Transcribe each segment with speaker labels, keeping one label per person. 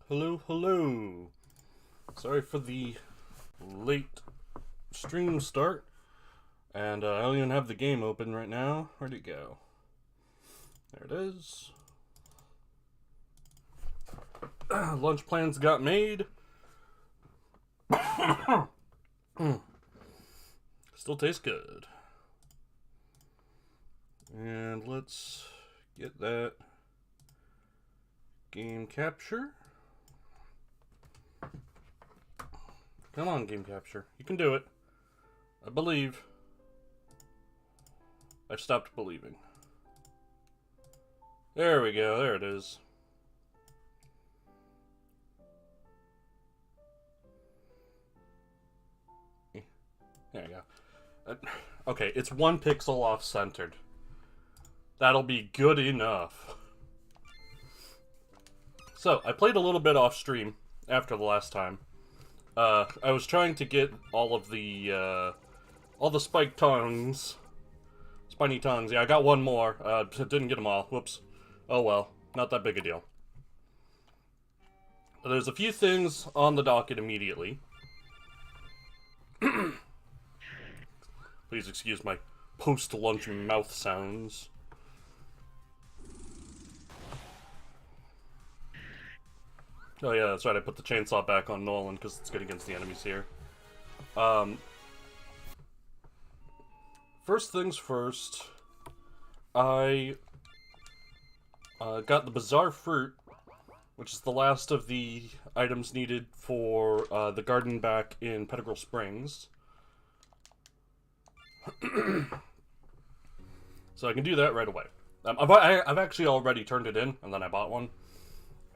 Speaker 1: Hello, hello. Sorry for the late stream start. And I don't even have the game open right now. Where'd it go? There it is. Lunch plans got made. Still tastes good. And let's get that game capture. Come on, game capture. You can do it. I believe. I've stopped believing. There we go. There it is. There you go. Okay, it's 1 pixel off-centered. That'll be good enough. So, I played a little bit off-stream after the last time. I was trying to get all the spiked tongues. Spiny tongues. Yeah, I got one more. Didn't get them all. Whoops. Oh well. Not that big a deal. But there's a few things on the docket immediately. Please excuse my post-lunch mouth sounds. Oh yeah, that's right, I put the chainsaw back on Nolan because it's good against the enemies here. First things first, I got the Bizarre Fruit, which is the last of the items needed for the garden back in Pettigrew Springs. So I can do that right away. I've actually already turned it in, and then I bought one.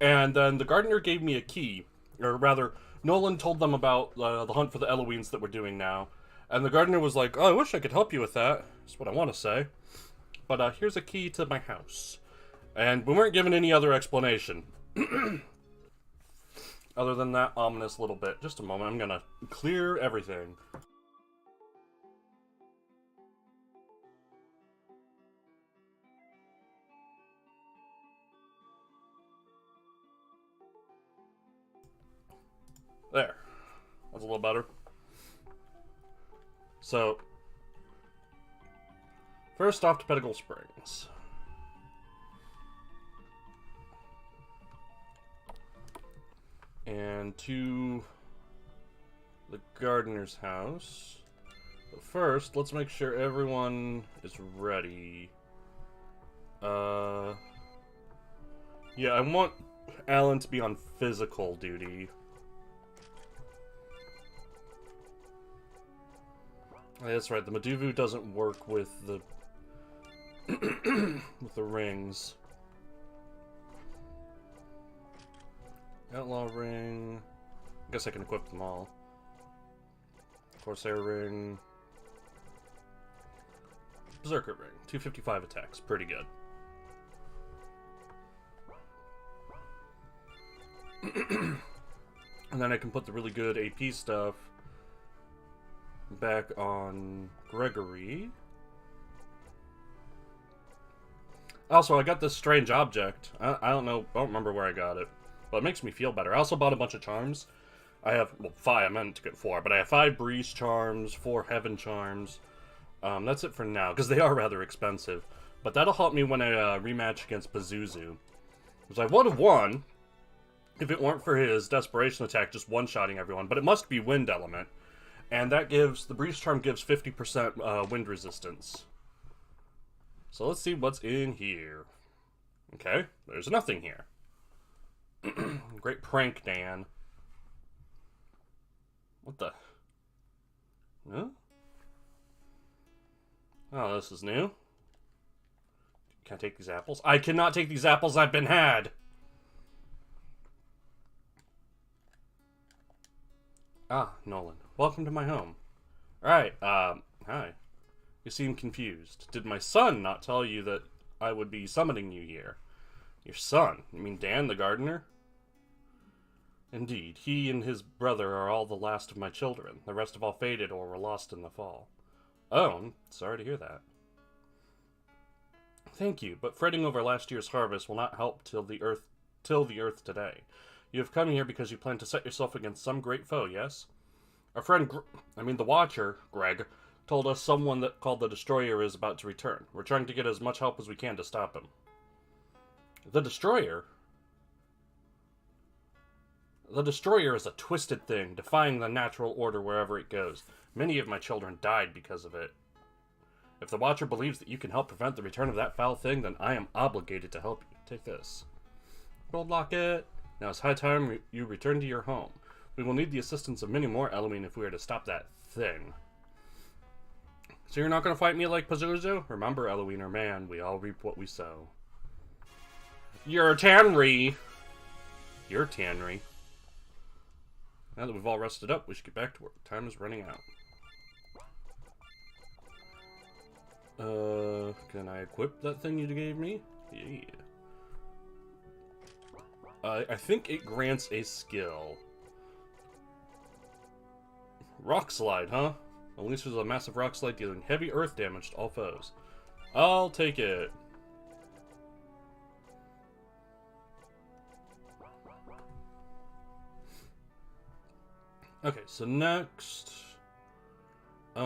Speaker 1: And then the gardener gave me a key, or rather, Nolan told them about the hunt for the Eloines that we're doing now. And the gardener was like, oh, I wish I could help you with that. That's what I want to say. But here's a key to my house. And we weren't given any other explanation. Other than that ominous little bit. Just a moment, I'm gonna clear everything. There. That's a little better. So, first off to Pettigrew Springs. And to the gardener's house. But first, let's make sure everyone is ready. Yeah, I want Alan to be on physical duty. That's right, the Maduvu doesn't work with the with the rings. Outlaw ring. I guess I can equip them all. Corsair ring. Berserker ring. 255 attacks. Pretty good. And then I can put the really good AP stuff back on Gregory. Also, I got this strange object. I don't know, I don't remember where I got it. But it makes me feel better. I also bought a bunch of charms. I have, well, 5, I meant to get 4, but I have 5 Breeze charms, 4 Heaven charms. That's it for now, because they are rather expensive. But that'll help me when I rematch against Pazuzu. Because I would have won if it weren't for his Desperation attack just one-shotting everyone. But it must be Wind Element. And that gives, the Breeze Charm gives 50% wind resistance. So let's see what's in here. Okay, there's nothing here. Great prank, Dan. What the? Huh? Oh, this is new. Can I take these apples? I cannot take these apples, I've been had! Ah, Nolan. Welcome to my home. Alright, hi. You seem confused. Did my son not tell you that I would be summoning you here? Your son? You mean Dan the gardener? Indeed, he and his brother are all the last of my children. The rest have all faded or were lost in the fall. Oh, I'm sorry to hear that. Thank you, but fretting over last year's harvest will not help till the earth today. You have come here because you plan to set yourself against some great foe, yes? Our friend, the Watcher, Greg, told us someone that called the Destroyer is about to return. We're trying to get as much help as we can to stop him. The Destroyer? The Destroyer is a twisted thing, defying the natural order wherever it goes. Many of my children died because of it. If the Watcher believes that you can help prevent the return of that foul thing, then I am obligated to help you. Take this. Gold locket. Now it's high time you return to your home. We will need the assistance of many more Elohim if we are to stop that thing. So you're not going to fight me like Pazuzu? Remember, Elohim are man. We all reap what we sow. You're Tanry. You're Tanry. Now that we've all rested up, we should get back to work. Time is running out. Can I equip that thing you gave me? Yeah. I think it grants a skill. Rock Slide, huh? Unleashes a massive rock slide dealing heavy earth damage to all foes. I'll take it. Okay, so next... we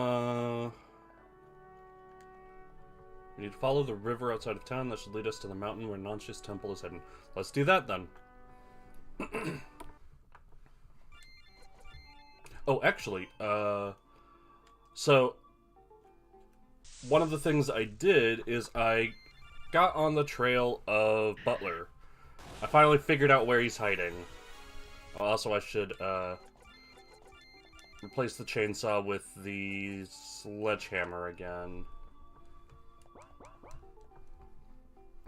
Speaker 1: need to follow the river outside of town. That should lead us to the mountain where Nonshi's temple is hidden. Let's do that, then. Oh, actually, so... one of the things I did is I got on the trail of Butler. I finally figured out where he's hiding. Also, I should, replace the chainsaw with the sledgehammer again.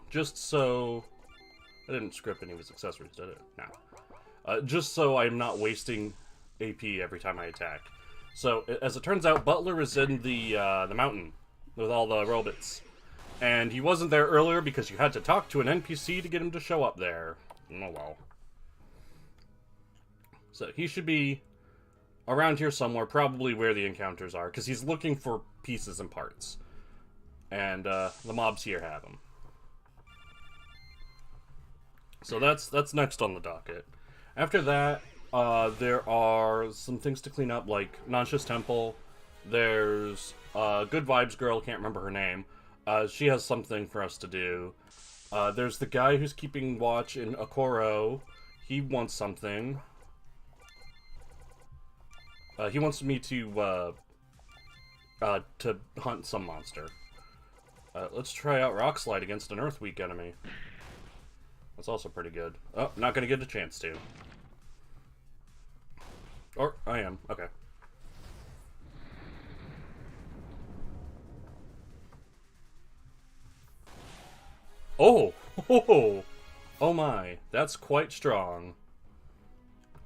Speaker 1: Just so... I didn't script any of his accessories, did it? No. Just so I'm not wasting AP every time I attack. So, as it turns out, Butler is in the mountain with all the robots. And he wasn't there earlier because you had to talk to an NPC to get him to show up there. Oh well. So, he should be around here somewhere, probably where the encounters are, because he's looking for pieces and parts. And, the mobs here have them. So that's next on the docket. After that, there are some things to clean up, like Nonshi's Temple. There's Good Vibes Girl, can't remember her name. She has something for us to do. There's the guy who's keeping watch in Okoro. He wants something. He wants me to hunt some monster. Let's try out Rock Slide against an Earth Weak enemy. That's also pretty good. Oh, not gonna get a chance to. Or, I am. Okay. Oh! Oh! Oh my. That's quite strong.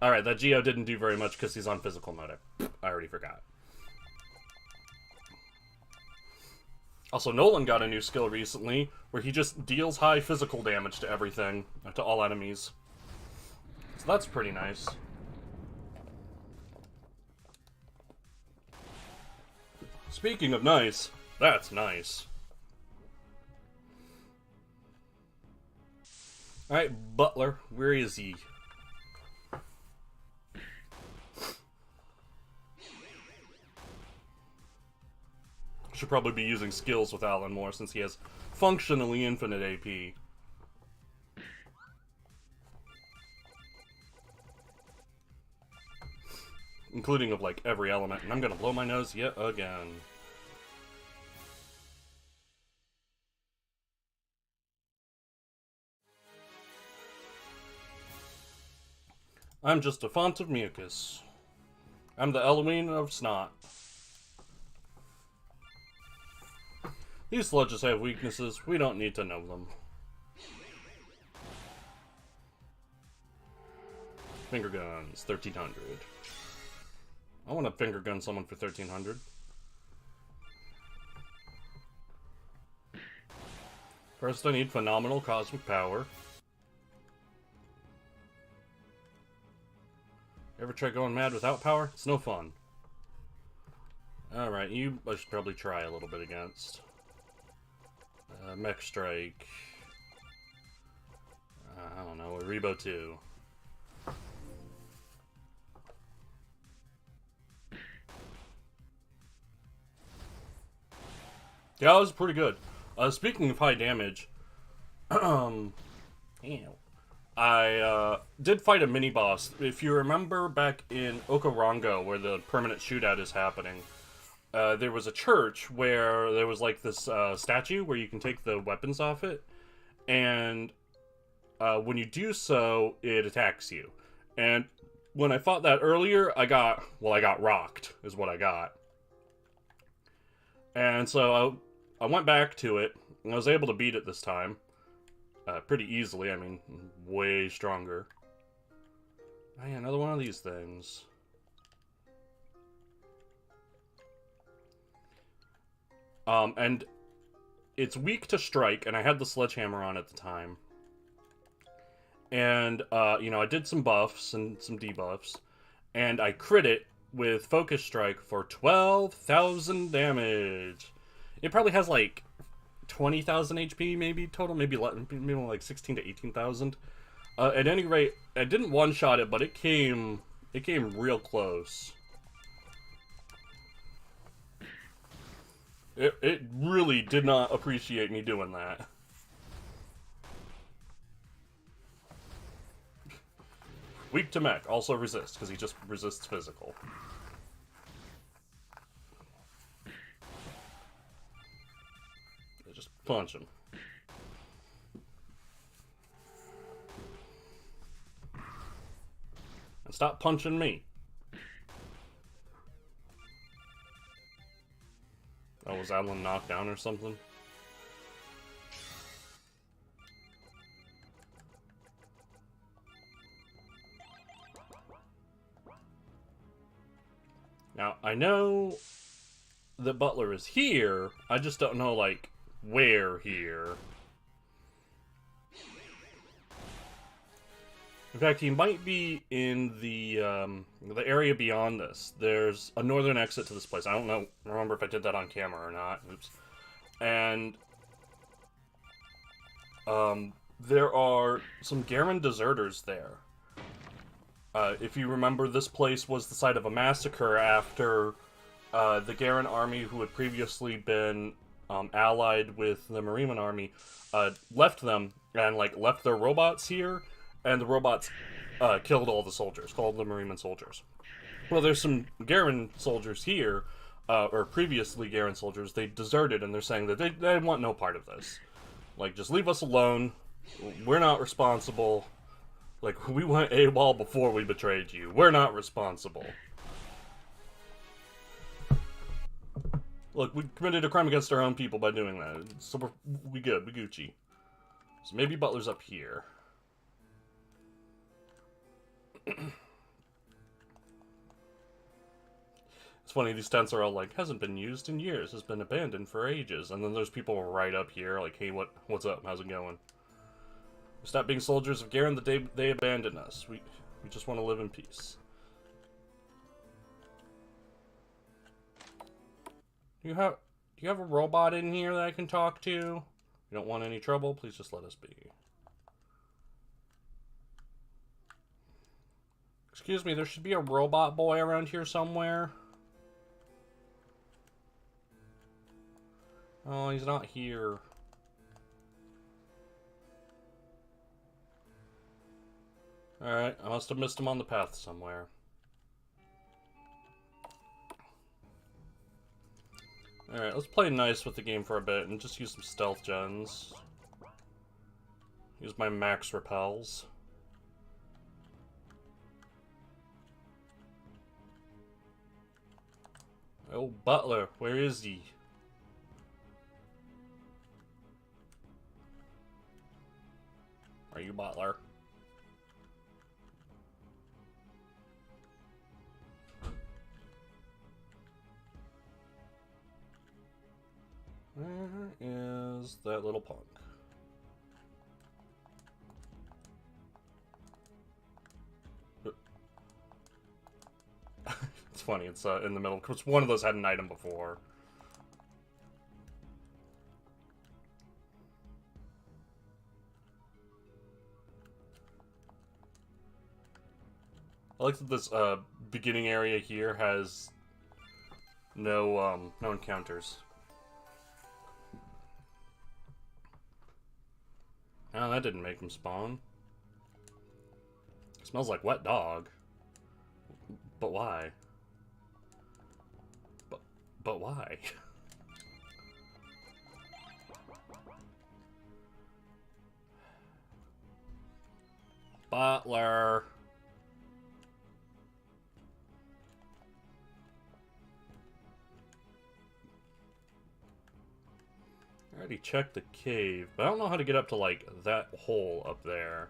Speaker 1: Alright, that Geo didn't do very much because he's on physical mode. I already forgot. Also, Nolan got a new skill recently, where he just deals high physical damage to everything, to all enemies. So that's pretty nice. Speaking of nice, that's nice. Alright, Butler, where is he? Should probably be using skills with Alan more since he has functionally infinite AP. Including of, like, every element. And I'm gonna blow my nose yet again. I'm just a font of mucus. I'm the Elohim of snot. These sludges have weaknesses. We don't need to know them. Finger guns, 1300. I want to finger gun someone for 1300. First, I need phenomenal cosmic power. Ever try going mad without power? It's no fun. Alright, you I should probably try a little bit against. Mech Strike. I don't know, a Rebo 2. Yeah, that was pretty good. Speaking of high damage, damn, I did fight a mini boss. If you remember back in Okarango, where the permanent shootout is happening, there was a church where there was like this statue where you can take the weapons off it, and when you do so, it attacks you. And when I fought that earlier, I got rocked, is what I got. And so I went back to it, and I was able to beat it this time. Pretty easily, I mean, way stronger. Oh yeah, another one of these things. And it's weak to strike, and I had the sledgehammer on at the time. And, I did some buffs and some debuffs, and I crit it with Focus Strike for 12,000 damage. It probably has, like, 20,000 HP, maybe, total, maybe like 16 to 18,000. At any rate, I didn't one-shot it, but it came real close. It really did not appreciate me doing that. Weak to mech, also resist, because he just resists physical. Just punch him. And stop punching me. Oh, was that one knocked down or something? Now, I know that Butler is here, I just don't know, like, where here. In fact, he might be in the area beyond this. There's a northern exit to this place. I don't remember if I did that on camera or not. Oops. And there are some Garen deserters there. If you remember, this place was the site of a massacre after the Garen army, who had previously been allied with the Mariman army, left them and left their robots here, and the robots killed all the soldiers, called the Mariman soldiers. Well, there's some Garen soldiers here, or previously Garen soldiers. They deserted, and they're saying that they want no part of this. Like, just leave us alone. We're not responsible. Like, we went AWOL before we betrayed you. We're not responsible. Look, we committed a crime against our own people by doing that. So we good. We Gucci. So maybe Butler's up here. It's funny, these tents are all like, hasn't been used in years, has been abandoned for ages. And then there's people right up here like, hey, what's up? How's it going? We stopped being soldiers of Garen the day they abandoned us. We just want to live in peace. Do you have a robot in here that I can talk to? You don't want any trouble? Please just let us be. Excuse me, there should be a robot boy around here somewhere. Oh, he's not here. Alright, I must have missed him on the path somewhere. Alright, let's play nice with the game for a bit and just use some stealth gens. Use my max repels. Oh, Butler, where is he? Are you Butler? Where is that little punk? It's funny, it's in the middle, because one of those had an item before. I like that this beginning area here has no encounters. Oh, that didn't make him spawn. Smells like wet dog. But why? But why? Butler. I already checked the cave, but I don't know how to get up to, like, that hole up there.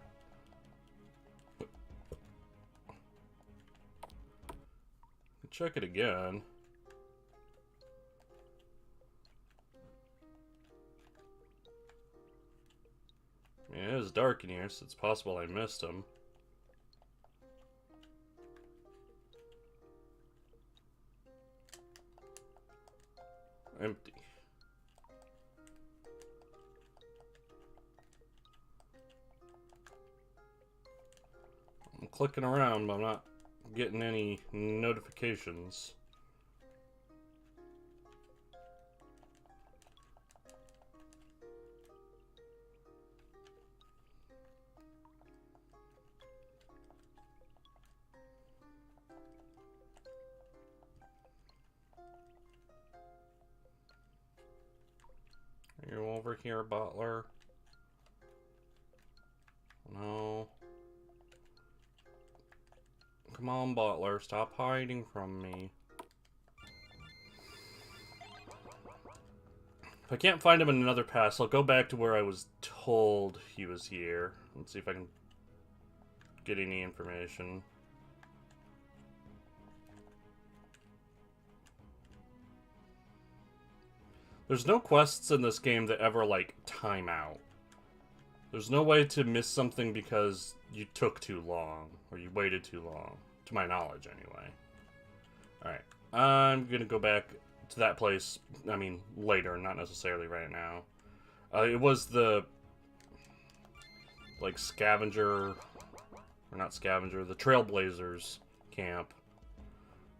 Speaker 1: Check it again. I mean, it is dark in here, so it's possible I missed him. Empty. I'm clicking around, but I'm not getting any notifications. Are you over here, Butler? No. Come on, Butler, stop hiding from me. If I can't find him in another pass, I'll go back to where I was told he was here. Let's see if I can get any information. There's no quests in this game that ever, like, time out. There's no way to miss something because you took too long, or you waited too long. To my knowledge, anyway. Alright, I'm gonna go back to that place, I mean, later, not necessarily right now. It was the, like, scavenger, or not scavenger, the Trailblazers camp,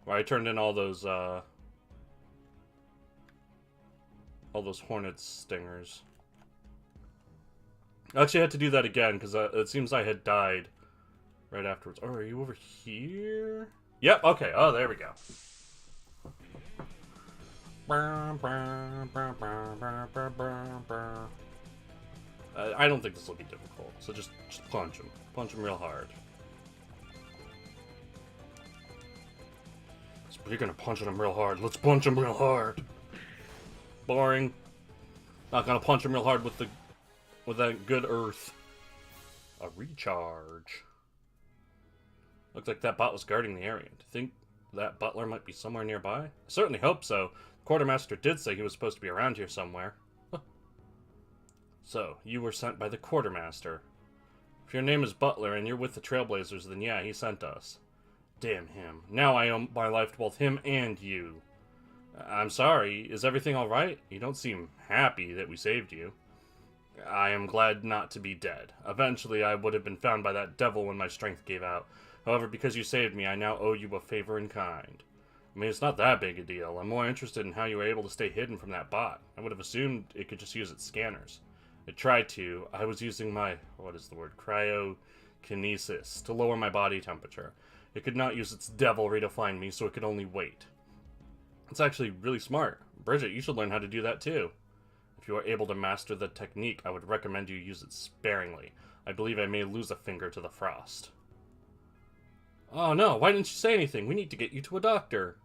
Speaker 1: where I turned in all those hornet stingers. I actually had to do that again, because it seems I had died right afterwards. Oh, are you over here? Yep, okay. Oh, there we go. I don't think this will be difficult, so just punch him. Punch him real hard. You're gonna punch him real hard. Let's punch him real hard. Boring. Not gonna punch him real hard with that good earth. A recharge. Looks like that bot was guarding the area. Do you think that Butler might be somewhere nearby? I certainly hope so. The quartermaster did say he was supposed to be around here somewhere. Huh. So, you were sent by the quartermaster. If your name is Butler and you're with the Trailblazers, then yeah, he sent us. Damn him. Now I owe my life to both him and you. I'm sorry, is everything alright? You don't seem happy that we saved you. I am glad not to be dead. Eventually I would have been found by that devil when my strength gave out. However, because you saved me, I now owe you a favor in kind. I mean, it's not that big a deal. I'm more interested in how you were able to stay hidden from that bot. I would have assumed it could just use its scanners. It tried to. I was using my, cryokinesis to lower my body temperature. It could not use its devilry to find me, so it could only wait. It's actually really smart. Bridget, you should learn how to do that too. If you are able to master the technique, I would recommend you use it sparingly. I believe I may lose a finger to the frost. Oh no, why didn't you say anything? We need to get you to a doctor.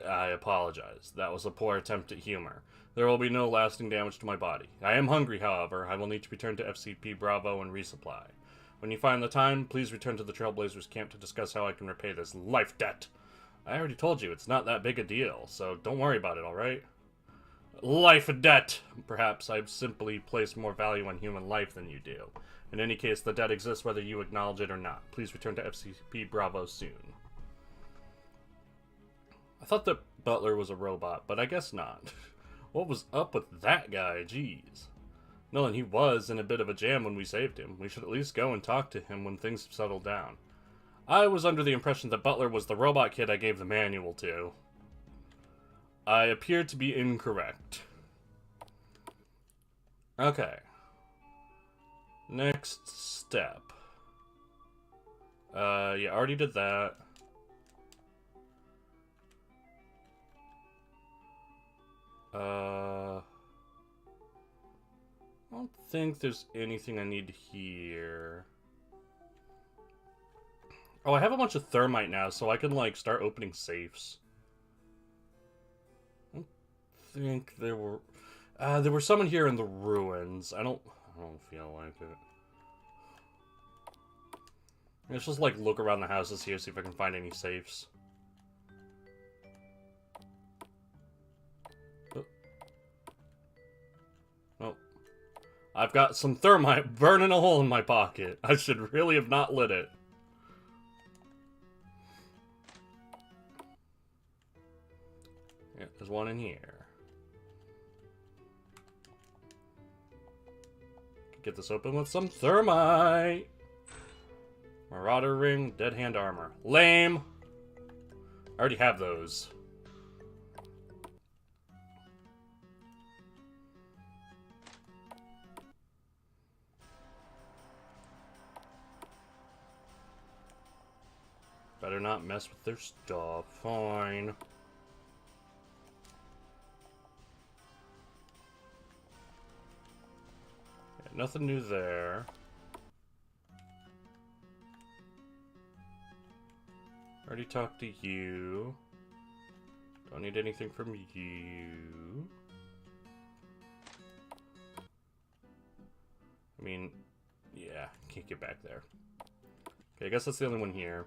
Speaker 1: I apologize. That was a poor attempt at humor. There will be no lasting damage to my body. I am hungry, however. I will need to return to FCP Bravo and resupply. When you find the time, please return to the Trailblazers camp to discuss how I can repay this life debt. I already told you, it's not that big a deal, so don't worry about it, alright? Life debt! Perhaps I've simply placed more value on human life than you do. In any case, the debt exists whether you acknowledge it or not. Please return to FCP Bravo soon. I thought that Butler was a robot, but I guess not. What was up with that guy? Jeez. No, and he was in a bit of a jam when we saved him. We should at least go and talk to him when things settle down. I was under the impression that Butler was the robot kid I gave the manual to. I appear to be incorrect. Okay. Next step. Yeah, already did that. I don't think there's anything I need here. Oh, I have a bunch of thermite now, so I can, like, start opening safes. I don't think there were... there were some in here in the ruins. I don't feel like it. Let's just, like, look around the houses here, see if I can find any safes. Oh. Oh. I've got some thermite burning a hole in my pocket. I should really have not lit it. Yeah, there's one in here. Get this open with some thermite. Marauder ring, dead hand armor. Lame! I already have those. Better not mess with their stuff. Fine. Yeah, nothing new there. Already talked to you. Don't need anything from you. I mean, yeah, can't get back there. Okay, I guess that's the only one here.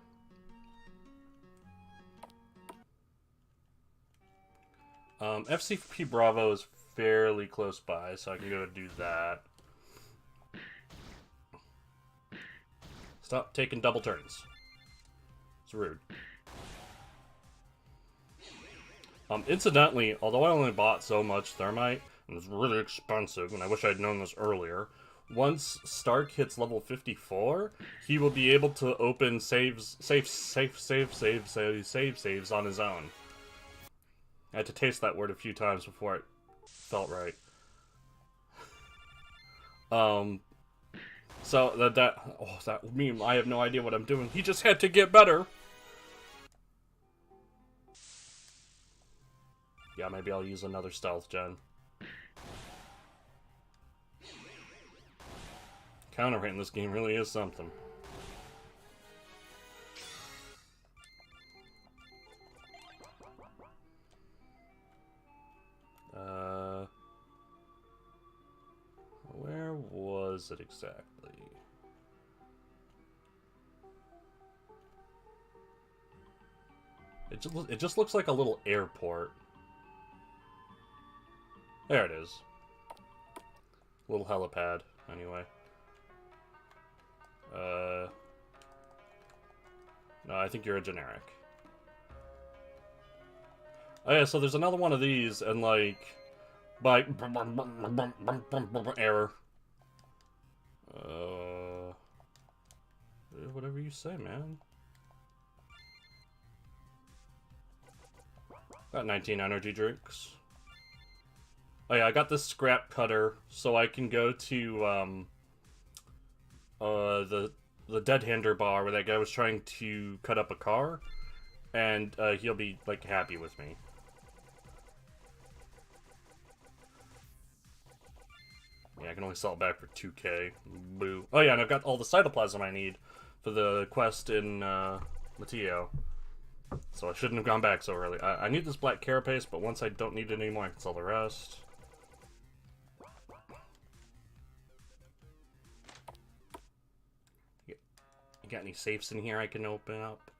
Speaker 1: FCP Bravo is fairly close by, so I can go do that. Stop taking double turns. It's rude. Incidentally, although I only bought so much thermite, and it's really expensive, and I wish I'd known this earlier, once Stark hits level 54, he will be able to open saves on his own. I had to taste that word a few times before it felt right. So that meme, I have no idea what I'm doing. He just had to get better. Yeah, maybe I'll use another stealth gen. Counter hit in this game really is something. Where was it exactly? It just looks like a little airport. There it is. Little helipad, anyway. No, I think you're a generic. Oh yeah, so there's another one of these, and like, by error. Whatever you say, man. Got 19 energy drinks. Oh yeah, I got this scrap cutter, so I can go to the dead hander bar where that guy was trying to cut up a car, and he'll be like happy with me. Yeah, I can only sell it back for 2K. Boo. Oh yeah, and I've got all the cytoplasm I need for the quest in Mateo. So I shouldn't have gone back so early. I need this black carapace, but once I don't need it anymore, I can sell the rest. You got any safes in here I can open up?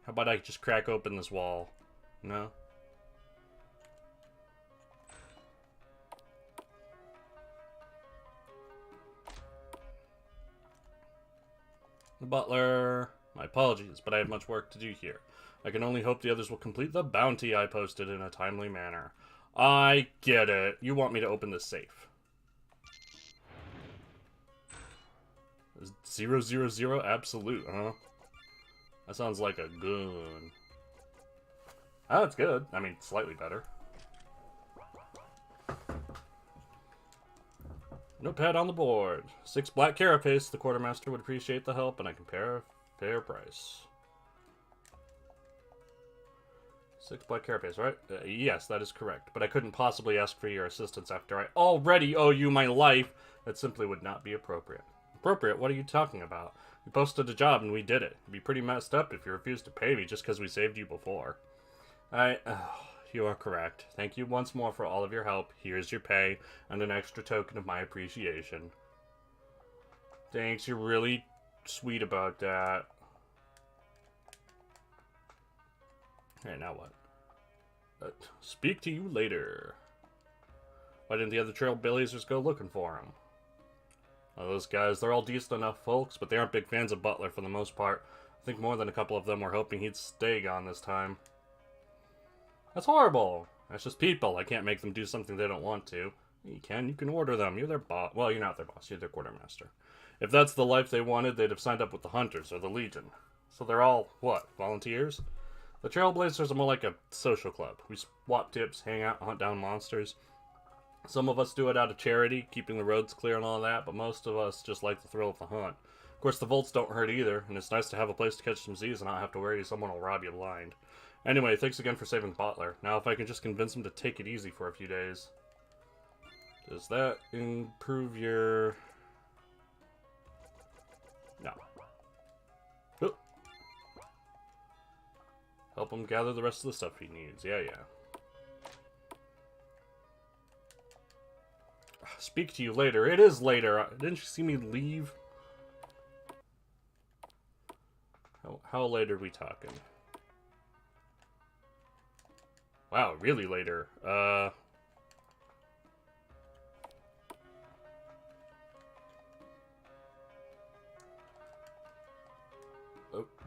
Speaker 1: How about I just crack open this wall? No? The butler. My apologies, but I have much work to do here. I can only hope the others will complete the bounty I posted in a timely manner. I get it. You want me to open this safe. 000 absolute, huh? That sounds like a gun. Oh, it's good. I mean, slightly better. Notepad on the board. 6 black carapace. The quartermaster would appreciate the help, and I compare a fair price. 6 black carapace, right? Yes, that is correct. But I couldn't possibly ask for your assistance after I already owe you my life. That simply would not be appropriate. Appropriate? What are you talking about? You posted a job and we did it. It'd be pretty messed up if you refused to pay me just because we saved you before. You are correct. Thank you once more for all of your help. Here's your pay and an extra token of my appreciation. Thanks, you're really sweet about that. Alright, now what? Speak to you later. Why didn't the other trailblazers go looking for him? Well, those guys, they're all decent enough folks, but they aren't big fans of Butler for the most part. I think more than a couple of them were hoping he'd stay gone this time. That's horrible. That's just people. I can't make them do something they don't want to. You can order them. You're their boss. Well, you're not their boss. You're their quartermaster. If that's the life they wanted, they'd have signed up with the Hunters or the Legion. So they're all, what, volunteers? The Trailblazers are more like a social club. We swap tips, hang out, hunt down monsters. Some of us do it out of charity, keeping the roads clear and all that, but most of us just like the thrill of the hunt. Of course, the Volts don't hurt either, and it's nice to have a place to catch some Z's and not have to worry someone will rob you blind. Anyway, thanks again for saving Butler. Now if I can just convince him to take it easy for a few days. Does that improve your... No. Oh. Help him gather the rest of the stuff he needs. Yeah. Speak to you later. It is later. Didn't you see me leave? How late are we talking? Wow, really later.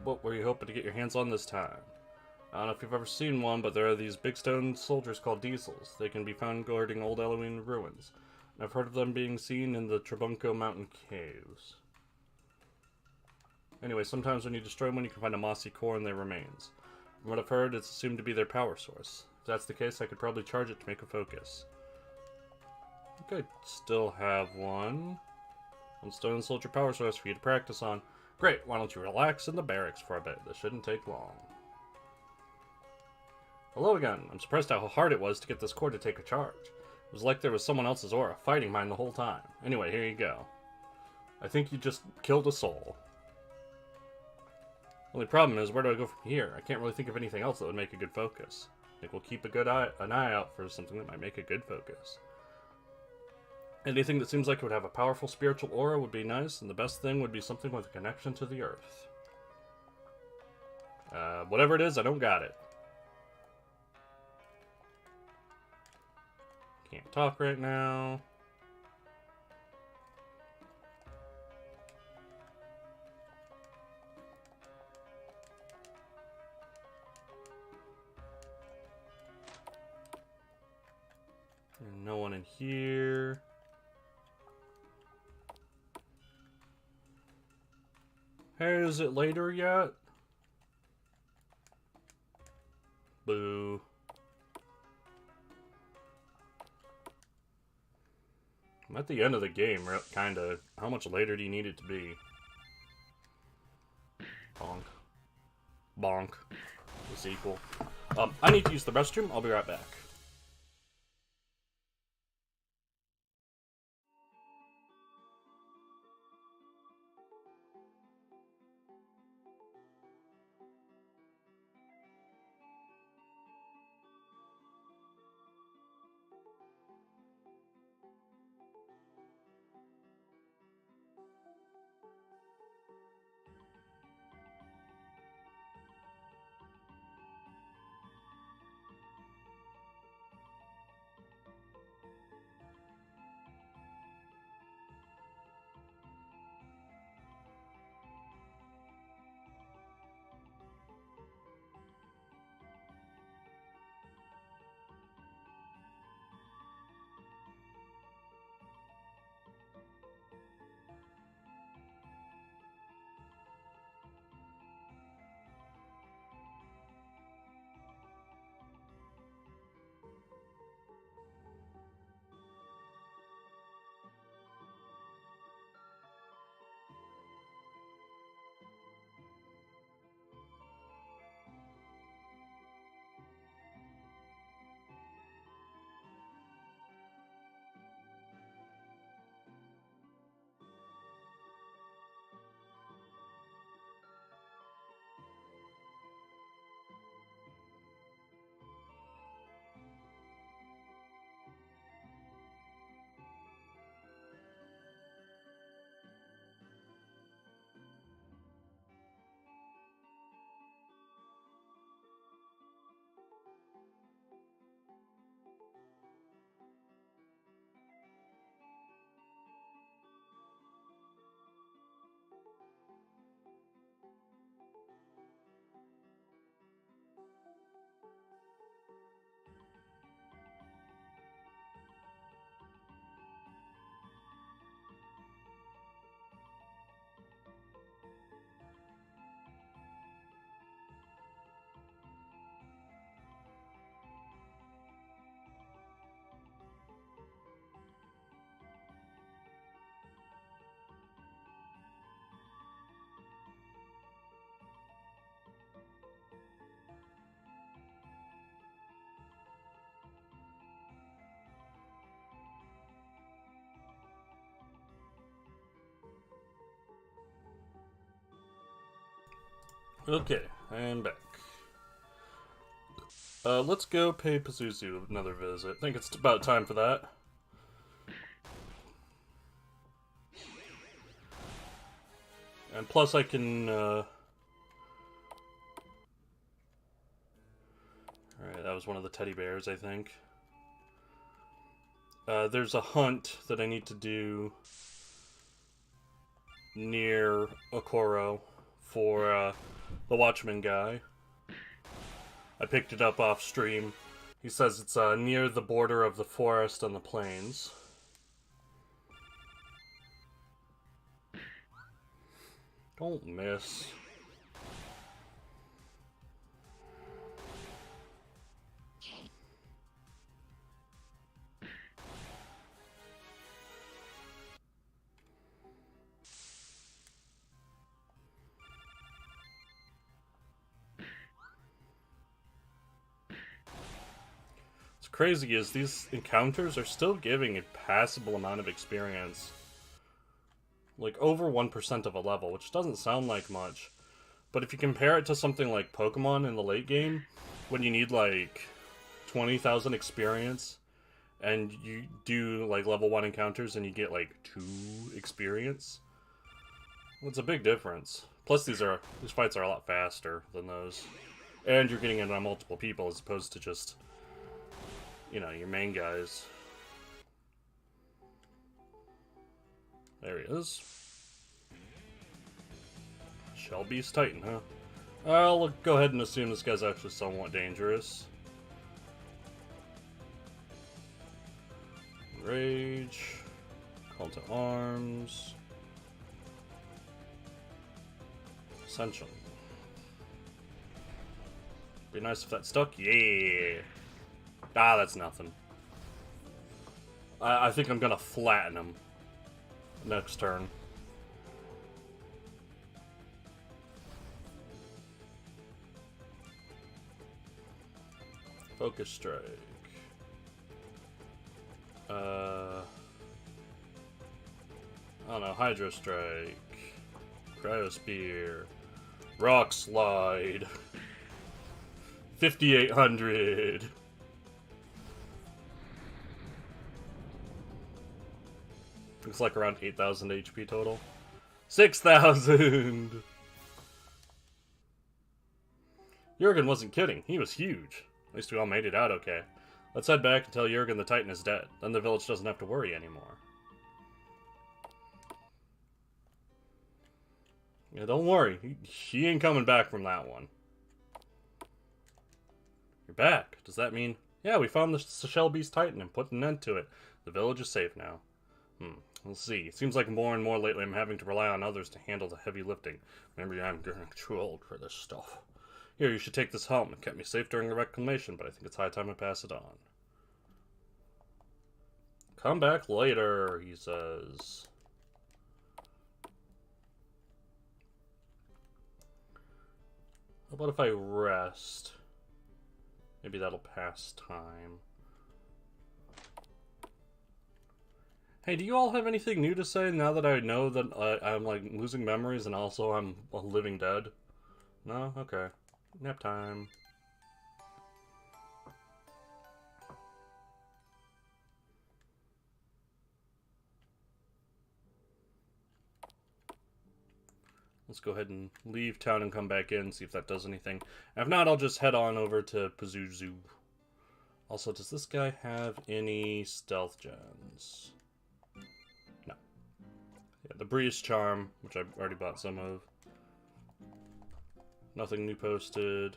Speaker 1: What were you hoping to get your hands on this time? I don't know if you've ever seen one, but there are these big stone soldiers called diesels. They can be found guarding old Elohim ruins. And I've heard of them being seen in the Trebunco mountain caves. Anyway, sometimes when you destroy one, you can find a mossy core in their remains. From what I've heard, it's assumed to be their power source. If that's the case, I could probably charge it to make a focus. I think I still have one. One stone soldier power source for you to practice on. Great, why don't you relax in the barracks for a bit? This shouldn't take long. Hello again. I'm surprised how hard it was to get this core to take a charge. It was like there was someone else's aura fighting mine the whole time. Anyway, here you go. I think you just killed a soul. Only problem is, where do I go from here? I can't really think of anything else that would make a good focus. I think we'll keep an eye out for something that might make a good focus. Anything that seems like it would have a powerful spiritual aura would be nice, and the best thing would be something with a connection to the earth. Whatever it is, I don't got it. Can't talk right now. And no one in here. Hey, is it later yet? Boo. I'm at the end of the game, kinda. How much later do you need it to be? Bonk. Bonk. The sequel. I need to use the restroom. I'll be right back. Okay, I am back. Let's go pay Pazuzu another visit. I think it's about time for that. And plus I can, Alright, that was one of the teddy bears, I think. There's a hunt that I need to do near Okoro for, the Watchman guy. I picked it up off stream. He says it's, near the border of the forest and the plains. Don't miss. What's crazy is these encounters are still giving a passable amount of experience. Like over 1% of a level, which doesn't sound like much. But if you compare it to something like Pokemon in the late game, when you need like 20,000 experience, and you do like level 1 encounters and you get like 2 experience, well, it's a big difference. Plus these fights are a lot faster than those. And you're getting it on multiple people as opposed to just, you know, your main guys. There he is. Shell Beast Titan, huh? I'll go ahead and assume this guy's actually somewhat dangerous. Rage. Call to arms. Ascension. Be nice if that stuck. Yeah! Ah, that's nothing. I think I'm gonna flatten him next turn. Focus Strike. I don't know, Hydro Strike. Cryo Spear. Rock Slide. 5,800. Looks like around 8,000 HP total. 6,000! Jurgen wasn't kidding. He was huge. At least we all made it out okay. Let's head back and tell Jurgen the Titan is dead. Then the village doesn't have to worry anymore. Yeah, don't worry. He ain't coming back from that one. You're back. Does that mean... Yeah, we found the Shell Beast Titan and put an end to it. The village is safe now. We'll see. It seems like more and more lately I'm having to rely on others to handle the heavy lifting. Maybe I'm getting too old for this stuff. Here, you should take this helm. It kept me safe during the reclamation, but I think it's high time I pass it on. Come back later, he says. How about if I rest? Maybe that'll pass time. Hey, do you all have anything new to say now that I know that I'm like losing memories and also I'm a living dead? No? Okay. Nap time. Let's go ahead and leave town and come back in, see if that does anything. If not, I'll just head on over to Pazuzu. Also, does this guy have any stealth gens? No. Yeah, the Breeze Charm, which I've already bought some of. Nothing new posted.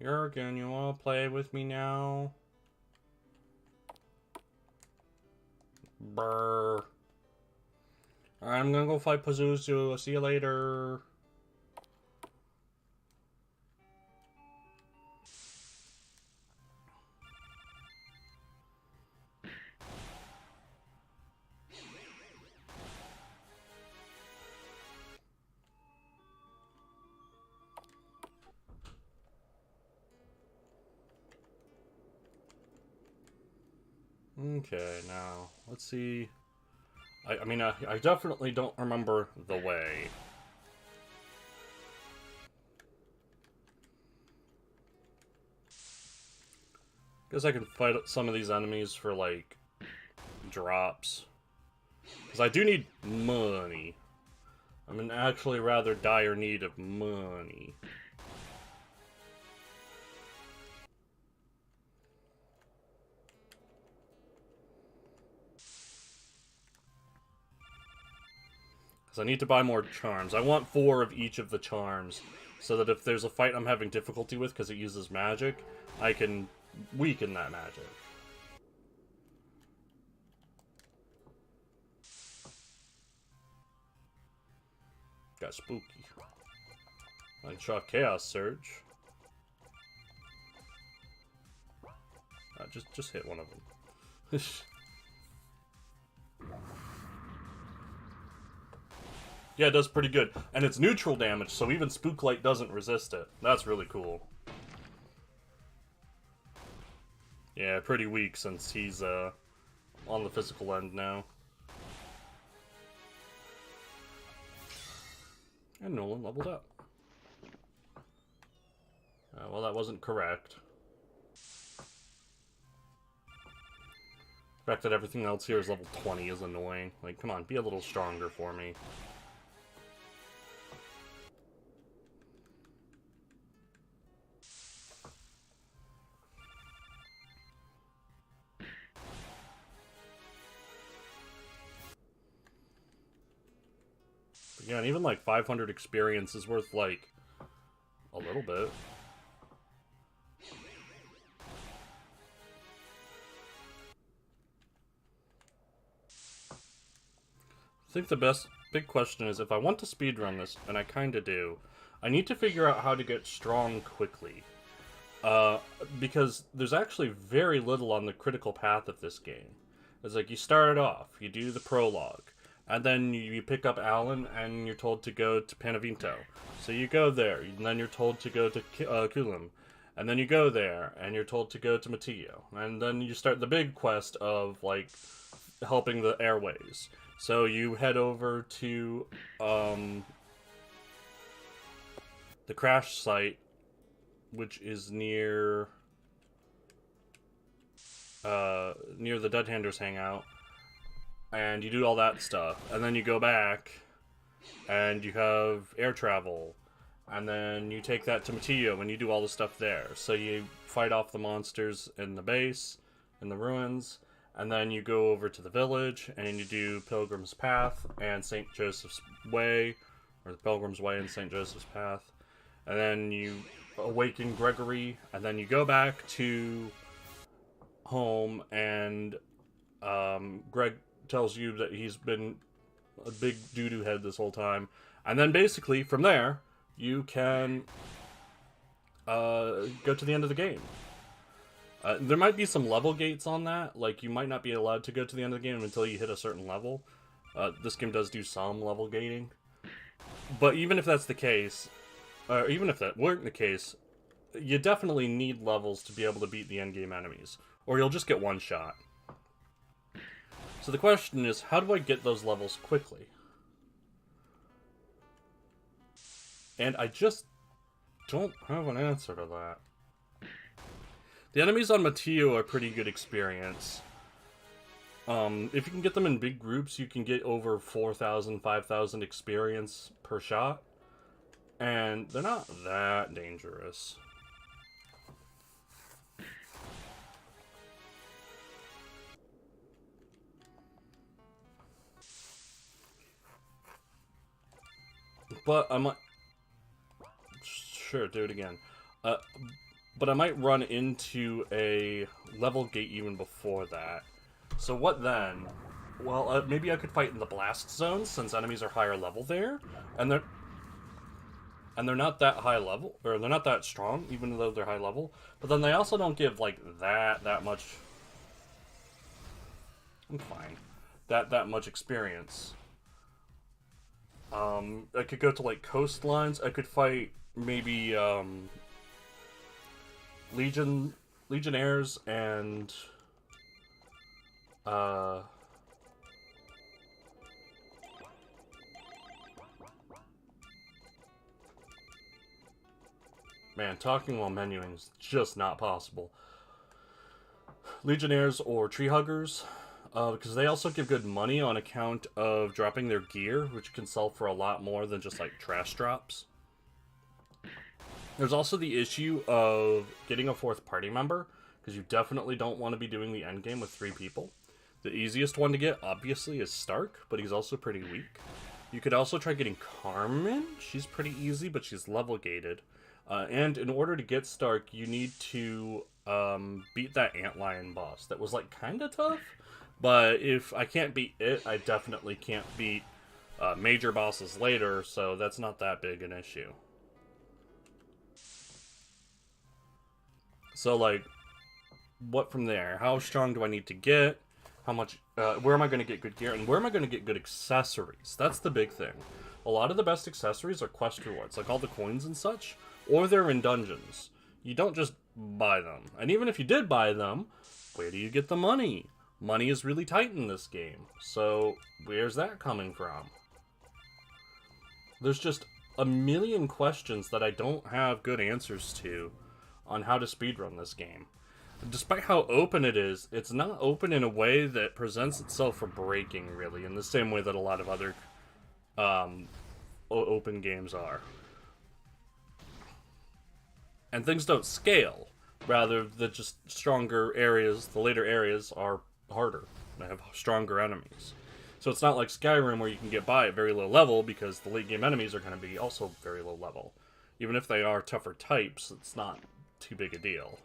Speaker 1: Jurgen, you wanna play with me now? Brr. I'm gonna go fight Pazuzu. I'll see you later. Okay, now, let's see. I mean, I definitely don't remember the way. Guess I can fight some of these enemies for, like, drops. Because I do need money. I'm in actually rather dire need of money. Because I need to buy more charms. I want 4 of each of the charms, so that if there's a fight I'm having difficulty with because it uses magic, I can weaken that magic. Got spooky. I can shock Chaos Surge. Just hit one of them. Yeah, it does pretty good. And it's neutral damage, so even Spook Light doesn't resist it. That's really cool. Yeah, pretty weak since he's on the physical end now. And Nolan leveled up. Well, that wasn't correct. The fact that everything else here is level 20 is annoying. Like, come on, be a little stronger for me. But yeah, and even like 500 experience is worth, like, a little bit. I think the big question is, if I want to speedrun this, and I kinda do, I need to figure out how to get strong quickly. Because there's actually very little on the critical path of this game. It's like, you start it off, you do the prologue, and then you pick up Alan, and you're told to go to Panavinto. So you go there, and then you're told to go to Kulim. And then you go there, and you're told to go to Matillo. And then you start the big quest of, like, helping the airways. So you head over to the crash site, which is near the Dead Handers hangout, and you do all that stuff, and then you go back, and you have air travel, and then you take that to Matillo, and you do all the stuff there. So you fight off the monsters in the base, in the ruins. And then you go over to the village, and you do Pilgrim's Path and St. Joseph's Way, or the Pilgrim's Way and St. Joseph's Path. And then you awaken Gregory, and then you go back to home, and Greg tells you that he's been a big doo-doo head this whole time. And then basically, from there, you can go to the end of the game. There might be some level gates on that, like you might not be allowed to go to the end of the game until you hit a certain level. This game does do some level gating. But even if that's the case, or even if that weren't the case, you definitely need levels to be able to beat the endgame enemies, or you'll just get one shot. So the question is, how do I get those levels quickly? And I just don't have an answer to that. The enemies on Matillo are pretty good experience. If you can get them in big groups, you can get over 4,000, 5,000 experience per shot. And they're not that dangerous. But I might... Sure, do it again. But I might run into a level gate even before that. So what then? Well, maybe I could fight in the blast zones, since enemies are higher level there, and they're not that high level, or they're not that strong, even though they're high level. But then they also don't give like that much. I'm fine. That much experience. I could go to like coastlines. I could fight maybe Legionnaires and man, talking while menuing is just not possible. Legionnaires or Tree Huggers, because they also give good money on account of dropping their gear, which can sell for a lot more than just like trash drops. There's also the issue of getting a fourth party member, because you definitely don't want to be doing the endgame with 3 people. The easiest one to get, obviously, is Stark, but he's also pretty weak. You could also try getting Carmen. She's pretty easy, but she's level gated. And in order to get Stark, you need to beat that Antlion boss. That was, like, kind of tough. But if I can't beat it, I definitely can't beat major bosses later, so that's not that big an issue. So, like, what from there? How strong do I need to get? How much, where am I going to get good gear? And where am I going to get good accessories? That's the big thing. A lot of the best accessories are quest rewards, like all the coins and such, or they're in dungeons. You don't just buy them. And even if you did buy them, where do you get the money? Money is really tight in this game. So, where's that coming from? There's just a million questions that I don't have good answers to on how to speedrun this game. Despite how open it is, it's not open in a way that presents itself for breaking, really, in the same way that a lot of other open games are. And things don't scale. Rather, the just stronger areas, the later areas, are harder. They have stronger enemies. So it's not like Skyrim where you can get by at very low level, because the late game enemies are going to be also very low level. Even if they are tougher types, it's not too big a deal.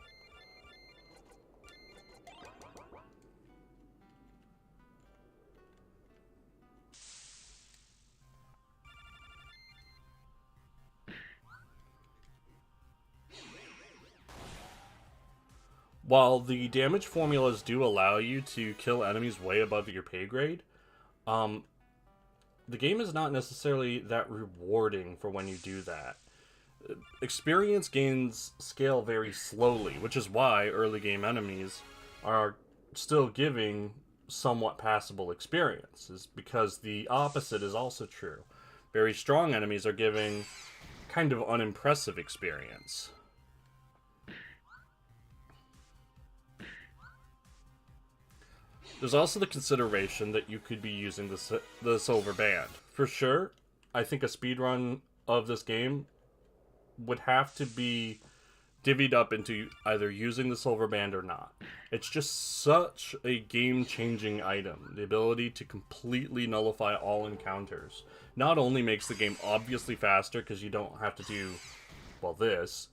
Speaker 1: While the damage formulas do allow you to kill enemies way above your pay grade, the game is not necessarily that rewarding for when you do that. Experience gains scale very slowly, which is why early game enemies are still giving somewhat passable experiences, because the opposite is also true. Very strong enemies are giving kind of unimpressive experience. There's also the consideration that you could be using the silver band. For sure, I think a speedrun of this game would have to be divvied up into either using the silver band or not. It's just such a game-changing item. The ability to completely nullify all encounters not only makes the game obviously faster, because you don't have to do, well, this,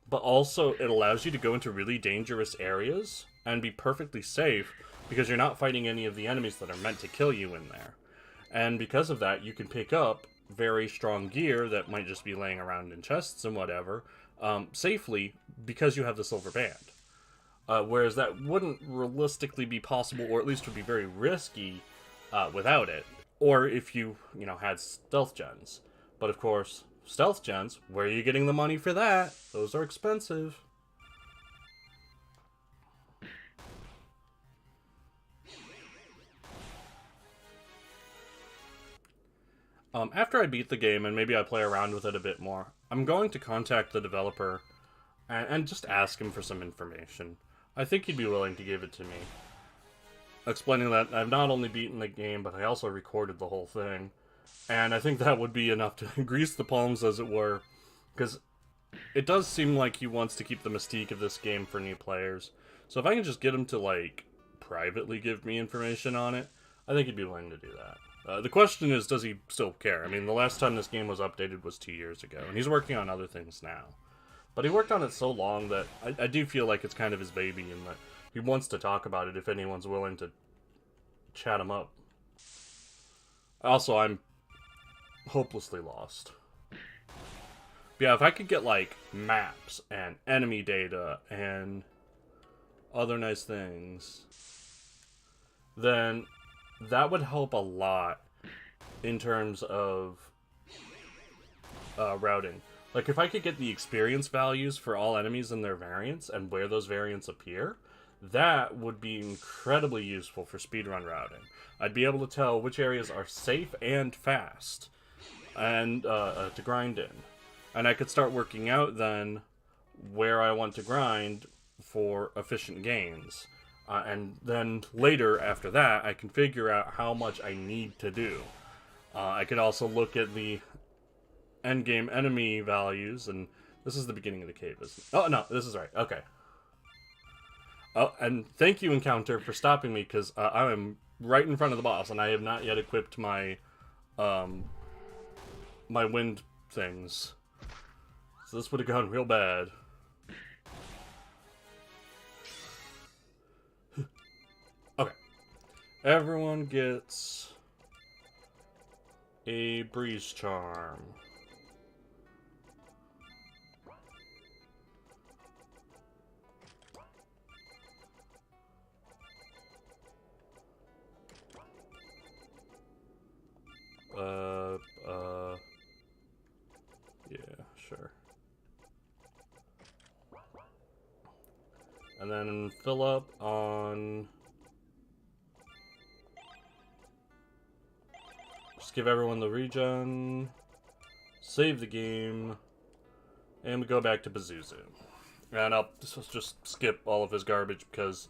Speaker 1: but also it allows you to go into really dangerous areas and be perfectly safe, because you're not fighting any of the enemies that are meant to kill you in there. And because of that, you can pick up very strong gear that might just be laying around in chests and whatever, safely, because you have the silver band. Whereas that wouldn't realistically be possible, or at least would be very risky without it. Or if you had stealth gens. But of course, stealth gens, where are you getting the money for that? Those are expensive. After I beat the game and maybe I play around with it a bit more, I'm going to contact the developer and just ask him for some information. I think he'd be willing to give it to me. Explaining that I've not only beaten the game, but I also recorded the whole thing. And I think that would be enough to grease the palms, as it were. Because it does seem like he wants to keep the mystique of this game for new players. So if I can just get him to, like, privately give me information on it, I think he'd be willing to do that. The question is, does he still care? I mean, the last time this game was updated was 2 years ago, and he's working on other things now. But he worked on it so long that I do feel like it's kind of his baby, and that he wants to talk about it if anyone's willing to chat him up. Also, I'm hopelessly lost. But yeah, if I could get, like, maps and enemy data and other nice things, then that would help a lot in terms of routing. Like, if I could get the experience values for all enemies and their variants, and where those variants appear, that would be incredibly useful for speedrun routing. I'd be able to tell which areas are safe and fast, and to grind in. And I could start working out then where I want to grind for efficient gains. And then later, after that, I can figure out how much I need to do. I could also look at the endgame enemy values, and this is the beginning of the cave, isn't it? Oh, no, this is right. Okay. Oh, and thank you, Encounter, for stopping me, because I am right in front of the boss, and I have not yet equipped my, my wind things. So this would have gone real bad. Okay. Everyone gets a breeze charm. Yeah, sure. And then fill up on... Just give everyone the regen, save the game, and we go back to Pazuzu. And I'll just skip all of his garbage because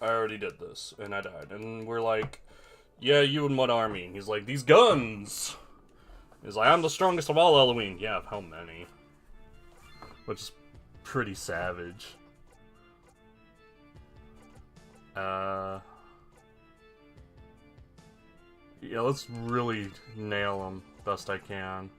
Speaker 1: I already did this, and I died. And we're like, yeah, you and what army? And he's like, these guns! He's like, I'm the strongest of all Halloween. Yeah, how many? Which is pretty savage. Yeah, let's really nail him best I can.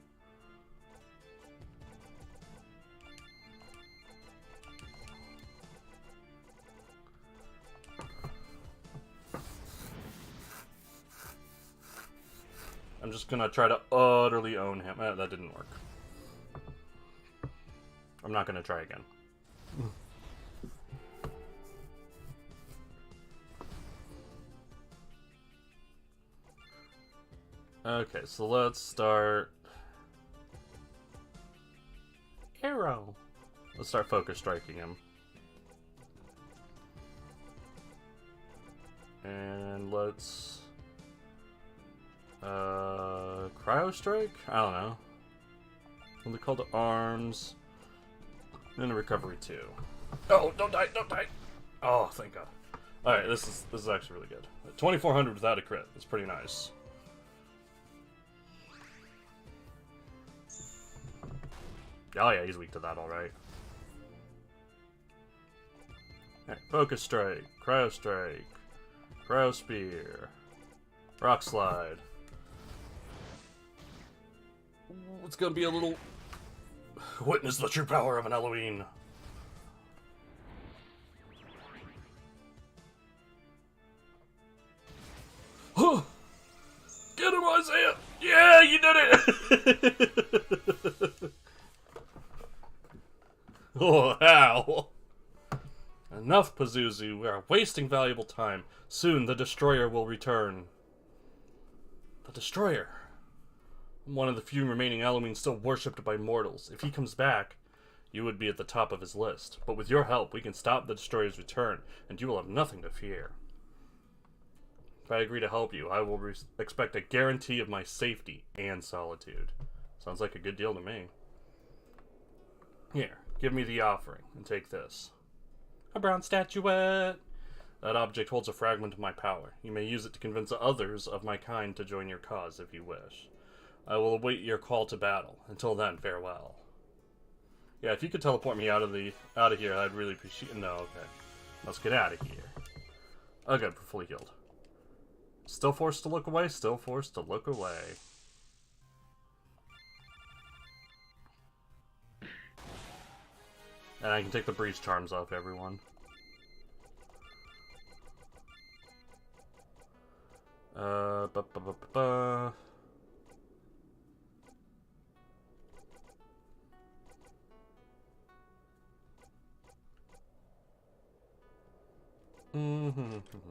Speaker 1: I'm just gonna try to utterly own him. That didn't work. I'm not gonna try again. Okay, so let's start... Arrow! Let's start focus striking him. And let's... Cryo strike? I don't know. What are they called? The arms. And a recovery 2. Oh, don't die, don't die! Oh, thank God. Alright, this is actually really good. 2400 without a crit. That's pretty nice. Oh yeah, he's weak to that, alright. Right, focus strike, cryo strike, cryo spear, rock slide. Ooh, it's gonna be a little... Witness the true power of an Halloween. Get him, Isaiah! Yeah, you did it! Oh, wow. Enough, Pazuzu. We are wasting valuable time. Soon, the Destroyer will return. The Destroyer? One of the few remaining Halloween still worshipped by mortals. If he comes back, you would be at the top of his list. But with your help, we can stop the Destroyer's return, and you will have nothing to fear. If I agree to help you, I will expect a guarantee of my safety and solitude. Sounds like a good deal to me. Here. Give me the offering, and take this. A brown statuette! That object holds a fragment of my power. You may use it to convince others of my kind to join your cause, if you wish. I will await your call to battle. Until then, farewell. Yeah, if you could teleport me out of here, I'd really appreciate it. No, okay. Let's get out of here. Oh, good, we're fully healed. Still forced to look away? Still forced to look away. And I can take the breeze charms off everyone.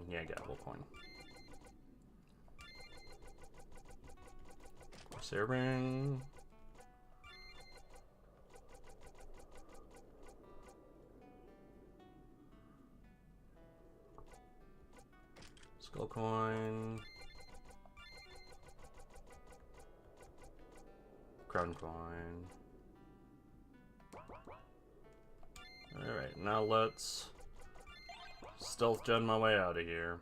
Speaker 1: Yeah, I got a whole coin. Corsair ring. Skull coin. Crown coin. Alright, now let's Stealth gen my way out of here.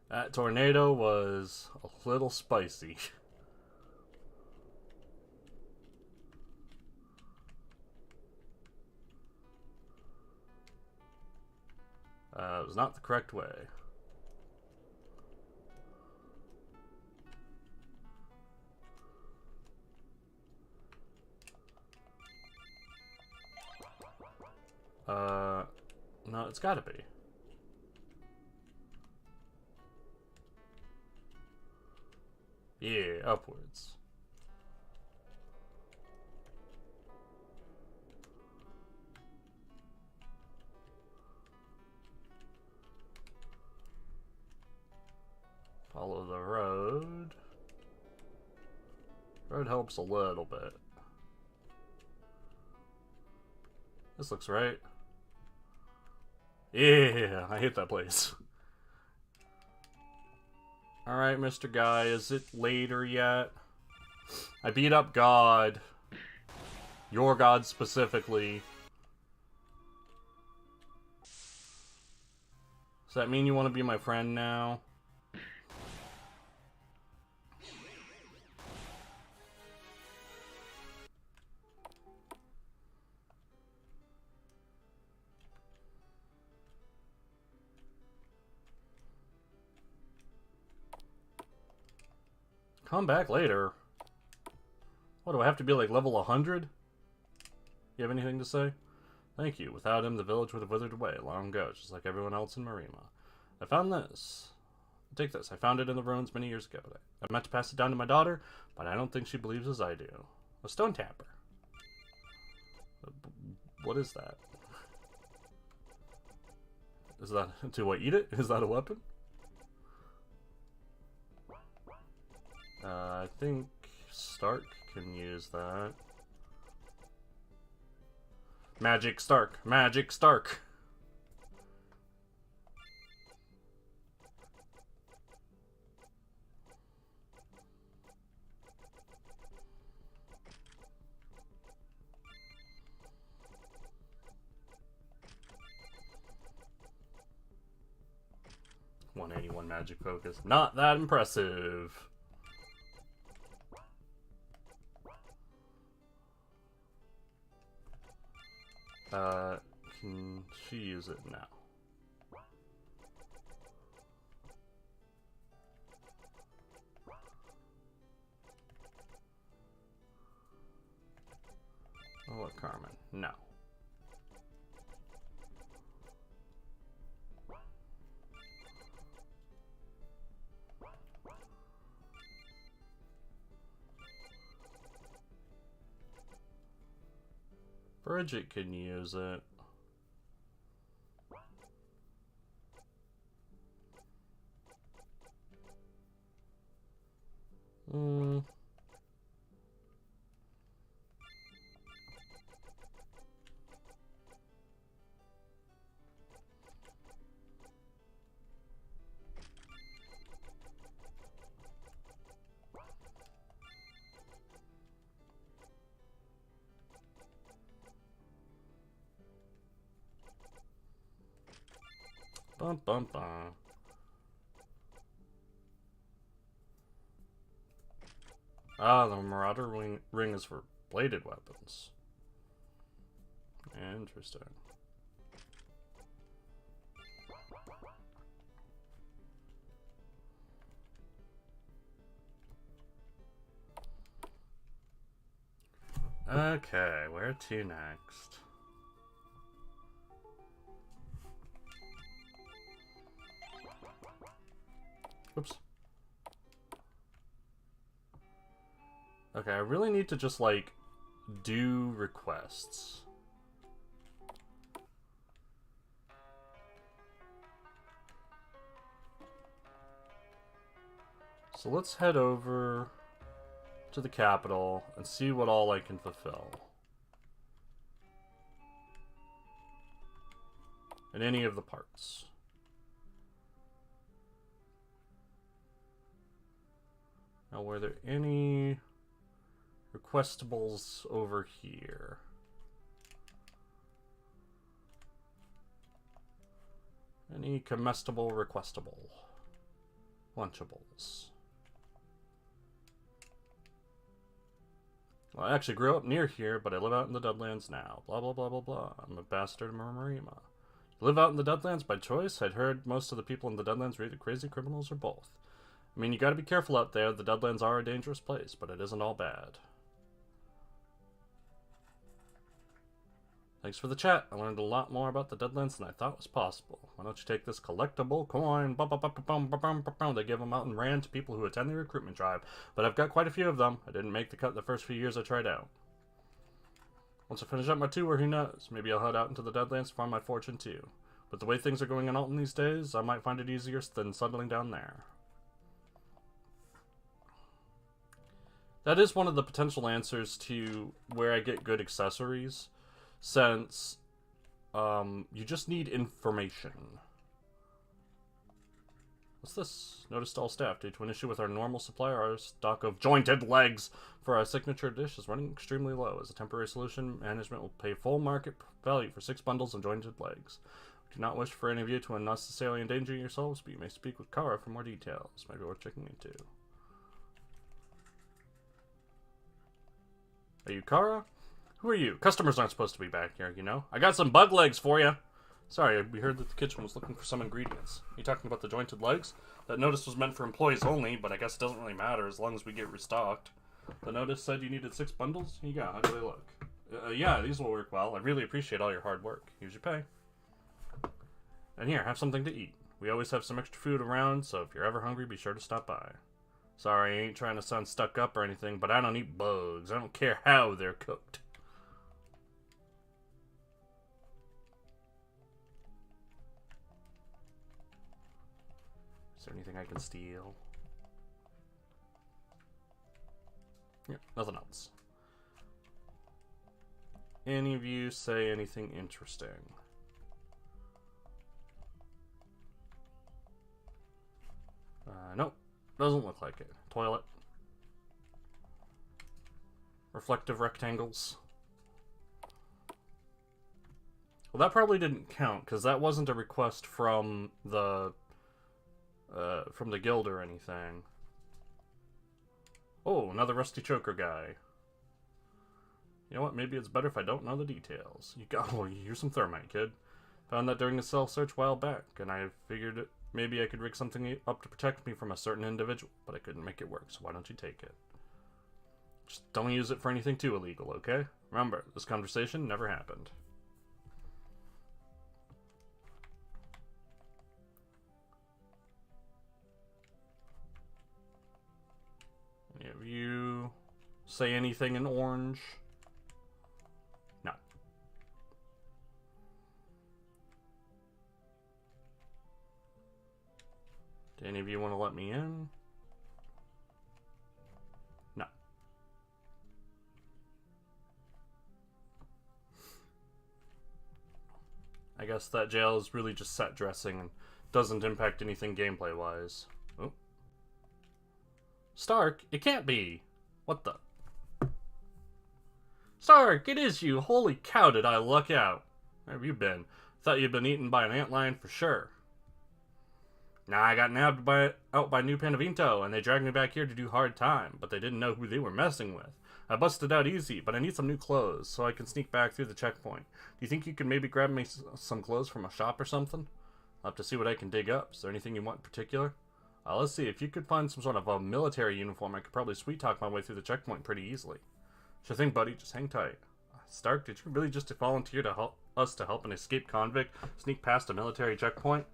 Speaker 1: That tornado was a little spicy. It was not the correct way. No, it's gotta be. Yeah, upwards. Follow the road. Road helps a little bit. This looks right. Yeah, I hate that place. Alright, Mr. Guy, is it later yet? I beat up God. Your God specifically. Does that mean you want to be my friend now? Come back later. What, do I have to be like level 100? You have anything to say? Thank you. Without him, the village would have withered away long ago, just like everyone else in Marima. I found this. Take this. I found it in the ruins many years ago. I meant to pass it down to my daughter, but I don't think she believes as I do. A stone tapper. What is that? Is that... Do I eat it? Is that a weapon? I think Stark can use that. Magic Stark! Magic Stark! .181 magic focus. Not that impressive. Can she use it now? Oh, what, Carmen? No. Bridget can use it. Bum bum bum. Ah, the Marauder ring is for bladed weapons. Interesting. Okay, where to next? Oops. Okay, I really need to just, like, do requests. So let's head over to the capital and see what all I can fulfill. In any of the parts. Now, were there any Requestables over here. Any comestible requestable? Lunchables. Well, I actually grew up near here, but I live out in the Deadlands now. Blah, blah, blah, blah, blah. I'm a bastard Murmurima. You live out in the Deadlands by choice? I'd heard most of the people in the Deadlands were either crazy criminals or both. I mean, you gotta be careful out there. The Deadlands are a dangerous place, but it isn't all bad. Thanks for the chat. I learned a lot more about the Deadlands than I thought was possible. Why don't you take this collectible coin? They give them out in Rand to people who attend the recruitment drive, but I've got quite a few of them. I didn't make the cut the first few years I tried out. Once I finish up my tour, who knows? Maybe I'll head out into the Deadlands to find my fortune too. But the way things are going in Alton these days, I might find it easier than settling down there. That is one of the potential answers to where I get good accessories, since you just need information. What's this? Notice to all staff, due to an issue with our normal supplier, our stock of jointed legs for our signature dish is running extremely low. As a temporary solution, management will pay full market value for 6 bundles of jointed legs. We do not wish for any of you to unnecessarily endanger yourselves, but you may speak with Kara for more details. Maybe worth checking into. Are you Kara? Who are you? Customers aren't supposed to be back here, you know? I got some bug legs for you. Sorry, we heard that the kitchen was looking for some ingredients. You talking about the jointed legs? That notice was meant for employees only, but I guess it doesn't really matter as long as we get restocked. The notice said you needed 6 bundles? Here you go. How do they look? Yeah, these will work well. I really appreciate all your hard work. Here's your pay. And here, have something to eat. We always have some extra food around, so if you're ever hungry, be sure to stop by. Sorry, I ain't trying to sound stuck up or anything, but I don't eat bugs. I don't care how they're cooked. Is there anything I can steal? Yep, nothing else. Any of you say anything interesting? Nope. Doesn't look like it. Toilet. Reflective rectangles. Well, that probably didn't count, because that wasn't a request from the guild or anything. Oh, another rusty choker guy. You know what? Maybe it's better if I don't know the details. Oh, here's some thermite, kid. Found that during a cell search a while back, and I figured maybe I could rig something up to protect me from a certain individual, but I couldn't make it work, so why don't you take it? Just don't use it for anything too illegal, okay? Remember, this conversation never happened. Any of you say anything in orange? No. Do any of you want to let me in? No. I guess that jail is really just set dressing and doesn't impact anything gameplay-wise. Oh. Stark, it can't be. What the? Stark, it is you. Holy cow, did I luck out. Where have you been? Thought you'd been eaten by an antlion for sure. Nah, I got nabbed out by New Panavinto, and they dragged me back here to do hard time, but they didn't know who they were messing with. I busted out easy, but I need some new clothes, so I can sneak back through the checkpoint. Do you think you could maybe grab me some clothes from a shop or something? I'll have to see what I can dig up. Is there anything you want in particular? Let's see, if you could find some sort of a military uniform, I could probably sweet-talk my way through the checkpoint pretty easily. Sure thing, buddy. Just hang tight. Stark, did you really just volunteer to help an escaped convict sneak past a military checkpoint?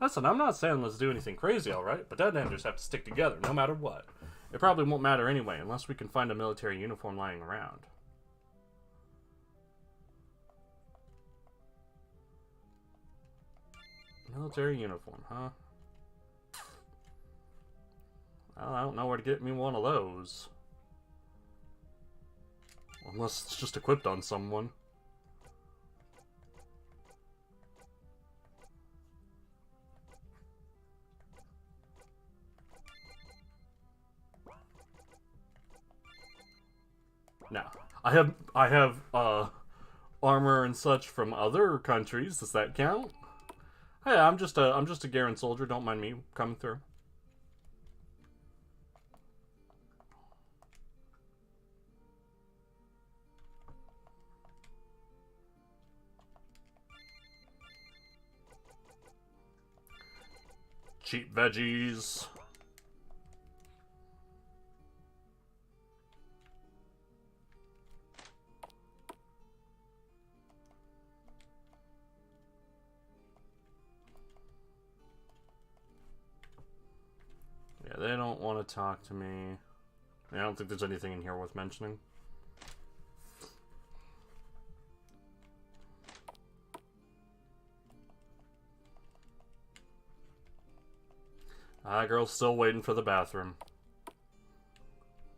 Speaker 1: Listen, I'm not saying let's do anything crazy, alright? But Deadlanders have to stick together, no matter what. It probably won't matter anyway, unless we can find a military uniform lying around. Military uniform, huh? Well, I don't know where to get me one of those. Unless it's just equipped on someone. No. I have armor and such from other countries. Does that count? Hey, I'm just a Garen soldier. Don't mind me coming through. Cheap veggies. Yeah, they don't want to talk to me. I don't think there's anything in here worth mentioning. Girl's still waiting for the bathroom.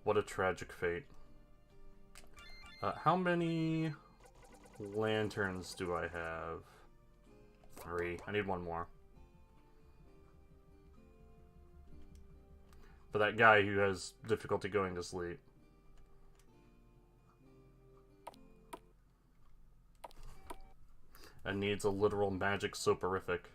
Speaker 1: What a tragic fate. How many lanterns do I have? 3. I need one more. For that guy who has difficulty going to sleep. And needs a literal magic soporific.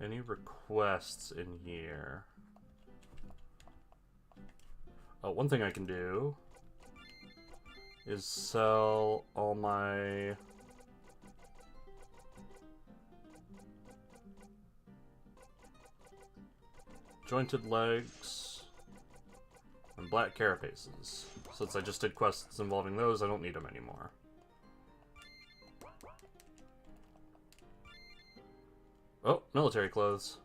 Speaker 1: Any requests in here? Oh, one thing I can do is sell all my jointed legs and black carapaces. Since I just did quests involving those, I don't need them anymore. Oh, military clothes.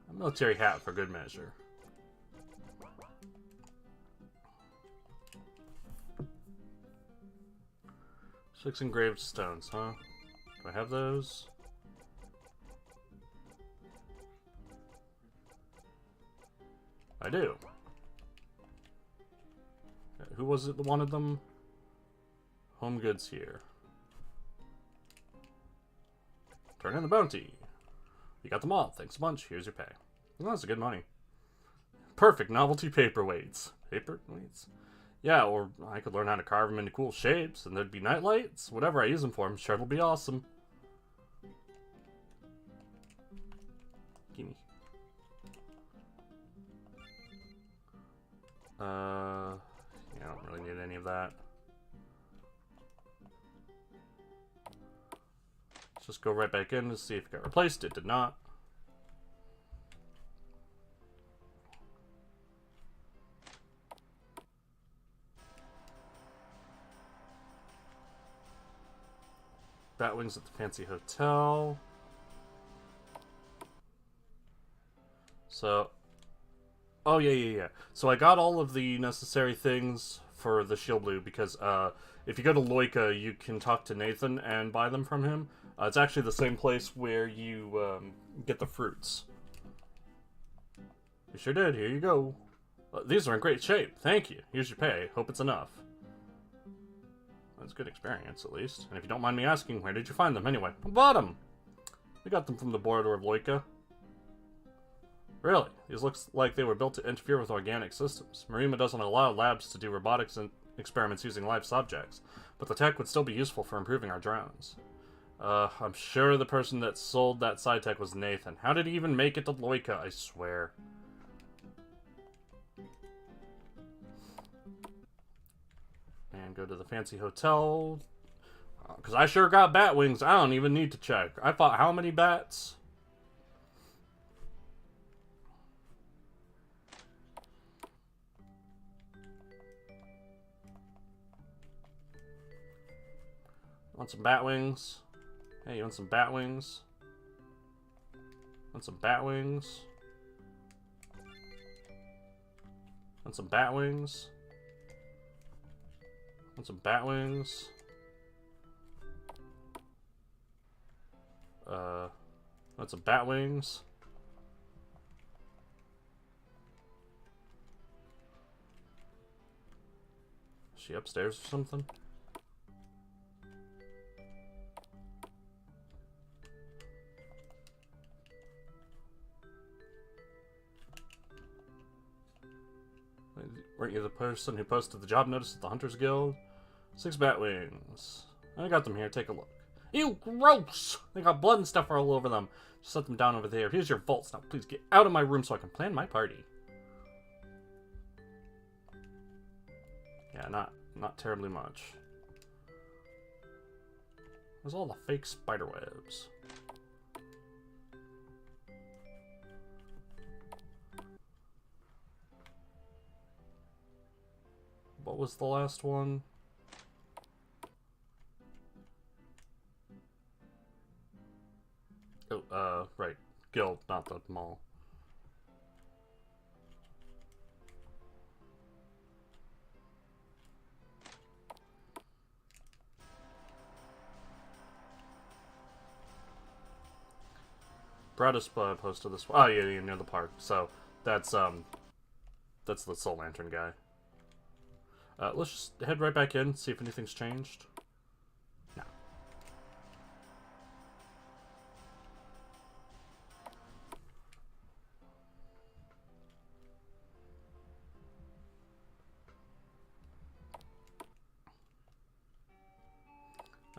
Speaker 1: A military hat for good measure. Six engraved stones, huh? Do I have those? I do. Who was it that wanted them? Home goods here. Turn in the bounty. You got them all. Thanks a bunch. Here's your pay. Well, that's a good money. Perfect novelty paperweights. Paperweights? Yeah, or I could learn how to carve them into cool shapes, and there'd be night lights. Whatever I use them for, I'm sure it'll be awesome. Gimme. Yeah, I don't really need any of that. Let's just go right back in to see if it got replaced. It did not. Batwings at the fancy hotel. So, oh yeah. So I got all of the necessary things for the shield blue because if you go to Loika, you can talk to Nathan and buy them from him. It's actually the same place where you get the fruits. You sure did. Here you go. These are in great shape. Thank you. Here's your pay. Hope it's enough. That's good experience, at least. And if you don't mind me asking, where did you find them anyway? I bought them. We got them from the border of Loika. Really? These looks like they were built to interfere with organic systems. Marima doesn't allow labs to do robotics and experiments using live subjects, but the tech would still be useful for improving our drones. I'm sure the person that sold that side tech was Nathan. How did he even make it to Loika, I swear? And go to the fancy hotel. Because I sure got bat wings. I don't even need to check. I fought how many bats? Want some bat wings? Hey, you want some bat wings? Want some bat wings? Want some bat wings? Want some bat wings? Want some bat wings? Is she upstairs or something? Aren't you the person who posted the job notice at the Hunters Guild? 6 bat wings. I got them here. Take a look. Ew, gross! They got blood and stuff all over them. Just set them down over there. Here's your vaults. Now please get out of my room so I can plan my party. Yeah, not terribly much. There's all the fake spider webs. What was the last one? Oh, right. Guild, not the mall. Broadest posted this. Oh yeah, near the park. So that's the Soul Lantern guy. Let's just head right back in, see if anything's changed. No.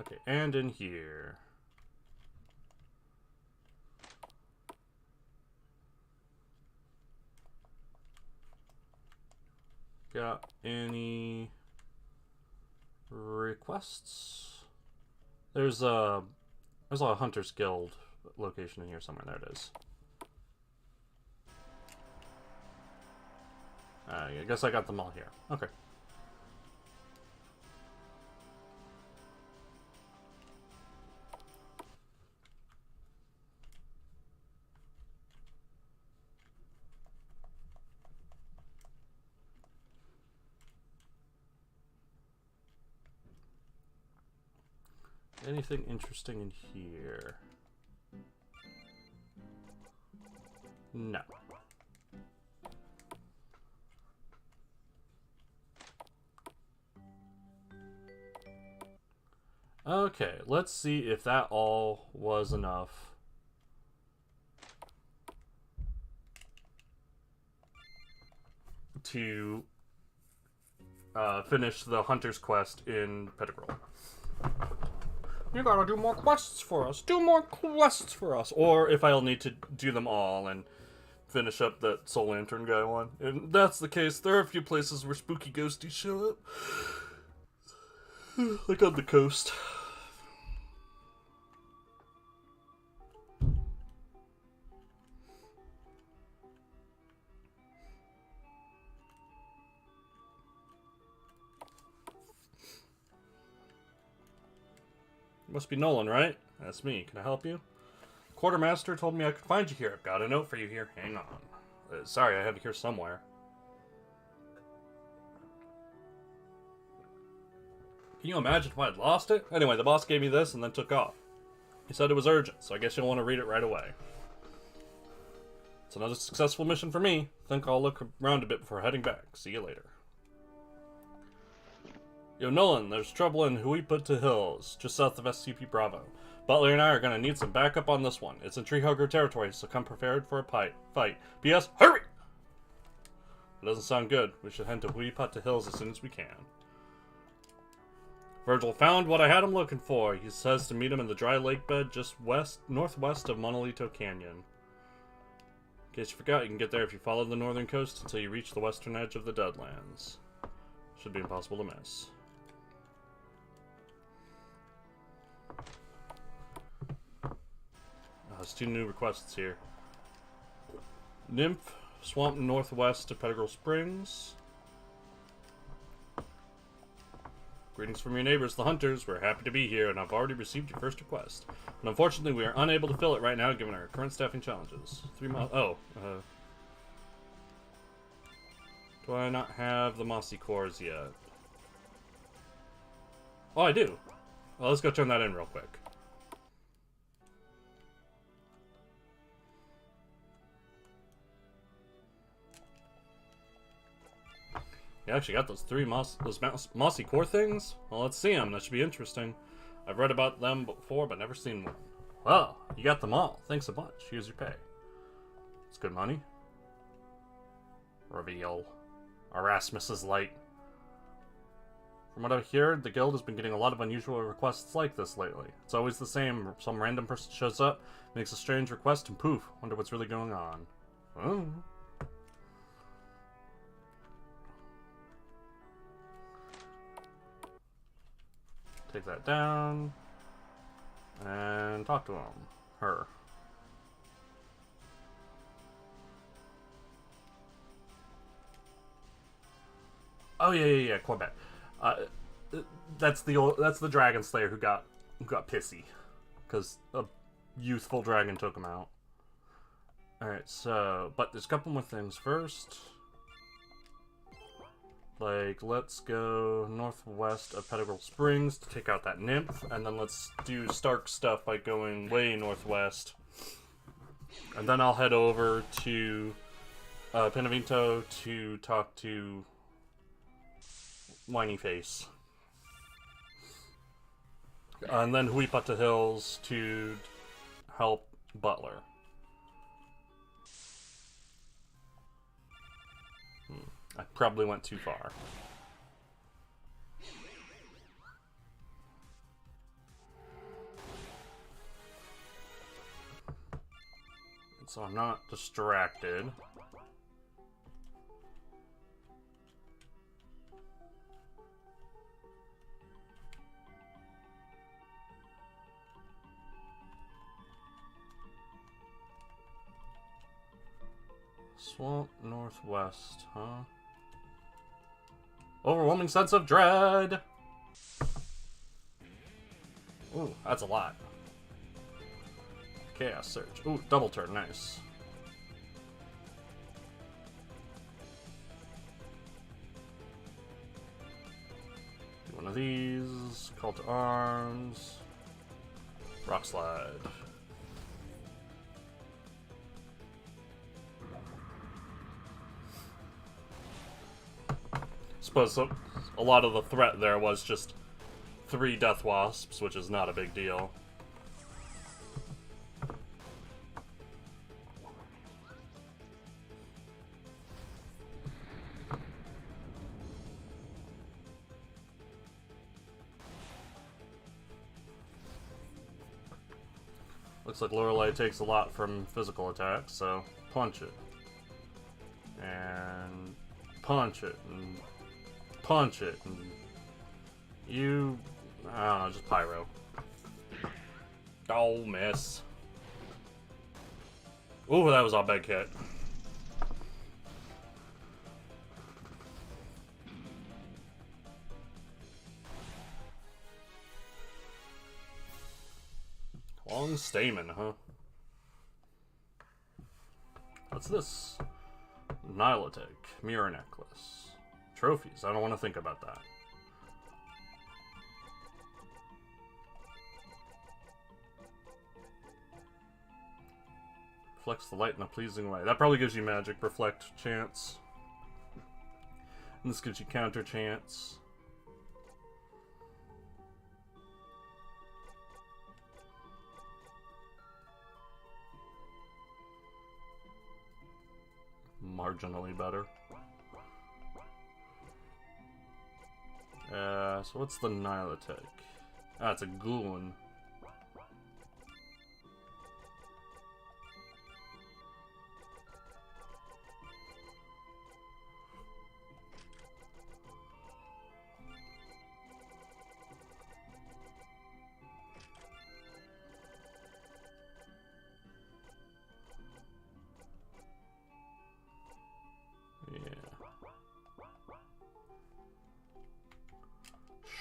Speaker 1: Okay, and in here. Got any requests? There's a Hunters Guild location in here somewhere. There it is. I guess I got them all here. Okay. Anything interesting in here? No. Okay, let's see if that all was enough. To finish the Hunter's quest in Pettigrew. You gotta do more quests for us. Do more quests for us. Or if I'll need to do them all and finish up that Soul Lantern guy one. And that's the case. There are a few places where spooky ghosties show up. Like on the coast. Must be Nolan, right? That's me. Can I help you? Quartermaster told me I could find you here. I've got a note for you here. Hang on. Sorry, I have it here somewhere. Can you imagine if I had lost it? Anyway, the boss gave me this and then took off. He said it was urgent, so I guess you'll want to read it right away. It's another successful mission for me. Think I'll look around a bit before heading back. See you later. Yo, Nolan, there's trouble in Huipata Hills, just south of SCP Bravo. Butler and I are gonna need some backup on this one. It's in Tree Hugger territory, so come prepared for a fight. P.S. Hurry! It doesn't sound good. We should head to Huipata Hills as soon as we can. Virgil found what I had him looking for. He says to meet him in the dry lake bed just northwest of Monolito Canyon. In case you forgot, you can get there if you follow the northern coast until you reach the western edge of the Deadlands. Should be impossible to miss. There's 2 new requests here. Nymph, swamp northwest of Pettigrew Springs. Greetings from your neighbors, the Hunters. We're happy to be here, and I've already received your first request. But unfortunately, we are unable to fill it right now, given our current staffing challenges. 3 miles. Oh. Do I not have the mossy cores yet? Oh, I do. Well, let's go turn that in real quick. You actually got those mossy core things? Well, let's see them. That should be interesting. I've read about them before, but never seen one. Well, you got them all. Thanks a bunch. Here's your pay. It's good money. Reveal. Erasmus's light. From what I've heard, the guild has been getting a lot of unusual requests like this lately. It's always the same. Some random person shows up, makes a strange request, and poof, wonder what's really going on. Oh. Take that down. And talk to him. Her. Oh yeah, Corbett. That's the Dragon Slayer who got pissy because a youthful dragon took him out. All right, so but there's a couple more things first. Like, let's go northwest of Pettigrew Springs to take out that nymph, and then let's do Stark stuff by going way northwest. And then I'll head over to Pinavento to talk to Whiny Face. And then Huipata Hills to help Butler. I probably went too far. So I'm not distracted. Swamp northwest, huh? Overwhelming sense of dread! Ooh, that's a lot. Chaos Surge. Ooh, double turn, nice. Do one of these. Call to arms. Rock Slide. Suppose a lot of the threat there was just 3 Death Wasps, which is not a big deal. Looks like Lorelei takes a lot from physical attacks, so punch it. And punch it. And punch it. And you... I don't know, just pyro. Oh, miss. Ooh, that was a big hit. Long stamen, huh? What's this? Nilotic. Mirror necklace. Trophies. I don't want to think about that. Reflects the light in a pleasing way. That probably gives you magic reflect chance. And this gives you counter chance. Marginally better. So what's the Nilotic? Ah, it's a goon.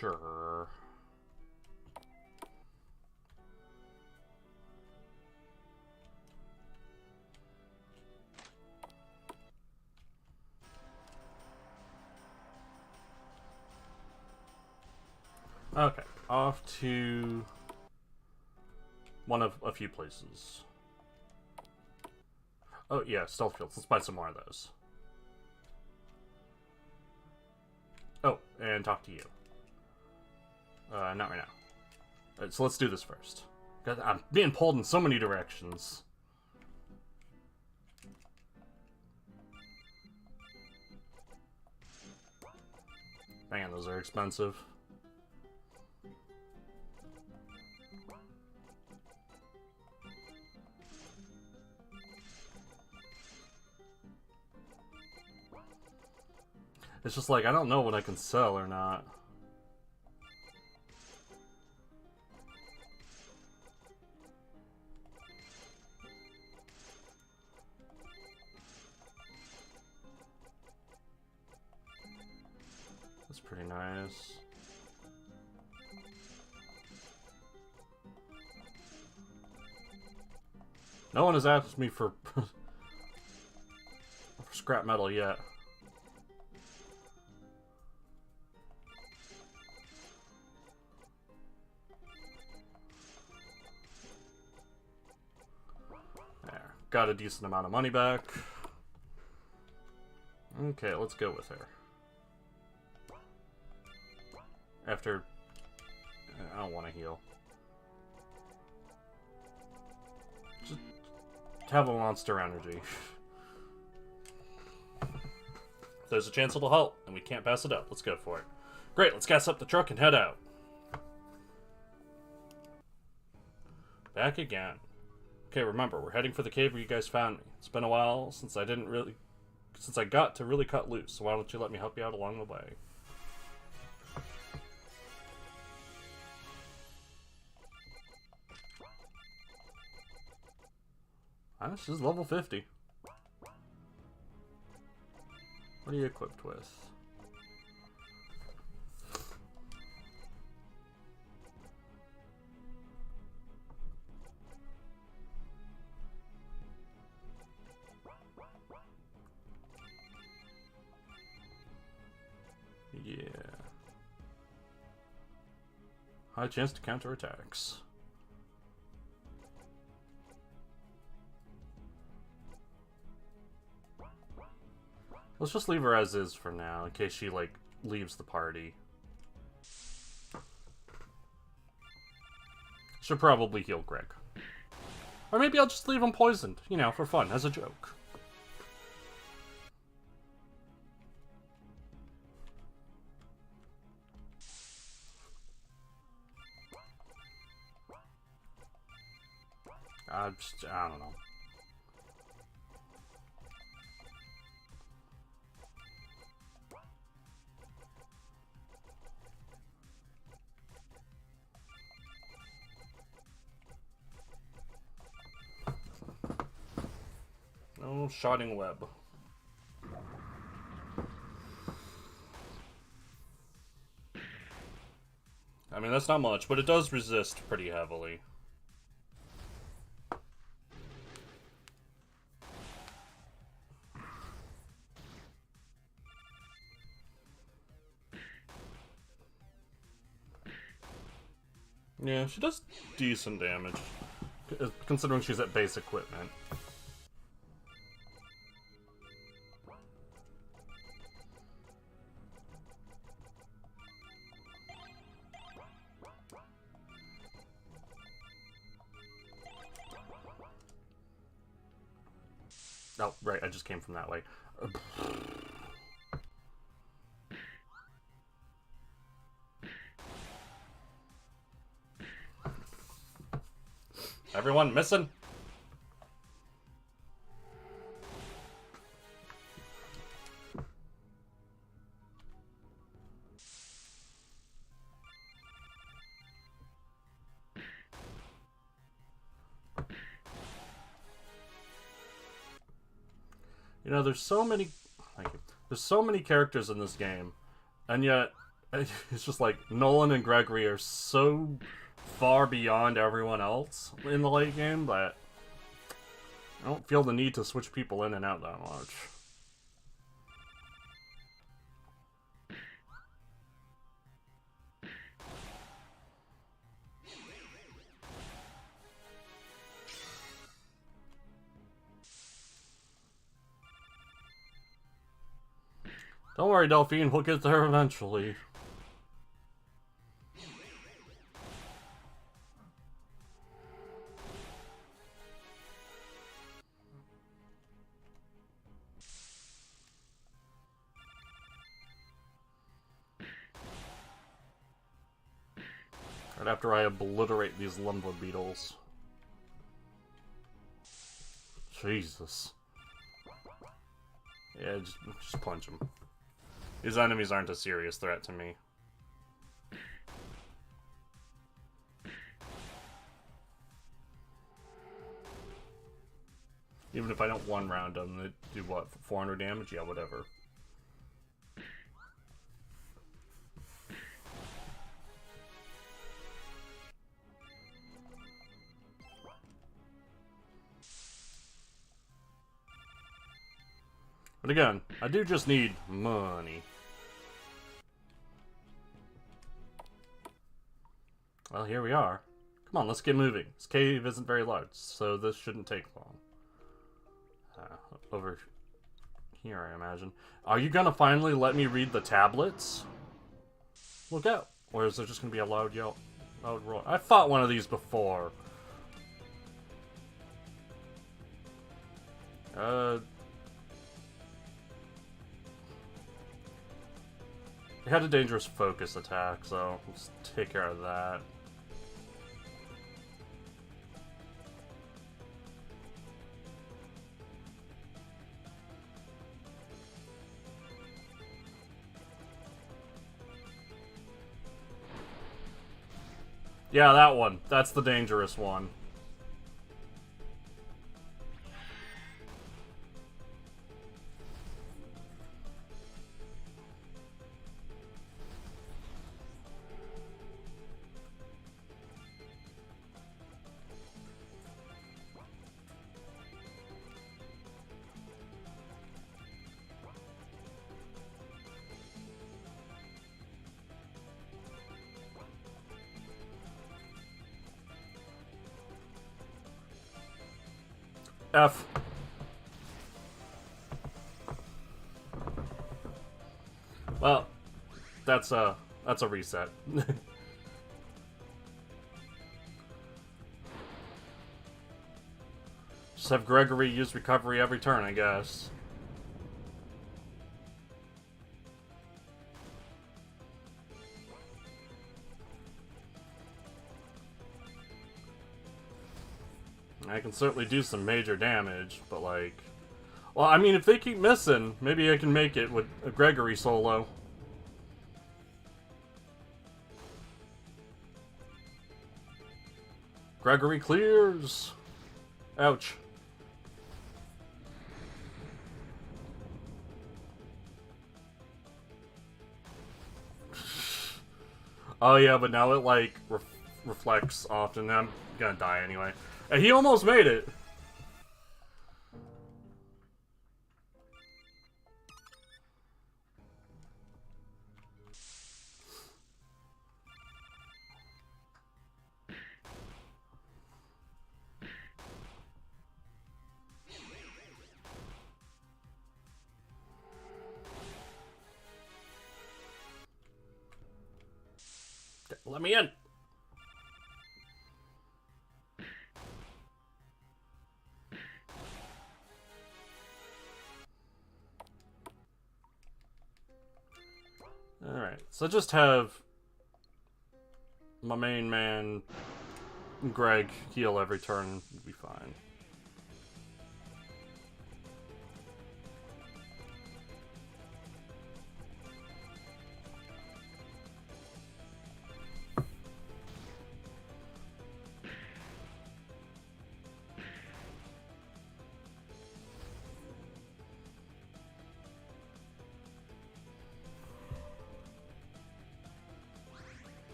Speaker 1: Sure. Okay, off to one of a few places. Oh yeah, stealth fields. Let's buy some more of those. Oh, and talk to you. Not right now. Alright, so let's do this first. God, I'm being pulled in so many directions. Man, those are expensive. It's just like, I don't know what I can sell or not. That's pretty nice. No one has asked me for, for scrap metal yet. There. Got a decent amount of money back. Okay, let's go with her. After... I don't want to heal. Just have a monster energy. If there's a chance it'll help, and we can't pass it up, let's go for it. Great, let's gas up the truck and head out. Back again. Okay, remember, we're heading for the cave where you guys found me. It's been a while since I got to really cut loose, so why don't you let me help you out along the way? She's level 50. What are you equipped with? Yeah. High chance to counter attacks. Let's just leave her as is for now, in case she, like, leaves the party. Should probably heal Greg. Or maybe I'll just leave him poisoned, you know, for fun, as a joke. I don't know. No shotting web. I mean, that's not much, but it does resist pretty heavily. Yeah, she does decent damage, considering she's at base equipment. Oh, right, I just came from that way. Everyone missing? You know, there's so many... Thank you. There's so many characters in this game, and yet it's just like Nolan and Gregory are so far beyond everyone else in the late game that I don't feel the need to switch people in and out that much. Don't worry, Delphine, we'll get there eventually. Right after I obliterate these lumber beetles. Jesus. Yeah, just punch them. These enemies aren't a serious threat to me. Even if I don't one round them, they do what? 400 damage? Yeah, whatever. But again, I do just need money. Well, here we are. Come on, let's get moving. This cave isn't very large, so this shouldn't take long. Over here, I imagine. Are you gonna finally let me read the tablets? Look out. Or is there just gonna be a loud yell? Loud roar? I fought one of these before. It had a dangerous focus attack, so let's take care of that. Yeah, that one. That's the dangerous one. F. Well, that's a reset. Just have Gregory use recovery every turn, I guess. I can certainly do some major damage, but like... Well, I mean, if they keep missing, maybe I can make it with a Gregory solo. Gregory clears! Ouch. Oh yeah, but now it like reflects often. I'm gonna die anyway. And he almost made it. Let me in. Alright, so just have my main man, Greg, heal every turn. We'll be fine.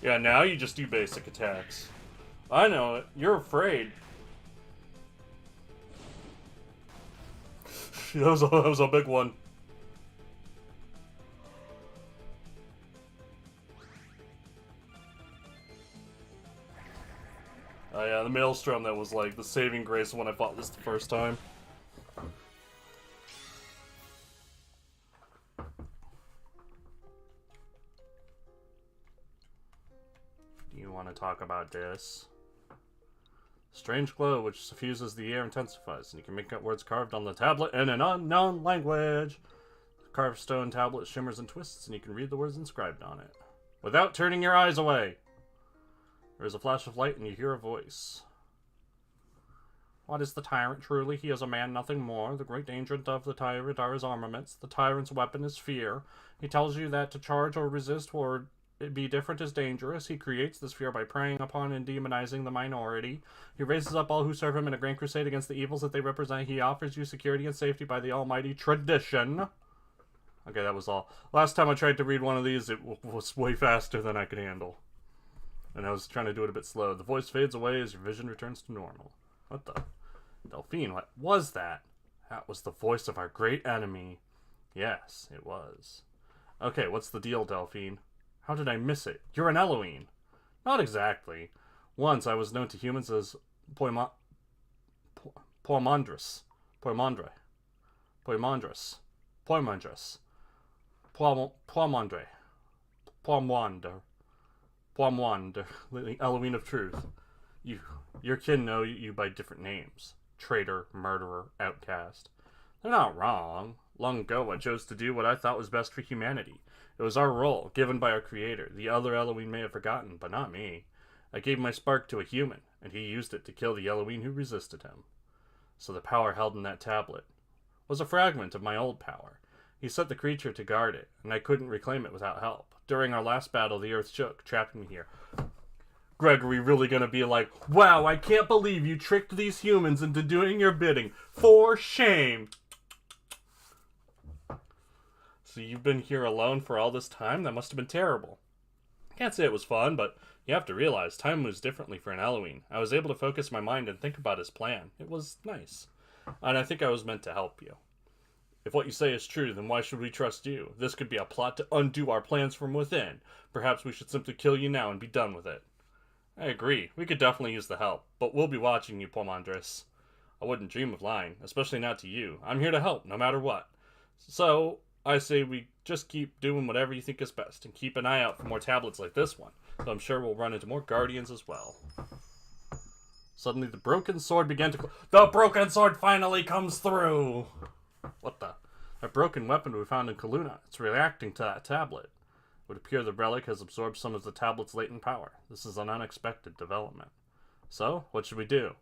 Speaker 1: Yeah, now you just do basic attacks. I know it. You're afraid. that was a big one. Oh yeah, the Maelstrom, that was like the saving grace when I fought this the first time. Do you want to talk about this? Strange glow which suffuses the air intensifies, and you can make out words carved on the tablet in an unknown language. The carved stone tablet shimmers and twists, and you can read the words inscribed on it without turning your eyes away. There is a flash of light, and you hear a voice. What is the tyrant? Truly, he is a man, nothing more. The great danger of the tyrant are his armaments. The tyrant's weapon is fear. He tells you that to charge or resist or be different is dangerous. He creates this fear by preying upon and demonizing the minority. He raises up all who serve him in a grand crusade against the evils that they represent. He offers you security and safety by the almighty tradition. Okay, that was all. Last time I tried to read one of these, it was way faster than I could handle. And I was trying to do it a bit slow. The voice fades away as your vision returns to normal. What the? Delphine, what was that? That was the voice of our great enemy. Yes, it was. Okay, what's the deal, Delphine? How did I miss it? You're an Elohim. Not exactly. Once I was known to humans as Poimandres. Poimandre. Poimandres. Poimandres. Poimandre. Poimwander. The Elohim of truth. Your kin know you by different names. Traitor, murderer, outcast. They're not wrong. Long ago, I chose to do what I thought was best for humanity. It was our role, given by our creator. The other Elohim may have forgotten, but not me. I gave my spark to a human, and he used it to kill the Elohim who resisted him. So the power held in that tablet was a fragment of my old power. He set the creature to guard it, and I couldn't reclaim it without help. During our last battle, the earth shook, trapping me here. Gregory really gonna be like, wow, I can't believe you tricked these humans into doing your bidding. For shame. So you've been here alone for all this time? That must have been terrible. I can't say it was fun, but you have to realize time moves differently for an Elohim. I was able to focus my mind and think about his plan. It was nice. And I think I was meant to help you. If what you say is true, then why should we trust you? This could be a plot to undo our plans from within. Perhaps we should simply kill you now and be done with it. I agree. We could definitely use the help, but we'll be watching you, Pomandris. I wouldn't dream of lying, especially not to you. I'm here to help, no matter what. So, I say we just keep doing whatever you think is best, and keep an eye out for more tablets like this one. So I'm sure we'll run into more Guardians as well. Suddenly the broken sword began to... The broken sword finally comes through! What the? A broken weapon we found in Kaluna. It's reacting to that tablet. It would appear the relic has absorbed some of the tablet's latent power. This is an unexpected development. So, what should we do?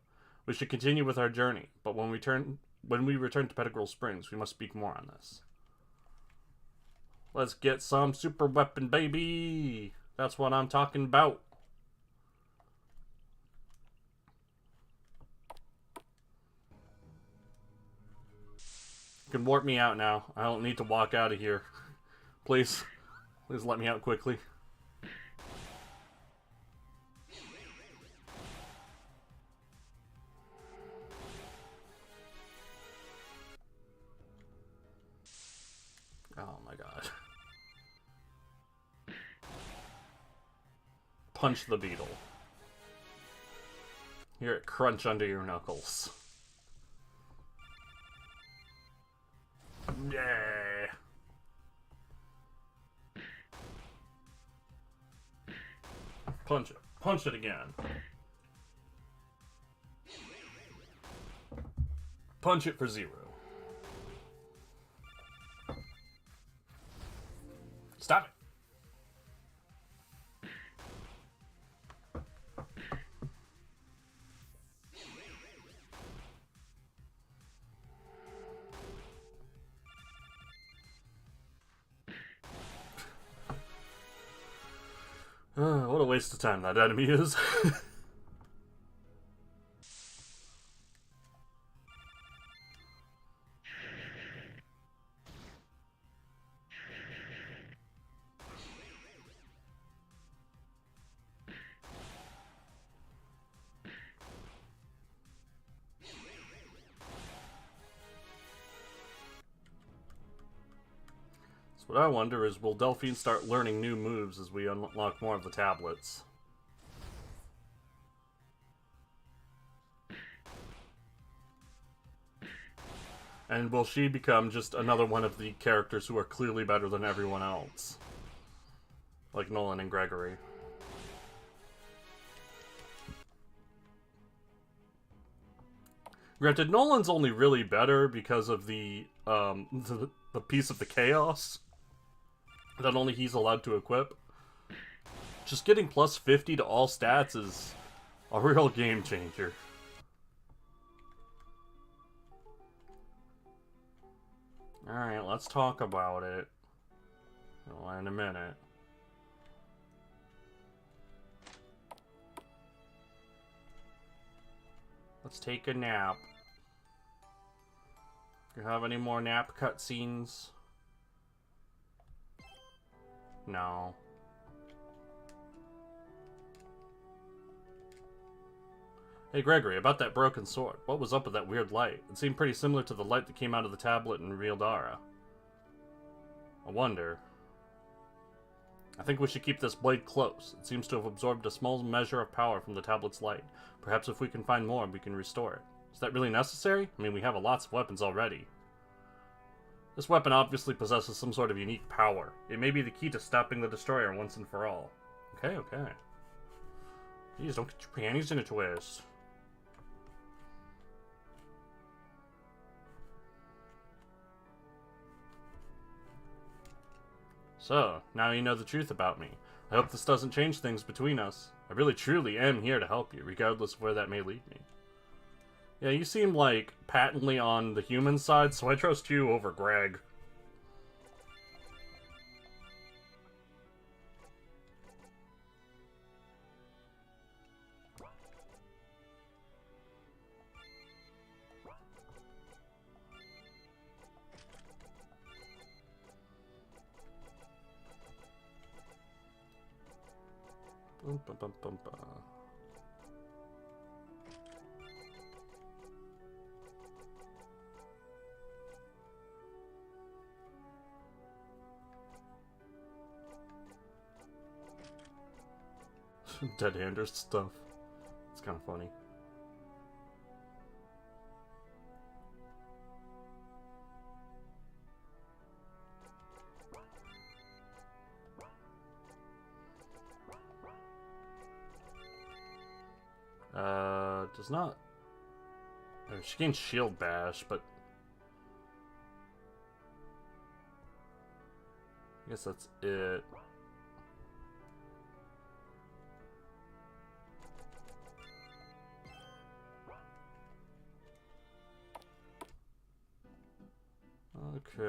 Speaker 1: We should continue with our journey, but when we return to Pettigrew Springs, we must speak more on this. Let's get some super weapon, baby! That's what I'm talking about. You can warp me out now. I don't need to walk out of here. Please. Please let me out quickly. Oh my god. Punch the beetle. Hear it crunch under your knuckles. Yeah. Punch it. Punch it again. Punch it for 0. Stop it. What a waste of time that enemy is. What I wonder is, will Delphine start learning new moves as we unlock more of the tablets? And will she become just another one of the characters who are clearly better than everyone else? Like Nolan and Gregory. Granted, Nolan's only really better because of the piece of the chaos that only he's allowed to equip. Just getting plus 50 to all stats is a real game changer. Alright, let's talk about it. In a minute. Let's take a nap. Do you have any more nap cutscenes? No. Hey Gregory, about that broken sword. What was up with that weird light? It seemed pretty similar to the light that came out of the tablet in Realdara. I wonder. I think we should keep this blade close. It seems to have absorbed a small measure of power from the tablet's light. Perhaps if we can find more, we can restore it. Is that really necessary? I mean, we have lots of weapons already. This weapon obviously possesses some sort of unique power. It may be the key to stopping the destroyer once and for all. Okay, okay. Jeez, don't get your panties in a twist. So, now you know the truth about me. I hope this doesn't change things between us. I really truly am here to help you, regardless of where that may lead me. Yeah, you seem like patently on the human side, so I trust you over Greg. Bum, bum, bum, bum, bum. Dead-hander stuff. It's kind of funny. Does not... she gains shield bash, but... I guess that's it. Okay.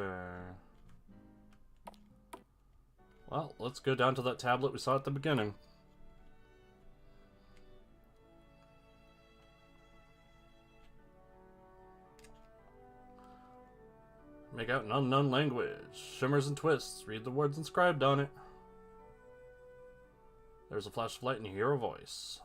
Speaker 1: Well, let's go down to that tablet we saw at the beginning. Make out an unknown language. Shimmers and twists. Read the words inscribed on it. There's a flash of light and you hear a voice.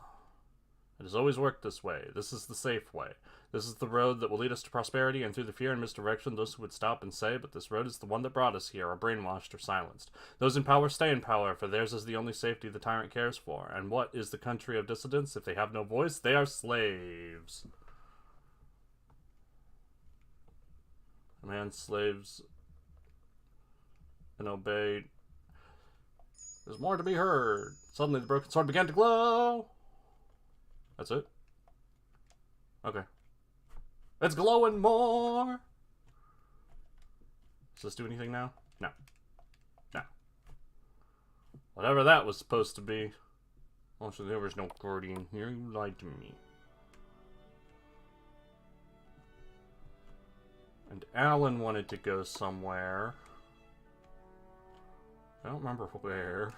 Speaker 1: It has always worked this way. This is the safe way. This is the road that will lead us to prosperity, and through the fear and misdirection, those who would stop and say, but this road is the one that brought us here, are brainwashed or silenced. Those in power stay in power, for theirs is the only safety the tyrant cares for. And what is the country of dissidents? If they have no voice, they are slaves. A man slaves and obeyed. There's more to be heard. Suddenly the broken sword began to glow. That's it? Okay. It's glowing more! Does this do anything now? No. No. Whatever that was supposed to be. Also, there was no accordion here. You lied to me. And Alan wanted to go somewhere. I don't remember where.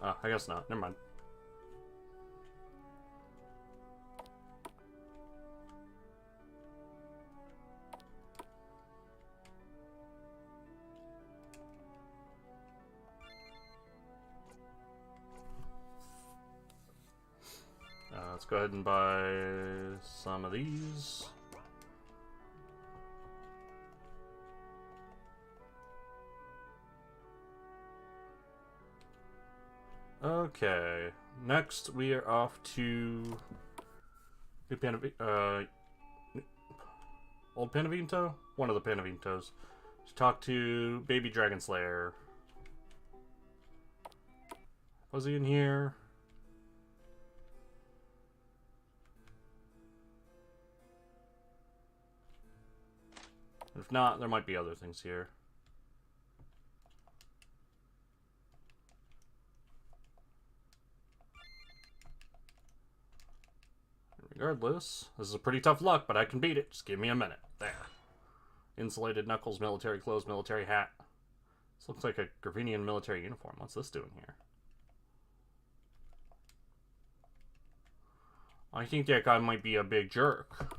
Speaker 1: I guess not. Never mind. Let's go ahead and buy some of these. Okay, next we are off to Old Panavinto? One of the Panavintos. To talk to Baby Dragon Slayer. Was he in here? If not, there might be other things here. Regardless, this is a pretty tough luck, but I can beat it. Just give me a minute. There. Insulated knuckles, military clothes, military hat. This looks like a Gravinian military uniform. What's this doing here? I think that guy might be a big jerk.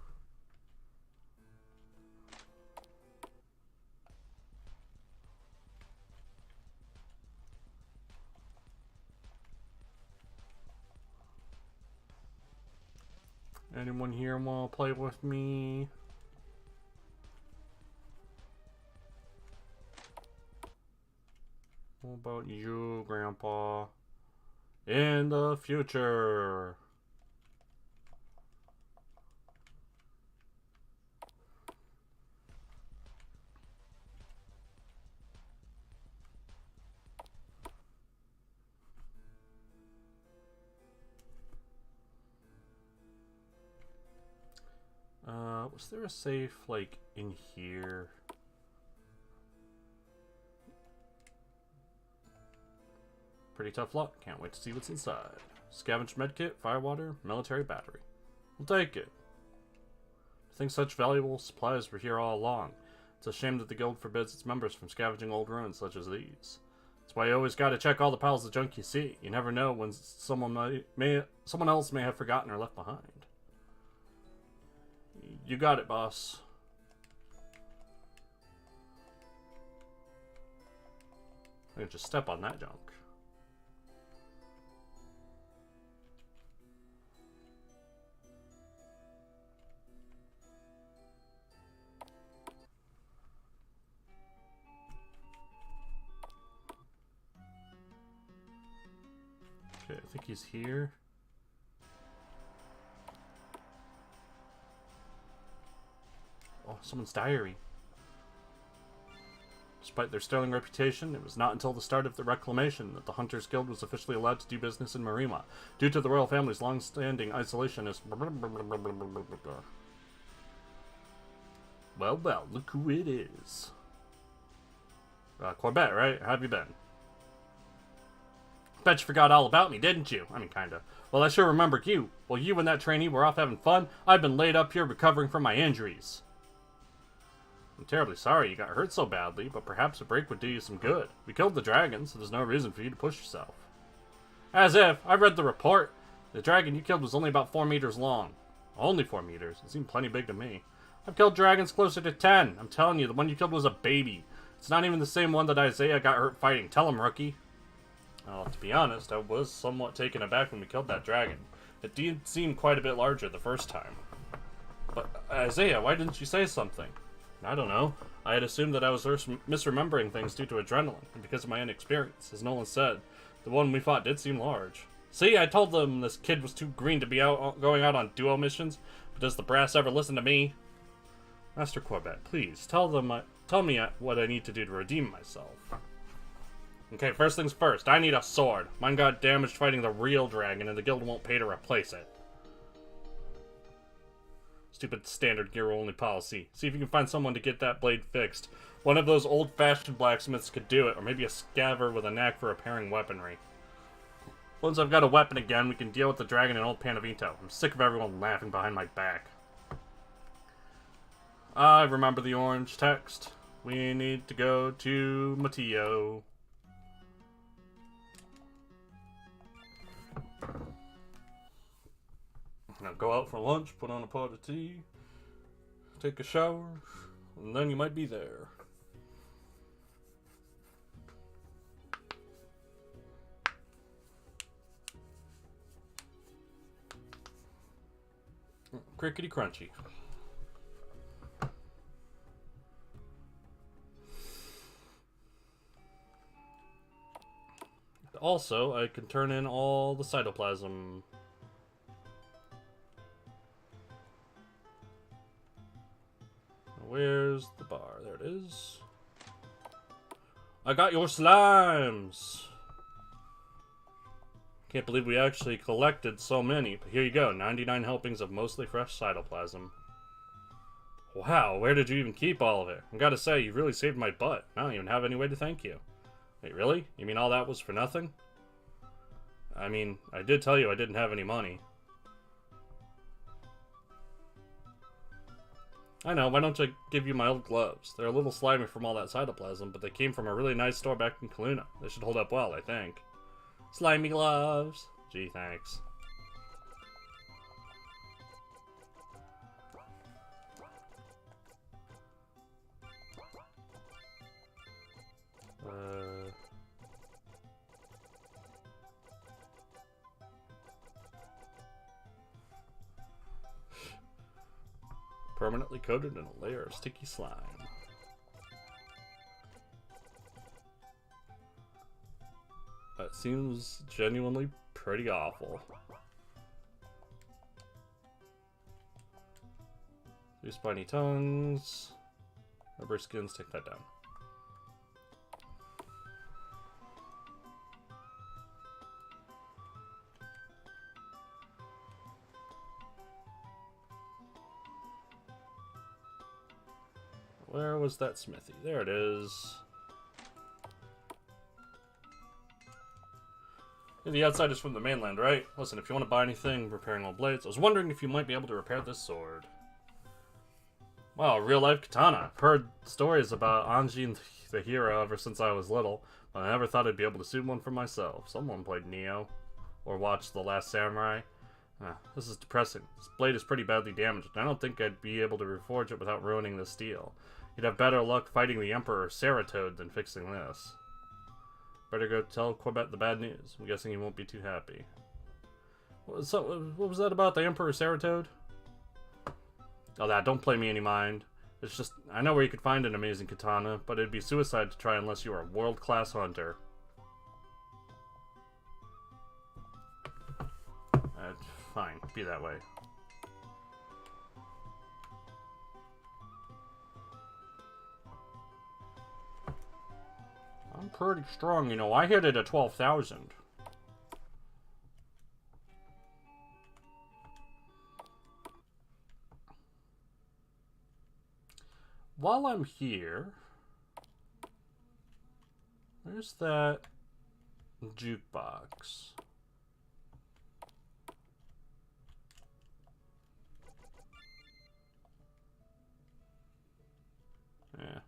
Speaker 1: Anyone here want to play with me? What about you, Grandpa? In the future. Was there a safe, like, in here? Pretty tough luck. Can't wait to see what's inside. Scavenged medkit, firewater, military battery. We'll take it. I think such valuable supplies were here all along. It's a shame that the guild forbids its members from scavenging old ruins such as these. That's why you always gotta check all the piles of junk you see. You never know when someone else may have forgotten or left behind. You got it, boss. I can just step on that junk. Okay, I think he's here. Oh, someone's diary. Despite their sterling reputation, it was not until the start of the Reclamation that the Hunters Guild was officially allowed to do business in Marima, due to the royal family's long-standing isolationist. Well, look who it is. Corbett, right? How have you been? Bet you forgot all about me, didn't you? I mean, kinda. Well, I sure remembered you. While you and that trainee were off having fun, I've been laid up here recovering from my injuries. I'm terribly sorry you got hurt so badly, but perhaps a break would do you some good. We killed the dragon, so there's no reason for you to push yourself. As if! I read the report. The dragon you killed was only about 4 meters long. Only 4 meters? It seemed plenty big to me. I've killed dragons closer to 10. I'm telling you, the one you killed was a baby. It's not even the same one that Isaiah got hurt fighting. Tell him, rookie. Well, to be honest, I was somewhat taken aback when we killed that dragon. It did seem quite a bit larger the first time. But, Isaiah, why didn't you say something? I don't know. I had assumed that I was misremembering things due to adrenaline, and because of my inexperience. As Nolan said, the one we fought did seem large. See, I told them this kid was too green to be going out on duo missions, but does the brass ever listen to me? Master Corbett, please, tell me what I need to do to redeem myself. Okay, first things first, I need a sword. Mine got damaged fighting the real dragon, and the guild won't pay to replace it. Stupid standard gear-only policy. See if you can find someone to get that blade fixed. One of those old-fashioned blacksmiths could do it, or maybe a scaver with a knack for repairing weaponry. Once I've got a weapon again, we can deal with the dragon and old Panavito. I'm sick of everyone laughing behind my back. I remember the orange text. We need to go to Mateo. Now go out for lunch, put on a pot of tea, take a shower, and then you might be there. Crickety crunchy. Also, I can turn in all the cytoplasm. Where's the bar? There it is. I got your slimes! Can't believe we actually collected so many, but here you go, 99 helpings of mostly fresh cytoplasm. Wow, where did you even keep all of it? I gotta say, you really saved my butt. I don't even have any way to thank you. Wait, really? You mean all that was for nothing? I mean, I did tell you I didn't have any money. I know, why don't I give you my old gloves? They're a little slimy from all that cytoplasm, but they came from a really nice store back in Kaluna. They should hold up well, I think. Slimy gloves. Gee, thanks. Permanently coated in a layer of sticky slime. That seems genuinely pretty awful. Two spiny tongues. Rubber skins, take that down. Where was that smithy? There it is. The outside is from the mainland, right? Listen, if you want to buy anything repairing old blades, I was wondering if you might be able to repair this sword. Wow, real-life katana. I've heard stories about Anjin the hero ever since I was little, but I never thought I'd be able to suit one for myself. Someone played Neo, or watched The Last Samurai. This is depressing. This blade is pretty badly damaged, and I don't think I'd be able to reforge it without ruining the steel. You'd have better luck fighting the Emperor Ceratoad than fixing this. Better go tell Corbett the bad news. I'm guessing he won't be too happy. What was that about the Emperor Ceratoad? Oh, don't play me any mind. It's just, I know where you could find an amazing katana, but it'd be suicide to try unless you are a world-class hunter. Fine, be that way. I'm pretty strong, you know. I hit it at 12,000. While I'm here, where's that jukebox? Yeah.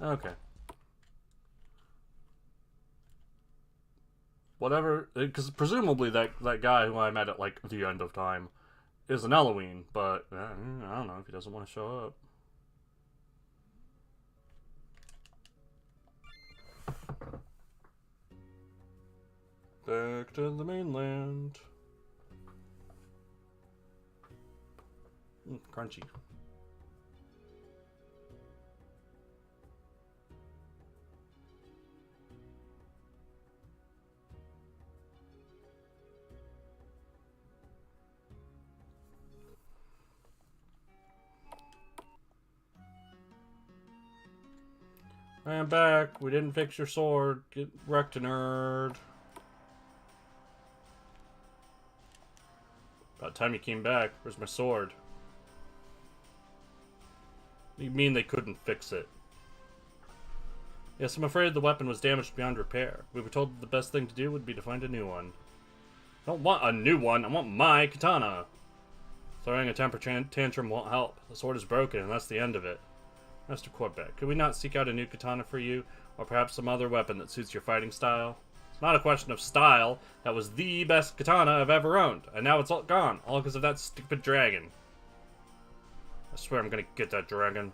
Speaker 1: Okay. Whatever, because presumably that guy who I met at, like, the end of time is an Elohim, but I don't know if he doesn't want to show up. Back to the mainland. Crunchy. I am back. We didn't fix your sword. Get wrecked, nerd. About time you came back. Where's my sword? What do you mean they couldn't fix it? Yes, I'm afraid the weapon was damaged beyond repair. We were told that the best thing to do would be to find a new one. I don't want a new one. I want my katana. Throwing a temper tantrum won't help. The sword is broken, and that's the end of it. Master Corbett, could we not seek out a new katana for you? Or perhaps some other weapon that suits your fighting style? It's not a question of style. That was the best katana I've ever owned. And now it's all gone. All because of that stupid dragon. I swear I'm gonna get that dragon.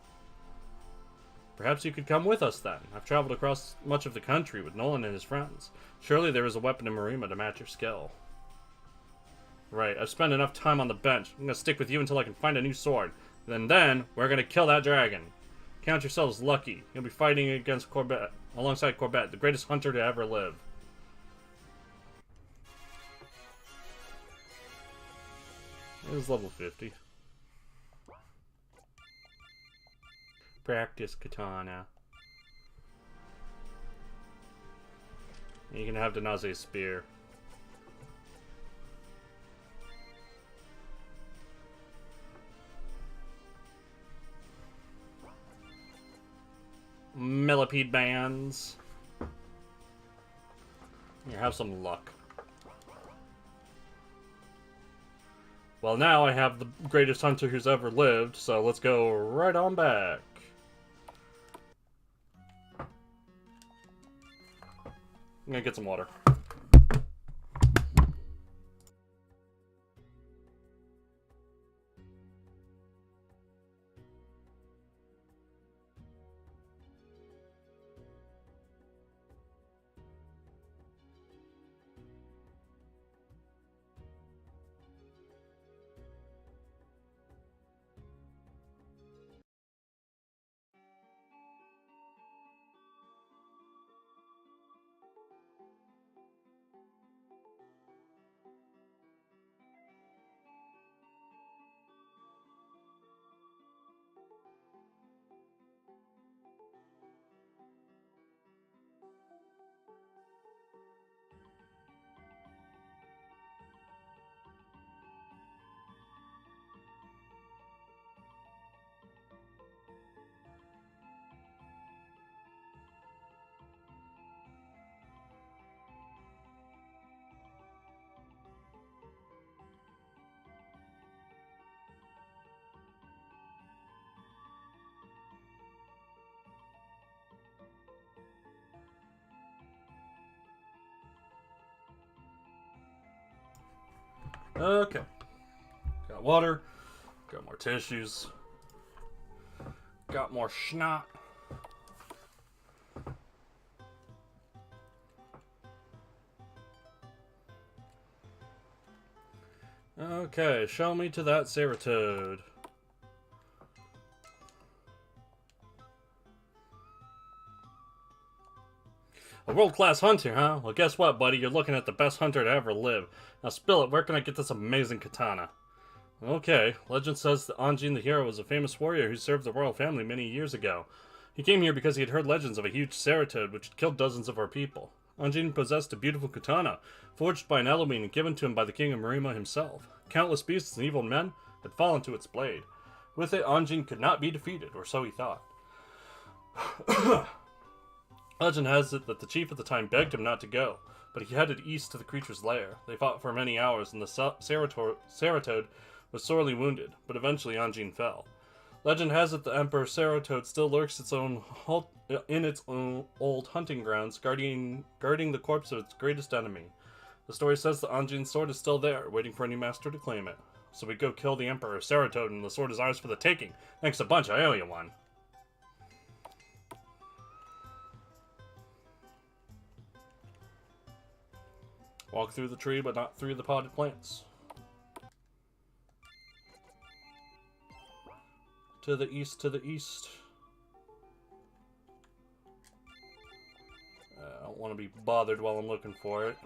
Speaker 1: Perhaps you could come with us then. I've traveled across much of the country with Nolan and his friends. Surely there is a weapon in Marima to match your skill. Right, I've spent enough time on the bench. I'm gonna stick with you until I can find a new sword. Then we're gonna kill that dragon. Count yourselves lucky. You'll be fighting against Corbett, alongside Corbett, the greatest hunter to ever live. It was level 50. Practice katana. You can have Denaze's spear. Millipede bands. Here, have some luck. Well, now I have the greatest hunter who's ever lived, so let's go right on back. I'm gonna get some water. Okay. Got water. Got more tissues. Got more schnot. Okay, show me to that Ceratode. A world-class hunter, huh? Well, guess what, buddy? You're looking at the best hunter to ever live. Now, spill it. Where can I get this amazing katana? Okay, legend says that Anjin the hero was a famous warrior who served the royal family many years ago. He came here because he had heard legends of a huge Ceratode which had killed dozens of our people. Anjin possessed a beautiful katana, forged by an Elohim and given to him by the king of Marima himself. Countless beasts and evil men had fallen to its blade. With it, Anjin could not be defeated, or so he thought. Legend has it that the chief at the time begged him not to go, but he headed east to the creature's lair. They fought for many hours, and the Ceratode was sorely wounded, but eventually Anjin fell. Legend has it the Emperor Ceratode still lurks in its own old hunting grounds, guarding the corpse of its greatest enemy. The story says that Anjin's sword is still there, waiting for a new master to claim it. So we go kill the Emperor Ceratode, and the sword is ours for the taking. Thanks a bunch, I owe you one. Walk through the tree, but not through the potted plants. To the east, to the east. I don't want to be bothered while I'm looking for it.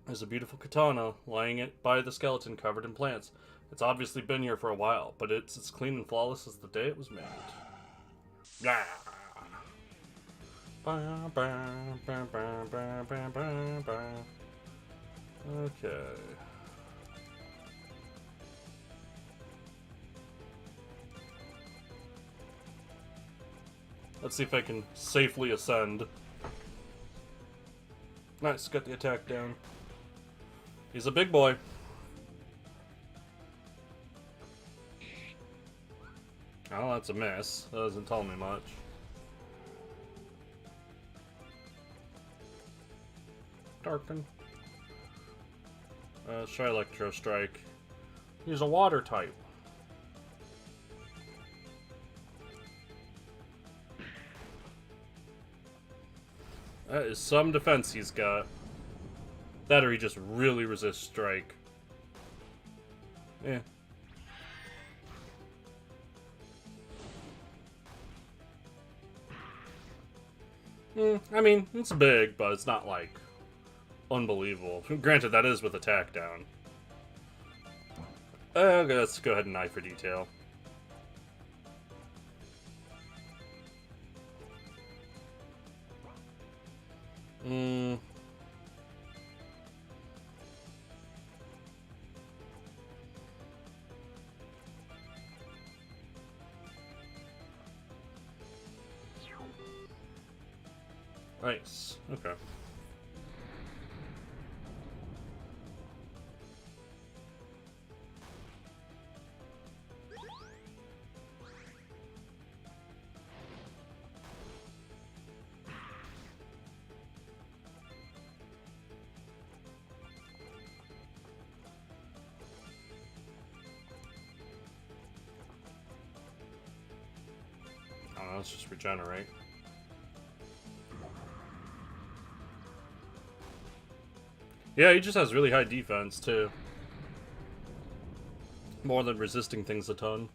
Speaker 1: There's a beautiful katana lying by the skeleton covered in plants. It's obviously been here for a while, but it's as clean and flawless as the day it was made. Blah. Okay. Let's see if I can safely ascend. Nice, got the attack down. He's a big boy. Oh, that's a miss. That doesn't tell me much. Darken. Let's try Electro Strike. He's a water type. That is some defense he's got. That or he just really resists strike. Yeah. I mean, it's big, but it's not like unbelievable. Granted, that is with attack down. Okay, let's go ahead and eye for detail. Nice. Okay. I don't know, let's just regenerate. Yeah, he just has really high defense, too. More than resisting things a ton.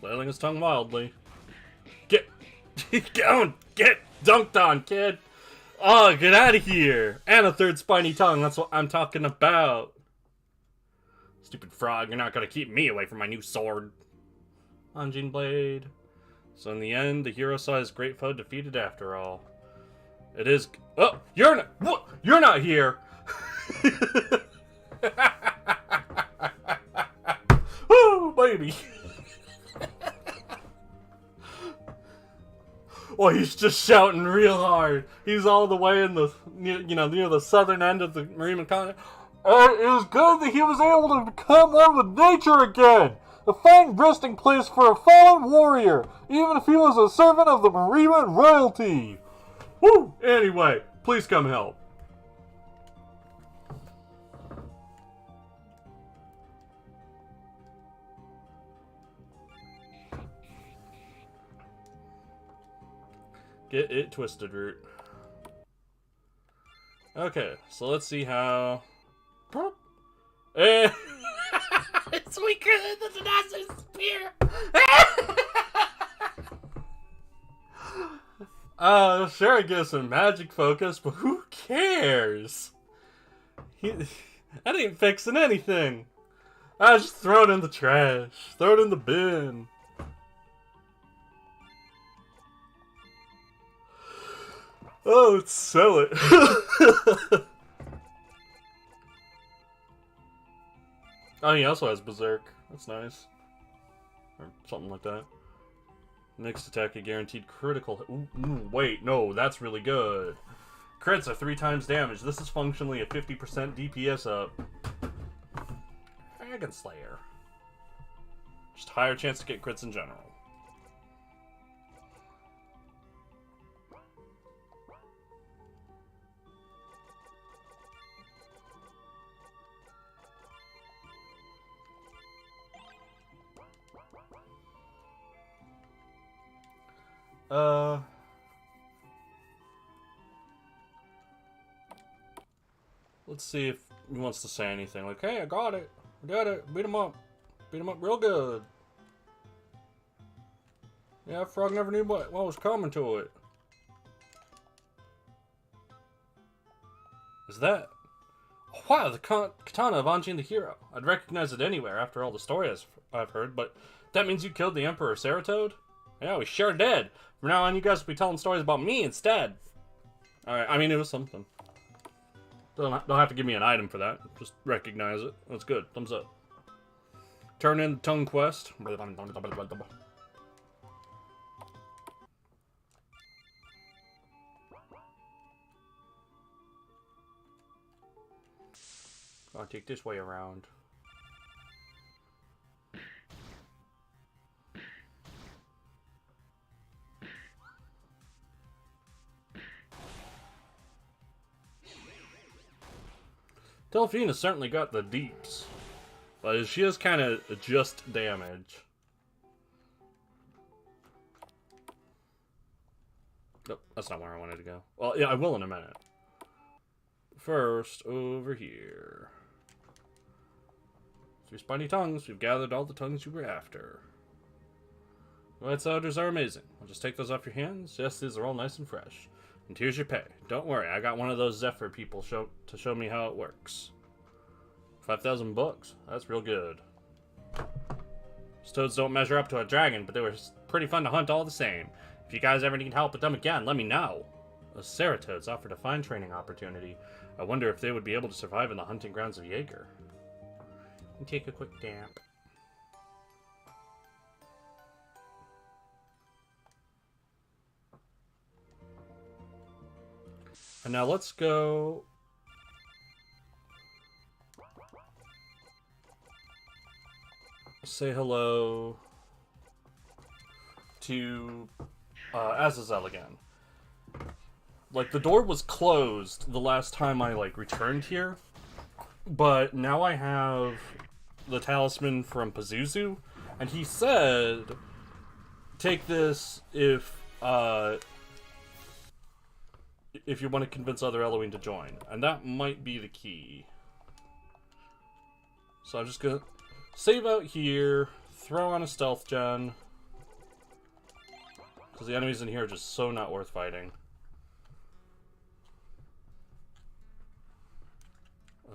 Speaker 1: Flailing his tongue wildly. Get... Get dunked on, kid! Oh, get out of here! And a third spiny tongue, that's what I'm talking about. Stupid frog, you're not gonna keep me away from my new sword. Lunging blade. So in the end, the hero saw his great foe defeated after all. It is... Oh! You're not... What? You're not here! Woo! Baby! Well, he's just shouting real hard. He's all the way in the... near the southern end of the marine continent. It is good that he was able to become one with nature again! A fine resting place for a fallen warrior, even if he was a servant of the Mariman royalty. Woo! Anyway, please come help. Get it twisted, Root. Okay, so let's see how... It's weaker than the Tenacity Spear! Sure, it gives some magic focus, but who cares? That ain't fixing anything. Just throw it in the trash. Throw it in the bin. Oh, let's sell it. Oh, he also has Berserk. That's nice. Or something like that. Next attack, a guaranteed critical hit. Ooh, wait, no, that's really good. Crits are 3 times damage. This is functionally a 50% DPS up. Dragon Slayer. Just higher chance to get crits in general. Let's see if he wants to say anything. Like, hey, I got it. I did it. Beat him up. Beat him up real good. Yeah, Frog never knew what was coming to it. Is that... Wow, the katana of Anjin the hero. I'd recognize it anywhere after all the stories I've heard, but that means you killed the Emperor Ceratoad? Yeah, we sure did. From now on, you guys will be telling stories about me instead. Alright, I mean, it was something. Don't have to give me an item for that. Just recognize it. That's good. Thumbs up. Turn in the tongue quest. I'll take this way around. Delphina's certainly got the deeps, but she is kind of just damage. Nope, that's not where I wanted to go. Well, yeah, I will in a minute. First, over here. 3 spiny tongues. We've gathered all the tongues you were after. White odors are amazing. I'll just take those off your hands. Yes, these are all nice and fresh. And here's your pay. Don't worry, I got one of those Zephyr people to show me how it works. 5,000 bucks. That's real good. These toads don't measure up to a dragon, but they were pretty fun to hunt all the same. If you guys ever need help with them again, let me know. Those Ceratoads offered a fine training opportunity. I wonder if they would be able to survive in the hunting grounds of Jaeger. Take a quick damp. And now let's go... say hello to Azazel again. Like, the door was closed the last time I, like, returned here. But now I have the talisman from Pazuzu. And he said, take this if you want to convince other Elohim to join. And that might be the key. So I'm just gonna save out here, throw on a stealth gen. Because the enemies in here are just so not worth fighting.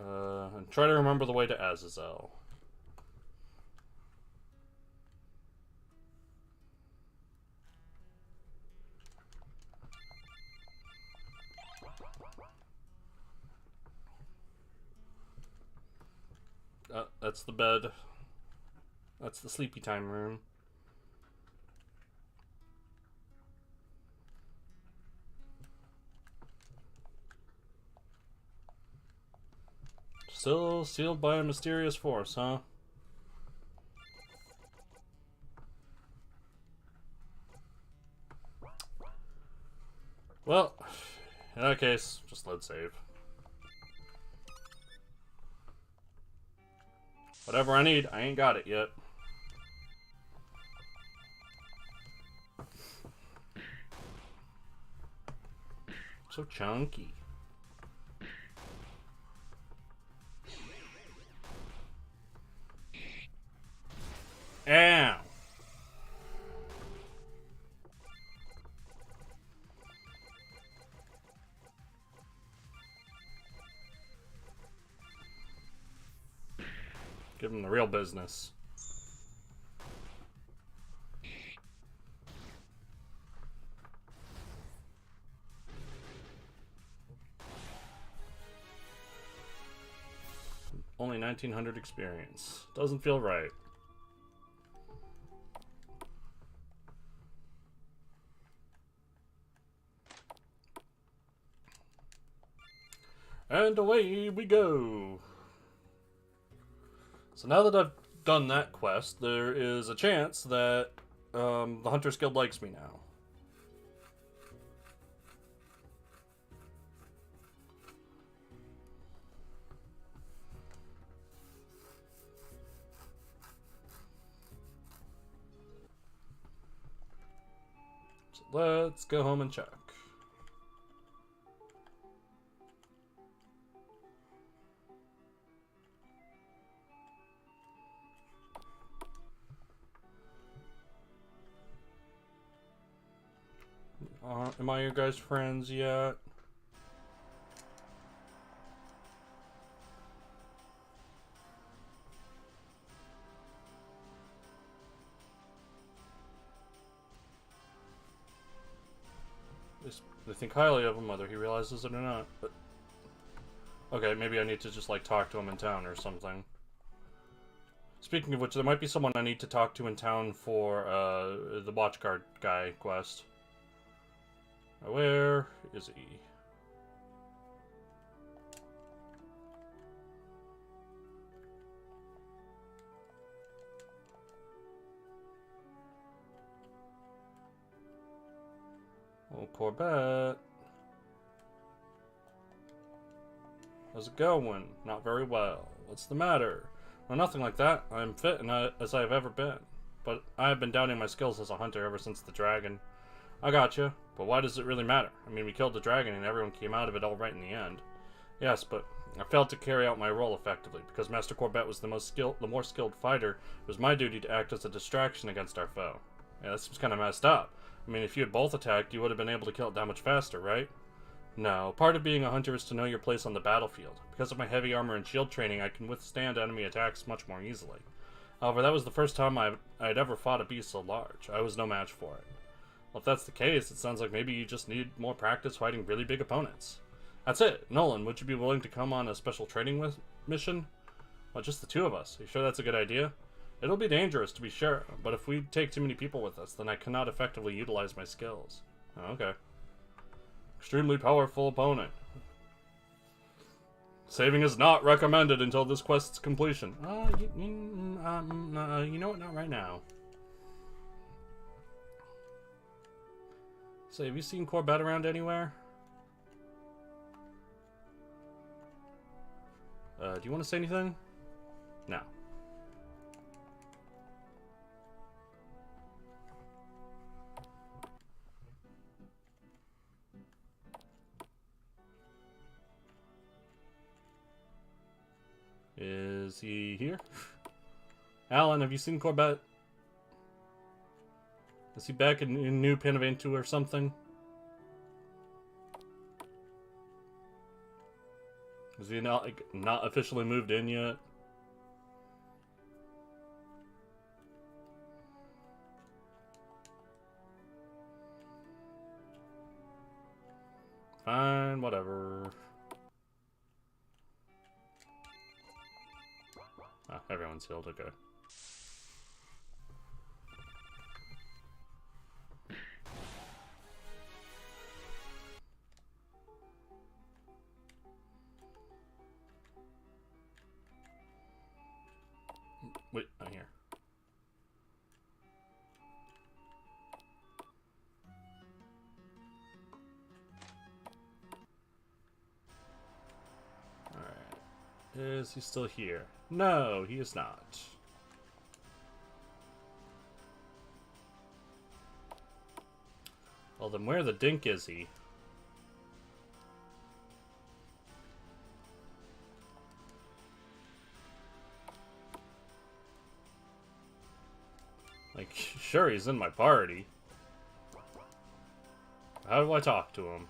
Speaker 1: And try to remember the way to Azazel. That's the bed. That's the sleepy time room. Still sealed by a mysterious force, huh? Well, in that case, just load save. Whatever I need, I ain't got it yet. So chunky. Ow. Give him the real business. Only 1900 experience. Doesn't feel right. And away we go. So now that I've done that quest, there is a chance that the Hunter's Guild likes me now. So let's go home and check. Am I your guys' friends yet? They think highly of him, whether he realizes it or not. But okay, maybe I need to just like talk to him in town or something. Speaking of which, there might be someone I need to talk to in town for the watch guard guy quest. Where is he? Oh, Corbett. How's it going? Not very well. What's the matter? Well, nothing like that. I'm fit as I have ever been. But I have been doubting my skills as a hunter ever since the dragon. I gotcha, but why does it really matter? I mean, we killed the dragon and everyone came out of it all right in the end. Yes, but I failed to carry out my role effectively. Because Master Corbett was the more skilled fighter, it was my duty to act as a distraction against our foe. Yeah, that seems kind of messed up. I mean, if you had both attacked, you would have been able to kill it that much faster, right? No, part of being a hunter is to know your place on the battlefield. Because of my heavy armor and shield training, I can withstand enemy attacks much more easily. However, that was the first time I had ever fought a beast so large. I was no match for it. Well, if that's the case, it sounds like maybe you just need more practice fighting really big opponents. That's it. Nolan, would you be willing to come on a special training mission? Well, just the two of us. Are you sure that's a good idea? It'll be dangerous, to be sure, but if we take too many people with us, then I cannot effectively utilize my skills. Oh, okay. Extremely powerful opponent. Saving is not recommended until this quest's completion. You know what? Not right now. So, have you seen Corbett around anywhere? Do you want to say anything? No. Is he here? Alan, have you seen Corbett? Is he back in New Beneventu or something? Is he not officially moved in yet? Fine, whatever. Ah, everyone's healed, okay. Wait, I'm here. Alright. Is he still here? No, he is not. Well, then where the dink is he? Like, sure, he's in my party. How do I talk to him?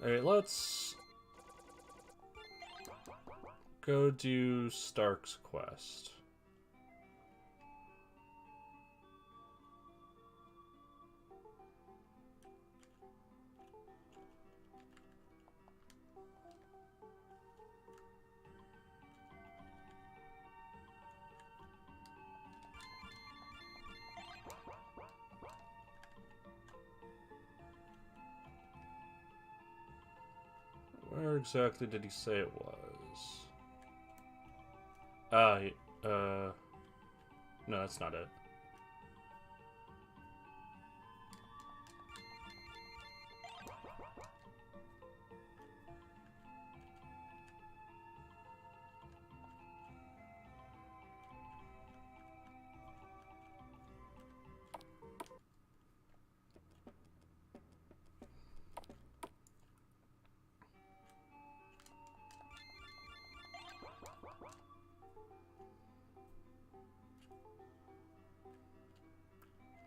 Speaker 1: Alright, let's go do Stark's quest. Where exactly did he say it was? No, that's not it.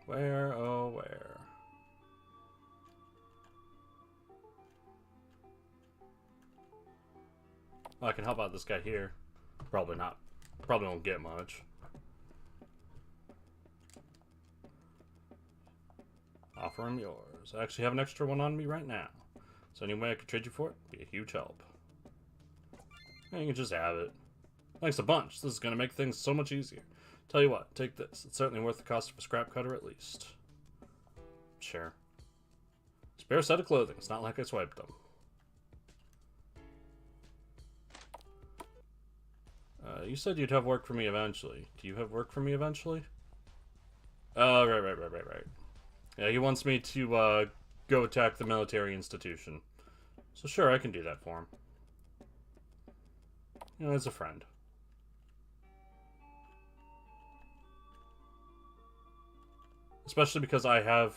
Speaker 1: Where, oh, where? Oh, I can help out this guy here. Probably not. Probably won't get much. Offer him yours. I actually have an extra one on me right now. So any way I could trade you for it, be a huge help. And you can just have it. Thanks a bunch. This is going to make things so much easier. Tell you what, take this. It's certainly worth the cost of a scrap cutter at least. Sure. Spare set of clothing. It's not like I swiped them. You said you'd have work for me eventually. Do you have work for me eventually? Oh, right. Yeah, he wants me to go attack the military institution. So sure, I can do that for him. You know, as a friend. Especially because I have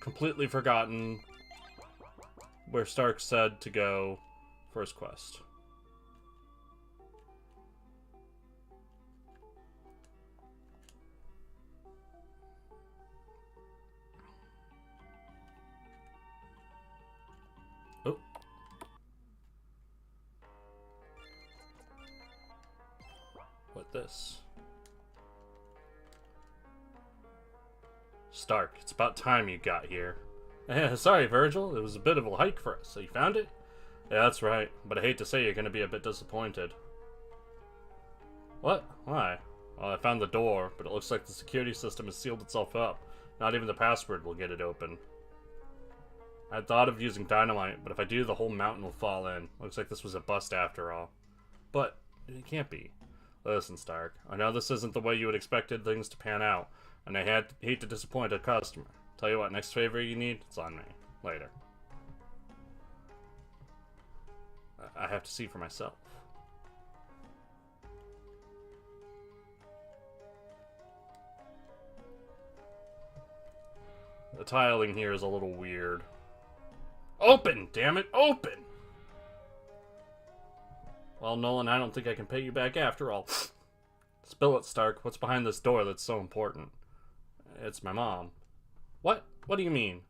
Speaker 1: completely forgotten where Stark said to go for his quest. Oh. What this? Stark, it's about time you got here. Sorry, Virgil, it was a bit of a hike for us. So you found it? Yeah, that's right, but I hate to say you're going to be a bit disappointed. What? Why? Well, I found the door, but it looks like the security system has sealed itself up. Not even the password will get it open. I had thought of using dynamite, but if I do, the whole mountain will fall in. Looks like this was a bust after all. But it can't be. Listen, Stark, I know this isn't the way you had expected things to pan out, and I hate to disappoint a customer. Tell you what, next favor you need, it's on me. Later. I have to see for myself. The tiling here is a little weird. Open! Damn it, open! Well, Nolan, I don't think I can pay you back after all. Spill it, Stark. What's behind this door that's so important? It's my mom. What? What do you mean?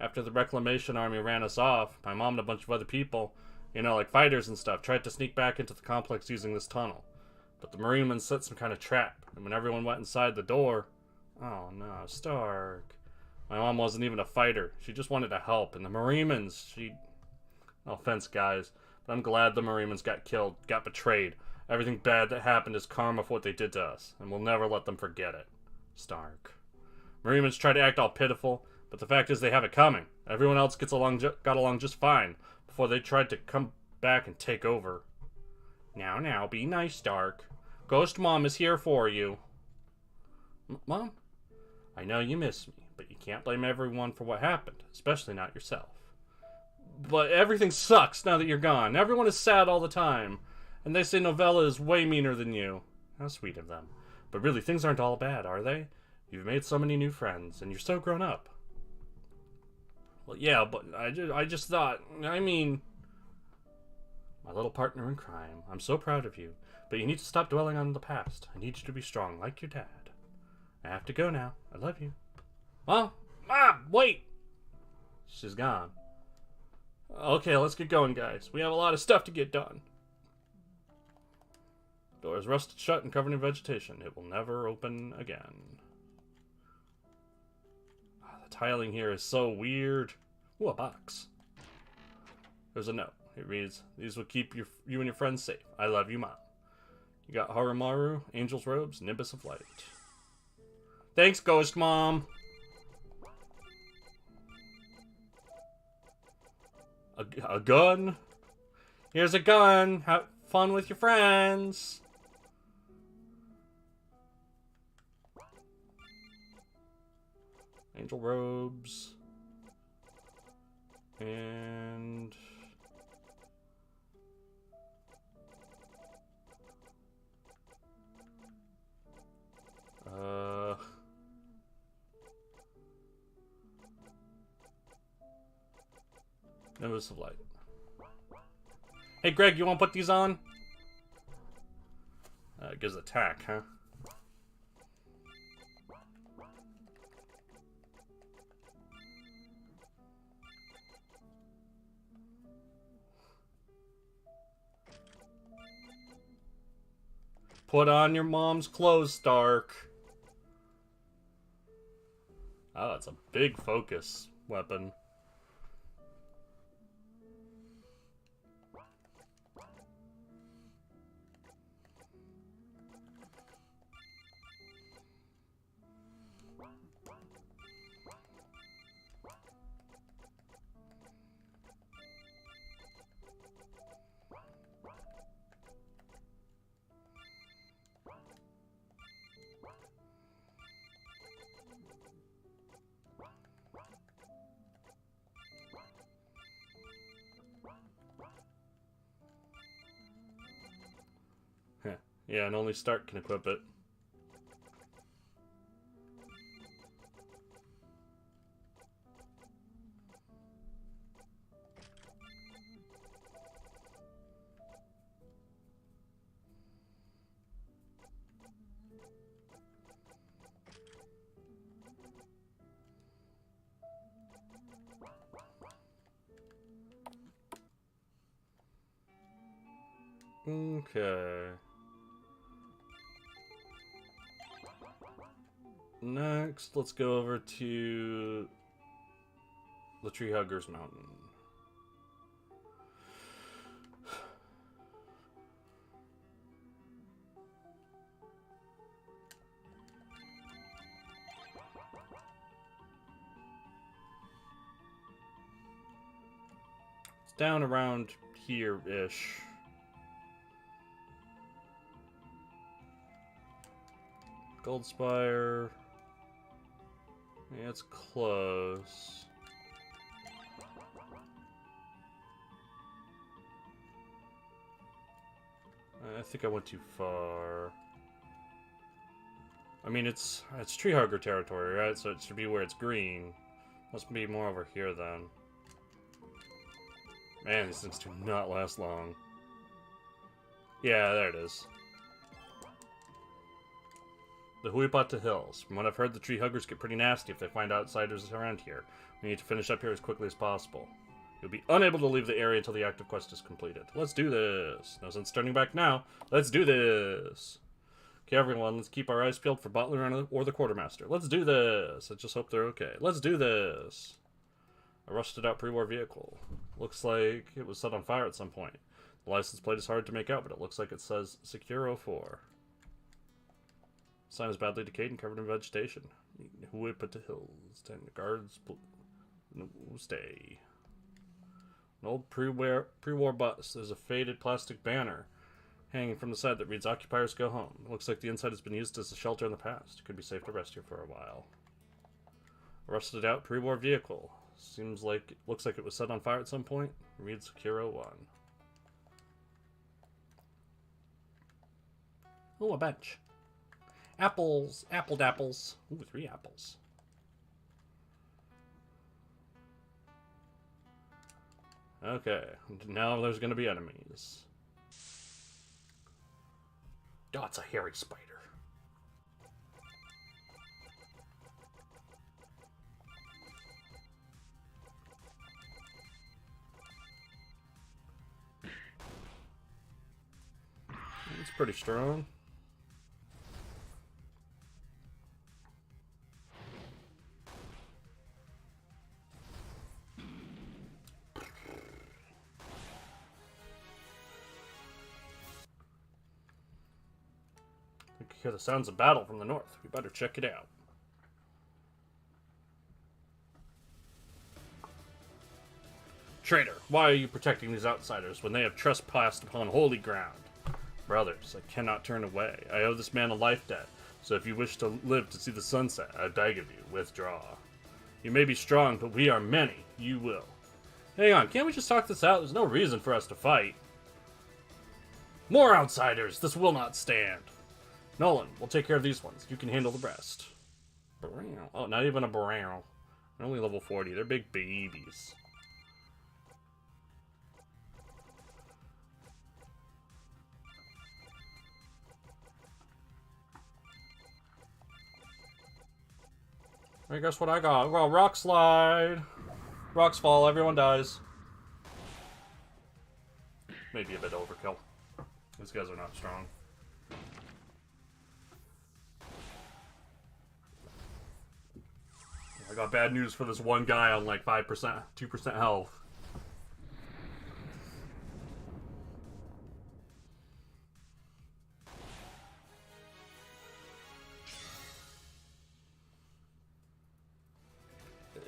Speaker 1: After the Reclamation Army ran us off, my mom and a bunch of other people, you know, like fighters and stuff, tried to sneak back into the complex using this tunnel. But the Marines set some kind of trap, and when everyone went inside the door... Oh no, Stark. My mom wasn't even a fighter. She just wanted to help, and the Marines, no offense, guys, but I'm glad the Marines got killed, got betrayed. Everything bad that happened is karma for what they did to us, and we'll never let them forget it. Stark. Marines try to act all pitiful, but the fact is they have it coming. Everyone else got along just fine before they tried to come back and take over. Now, be nice, Stark. Ghost Mom is here for you. Mom? I know you miss me, but you can't blame everyone for what happened, especially not yourself. But everything sucks now that you're gone. Everyone is sad all the time. And they say Novella is way meaner than you. How sweet of them. But really, things aren't all bad, are they? You've made so many new friends, and you're so grown up. Well, yeah, but I just thought, I mean... My little partner in crime, I'm so proud of you. But you need to stop dwelling on the past. I need you to be strong, like your dad. I have to go now. I love you. Mom! Mom! Wait! She's gone. Okay, let's get going, guys. We have a lot of stuff to get done. Door is rusted shut and covered in vegetation. It will never open again. The tiling here is so weird. Ooh, a box. There's a note. It reads, "These will keep you and your friends safe. I love you, Mom." You got Harumaru, Angel's Robes, Nimbus of Light. Thanks, Ghost Mom. A gun? Here's a gun. Have fun with your friends. Angel Robes. And... Nimbus of Light. Hey, Greg, you want to put these on? It gives attack, huh? Put on your mom's clothes, Stark. Oh, it's a big focus weapon. Yeah, and only Stark can equip it. Okay. Next, let's go over to the Tree Huggers Mountain. down around here-ish. Goldspire. Yeah, it's close. I think I went too far. I mean, it's tree hugger territory, right? So it should be where it's green. Must be more over here then. Man, these things do not last long. Yeah, there it is. The Huipata Hills. From what I've heard, the tree huggers get pretty nasty if they find outsiders around here. We need to finish up here as quickly as possible. You'll be unable to leave the area until the active quest is completed. Let's do this. No sense turning back now. Let's do this. Okay, everyone, let's keep our eyes peeled for Butler or the Quartermaster. Let's do this. I just hope they're okay. Let's do this. A rusted out pre-war vehicle. Looks like it was set on fire at some point. The license plate is hard to make out, but it looks like it says Secure 04. Sign is badly decayed and covered in vegetation. Huipata Hills. 10 guards. No stay. An old pre-war bus. There's a faded plastic banner hanging from the side that reads "Occupiers Go Home." It looks like the inside has been used as a shelter in the past. It could be safe to rest here for a while. A rusted out pre-war vehicle. Looks like it was set on fire at some point. Reads Secure 01. Oh, a bench. Apples. Apple dapples. Ooh, 3 apples. Okay, now there's gonna be enemies. Oh, it's a hairy spider. It's pretty strong. We can hear the sounds of battle from the north. We better check it out. Traitor, why are you protecting these outsiders when they have trespassed upon holy ground? Brothers, I cannot turn away. I owe this man a life debt, so if you wish to live to see the sunset, I beg of you, withdraw. You may be strong, but we are many. You will. Hang on, can't we just talk this out? There's no reason for us to fight. More outsiders! This will not stand. Nolan, we'll take care of these ones. You can handle the rest. Oh, not even a barrel. They're only level 40. They're big babies. Hey, guess what I got? I got a rock slide. Rocks fall, everyone dies. Maybe a bit overkill. These guys are not strong. I got bad news for this one guy on like 5%, 2% health.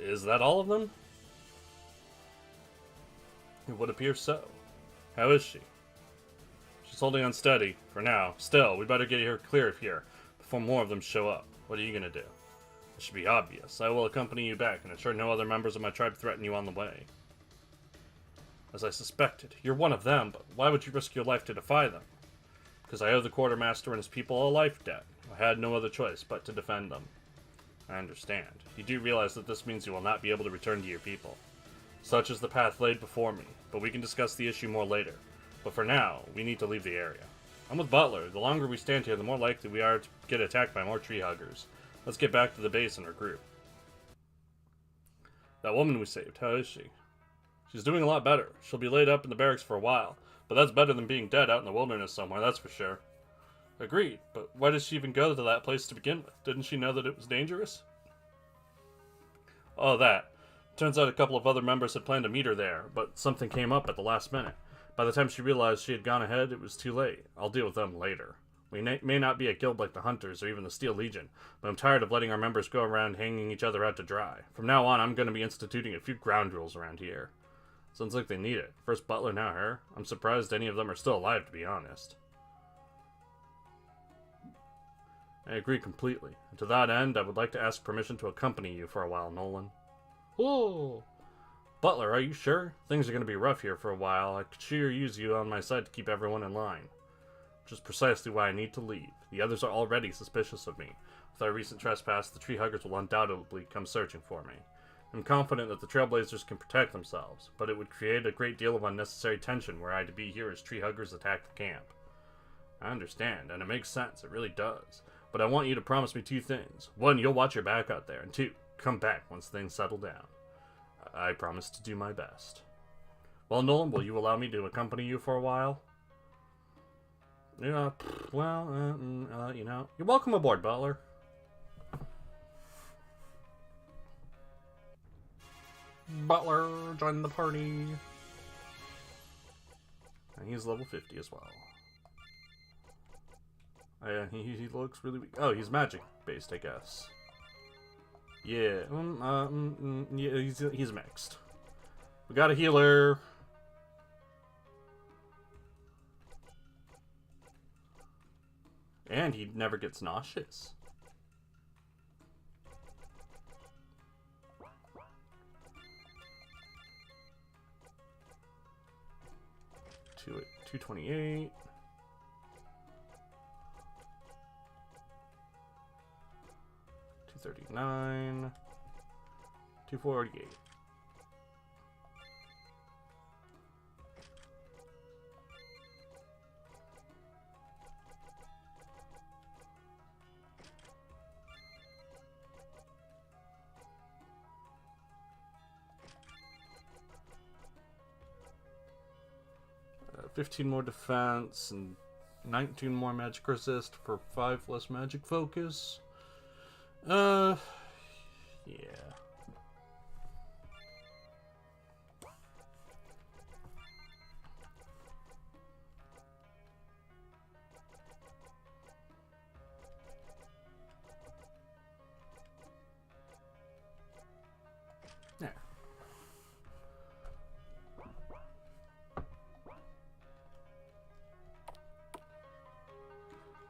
Speaker 1: Is that all of them? It would appear so. How is she? She's holding on steady, for now. Still, we better get her clear of here, before more of them show up. What are you gonna do? It should be obvious. I will accompany you back, and ensure no other members of my tribe threaten you on the way. As I suspected, you're one of them, but why would you risk your life to defy them? Because I owe the Quartermaster and his people a life debt. I had no other choice but to defend them. I understand. You do realize that this means you will not be able to return to your people. Such is the path laid before me, but we can discuss the issue more later. But for now, we need to leave the area. I'm with Butler. The longer we stand here, the more likely we are to get attacked by more tree huggers. Let's get back to the base and regroup. That woman we saved, how is she? She's doing a lot better. She'll be laid up in the barracks for a while, but that's better than being dead out in the wilderness somewhere, that's for sure. Agreed, but why did she even go to that place to begin with? Didn't she know that it was dangerous? Oh, that. Turns out a couple of other members had planned to meet her there, but something came up at the last minute. By the time she realized she had gone ahead, it was too late. I'll deal with them later. We may not be a guild like the Hunters or even the Steel Legion, but I'm tired of letting our members go around hanging each other out to dry. From now on, I'm going to be instituting a few ground rules around here. Sounds like they need it. First Butler, now her. I'm surprised any of them are still alive, to be honest. I agree completely. And to that end, I would like to ask permission to accompany you for a while, Nolan. Oh! Butler, are you sure? Things are going to be rough here for a while. I could sure use you on my side to keep everyone in line. Which is precisely why I need to leave. The others are already suspicious of me. With our recent trespass, the tree huggers will undoubtedly come searching for me. I'm confident that the Trailblazers can protect themselves, but it would create a great deal of unnecessary tension were I to be here as tree huggers attack the camp. I understand, and it makes sense, it really does. But I want you to promise me 2 things. 1, you'll watch your back out there, and 2, come back once things settle down. I promise to do my best. Well, Nolan, will you allow me to accompany you for a while? Yeah, well, you know, you're welcome aboard, Butler. Butler, join the party. And he's level 50 as well. He looks really weak. Oh, he's magic based, I guess. Yeah, yeah, he's mixed. We got a healer. And he never gets nauseous. To it, 228. 239. 248. Uh, 15 more defense and 19 more magic resist for 5 less magic focus. Yeah. There.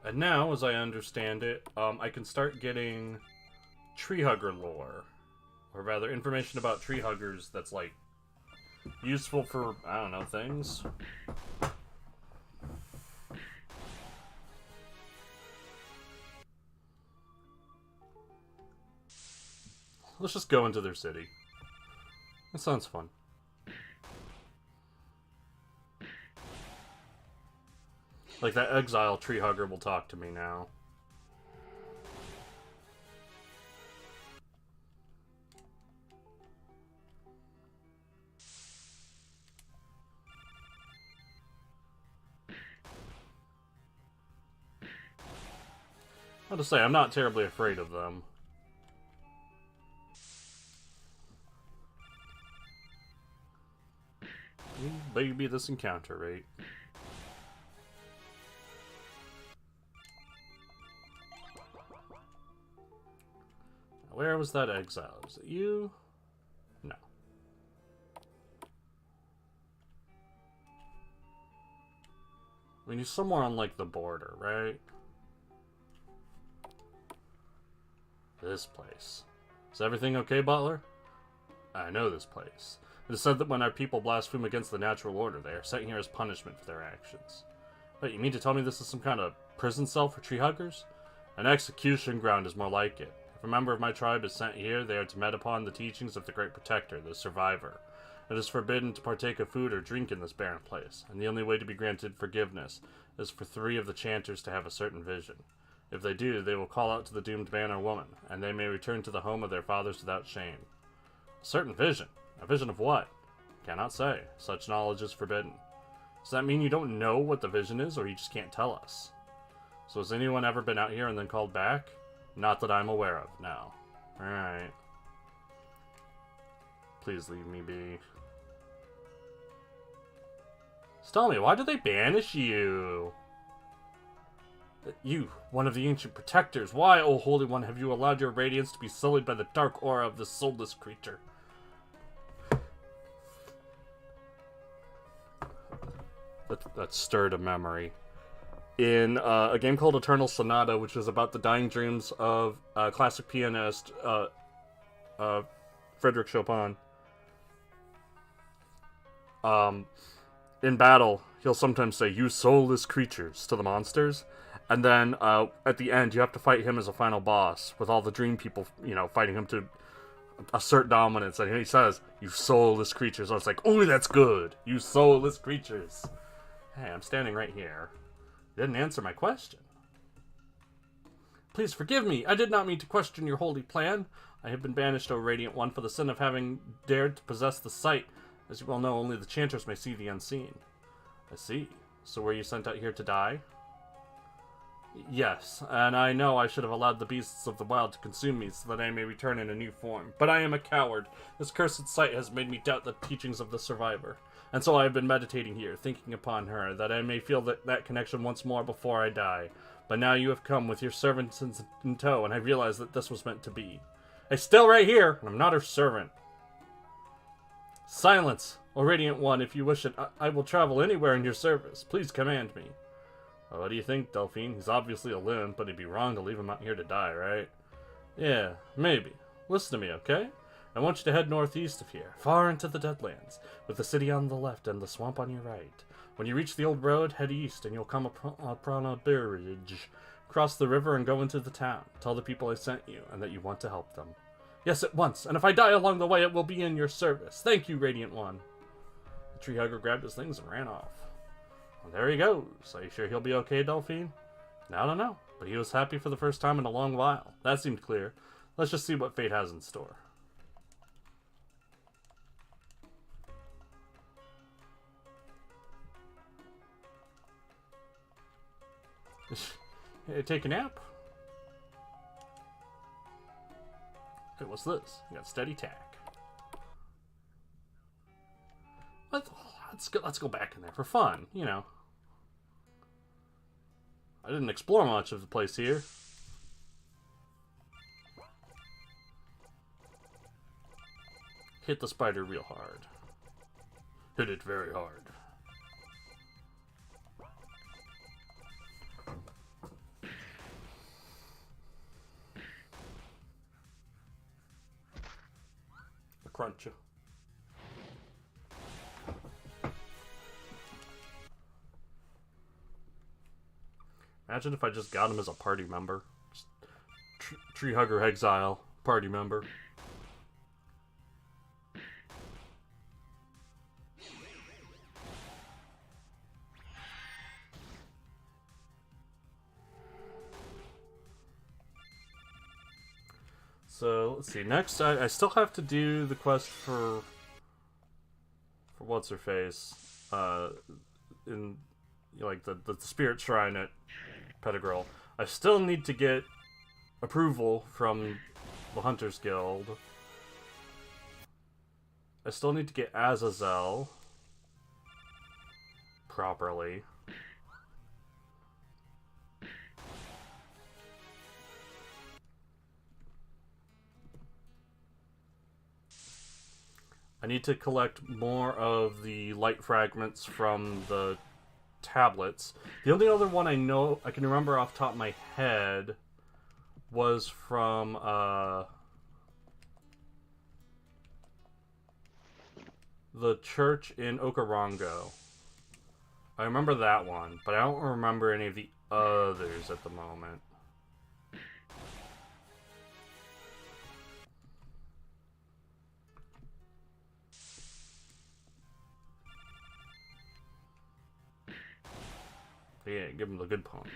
Speaker 1: And now, as I understand it, I can start getting tree hugger lore. Or rather, information about tree huggers that's, like, useful for, I don't know, things. Let's just go into their city. That sounds fun. Like, that exile tree hugger will talk to me now. I'll just say, I'm not terribly afraid of them. Baby, this encounter rate. Where was that exile? Was it you? No. I mean, he's somewhere on, like, the border, right? This place. Is everything okay, Butler? I know this place. It is said that when our people blaspheme against the natural order, they are sent here as punishment for their actions. But you mean to tell me this is some kind of prison cell for tree huggers? An execution ground is more like it. If a member of my tribe is sent here, they are to med upon the teachings of the Great Protector, the Survivor. It is forbidden to partake of food or drink in this barren place, and the only way to be granted forgiveness is for 3 of the chanters to have a certain vision. If they do, they will call out to the doomed man or woman, and they may return to the home of their fathers without shame. A certain vision? A vision of what? Cannot say. Such knowledge is forbidden. Does that mean you don't know what the vision is, or you just can't tell us? So has anyone ever been out here and then called back? Not that I'm aware of, no. Alright. Please leave me be. Just tell me, why did they banish you? You, one of the ancient protectors, why, O Holy One, have you allowed your radiance to be sullied by the dark aura of this soulless creature? that stirred a memory. In a game called Eternal Sonata, which is about the dying dreams of classic pianist Frédéric Chopin. In battle, he'll sometimes say, "You soulless creatures," to the monsters. And then at the end, you have to fight him as a final boss, with all the dream people, fighting him to assert dominance. And he says, "You soulless creatures." I was like, "Oh, that's good. You soulless creatures." Hey, I'm standing right here. You didn't answer my question. "Please forgive me. I did not mean to question your holy plan. I have been banished, O Radiant One, for the sin of having dared to possess the sight. As you well know, only the chanters may see the unseen." "I see. So were you sent out here to die?" "Yes, and I know I should have allowed the beasts of the wild to consume me so that I may return in a new form. But I am a coward. This cursed sight has made me doubt the teachings of the survivor. And so I have been meditating here, thinking upon her, that I may feel that connection once more before I die. But now you have come with your servants in tow, and I realize that this was meant to be. I'm still right here, and I'm not her servant." "Silence, O Radiant One, if you wish it. I will travel anywhere in your service. Please command me." "Well, what do you think, Delphine? He's obviously a limb, but it'd be wrong to leave him out here to die, right?" "Yeah, maybe. Listen to me, okay? I want you to head northeast of here, far into the Deadlands, with the city on the left and the swamp on your right. When you reach the old road, head east, and you'll come upon a bridge. Cross the river and go into the town. Tell the people I sent you, and that you want to help them. Yes, at once, and if I die along the way, it will be in your service. Thank you, Radiant One." The tree hugger grabbed his things and ran off. Well, there he goes. Are you sure he'll be okay, Delphine? I don't know, but he was happy for the first time in a long while. That seemed clear. Let's just see what fate has in store. Hey, take a nap? Hey, what's this? You got steady tack. Let's go back in there for fun, I didn't explore much of the place here. Hit the spider real hard. Hit it very hard. A crunch. Imagine if I just got him as a party member. Tree Hugger Exile party member. So, let's see. Next, I still have to do the quest for what's-her-face. In, like, the Spirit Shrine at Pettigrew. I still need to get approval from the Hunters Guild. I still need to get Azazel properly. I need to collect more of the light fragments from the tablets. The only other one I can remember off the top of my head was from the church in Okarongo. I remember that one, but I don't remember any of the others at the moment. Yeah, give him the good punch.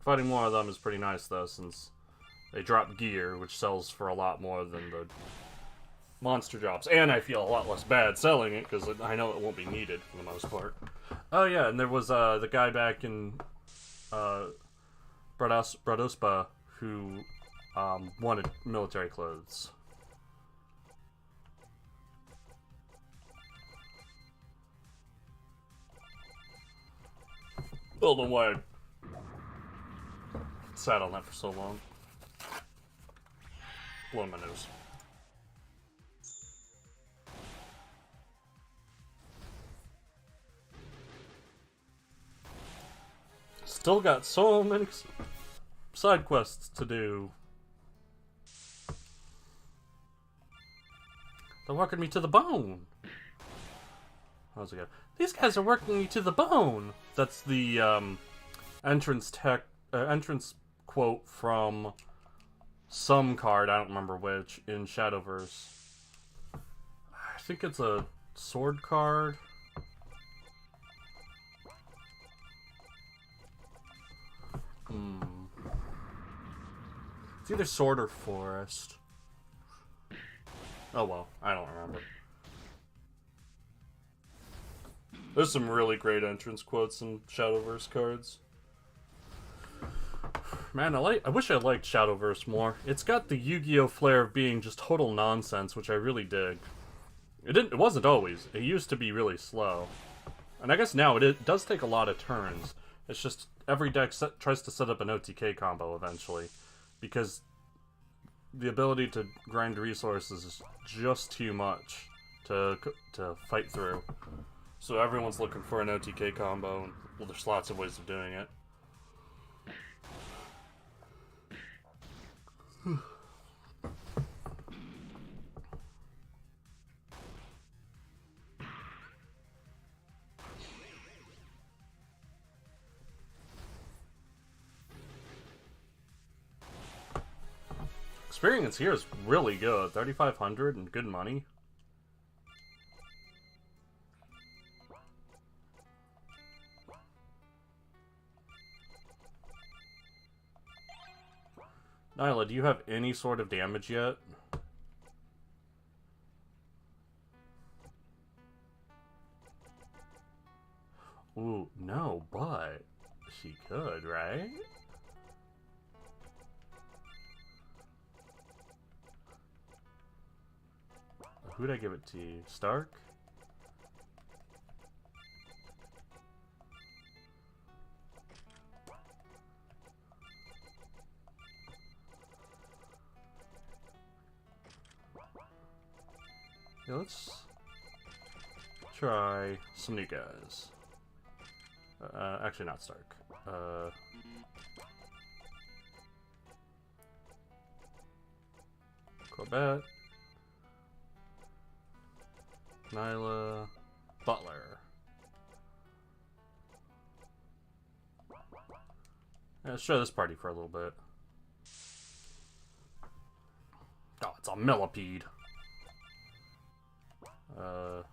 Speaker 1: Fighting more of them is pretty nice, though, since they drop gear, which sells for a lot more than the monster drops. And I feel a lot less bad selling it, because I know it won't be needed for the most part. Oh yeah, and there was the guy back in Bradospa who wanted military clothes. Don't know why I sat on that for so long. Blowing my nose. Still got so many side quests to do. They're working me to the bone. How's it go? These guys are working me to the bone. That's the entrance quote from some card, I don't remember which, in Shadowverse. I think it's a sword card. It's either sword or forest. Oh well, I don't remember. There's some really great entrance quotes in Shadowverse cards. Man, I wish I liked Shadowverse more. It's got the Yu-Gi-Oh flair of being just total nonsense, which I really dig. It wasn't always. It used to be really slow. And I guess now it does take a lot of turns. It's just every deck tries to set up an OTK combo eventually, because the ability to grind resources is just too much to fight through. So everyone's looking for an OTK combo, and well, there's lots of ways of doing it. Experience here is really good. 3,500 and good money. Nyla, do you have any sort of damage yet? Ooh, no, but she could, right? Who'd I give it to? Stark? Yeah, let's try some new guys. Actually, not Stark. Corbett. Nyla. Butler. Yeah, let's try this party for a little bit. Oh, it's a millipede. Sure.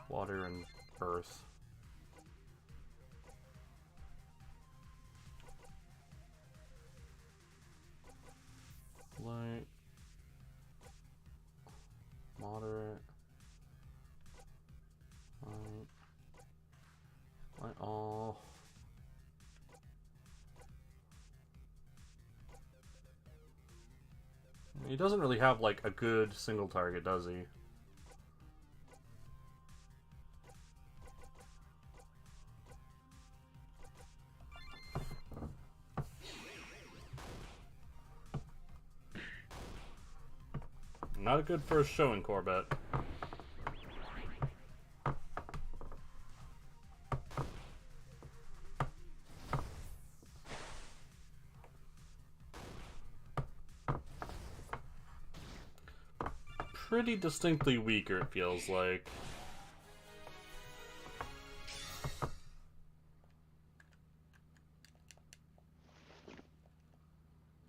Speaker 1: Water and earth. Light. Moderate. Light all. He doesn't really have like a good single target, does he? Not a good first showing, Corbett. Pretty distinctly weaker, it feels like.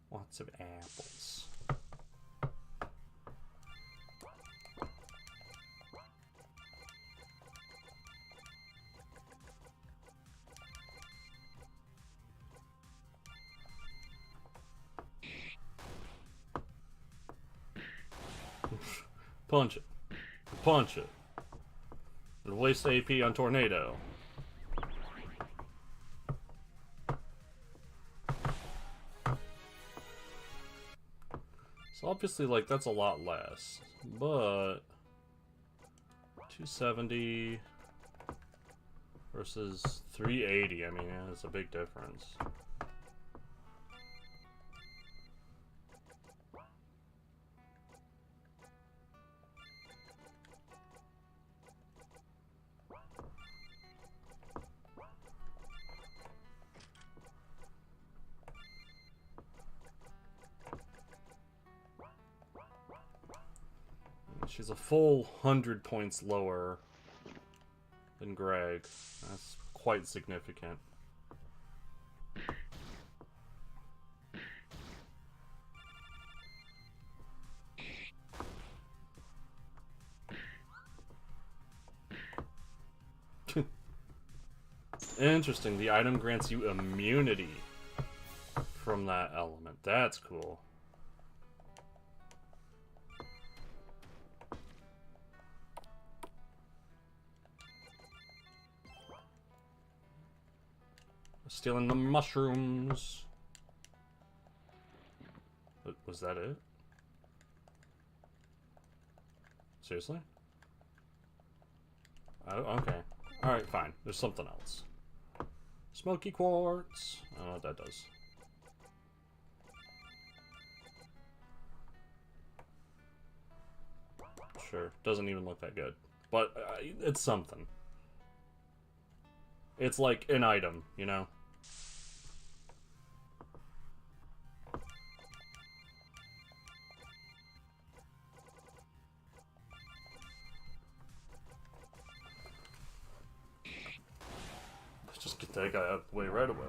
Speaker 1: Lots of apples. Punch it. Punch it. And waste AP on Tornado. So obviously, like, that's a lot less. But 270 versus 380, I mean, yeah, that's a big difference. She's a full 100 points lower than Greg. That's quite significant. Interesting. The item grants you immunity from that element. That's cool. Stealing the mushrooms. Was that it? Seriously? Oh, okay. Alright, fine. There's something else. Smoky quartz. I don't know what that does. Sure. Doesn't even look that good. But it's something. It's like an item, you know? Let's just get that guy out of the way right away.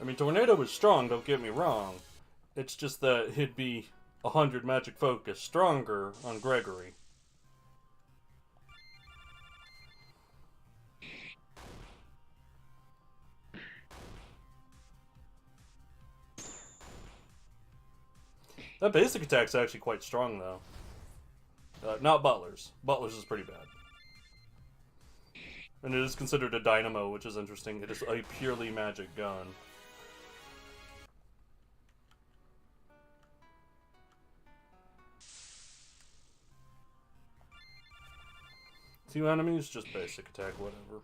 Speaker 1: I mean, Tornado is strong, don't get me wrong. It's just that he'd be 100 magic focus stronger on Gregory. That basic attack's actually quite strong, though. Not Butler's. Butler's is pretty bad. And it is considered a dynamo, which is interesting. It is a purely magic gun. 2 enemies, just basic attack, whatever.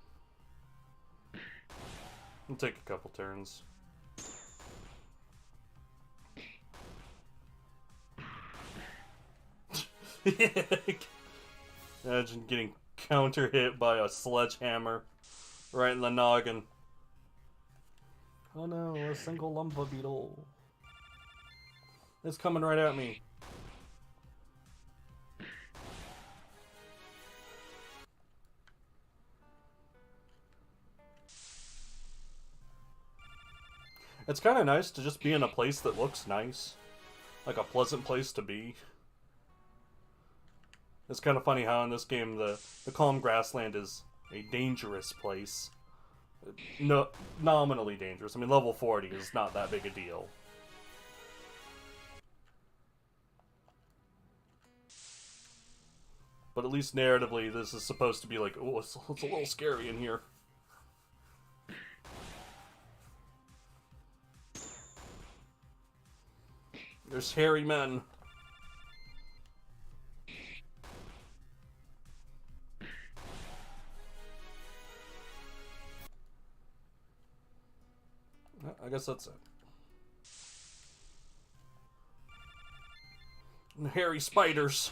Speaker 1: It'll take a couple turns. Imagine getting counter hit by a sledgehammer right in the noggin. Oh no, a single lumpa beetle. It's coming right at me. It's kind of nice to just be in a place that looks nice. Like a pleasant place to be. It's kind of funny how in this game the calm grassland is a dangerous place. No, nominally dangerous. I mean, level 40 is not that big a deal. But at least narratively, this is supposed to be like, oh, it's a little scary in here. There's hairy men. I guess that's it. And hairy spiders.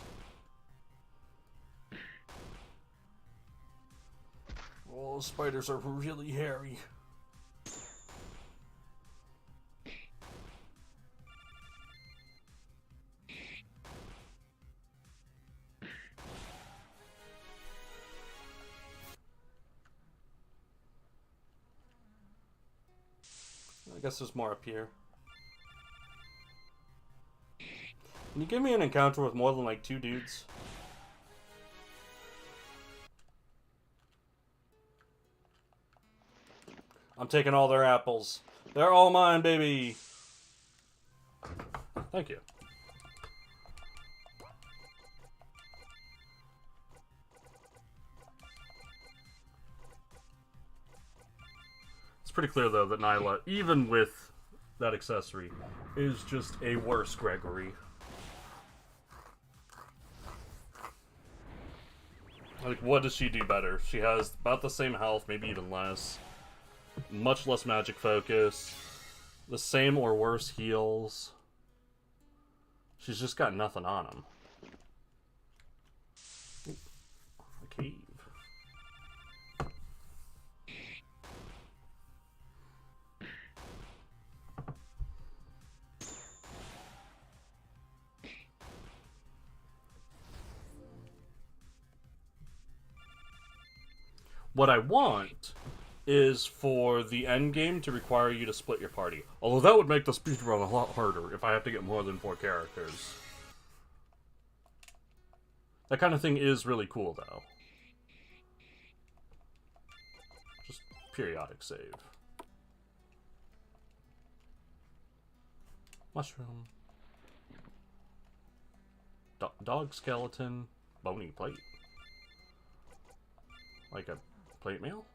Speaker 1: Oh, those spiders are really hairy. I guess there's more up here. Can you give me an encounter with more than like 2 dudes? I'm taking all their apples. They're all mine, baby! Thank you. pretty clear, though, that Nyla, even with that accessory, is just a worse Gregory. Like, what does she do better? She has about the same health, maybe even less. Much less magic focus. The same or worse heals. She's just got nothing on him. A cave. What I want is for the end game to require you to split your party. Although that would make the speedrun a lot harder if I have to get more than 4 characters. That kind of thing is really cool, though. Just periodic save. Mushroom. Dog skeleton. Bony plate. Like a plate meal?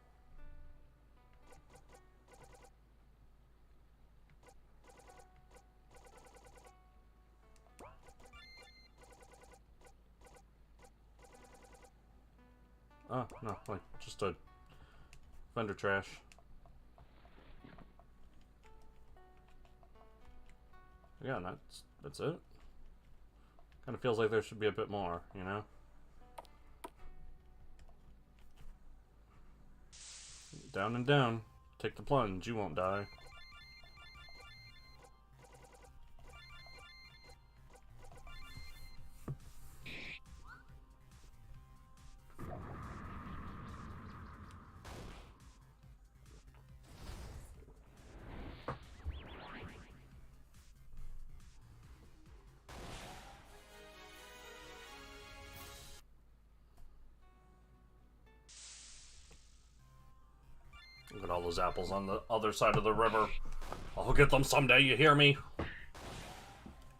Speaker 1: Oh, no, like, just a vendor trash. Yeah, that's it. Kind of feels like there should be a bit more, you know? Down and down. Take the plunge, you won't die. Look at all those apples on the other side of the river. I'll get them someday, you hear me?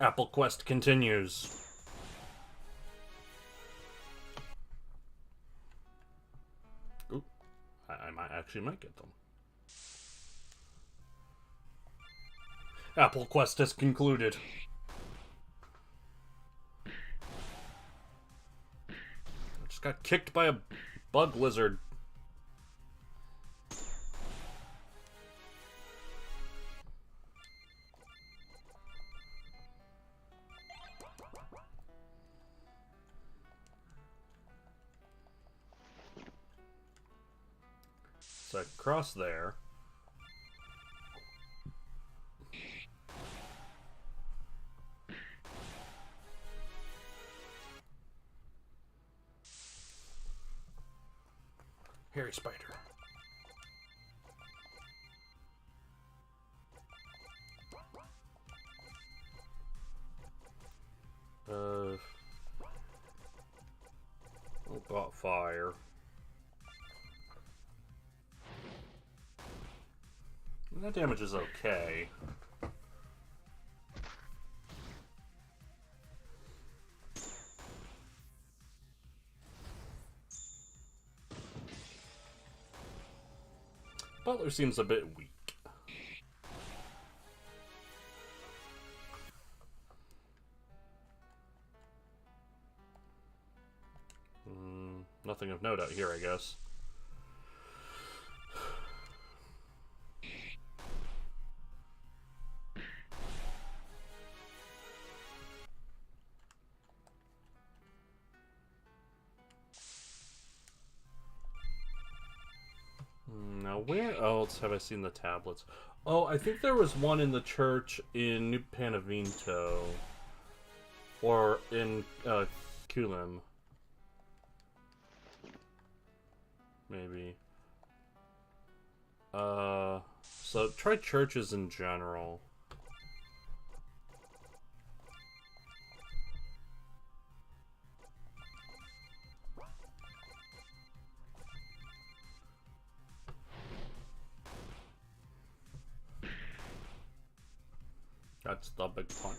Speaker 1: Apple Quest continues. Ooh, I might get them. Apple Quest has concluded. I just got kicked by a bug lizard. So cross there. Hairy spider. Oh, got fire. That damage is okay. Butler seems a bit weak. Nothing of note out here, I guess. Now, where else have I seen the tablets? Oh, I think there was one in the church in New Panavento. Or in, Kulim. Maybe. So try churches in general. That's the big punch.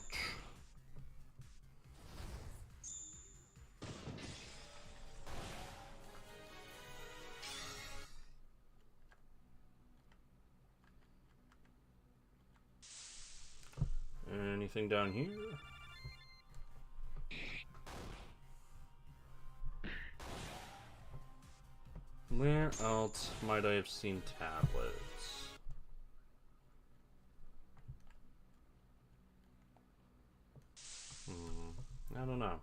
Speaker 1: Anything down here? Where else might I have seen tablets? I don't know.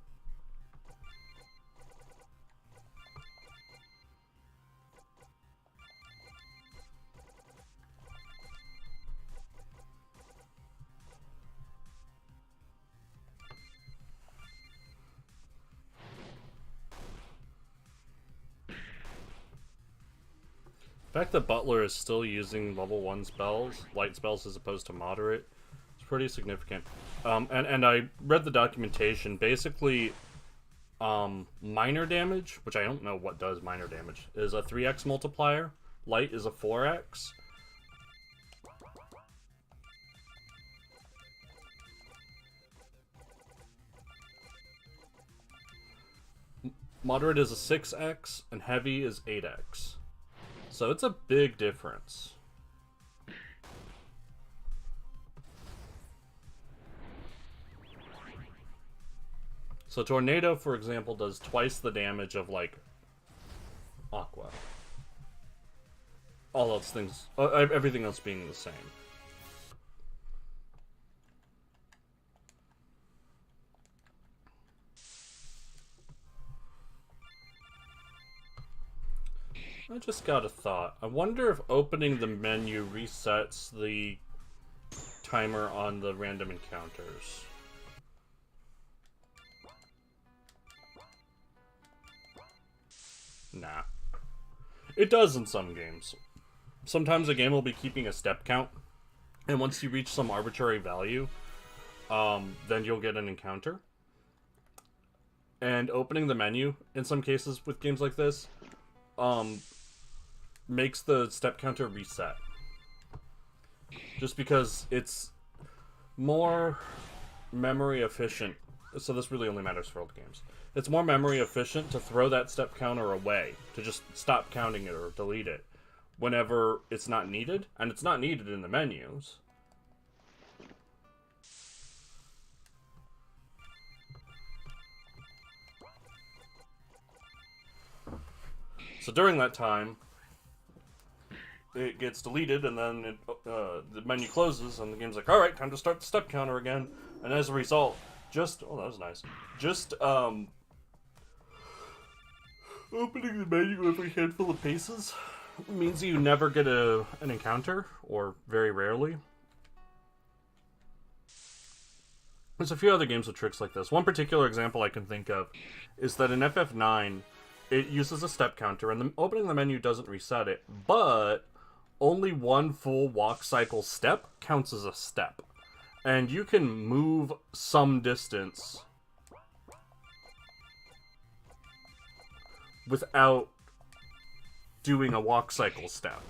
Speaker 1: The fact that Butler is still using level 1 spells, light spells as opposed to moderate, is pretty significant. And I read the documentation. Basically, minor damage, which I don't know what does minor damage, is a 3x multiplier. Light is a 4x. Moderate is a 6x, and heavy is 8x. So it's a big difference. So Tornado, for example, does twice the damage of, like, Aqua. All else things, everything else being the same. I just got a thought. I wonder if opening the menu resets the timer on the random encounters. Nah. It does in some games. Sometimes a game will be keeping a step count, and once you reach some arbitrary value, then you'll get an encounter. And opening the menu, in some cases with games like this, makes the step counter reset. Just because it's more memory efficient. So this really only matters for old games. It's more memory efficient to throw that step counter away, to just stop counting it or delete it whenever it's not needed, and it's not needed in the menus. So during that time, it gets deleted, and then the menu closes, and the game's like, alright, time to start the step counter again. And as a result, just... oh, that was nice. Just, opening the menu every handful of paces means you never get an encounter, or very rarely. There's a few other games with tricks like this. One particular example I can think of is that in FF9, it uses a step counter, and opening the menu doesn't reset it, but only one full walk cycle step counts as a step. And you can move some distance without doing a walk cycle step.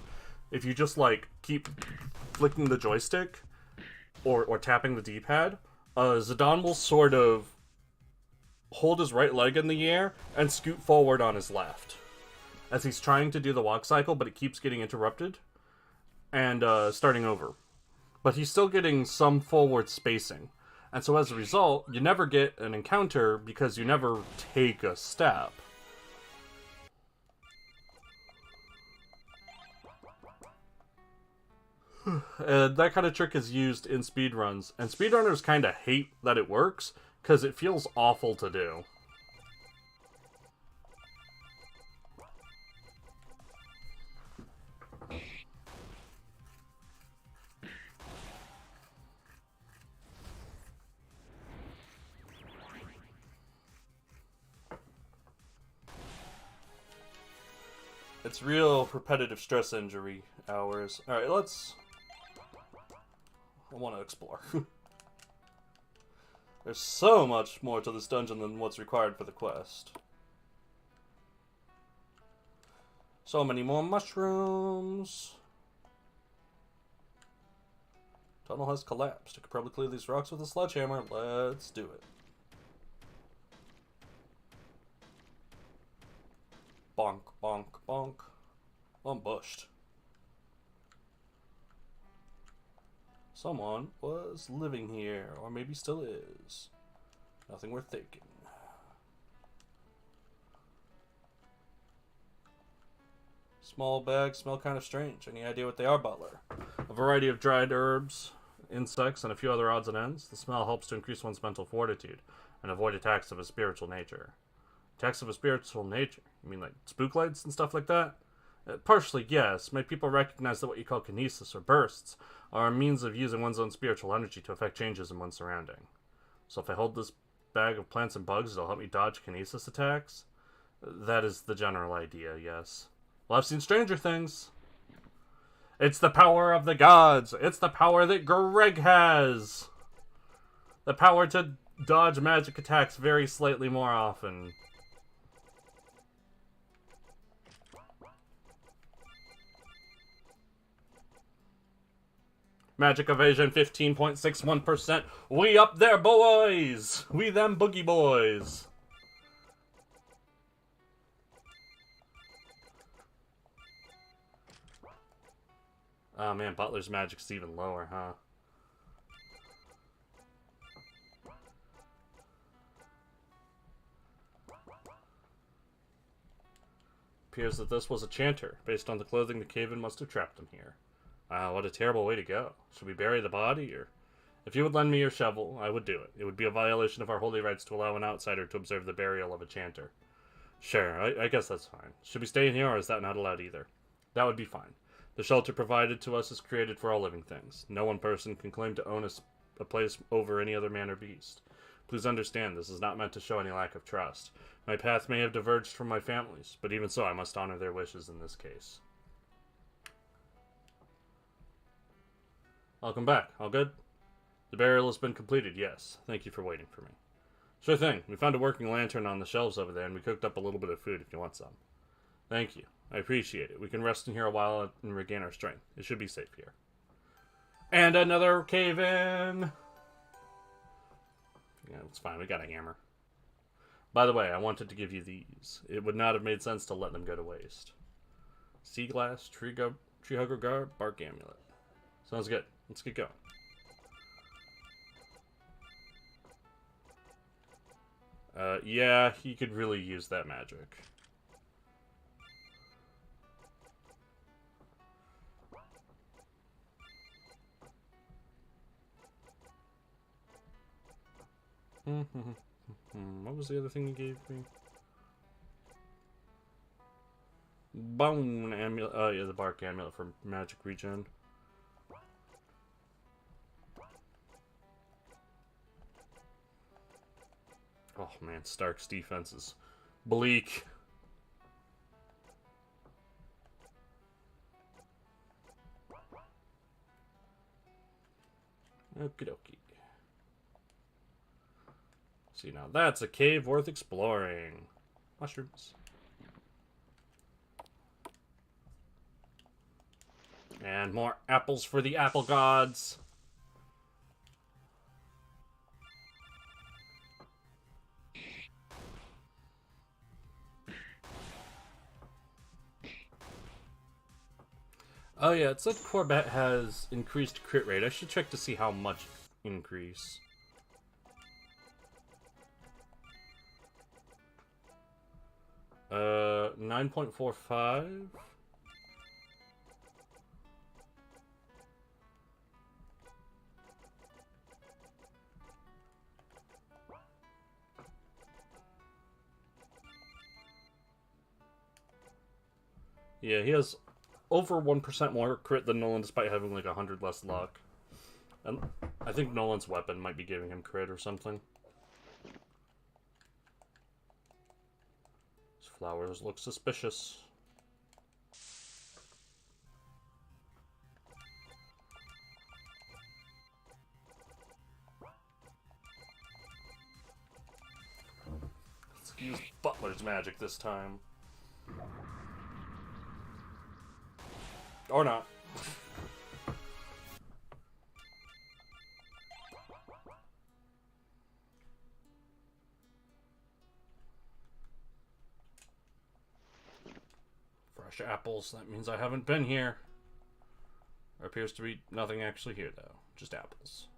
Speaker 1: If you just, like, keep flicking the joystick or tapping the D-pad, Zidane will sort of hold his right leg in the air and scoot forward on his left as he's trying to do the walk cycle, but it keeps getting interrupted and starting over. But he's still getting some forward spacing. And so as a result, you never get an encounter because you never take a step. That kind of trick is used in speedruns, and speedrunners kind of hate that it works, because it feels awful to do. It's real repetitive stress injury hours. Alright, let's... I want to explore. There's so much more to this dungeon than what's required for the quest. So many more mushrooms. Tunnel has collapsed. I could probably clear these rocks with a sledgehammer. Let's do it. Bonk, bonk, bonk. I'm bushed. Someone was living here, or maybe still is. Nothing worth taking. Small bags smell kind of strange. Any idea what they are, Butler? A variety of dried herbs, insects, and a few other odds and ends. The smell helps to increase one's mental fortitude and avoid attacks of a spiritual nature. Attacks of a spiritual nature? You mean like spook lights and stuff like that? Partially, yes. May people recognize that what you call kinesis or bursts are a means of using one's own spiritual energy to affect changes in one's surrounding. So if I hold this bag of plants and bugs, it'll help me dodge kinesis attacks? That is the general idea, yes. Well, I've seen stranger things. It's the power of the gods. It's the power that Greg has. The power to dodge magic attacks very slightly more often. Magic evasion 15.61%. We up there, boys. We them boogie boys. Oh man, Butler's magic's even lower, huh? Appears that this was a chanter. Based on the clothing, the cave-in must have trapped him here. What a terrible way to go. Should we bury the body, or... If you would lend me your shovel, I would do it. It would be a violation of our holy rites to allow an outsider to observe the burial of a chanter. Sure, I guess that's fine. Should we stay in here, or is that not allowed either? That would be fine. The shelter provided to us is created for all living things. No one person can claim to own a place over any other man or beast. Please understand, this is not meant to show any lack of trust. My path may have diverged from my family's, but even so, I must honor their wishes in this case. Welcome back. All good? The burial has been completed, yes. Thank you for waiting for me. Sure thing. We found a working lantern on the shelves over there, and we cooked up a little bit of food if you want some. Thank you. I appreciate it. We can rest in here a while and regain our strength. It should be safe here. And another cave-in! Yeah, it's fine. We got a hammer. By the way, I wanted to give you these. It would not have made sense to let them go to waste. Sea glass, tree hugger garb, bark amulet. Sounds good. Let's get going. Yeah, he could really use that magic. What was the other thing he gave me? Bone amulet. Oh, yeah, the bark amulet for magic regen. Oh man, Stark's defense is bleak. Okie dokie. See, now that's a cave worth exploring. Mushrooms. And more apples for the apple gods. Oh yeah, it said Corbett has increased crit rate. I should check to see how much increase. Uh, 9.45. Yeah, he has over 1% more crit than Nolan despite having like 100 less luck. And I think Nolan's weapon might be giving him crit or something. These flowers look suspicious. Let's use Butler's magic this time. Or not. Fresh apples, that means I haven't been here. Or appears to be nothing actually here, though. Just apples.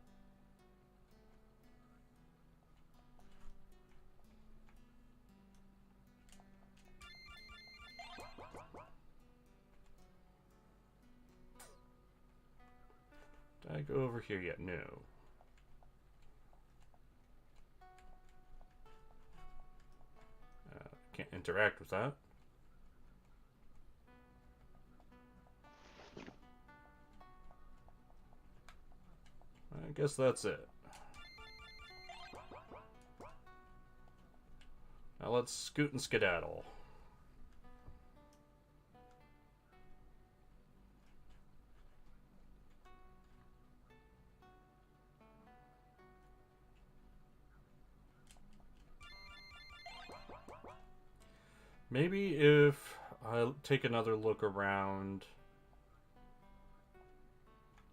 Speaker 1: Did I go over here yet? No. Can't interact with that. I guess that's it. Now let's scoot and skedaddle. Maybe if I take another look around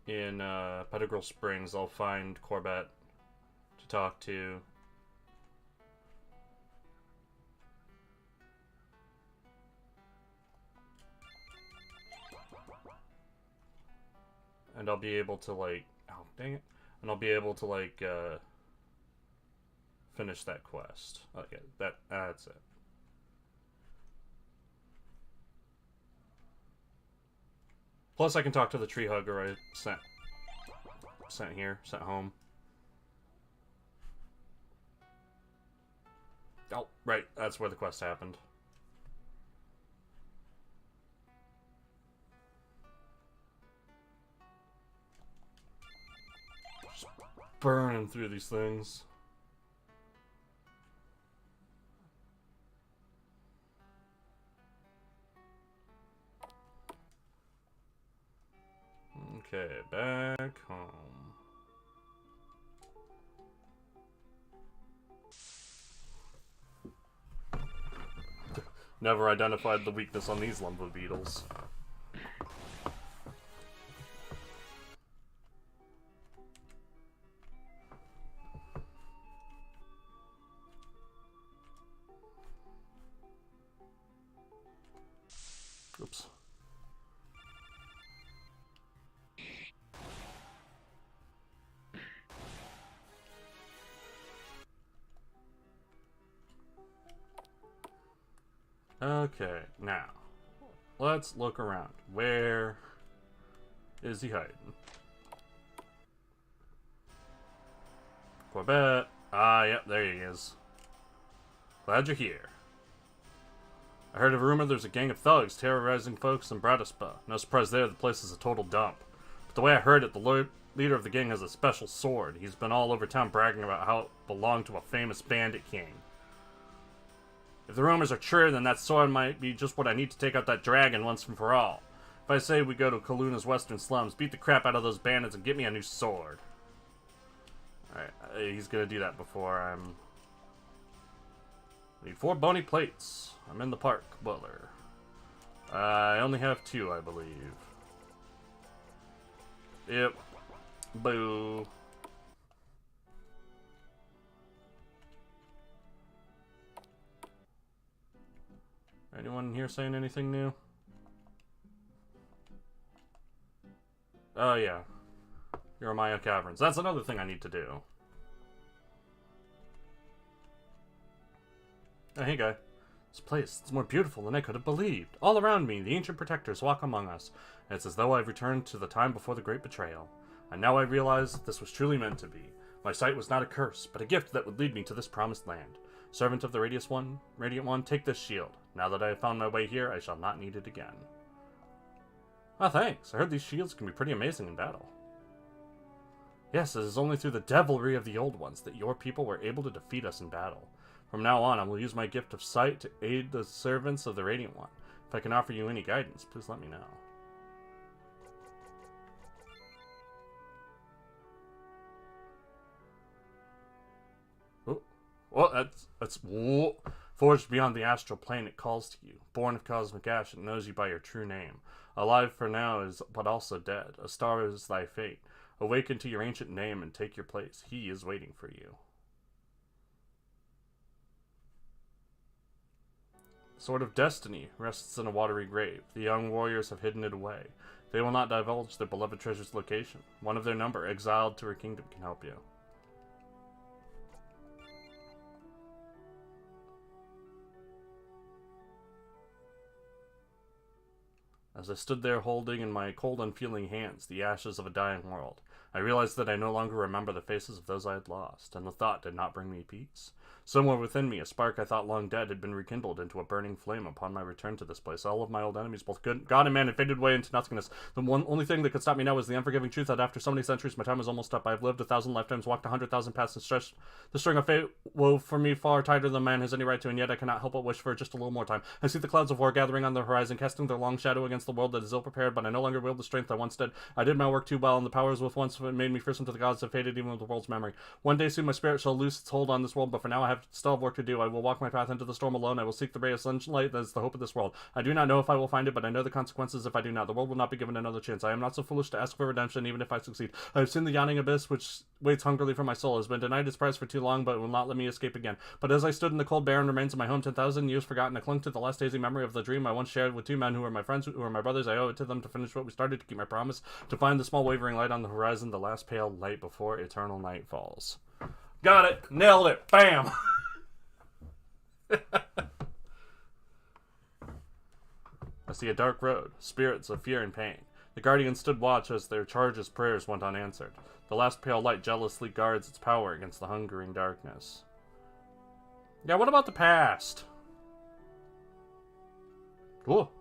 Speaker 1: in Pettigrew Springs, I'll find Corbett to talk to. And I'll be able to, like, oh, dang it. And I'll be able to, like, finish that quest. Okay, that's it. Plus, I can talk to the tree hugger I sent home. Oh, right, that's where the quest happened. Just burning through these things. Okay, back home. Never identified the weakness on these lumber beetles. Oops. Okay, now, let's look around. Where is he hiding? Corbett. Ah, yep, there he is. Glad you're here. I heard a rumor there's a gang of thugs terrorizing folks in Bratislava. No surprise there, the place is a total dump. But the way I heard it, the leader of the gang has a special sword. He's been all over town bragging about how it belonged to a famous bandit king. If the rumors are true, then that sword might be just what I need to take out that dragon once and for all. If I say we go to Kaluna's western slums, beat the crap out of those bandits, and get me a new sword. Alright, he's gonna do that before I'm... I need 4 bony plates. I'm in the park, Butler. I only have 2, I believe. Yep. Boo. Anyone here saying anything new? Oh, yeah. Jeremiah Caverns. That's another thing I need to do. Oh, hey, guy. This place is more beautiful than I could have believed. All around me, the ancient protectors walk among us. And it's as though I've returned to the time before the great betrayal. And now I realize that this was truly meant to be. My sight was not a curse, but a gift that would lead me to this promised land. Servant of the Radiant One, take this shield. Now that I have found my way here, I shall not need it again. Ah, thanks. I heard these shields can be pretty amazing in battle. Yes, it is only through the devilry of the old ones that your people were able to defeat us in battle. From now on, I will use my gift of sight to aid the servants of the Radiant One. If I can offer you any guidance, please let me know. Oh, that's whoa. Forged beyond the astral plane, it calls to you. Born of cosmic ash, it knows you by your true name. Alive for now is, but also dead. A star is thy fate. Awaken to your ancient name and take your place. He is waiting for you. Sword of Destiny rests in a watery grave. The young warriors have hidden it away. They will not divulge their beloved treasure's location. One of their number, exiled to her kingdom, can help you. As I stood there holding in my cold, unfeeling hands the ashes of a dying world, I realized that I no longer remember the faces of those I had lost, and the thought did not bring me peace. Somewhere within me, a spark I thought long dead had been rekindled into a burning flame upon my return to this place. All of my old enemies, both good, God and man, had faded away into nothingness. The only thing that could stop me now was the unforgiving truth that after so many centuries, my time is almost up. I have lived 1,000 lifetimes, walked 100,000 paths, and stretched the string of fate wove for me far tighter than man has any right to, and yet I cannot help but wish for just a little more time. I see the clouds of war gathering on the horizon, casting their long shadow against the world that is ill-prepared, but I no longer wield the strength I once did. I did my work too well, and the powers which once made me fearsome to the gods have faded even with the world's memory. One day soon my spirit shall loose its hold on this world, but for now I still have work to do. I will walk my path into the storm alone. I will seek the ray of sunlight that is the hope of this world. I do not know if I will find it, but I know the consequences if I do not. The world will not be given another chance. I am not so foolish to ask for redemption, even if I succeed. I have seen the yawning abyss which waits hungrily for my soul. It has been denied its prize for too long, but it will not let me escape again. But as I stood in the cold, barren remains of my home, 10,000 years forgotten, I clung to the last hazy memory of the dream I once shared with two men who were my friends, who were my brothers. I owe it to them to finish what we started, to keep my promise, to find the small wavering light on the horizon, the last pale light before eternal night falls. Got it! Nailed it! Bam! I see a dark road, spirits of fear and pain. The guardians stood watch as their charge's prayers went unanswered. The last pale light jealously guards its power against the hungering darkness. Yeah, what about the past? Cool.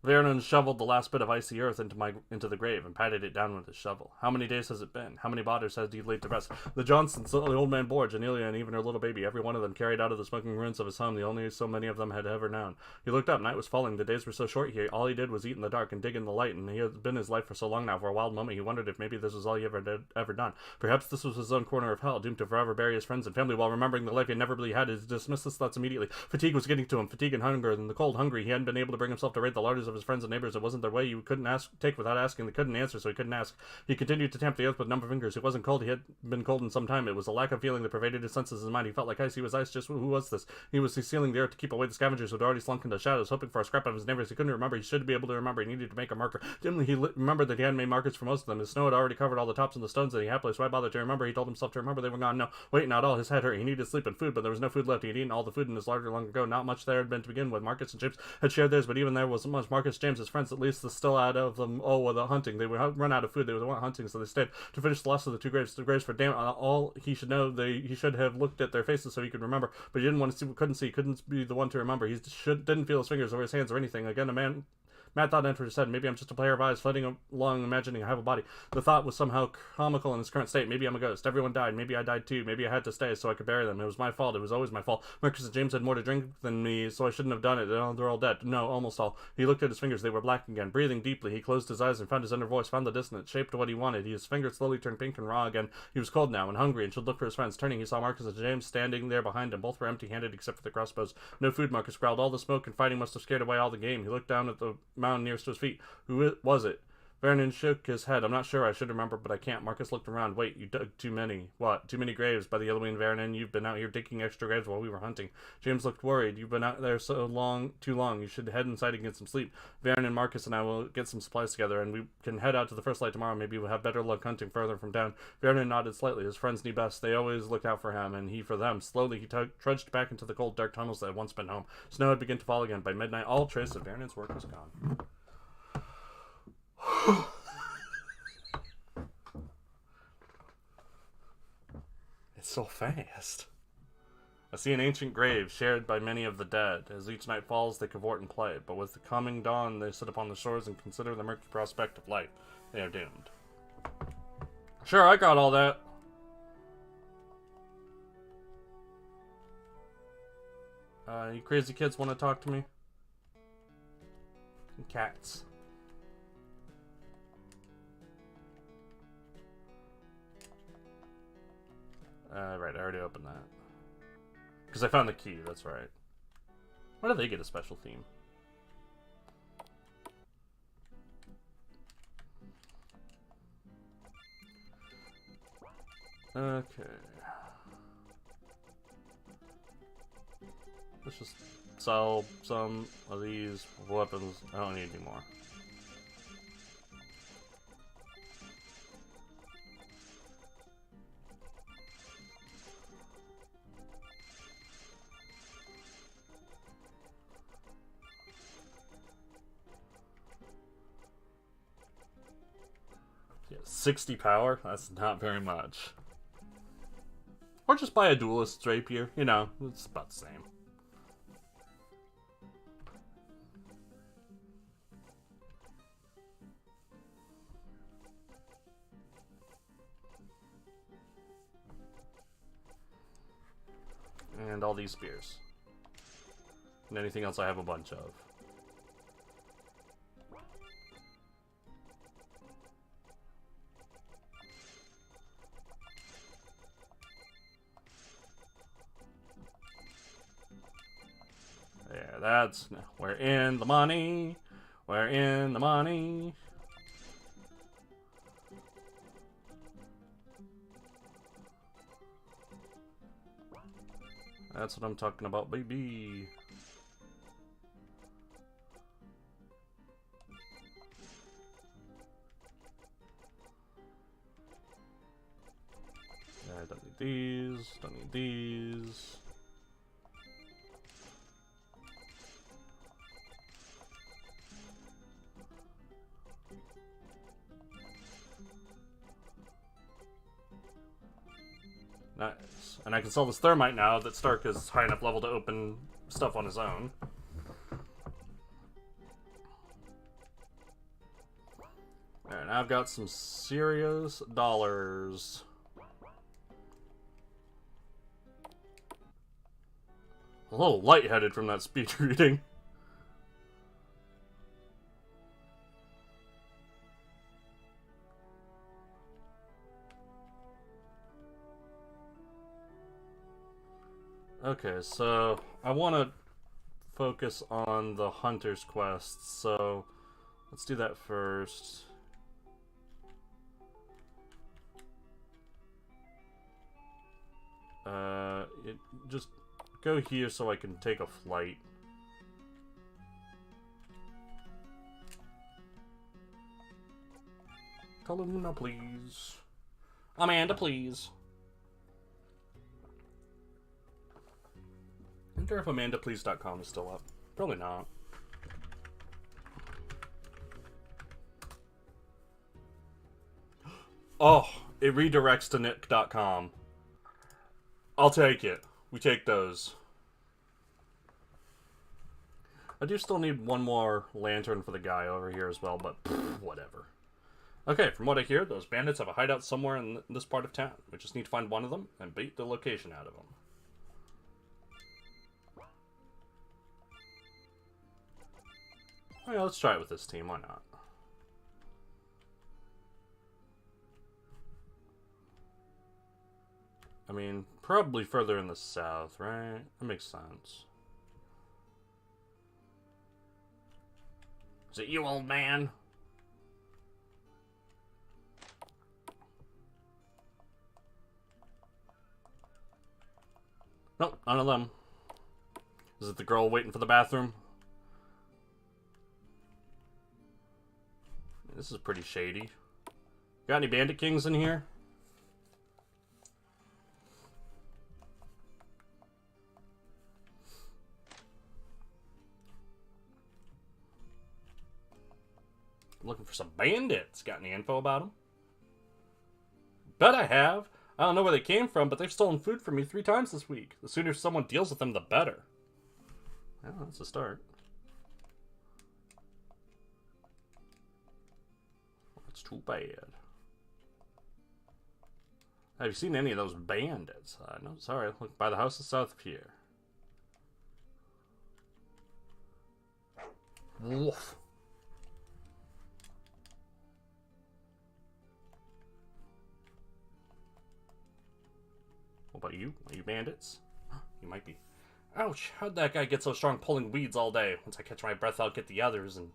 Speaker 1: Vernon shoveled the last bit of icy earth into the grave and patted it down with his shovel. How many days has it been? How many bodies has he laid to rest? The Johnsons, the old man Borge, Amelia, and even her little baby, every one of them carried out of the smoking ruins of his home, the only so many of them had ever known. He looked up. Night was falling. The days were so short here. All he did was eat in the dark and dig in the light, and he had been his life for so long now. For a wild moment, he wondered if maybe this was all he ever done. Perhaps this was his own corner of hell, doomed to forever bury his friends and family while remembering the life he had never really had. He dismissed his thoughts immediately. Fatigue was getting to him. Fatigue and hunger, and the cold, hungry. He hadn't been able to bring himself to raid the larders of his friends and neighbors. It wasn't their way. You couldn't take without asking. They couldn't answer, so he couldn't ask. He continued to tamp the earth with numb fingers. He wasn't cold. He had been cold in some time. It was a lack of feeling that pervaded his senses and mind. He felt like ice. He was ice. Just who was this? He was sealing the earth to keep away the scavengers who had already slunk into shadows, hoping for a scrap of his neighbors. He couldn't remember. He should be able to remember. He needed to make a marker. Dimly, he remembered that he hadn't made markers for most of them. His snow had already covered all the tops of the stones that he had placed. Why bother to remember? He told himself to remember. They were gone. No, wait, not all. His head hurt. He needed sleep and food, but there was no food left. He had eaten all the food in his larder long ago. Not much there had been to begin with. Marcus and James had shared theirs, but even there wasn't much. Marcus, James, his friends, at least, the still out of them. Oh, well, the hunting. They would run out of food. They went hunting, so they stayed to finish the last of the two graves. The graves for damn all he should know. He should have looked at their faces so he could remember, but he didn't want to see. Couldn't be the one to remember. He didn't feel his fingers or his hands or anything. Again, mad thought entered his head. Maybe I'm just a player of eyes floating along, imagining I have a body. The thought was somehow comical in its current state. Maybe I'm a ghost. Everyone died. Maybe I died too. Maybe I had to stay so I could bury them. It was my fault. It was always my fault. Marcus and James had more to drink than me, so I shouldn't have done it. They're all dead. No, almost all. He looked at his fingers. They were black again. Breathing deeply, he closed his eyes and found his inner voice, found the dissonance, shaped what he wanted. His fingers slowly turned pink and raw again. He was cold now and hungry and should look for his friends. Turning, he saw Marcus and James standing there behind him. Both were empty-handed except for the crossbows. No food, Marcus growled. All the smoke and fighting must have scared away all the game. He looked down at the mound nearest to his feet. Who was it? Vernon shook his head. I'm not sure. I should remember, but I can't. Marcus looked around. Wait, you dug too many. What? Too many graves. By the Halloween, Vernon, you've been out here digging extra graves while we were hunting. James looked worried. You've been out there too long. You should head inside and get some sleep. Vernon, Marcus, and I will get some supplies together, and we can head out to the first light tomorrow. Maybe we'll have better luck hunting further from town. Vernon nodded slightly. His friends knew best. They always looked out for him, and he for them. Slowly, he trudged back into the cold, dark tunnels that had once been home. Snow had begun to fall again. By midnight, all trace of Vernon's work was gone. It's so fast. I see an ancient grave shared by many of the dead. As each night falls, they cavort and play, but with the coming dawn, they sit upon the shores and consider the murky prospect of life. They are doomed. Sure, I got all that. You crazy kids want to talk to me? Cats. Right, I already opened that. Because I found the key, that's right. Why do they get a special theme? Okay. Let's just sell some of these weapons. I don't need any more. Yeah, 60 power? That's not very much. Or just buy a duelist rapier, you know, it's about the same. And all these spears. And anything else I have a bunch of. Yeah, that's... We're in the money. We're in the money. That's what I'm talking about, baby. Yeah, don't need these. Don't need these. Nice. And I can sell this thermite now that Stark is high enough level to open stuff on his own. Alright, now I've got some serious dollars. A little lightheaded from that speed reading. Okay, so I want to focus on the hunter's quests, so let's do that first. Just go here so I can take a flight. Columna, please. Amanda, please. I wonder if AmandaPlease.com is still up. Probably not. Oh, it redirects to Nick.com. I'll take it. We take those. I do still need one more lantern for the guy over here as well, but whatever. Okay, from what I hear, those bandits have a hideout somewhere in this part of town. We just need to find one of them and beat the location out of them. Oh yeah, let's try it with this team, why not? I mean, probably further in the south, right? That makes sense. Is it you, old man? Nope, none of them. Is it the girl waiting for the bathroom? This is pretty shady. Got any bandit kings in here? Looking for some bandits. Got any info about them? Bet I have. I don't know where they came from, but they've stolen food from me 3 times this week. The sooner someone deals with them, the better. Well, that's a start. That's too bad. Have you seen any of those bandits? No, sorry. Look by the houses south of here. Woof. What about you? Are you bandits? You might be. Ouch! How'd that guy get so strong pulling weeds all day? Once I catch my breath, I'll get the others and...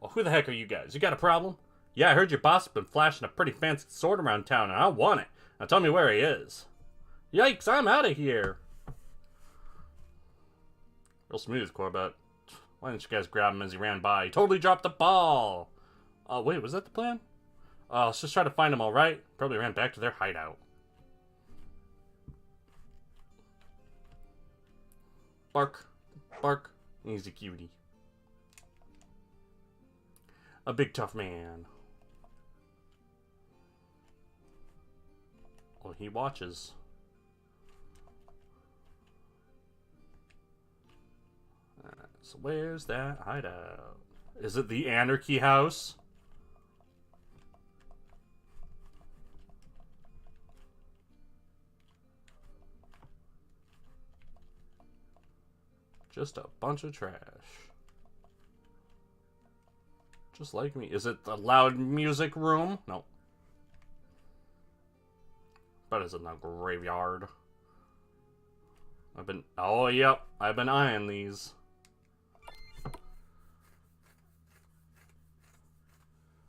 Speaker 1: Well, who the heck are you guys? You got a problem? Yeah, I heard your boss has been flashing a pretty fancy sword around town, and I want it. Now tell me where he is. Yikes, I'm out of here. Real smooth, Corbett. Why didn't you guys grab him as he ran by? He totally dropped the ball! Wait, was that the plan? Let's just try to find him, alright? Probably ran back to their hideout. Bark. Bark. Easy cutie. A big tough man. Well, he watches. So where's that hideout? Is it the Anarchy House? Just a bunch of trash. Just like me. Is it the loud music room? No. But it's in the graveyard. Oh, yep. I've been eyeing these.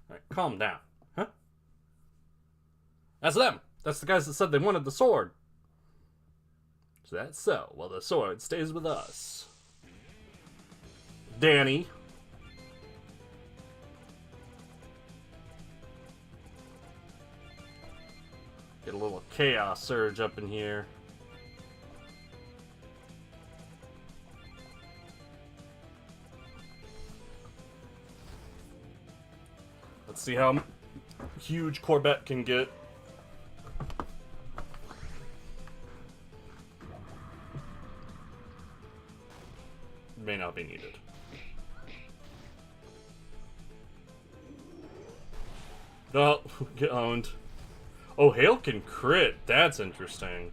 Speaker 1: Alright, calm down. Huh? That's them. That's the guys that said they wanted the sword. Is that so? Well, the sword stays with us. Danny. Get a little chaos surge up in here. Let's see how huge Corbett can get. May not be needed. Oh, get owned. Oh, Hale can crit. That's interesting.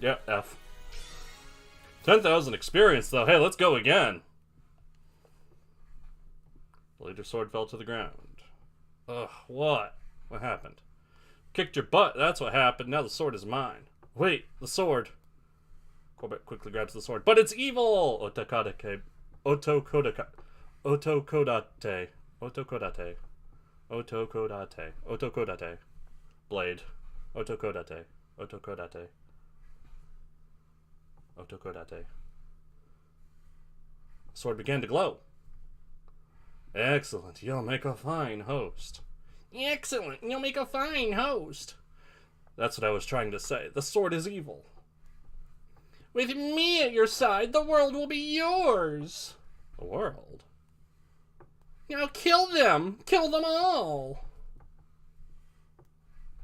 Speaker 1: Yeah, F. 10,000 experience, though. Hey, let's go again. Later sword fell to the ground. Ugh, what? What happened? Kicked your butt. That's what happened. Now the sword is mine. Wait, the sword. Corbett quickly grabs the sword. But it's evil! Otokodate. Otokodate. Otokodate. Otokodate. Otokodate. Otokodate. Blade. Otokodate. Otokodate. Otokodate. Sword began to glow. Excellent. You'll make a fine host. Excellent. You'll make a fine host. That's what I was trying to say. The sword is evil. With me at your side, the world will be yours. The world? Now kill them! Kill them all!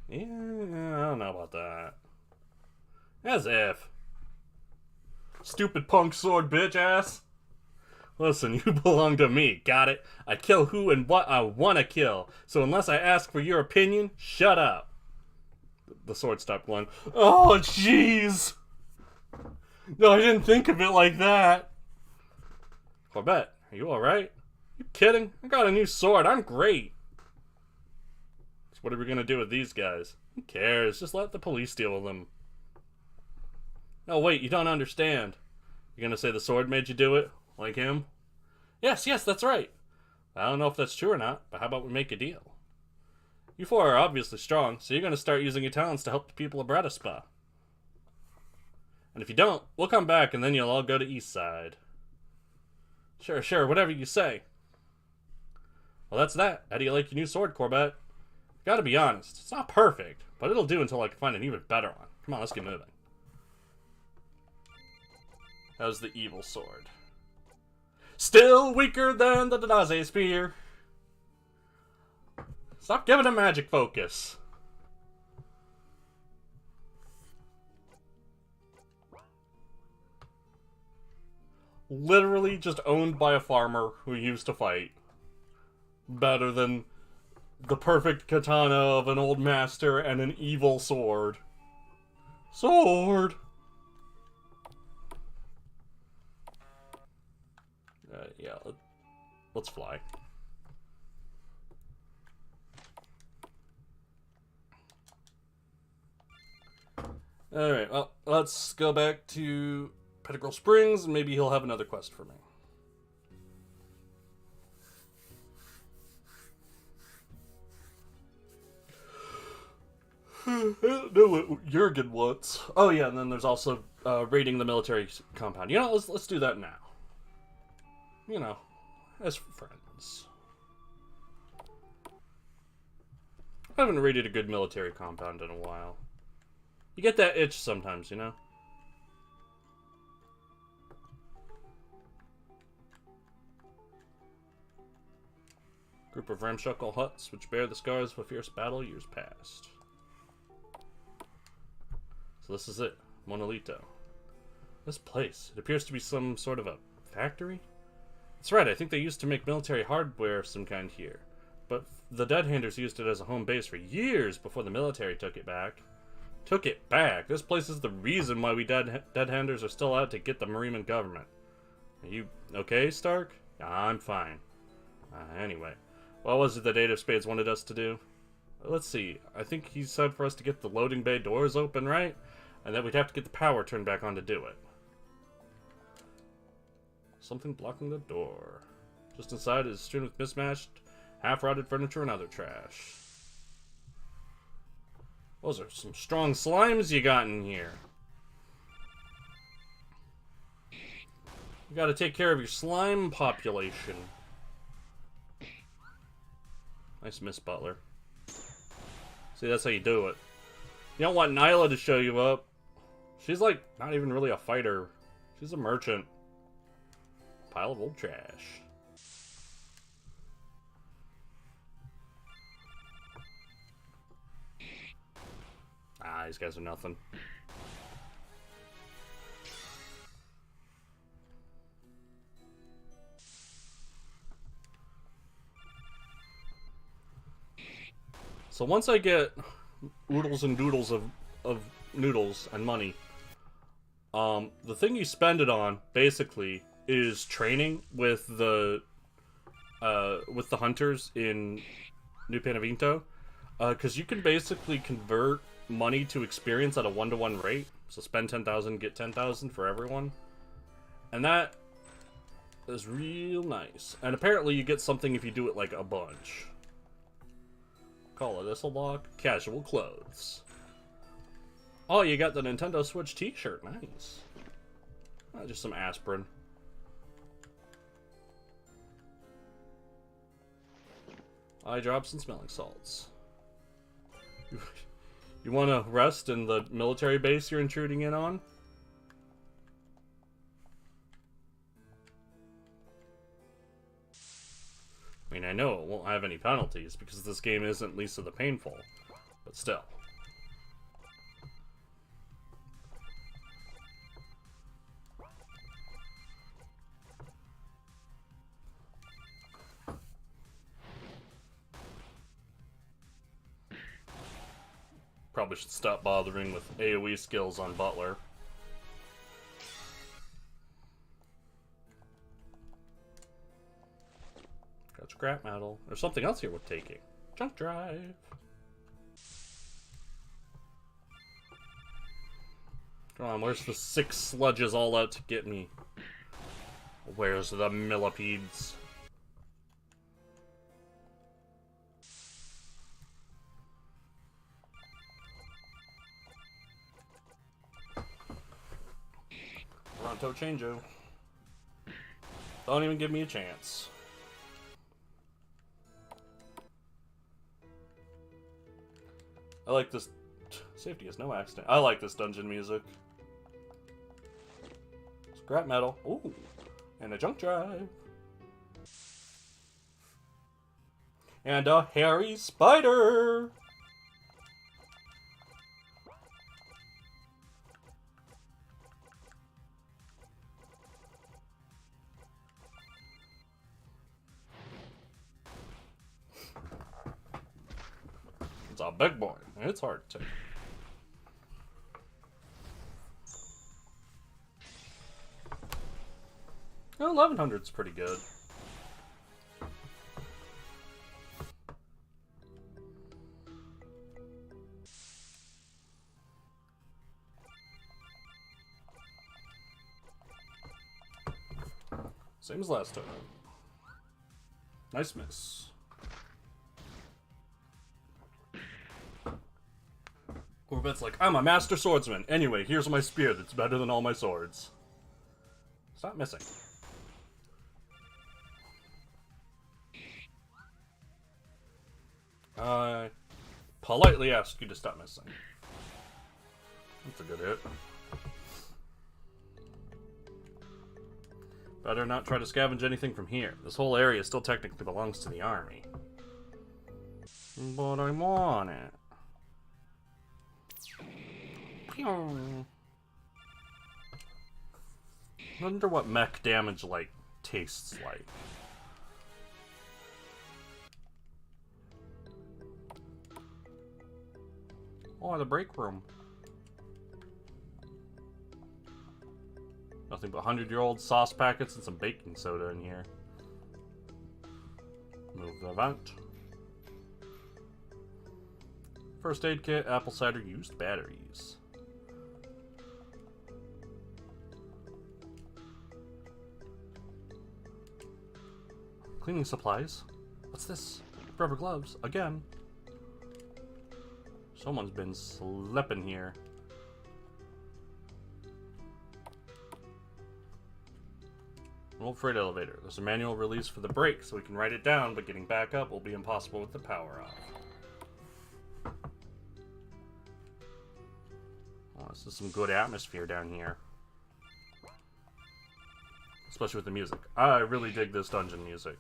Speaker 1: Yeah, I don't know about that. As if. Stupid punk sword bitch ass. Listen, you belong to me, got it? I kill who and what I want to kill. So unless I ask for your opinion, shut up. The sword stopped glowing. Oh, jeez! No, I didn't think of it like that. Corbett, are you alright? You kidding? I got a new sword. I'm great. So what are we gonna do with these guys? Who cares? Just let the police deal with them. No, wait, you don't understand. You're gonna say the sword made you do it? Like him? Yes, that's right. I don't know if that's true or not, but how about we make a deal? You four are obviously strong, so you're gonna start using your talents to help the people of Bradispa. And if you don't, we'll come back and then you'll all go to Eastside. Sure, whatever you say. Well, that's that. How do you like your new sword, Corbett? Gotta be honest, it's not perfect, but it'll do until I can find an even better one. Come on, let's get moving. How's the evil sword? Still weaker than the Danaze Spear. Stop giving him magic focus. Literally just owned by a farmer who used to fight. Better than the perfect katana of an old master and an evil sword. Sword! Yeah, let's fly. Alright, well, let's go back to Pettigrew Springs, and maybe he'll have another quest for me. I don't know what Jurgen wants. Oh yeah, and then there's also raiding the military compound. You know, let's do that now. You know, as friends. I haven't raided a good military compound in a while. You get that itch sometimes, you know? Group of ramshackle huts which bear the scars of a fierce battle years past. So this is it, Monolito. This place, it appears to be some sort of a factory? That's right, I think they used to make military hardware of some kind here. But the Dead Handers used it as a home base for years before the military took it back. Took it back? This place is the reason why we Dead Handers are still out to get the Mariman government. Are you okay, Stark? I'm fine. Anyway, what was it that Eight of Spades wanted us to do? Let's see, I think he said for us to get the loading bay doors open, right? And that we'd have to get the power turned back on to do it. Something blocking the door. Just inside is strewn with mismatched, half-rotted furniture and other trash. Those are some strong slimes you got in here. You gotta take care of your slime population. Nice miss, Butler. See, that's how you do it. You don't want Nyla to show you up. She's like, not even really a fighter. She's a merchant. Pile of old trash. These guys are nothing. So once I get oodles and doodles of noodles and money, the thing you spend it on, basically, is training with the hunters in New Panevinto. Because you can basically convert money to experience at a 1-to-1 rate. So spend 10,000, get 10,000 for everyone. And that is real nice. And apparently you get something if you do it like a bunch. Call this a lock. Casual clothes. Oh, you got the Nintendo Switch t-shirt. Nice. Just some aspirin. Eye drops and smelling salts. You want to rest in the military base you're intruding in on? I mean, I know it won't have any penalties because this game isn't Lisa the Painful, but still. Probably should stop bothering with AoE skills on Butler. Got scrap metal. There's something else here worth taking. Junk drive. Come on, where's the 6 sludges all out to get me? Where's the millipedes? Toronto Changeo. Don't even give me a chance. I like this. Safety is no accident. I like this dungeon music. Scrap metal. Ooh. And a junk drive. And a hairy spider. It's a big boy. It's hard to take. Well, 1100's pretty good. Same as last time. Nice miss. Corvette's like, I'm a master swordsman. Anyway, here's my spear that's better than all my swords. Stop missing. I politely ask you to stop missing. That's a good hit. Better not try to scavenge anything from here. This whole area still technically belongs to the army. But I want it. Pew. Wonder what mech damage, like, tastes like. Oh, the break room. Nothing but 100-year-old sauce packets and some baking soda in here. Move the vent. First aid kit, apple cider, used batteries. Cleaning supplies. What's this? Rubber gloves. Again. Someone's been sleeping here. An old freight elevator. There's a manual release for the brake, so we can write it down, but getting back up will be impossible with the power off. Oh, this is some good atmosphere down here. Especially with the music. I really dig this dungeon music.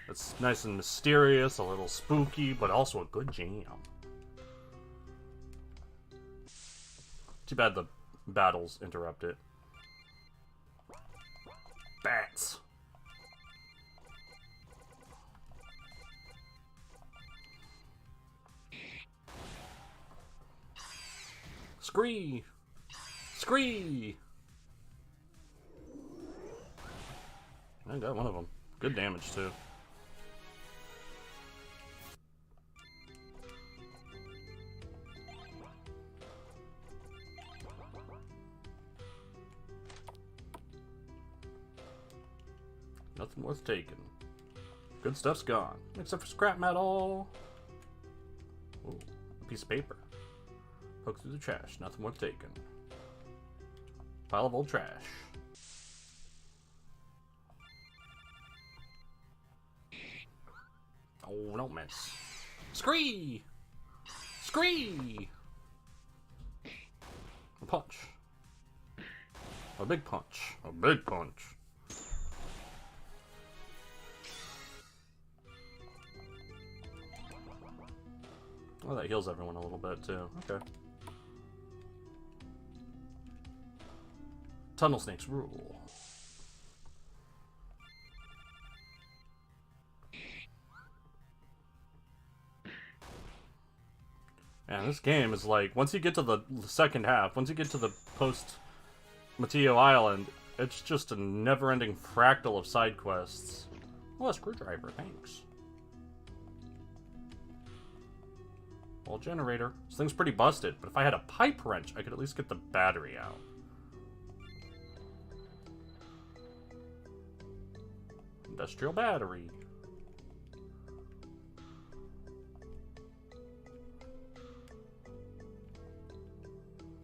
Speaker 1: It's nice and mysterious, a little spooky, but also a good jam. Too bad the battles interrupt it. Bats. Scree! Scree! I got one of them. Good damage, too. Nothing worth taking. Good stuff's gone. Except for scrap metal. Ooh, a piece of paper. Poke through the trash. Nothing worth taking. Pile of old trash. Oh, don't miss. Scree! Scree! A punch. A big punch. A big punch. Well, that heals everyone a little bit, too. Okay. Tunnel snakes rule. And this game is like, once you get to the second half, once you get to the post-Mateo Island, it's just a never-ending fractal of side quests. Oh, a screwdriver, thanks. Well, generator. This thing's pretty busted, but if I had a pipe wrench, I could at least get the battery out. Industrial battery.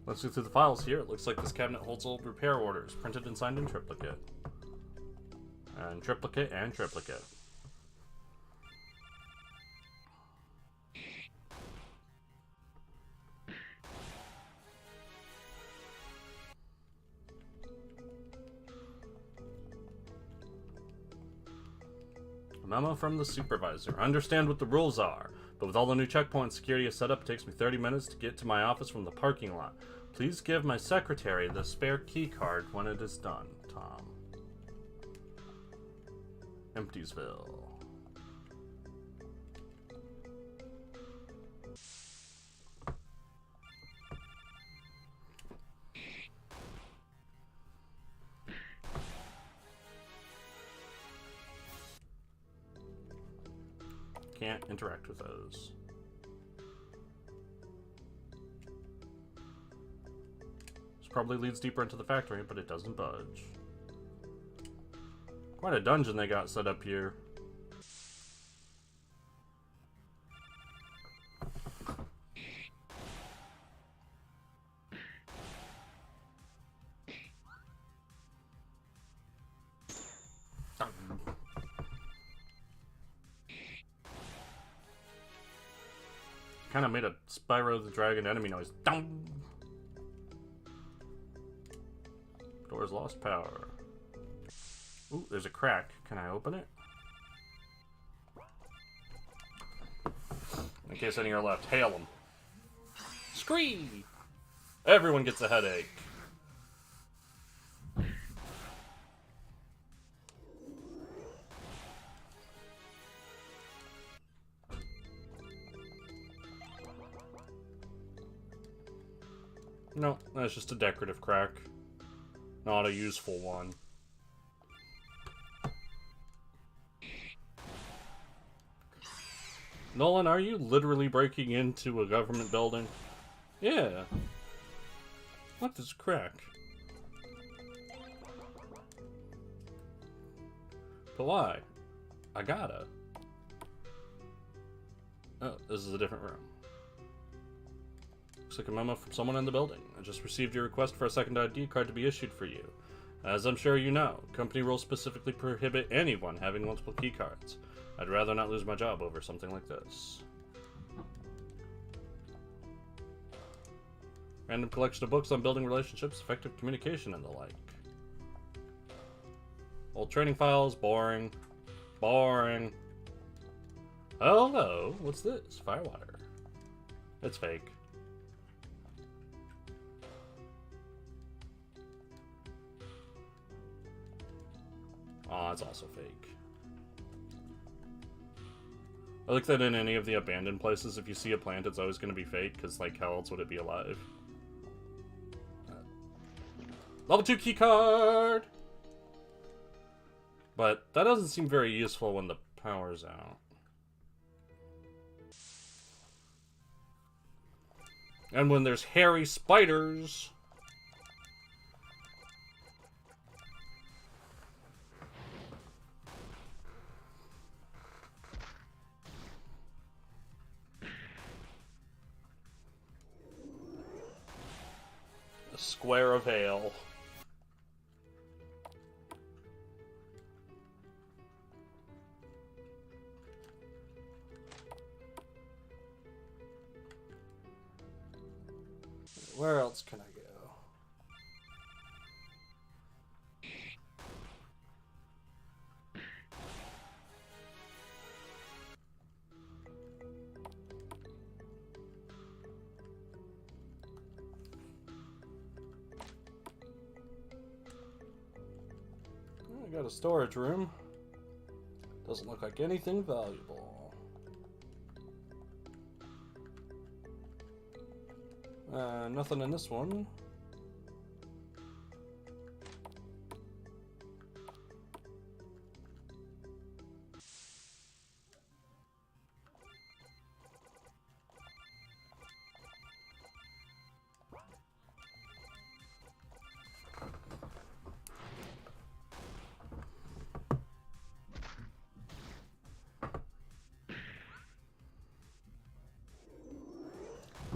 Speaker 1: Let's go through the files here. It looks like this cabinet holds old repair orders, printed and signed in triplicate. And triplicate and triplicate. A memo from the supervisor. I understand what the rules are, but with all the new checkpoints security is set up, it takes me 30 minutes to get to my office from the parking lot. Please give my secretary the spare key card when it is done, Tom. Emptiesville. Can't interact with those. This probably leads deeper into the factory, but it doesn't budge. Quite a dungeon they got set up here. kind of made a Spyro the Dragon enemy noise. Dum! Doors lost power. Ooh, there's a crack. Can I open it? In case any are left, hail them. Scree! Everyone gets a headache. No, that's just a decorative crack. Not a useful one. Nolan, are you literally breaking into a government building? Yeah. What this crack? But why? I gotta. Oh, this is a different room. Looks like a memo from someone in the building. I just received your request for a second ID card to be issued for you. As I'm sure you know, company rules specifically prohibit anyone having multiple key cards. I'd rather not lose my job over something like this. Random collection of books on building relationships, effective communication, and the like. Old training files, boring. Boring. Hello, what's this? Firewater. It's fake. Aw, it's also fake. I like that in any of the abandoned places, if you see a plant, it's always going to be fake, because, like, how else would it be alive? Level 2 keycard! But that doesn't seem very useful when the power's out. And when there's hairy spiders! A square of hail. Where else can I go? I got a storage room. Doesn't look like anything valuable. Nothing in this one.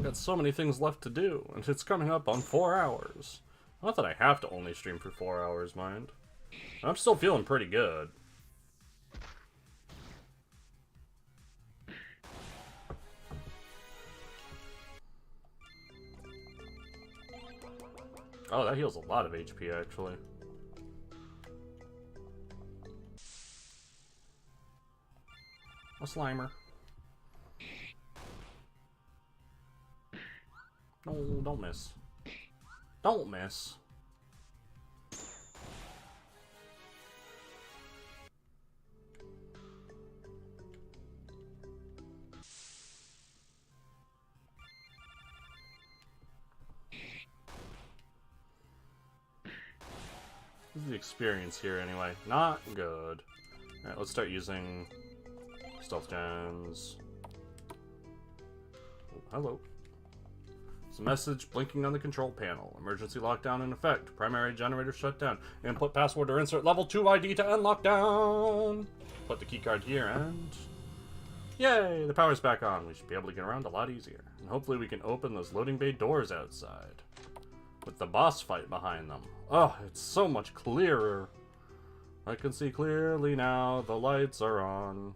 Speaker 1: Got so many things left to do, and it's coming up on 4 hours. Not that I have to only stream for 4 hours, mind. I'm still feeling pretty good. Oh, that heals a lot of HP, actually. A Slimer. No, don't miss. Don't miss. This is the experience here anyway. Not good. Alright, let's start using stealth gems. Oh, hello. It's a message blinking on the control panel. Emergency lockdown in effect. Primary generator shut down. Input password or insert level 2 ID to unlock down. Put the keycard here and... Yay! The power's back on. We should be able to get around a lot easier. And hopefully we can open those loading bay doors outside. With the boss fight behind them. Oh, it's so much clearer. I can see clearly now. The lights are on.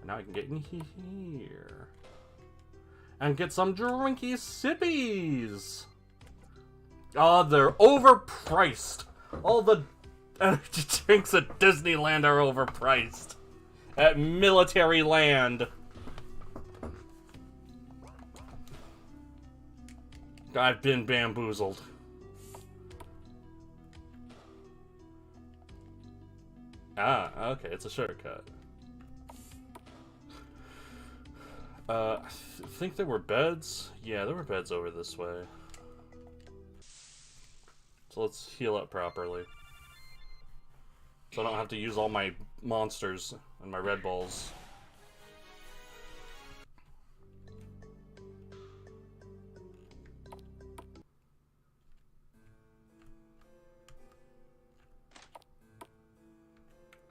Speaker 1: Now I can get in here. And get some drinky sippies! Oh, they're overpriced. All the energy drinks at Disneyland are overpriced. At Military Land. I've been bamboozled. Ah, okay, it's a shortcut. I think there were beds? Yeah, there were beds over this way. So let's heal up properly. So I don't have to use all my monsters and my Red Bulls.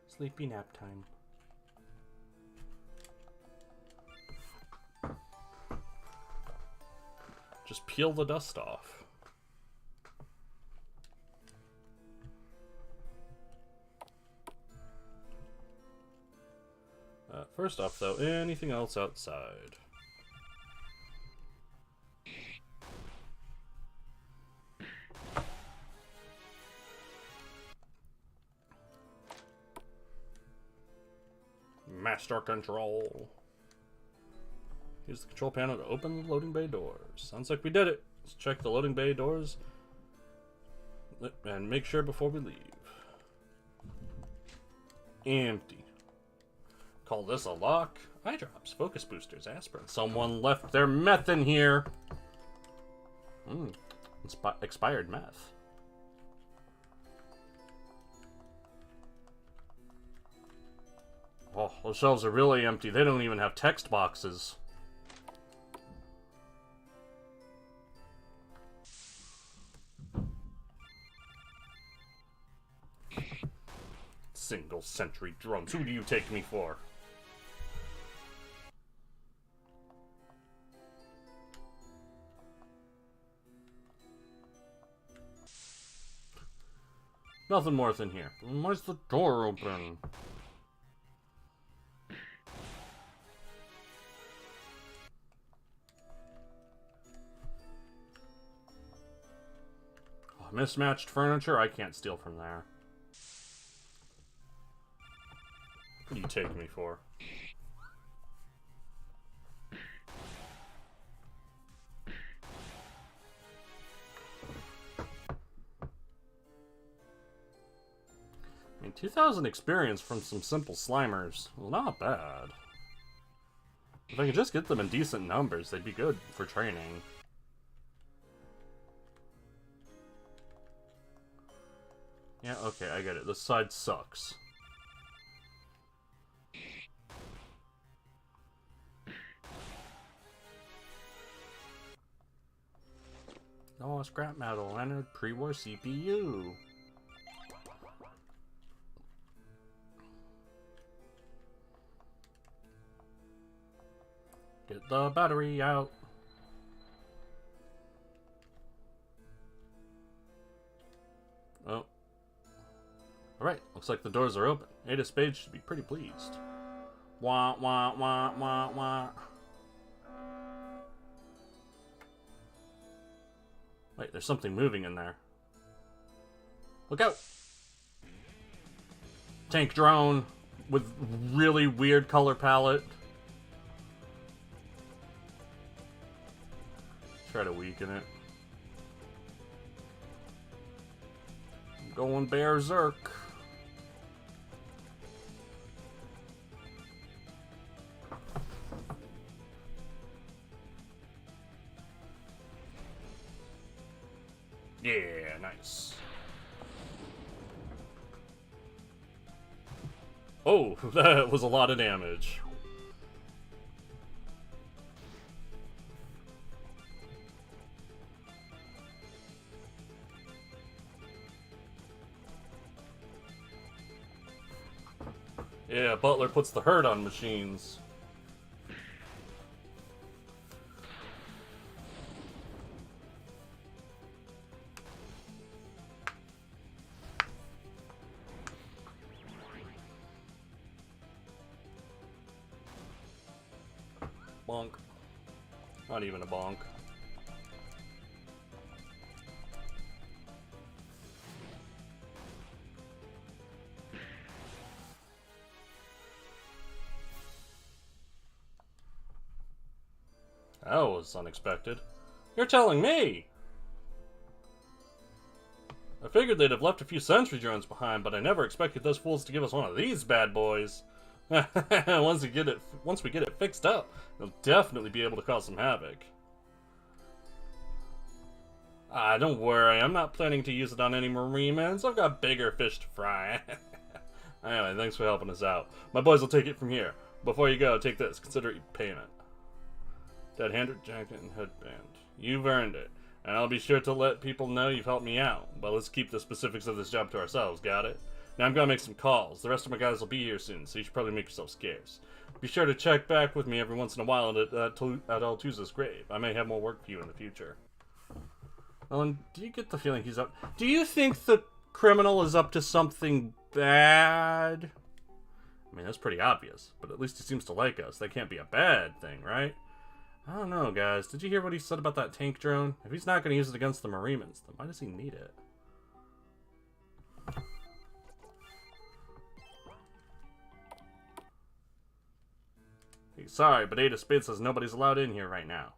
Speaker 1: Sleepy nap time. Just peel the dust off. First off, though, anything else outside? Master control. Use the control panel to open the loading bay doors. Sounds like we did it. Let's check the loading bay doors and make sure before we leave. Empty. Call this a lock. Eye drops, focus boosters, aspirin. Someone left their meth in here. Expired meth. Oh, those shelves are really empty. They don't even have text boxes. Single sentry drones. Who do you take me for? Nothing more than here. Why's the door open? Oh, mismatched furniture? I can't steal from there. What do you take me for? I mean, 2,000 experience from some simple Slimers. Well, not bad. If I could just get them in decent numbers, they'd be good for training. Yeah, okay, I get it. This side sucks. Oh, scrap metal and a pre-war CPU. Get the battery out. Oh. Alright, looks like the doors are open. Eight of Spades should be pretty pleased. Wah, wah, wah, wah, wah. Wait, there's something moving in there. Look out! Tank drone with really weird color palette. Try to weaken it. I'm going berserk. Yeah, nice. Oh, that was a lot of damage. Yeah, Butler puts the hurt on machines. Bonk. Not even a bonk. That was unexpected. You're telling me! I figured they'd have left a few sentry drones behind, but I never expected those fools to give us one of these bad boys. Once we get it fixed up, they'll definitely be able to cause some havoc. Ah, don't worry, I'm not planning to use it on any Marines. I've got bigger fish to fry. Anyway, thanks for helping us out. My boys will take it from here. Before you go, take this. Consider it payment. Dead-hander, jacket, and headband. You've earned it. And I'll be sure to let people know you've helped me out. But let's keep the specifics of this job to ourselves, got it? Now I'm gonna make some calls. The rest of my guys will be here soon, so you should probably make yourself scarce. Be sure to check back with me every once in a while at Altuza's grave. I may have more work for you in the future. Ellen, do you get the feeling he's up... Do you think the criminal is up to something bad? I mean, that's pretty obvious, but at least he seems to like us. That can't be a bad thing, right? I don't know, guys. Did you hear what he said about that tank drone? If he's not going to use it against the Marines, then why does he need it? Hey, sorry, but Ada Spade says nobody's allowed in here right now.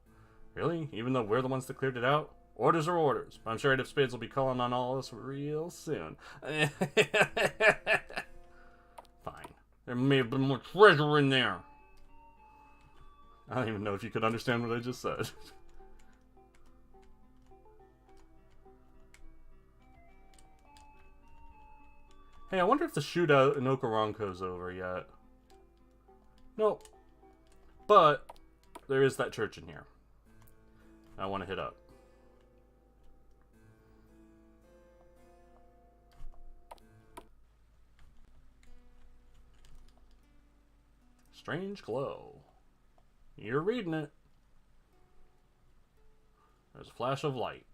Speaker 1: Really? Even though we're the ones that cleared it out? Orders are orders. But I'm sure Ada Spades will be calling on all of us real soon. Fine. There may have been more treasure in there. I don't even know if you could understand what I just said. Hey, I wonder if the shootout in Okaronko's over yet. Nope. But there is that church in here I want to hit up. Strange glow. You're reading it. There's a flash of light.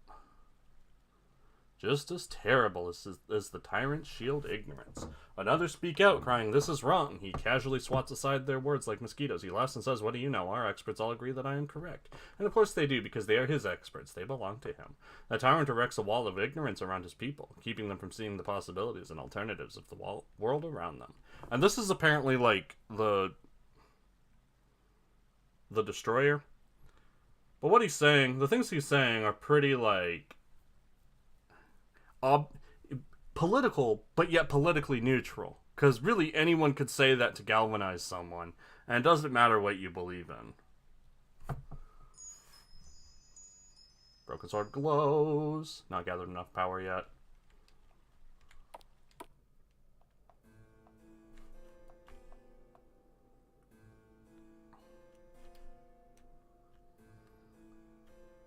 Speaker 1: Just as terrible as the tyrant's shield ignorance. Another speak out, crying, "This is wrong." He casually swats aside their words like mosquitoes. He laughs and says, "What do you know? Our experts all agree that I am correct." And of course they do, because they are his experts. They belong to him. The tyrant erects a wall of ignorance around his people, keeping them from seeing the possibilities and alternatives of the world around them. And this is apparently like the destroyer. But what he's saying, the things he's saying are pretty like political, but yet politically neutral. Because really anyone could say that to galvanize someone, and it doesn't matter what you believe in. Broken sword glows. Not gathered enough power yet.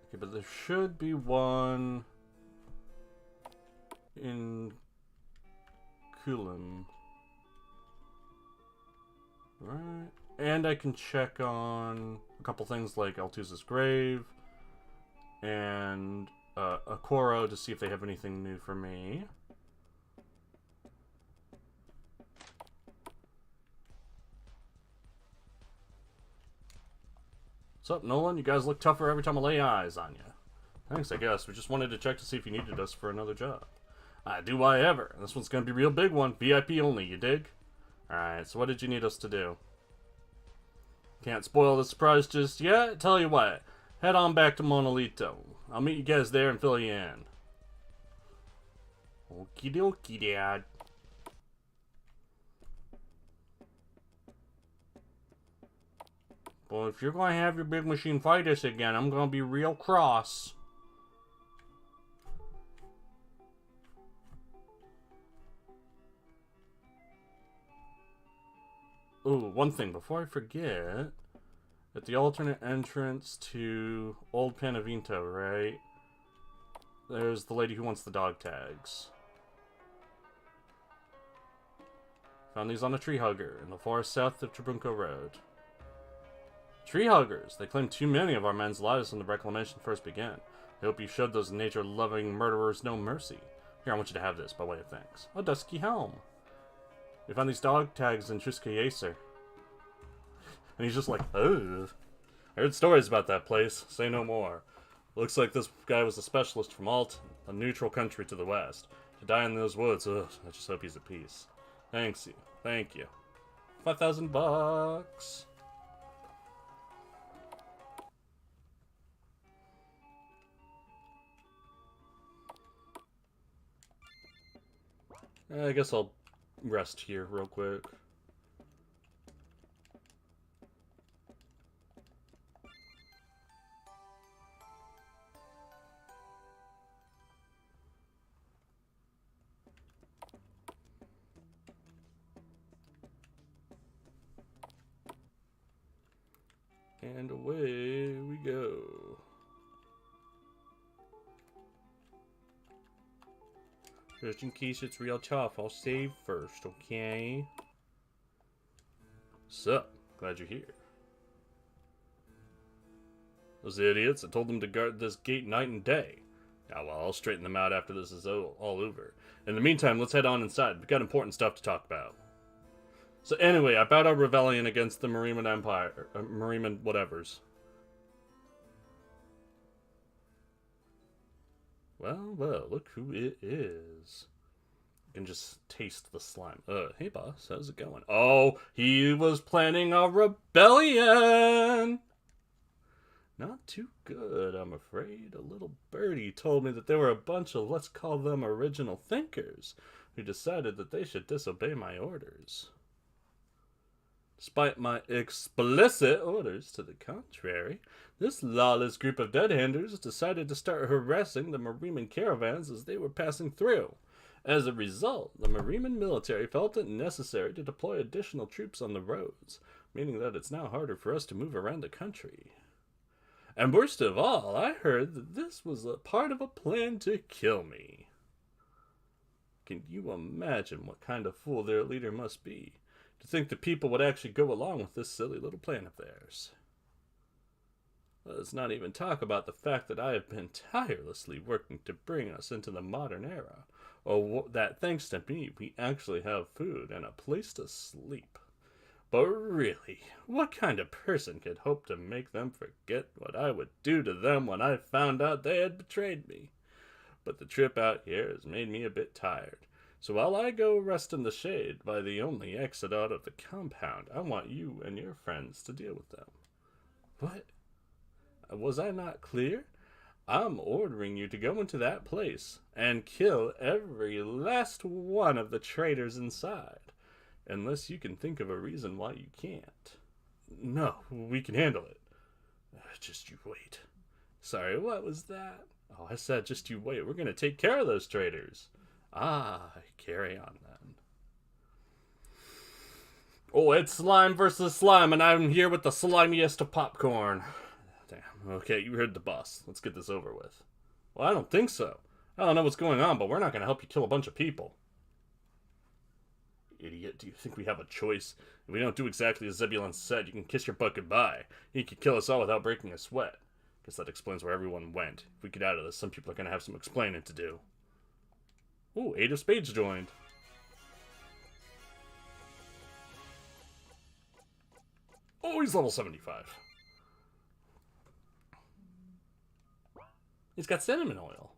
Speaker 1: Okay, but there should be one in Kulim. Right. And I can check on a couple things like Altuza's grave and Akoro to see if they have anything new for me. What's up, Nolan? You guys look tougher every time I lay eyes on you. Thanks, I guess. We just wanted to check to see if you needed us for another job. Do I ever. This one's gonna be a real big one. VIP only, you dig? Alright, so what did you need us to do? Can't spoil the surprise just yet. Tell you what, head on back to Monolito. I'll meet you guys there and fill you in. Okie dokie, Dad. Well, if you're going to have your big machine fight us again, I'm going to be real cross. Ooh, one thing, before I forget, at the alternate entrance to Old Panavinto, right? There's the lady who wants the dog tags. Found these on a tree hugger in the forest south of Trabunco Road. Tree huggers! They claimed too many of our men's lives when the reclamation first began. I hope you showed those nature-loving murderers no mercy. Here, I want you to have this by way of thanks. A dusky helm. We found these dog tags in Triskayeser. And he's just like, ugh. I heard stories about that place. Say no more. Looks like this guy was a specialist from Alt, a neutral country to the west. To die in those woods, ugh, I just hope he's at peace. Thanks you. Thank you. 5,000 bucks. I guess I'll rest here real quick. And away we go. Just in case it's real tough, I'll save first, okay? Sup? Glad you're here. Those idiots, I told them to guard this gate night and day. Now, well, I'll straighten them out after this is all over. In the meantime, let's head on inside. We've got important stuff to talk about. So anyway, about our rebellion against the Mariman Empire, Mariman whatevers. Well, look who it is. You can just taste the slime. Hey boss, how's it going? Oh, he was planning a rebellion! Not too good, I'm afraid. A little birdie told me that there were a bunch of, let's call them original thinkers, who decided that they should disobey my orders. Despite my explicit orders to the contrary, this lawless group of dead-handers decided to start harassing the Mariman caravans as they were passing through. As a result, the Mariman military felt it necessary to deploy additional troops on the roads, meaning that it's now harder for us to move around the country. And worst of all, I heard that this was a part of a plan to kill me. Can you imagine what kind of fool their leader must be? To think the people would actually go along with this silly little plan of theirs. Let's not even talk about the fact that I have been tirelessly working to bring us into the modern era, or that thanks to me we actually have food and a place to sleep. But really, what kind of person could hope to make them forget what I would do to them when I found out they had betrayed me? But the trip out here has made me a bit tired. So while I go rest in the shade by the only exit out of the compound, I want you and your friends to deal with them. What? Was I not clear? I'm ordering you to go into that place and kill every last one of the traitors inside. Unless you can think of a reason why you can't. No, we can handle it. Just you wait. Sorry, what was that? Oh, I said just you wait. We're going to take care of those traitors. Ah, carry on then. Oh, it's slime versus slime, and I'm here with the slimiest of popcorn. Damn, okay, you heard the boss. Let's get this over with. Well, I don't think so. I don't know what's going on, but we're not going to help you kill a bunch of people. Idiot, do you think we have a choice? If we don't do exactly as Zebulon said, you can kiss your butt goodbye. He could kill us all without breaking a sweat. Guess that explains where everyone went. If we get out of this, some people are going to have some explaining to do. Ooh, 8 of Spades joined. Oh, he's level 75. He's got cinnamon oil.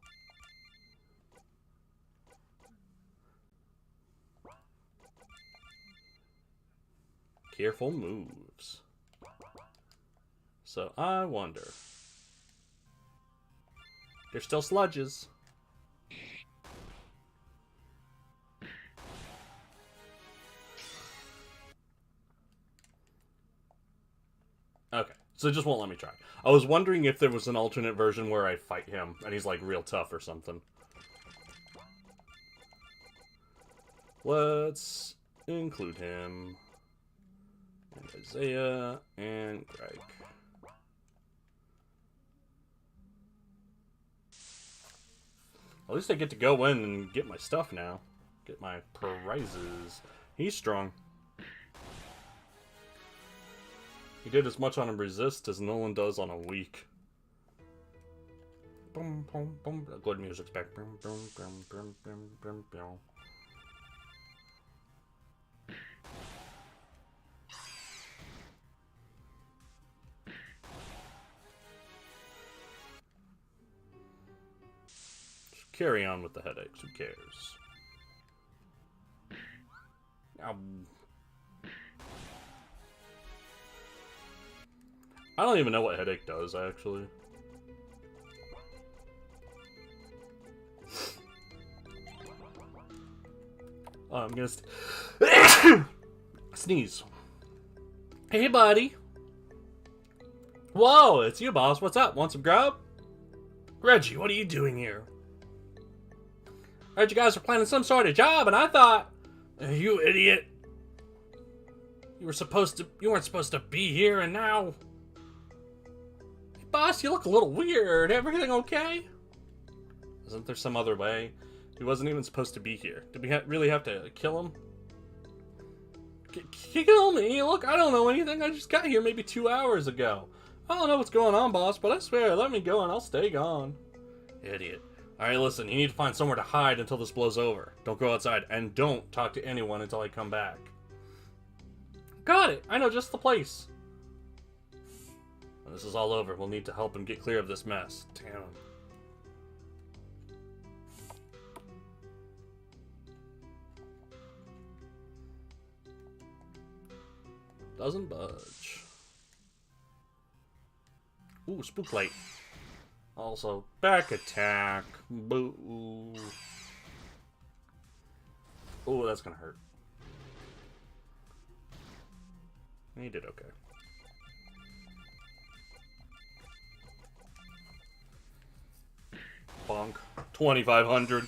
Speaker 1: Careful moves. So I wonder. They're still sludges. Okay, so it just won't let me try. I was wondering if there was an alternate version where I fight him and he's like real tough or something. Let's include him. And Isaiah and Greg. At least I get to go in and get my stuff now. Get my prizes. He's strong. He did as much on a resist as Nolan does on a weak. Boom, boom, boom. Good music's back. Boom, boom, boom, boom, boom, boom, boom. carry on with the headaches. Who cares? I don't even know what headache does, actually. Oh, I'm gonna sneeze. Hey, buddy. Whoa, it's you, boss. What's up? Want some grub? Reggie, what are you doing here? I heard you guys were planning some sort of job, and I thought, you idiot. You weren't supposed to be here, and now... Hey, boss, you look a little weird. Everything okay? Isn't there some other way? He wasn't even supposed to be here. Did we really have to kill him? Kill me? Look, I don't know anything. I just got here maybe 2 hours ago. I don't know what's going on, boss, but I swear, let me go and I'll stay gone. Idiot. Alright, listen, you need to find somewhere to hide until this blows over. Don't go outside, and don't talk to anyone until I come back. Got it! I know just the place. When this is all over, we'll need to help him get clear of this mess. Damn. Doesn't budge. Ooh, spook light. Also, back attack. Boo. Ooh, that's gonna hurt. He did okay. Bonk. 2,500.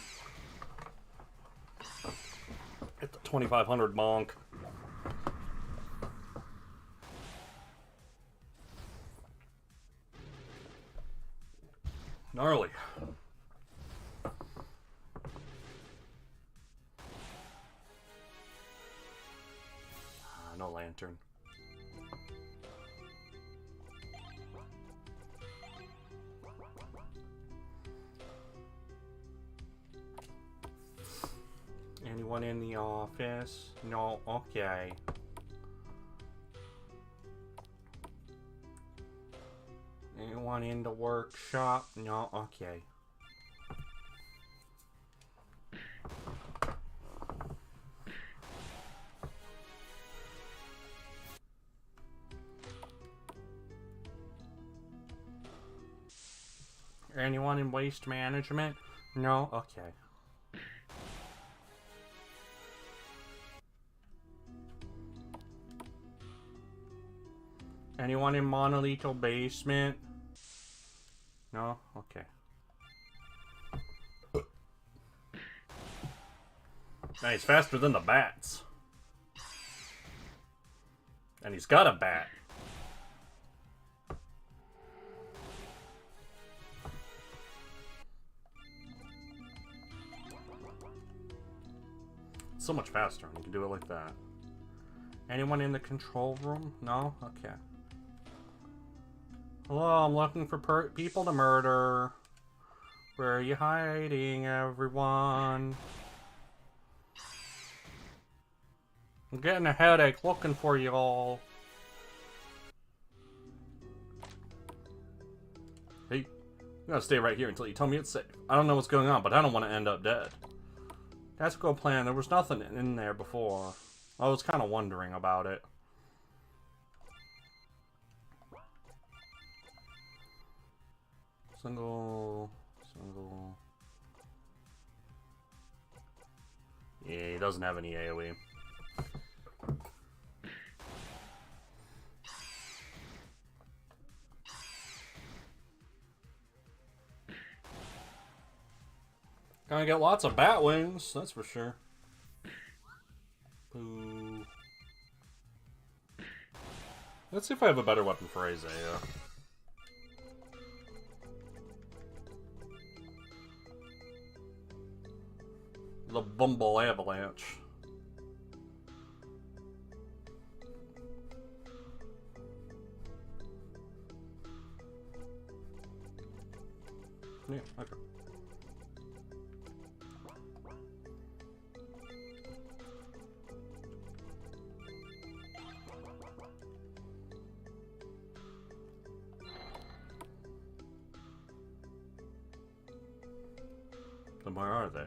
Speaker 1: Hit the 2,500 bonk. Gnarly. No lantern. Anyone in the office? No? Okay. Anyone in the workshop? No? Okay. Anyone in waste management? No? Okay. Anyone in Monolito basement? No? Okay. Nice, faster than the bats. And he's got a bat. So much faster. You can do it like that. Anyone in the control room? No? Okay. Hello, I'm looking for people to murder. Where are you hiding, everyone? I'm getting a headache looking for you all. Hey, you gotta stay right here until you tell me it's safe. I don't know what's going on, but I don't want to end up dead. That's a good plan. There was nothing in there before. I was kind of wondering about it. Single. Yeah, he doesn't have any AoE. Gonna get lots of bat wings, that's for sure. Boo. Let's see if I have a better weapon for Isaiah. The Bumble Avalanche. Yeah, okay. The Then where are they?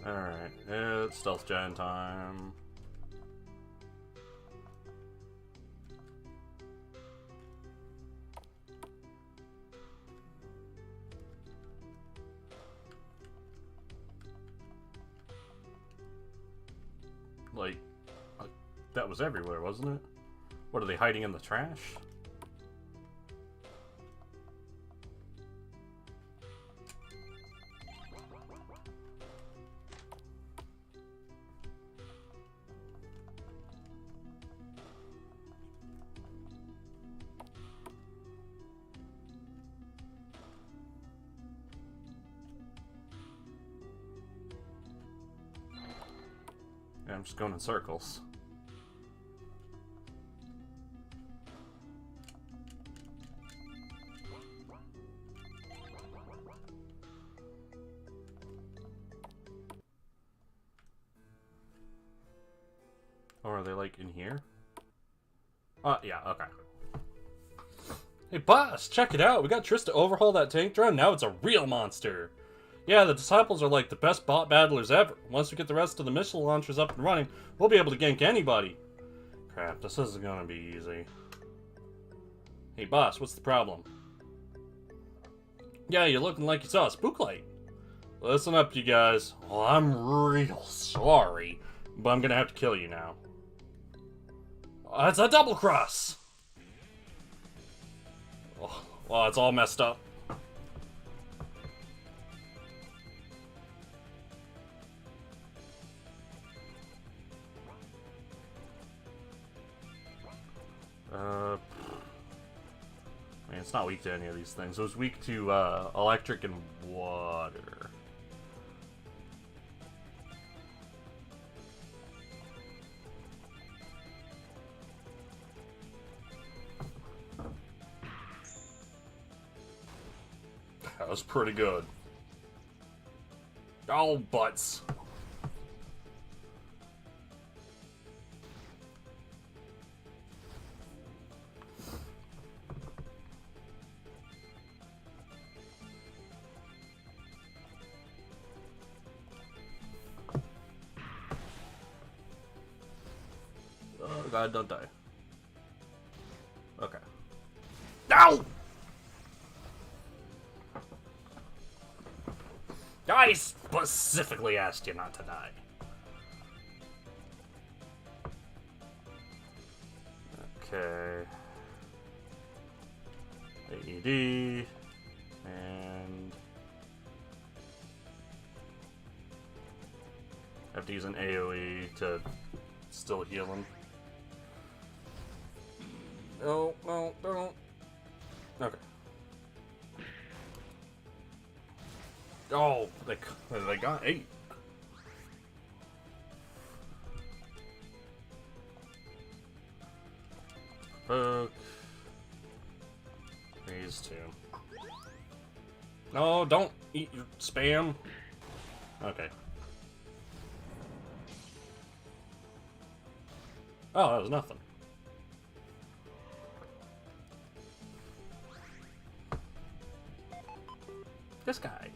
Speaker 1: Alright, it's stealth giant time. Like, that was everywhere, wasn't it? What, are they hiding in the trash? Yeah, I'm just going in circles. Or are they, like, in here? Yeah, okay. Hey, boss, check it out. We got Triss to overhaul that tank drone. Now it's a real monster. Yeah, the Disciples are like the best bot battlers ever. Once we get the rest of the missile launchers up and running, we'll be able to gank anybody. Crap, this isn't gonna be easy. Hey, boss, what's the problem? Yeah, you're looking like you saw a spook light. Listen up, you guys. Well, I'm real sorry, but I'm gonna have to kill you now. It's a double cross! Oh, well, it's all messed up. I mean, it's not weak to any of these things. It was weak to electric and water. That was pretty good. Oh, butts. Oh, God, don't die. Okay. No! I specifically asked you not to die. Okay. AED. And... I have to use an AoE to still heal him. No, no, don't. Okay. Oh, they got 8. Book. These 2. No, don't eat your spam. Okay. Oh, that was nothing. This guy.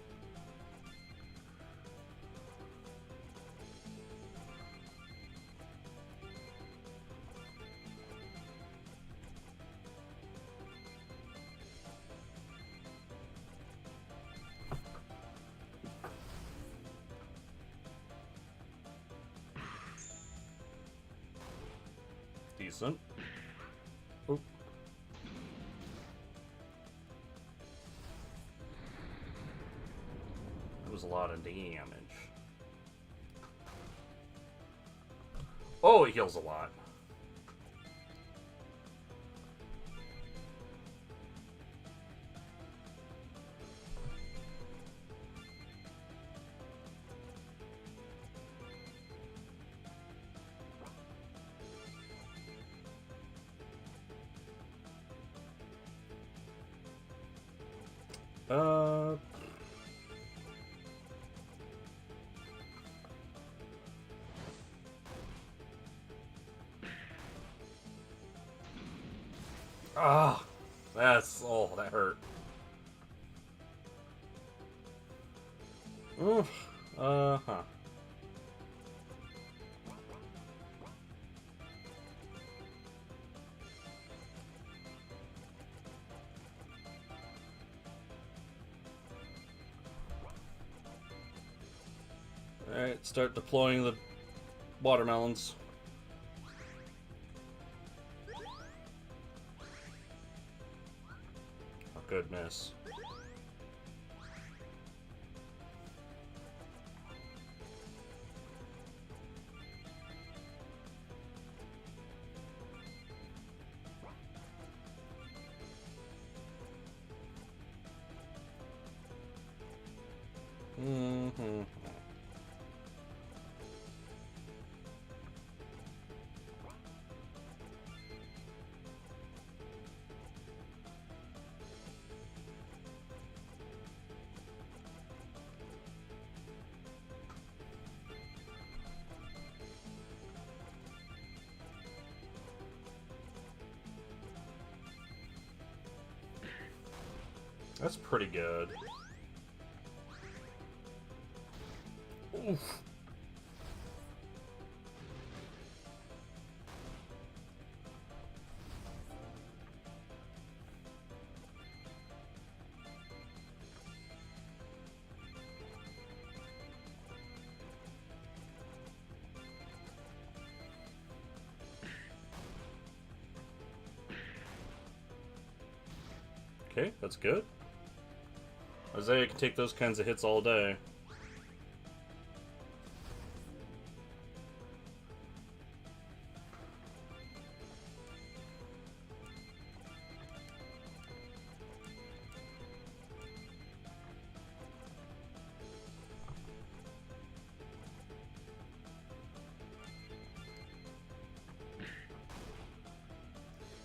Speaker 1: Decent. Oop. That was a lot of damage. Oh, it heals a lot. Ah, oh, that hurt. Oof. Huh. Alright, start deploying the watermelons. Oh, good miss. Mm-hmm. That's pretty good. Oof. Okay, that's good. Isaiah can take those kinds of hits all day.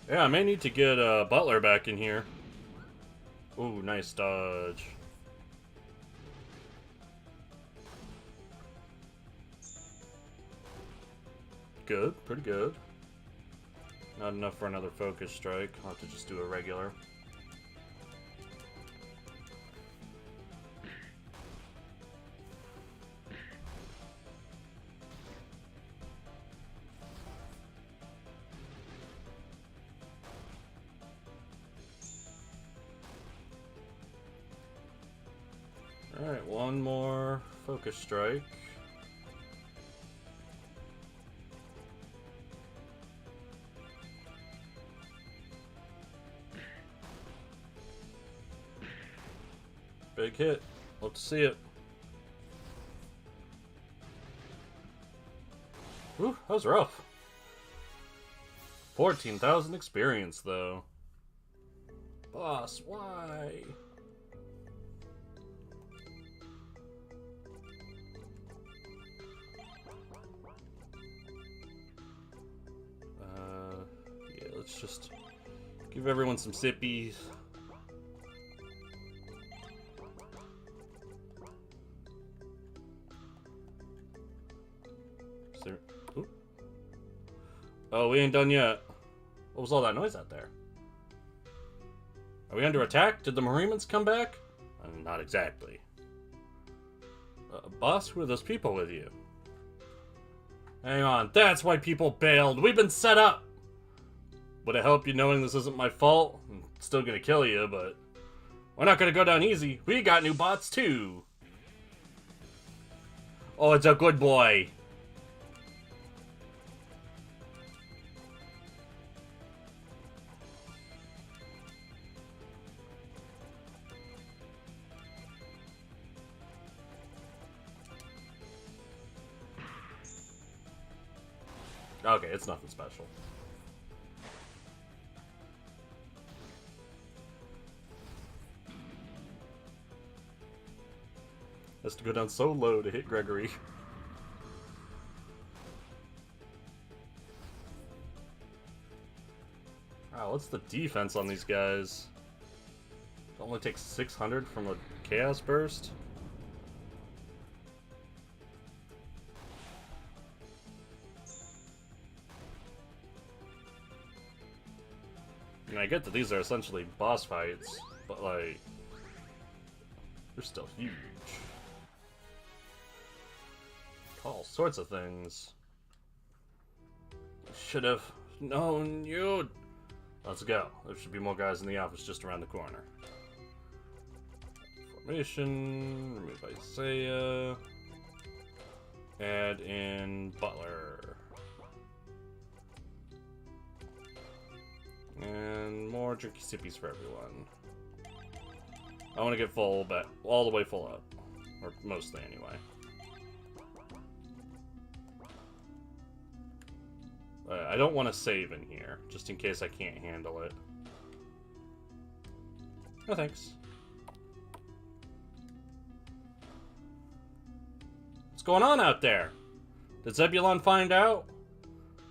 Speaker 1: Yeah, I may need to get Butler back in here. Ooh, nice dodge. Good, pretty good. Not enough for another focus strike. I'll have to just do a regular. Alright, one more focus strike. Big hit. Love to see it. Whew, that was rough. 14,000 experience, though. Boss, why? Yeah, let's just give everyone some sippies. Is there... Ooh. Oh, we ain't done yet. What was all that noise out there? Are we under attack? Did the Marines come back? Not exactly. Boss, who are those people with you? Hang on, that's why people bailed. We've been set up! Would it help you knowing this isn't my fault? I'm still gonna kill you, but... we're not gonna go down easy. We got new bots, too. Oh, it's a good boy. Okay, it's nothing special. Has to go down so low to hit Gregory. Wow, what's the defense on these guys? It only takes 600 from a Chaos Burst? And I get that these are essentially boss fights, but like, they're still huge. All sorts of things. Should have known you. Let's go. There should be more guys in the office just around the corner. Formation. Remove Isaiah. Add in Butler. And more drinky sippies for everyone. I want to get full, but all the way full up. Or mostly, anyway. I don't want to save in here, just in case I can't handle it. No thanks. What's going on out there? Did Zebulon find out?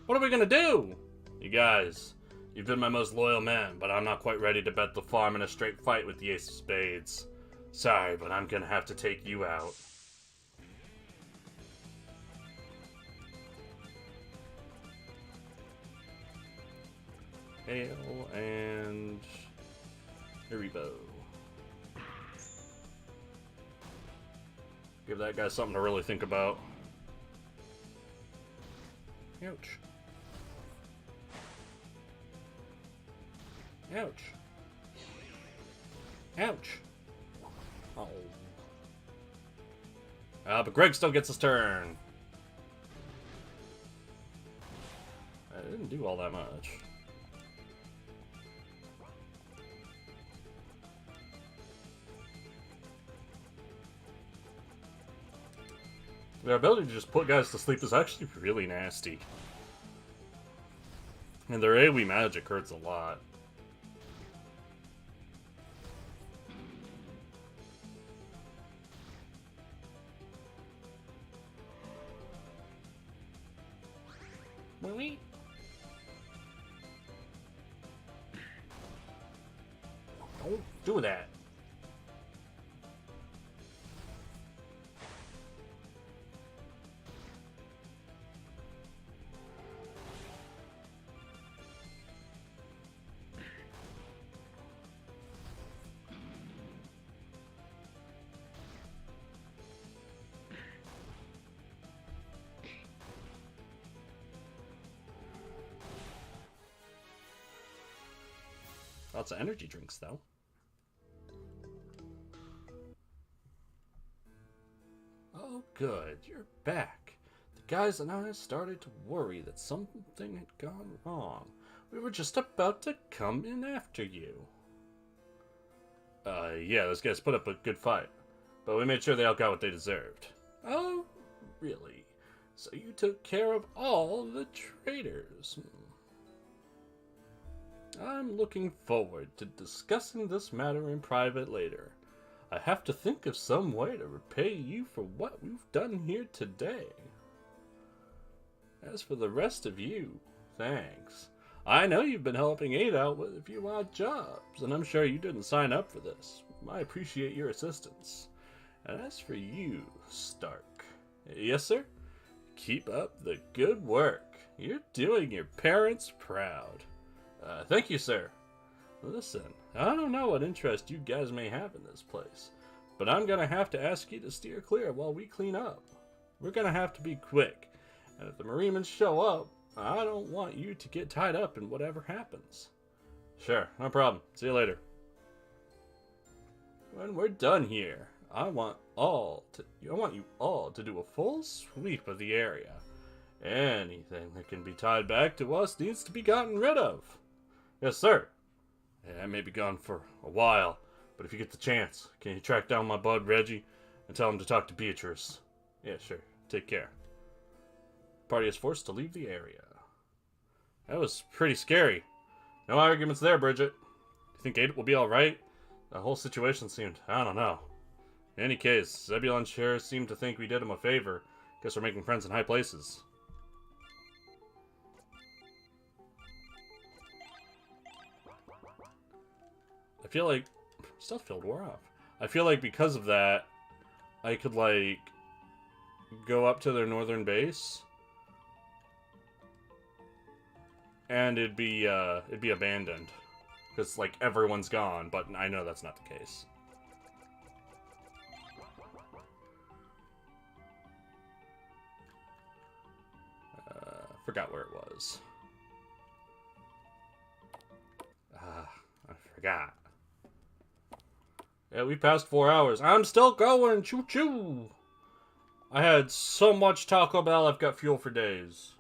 Speaker 1: What are we gonna do? You guys, you've been my most loyal men, but I'm not quite ready to bet the farm in a straight fight with the Ace of Spades. Sorry, but I'm gonna have to take you out. Hail and Haribo. Give that guy something to really think about. Ouch. Ouch. Ouch. Oh. But Greg still gets his turn. I didn't do all that much. Their ability to just put guys to sleep is actually really nasty. And their AoE magic hurts a lot. Really? Don't do that. Lots of energy drinks, though. Oh, good. You're back. The guys and I started to worry that something had gone wrong. We were just about to come in after you. Yeah, those guys put up a good fight. But we made sure they all got what they deserved. Oh, really? So you took care of all the traitors? I'm looking forward to discussing this matter in private later. I have to think of some way to repay you for what we've done here today. As for the rest of you, thanks. I know you've been helping Aid out with a few odd jobs, and I'm sure you didn't sign up for this. I appreciate your assistance. And as for you, Stark. Yes, sir? Keep up the good work. You're doing your parents proud. Thank you, sir. Listen, I don't know what interest you guys may have in this place, but I'm gonna have to ask you to steer clear while we clean up. We're gonna have to be quick, and if the Marines show up, I don't want you to get tied up in whatever happens. Sure, no problem. See you later. When we're done here, I want you all to do a full sweep of the area. Anything that can be tied back to us needs to be gotten rid of. Yes, sir. Yeah, I may be gone for a while, but if you get the chance, can you track down my bud Reggie and tell him to talk to Beatrice? Yeah, sure. Take care. Party is forced to leave the area. That was pretty scary. No arguments there, Bridget. You think Ada will be alright? The whole situation seemed, I don't know. In any case, Zebulon sure seemed to think we did him a favor. Guess we're making friends in high places. I feel like stealth field wore off. I feel like because of that, I could like go up to their northern base, and it'd be abandoned. Because, like, everyone's gone, but I know that's not the case. Forgot where it was. I forgot. Yeah, we passed 4 hours. I'm still going! Choo-choo! I had so much Taco Bell, I've got fuel for days.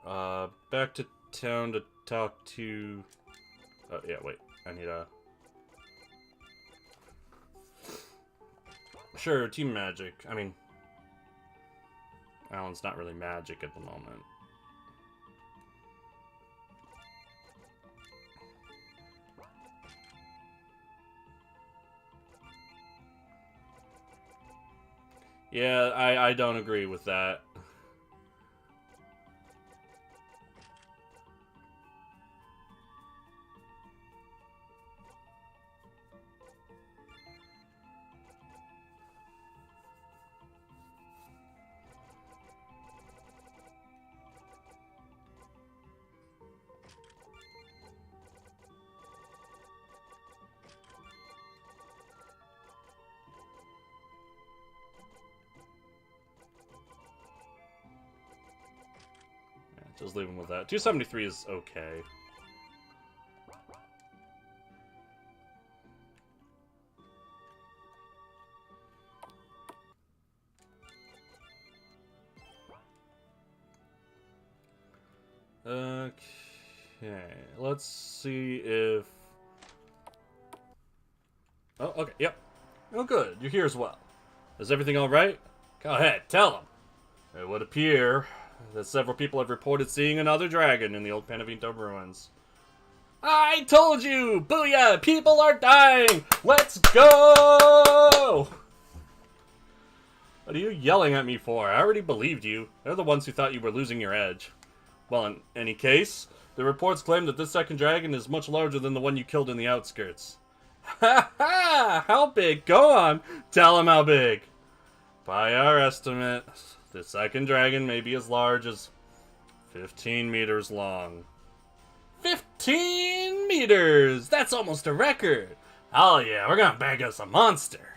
Speaker 1: Back to town to talk to... Oh, yeah, wait. I need a... Sure, Team Magic. I mean... Alan's not really magic at the moment. Yeah, I don't agree with that. Just leave him with that. 273 is okay. Okay, let's see if... Oh, okay, yep. Oh, good, you're here as well. Is everything alright? Go ahead, tell them. It would appear that several people have reported seeing another dragon in the old Panavento ruins. I told you! Booyah! People are dying! Let's go! What are you yelling at me for? I already believed you. They're the ones who thought you were losing your edge. Well, in any case, the reports claim that this second dragon is much larger than the one you killed in the outskirts. Ha ha! How big? Go on! Tell them how big! By our estimate, the second dragon may be as large as 15 meters long. 15 meters! That's almost a record! Hell yeah, we're gonna bag us a monster!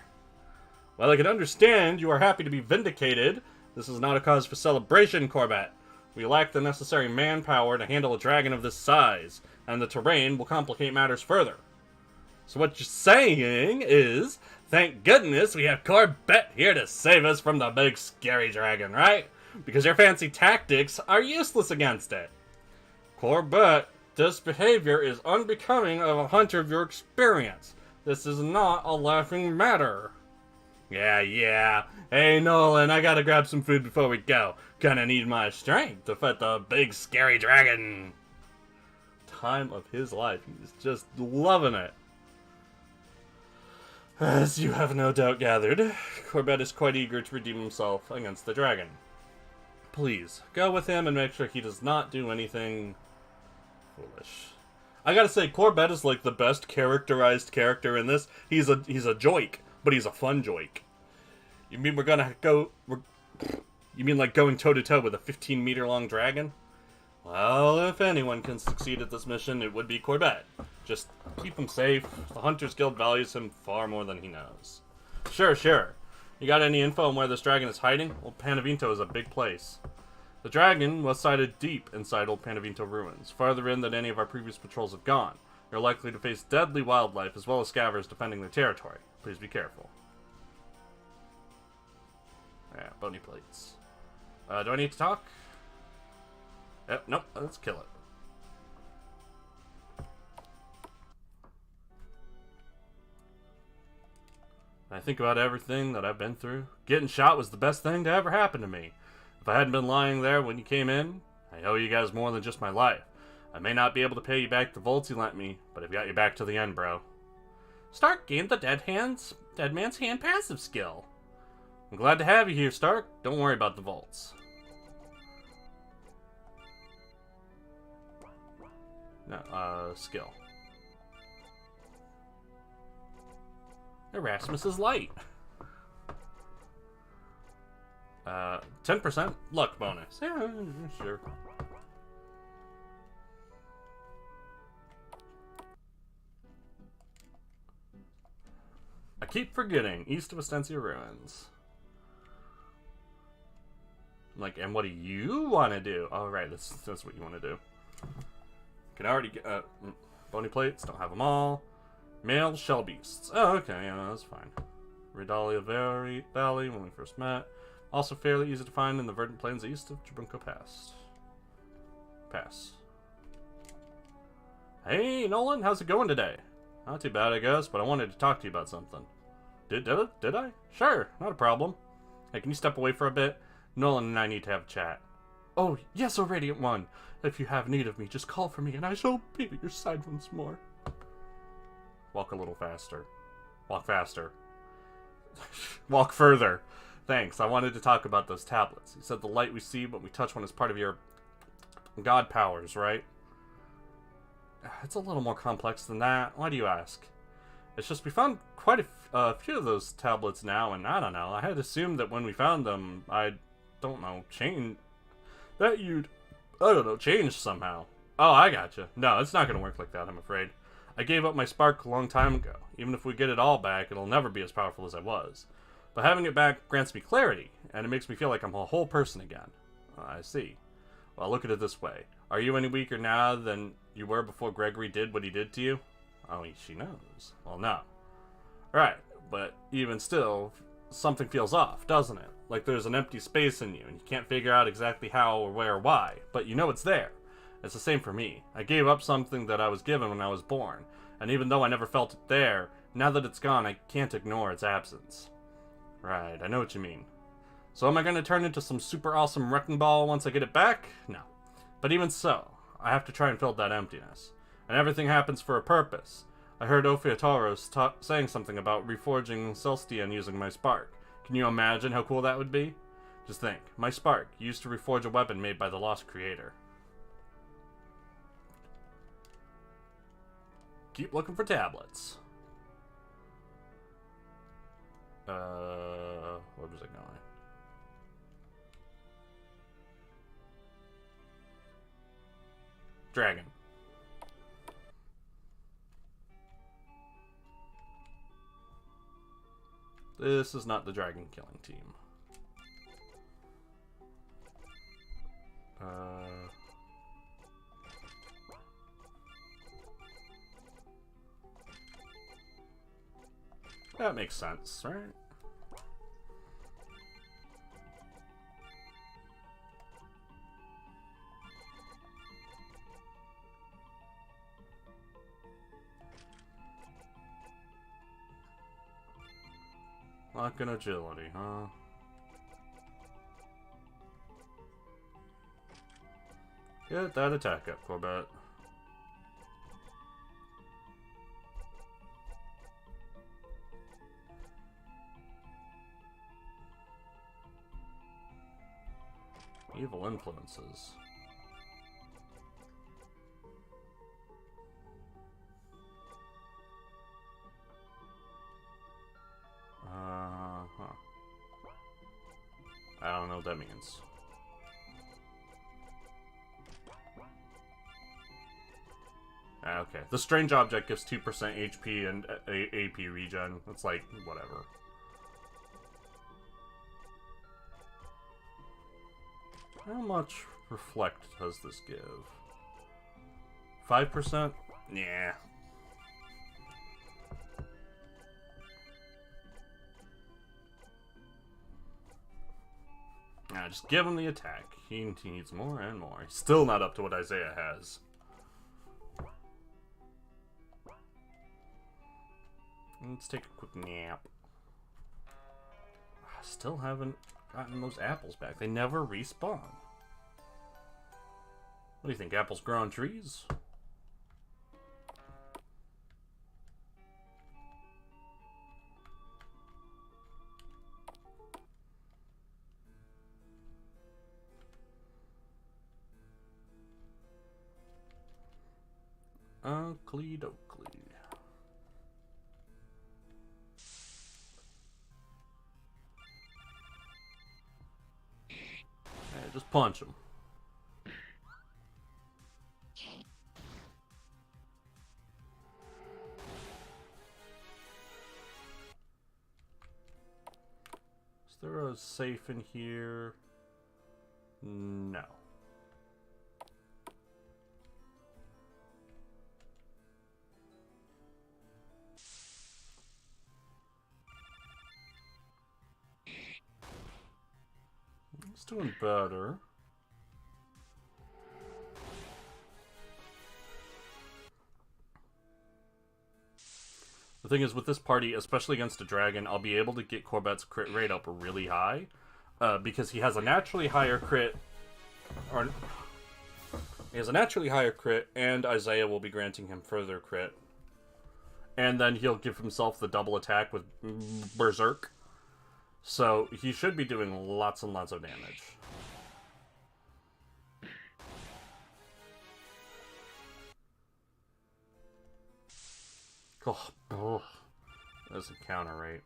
Speaker 1: Well, I can understand you are happy to be vindicated. This is not a cause for celebration, Corbett. We lack the necessary manpower to handle a dragon of this size, and the terrain will complicate matters further. So what you're saying is, thank goodness we have Corbett here to save us from the big scary dragon, right? Because your fancy tactics are useless against it. Corbett, this behavior is unbecoming of a hunter of your experience. This is not a laughing matter. Yeah. Hey, Nolan, I gotta grab some food before we go. Gonna need my strength to fight the big scary dragon. Time of his life. He's just loving it. As you have no doubt gathered, Corbett is quite eager to redeem himself against the dragon. Please, go with him and make sure he does not do anything foolish. I gotta say, Corbett is like the best characterized character in this. He's a joik, but he's a fun joik. You mean we're gonna go... You mean like going toe-to-toe with a 15-meter long dragon? Well, if anyone can succeed at this mission, it would be Corbett. Just keep him safe. The Hunters Guild values him far more than he knows. Sure. You got any info on where this dragon is hiding? Old Panavento is a big place. The dragon was sighted deep inside Old Panavento ruins, farther in than any of our previous patrols have gone. You're likely to face deadly wildlife as well as scavengers defending their territory. Please be careful. Yeah, bony plates. Do I need to talk? Nope, let's kill it. I think about everything that I've been through. Getting shot was the best thing to ever happen to me. If I hadn't been lying there when you came in, I owe you guys more than just my life. I may not be able to pay you back the volts you lent me, but I've got you back to the end, bro. Stark gained the dead man's hand passive skill. I'm glad to have you here, Stark. Don't worry about the volts. No, skill. Erasmus is light. 10% luck bonus. Yeah, sure. I keep forgetting. East of Estancia Ruins. I'm like, and what do you want to do? Oh, right, that's what you want to do. Can already get... bony plates, don't have them all. Male shell beasts. Oh, okay, yeah, that's fine. Redalia Valley, when we first met. Also fairly easy to find in the verdant plains east of Jabunko Pass. Hey, Nolan, how's it going today? Not too bad, I guess, but I wanted to talk to you about something. Did I? Sure, not a problem. Hey, can you step away for a bit? Nolan and I need to have a chat. Oh, yes, O Radiant One. If you have need of me, just call for me, and I shall be at your side once more. Walk a little faster. Walk faster. Walk further. Thanks, I wanted to talk about those tablets. You said the light we see when we touch one is part of your god powers, right? It's a little more complex than that. Why do you ask? It's just we found quite a few of those tablets now, and I don't know. I had assumed that when we found them, change somehow. Oh, I gotcha. No, it's not going to work like that, I'm afraid. I gave up my spark a long time ago. Even if we get it all back, it'll never be as powerful as I was. But having it back grants me clarity, and it makes me feel like I'm a whole person again. I see. Well, look at it this way. Are you any weaker now than you were before Gregory did what he did to you? Oh, she knows. Well, no. Right, but even still, something feels off, doesn't it? Like there's an empty space in you, and you can't figure out exactly how or where or why, but you know it's there. It's the same for me. I gave up something that I was given when I was born, and even though I never felt it there, now that it's gone, I can't ignore its absence. Right, I know what you mean. So am I going to turn into some super awesome wrecking ball once I get it back? No. But even so, I have to try and fill that emptiness. And everything happens for a purpose. I heard Ophiatoros saying something about reforging Celestian using my spark. Can you imagine how cool that would be? Just think, my spark, used to reforge a weapon made by the Lost Creator. Keep looking for tablets. Where was it going? Dragon. This is not the dragon killing team. That makes sense, right? Lock and agility, huh? Get that attack up, Corbett. Evil influences. I don't know what that means. Okay. The strange object gives 2% HP and AP regen. It's like, whatever. How much reflect does this give? 5%? Yeah. Nah, just give him the attack. He needs more and more. He's still not up to what Isaiah has. Let's take a quick nap. I still haven't gotten those apples back. They never respawn. What do you think? Apples grow on trees? Oakley dokley. Yeah, just punch him. safe in here? No. It's doing better. The thing is, with this party, especially against a dragon, I'll be able to get Corbett's crit rate up really high. Because he has a naturally higher crit. He has a naturally higher crit, and Isaiah will be granting him further crit. And then he'll give himself the double attack with Berserk. So he should be doing lots and lots of damage. Oh, that's a counter rate.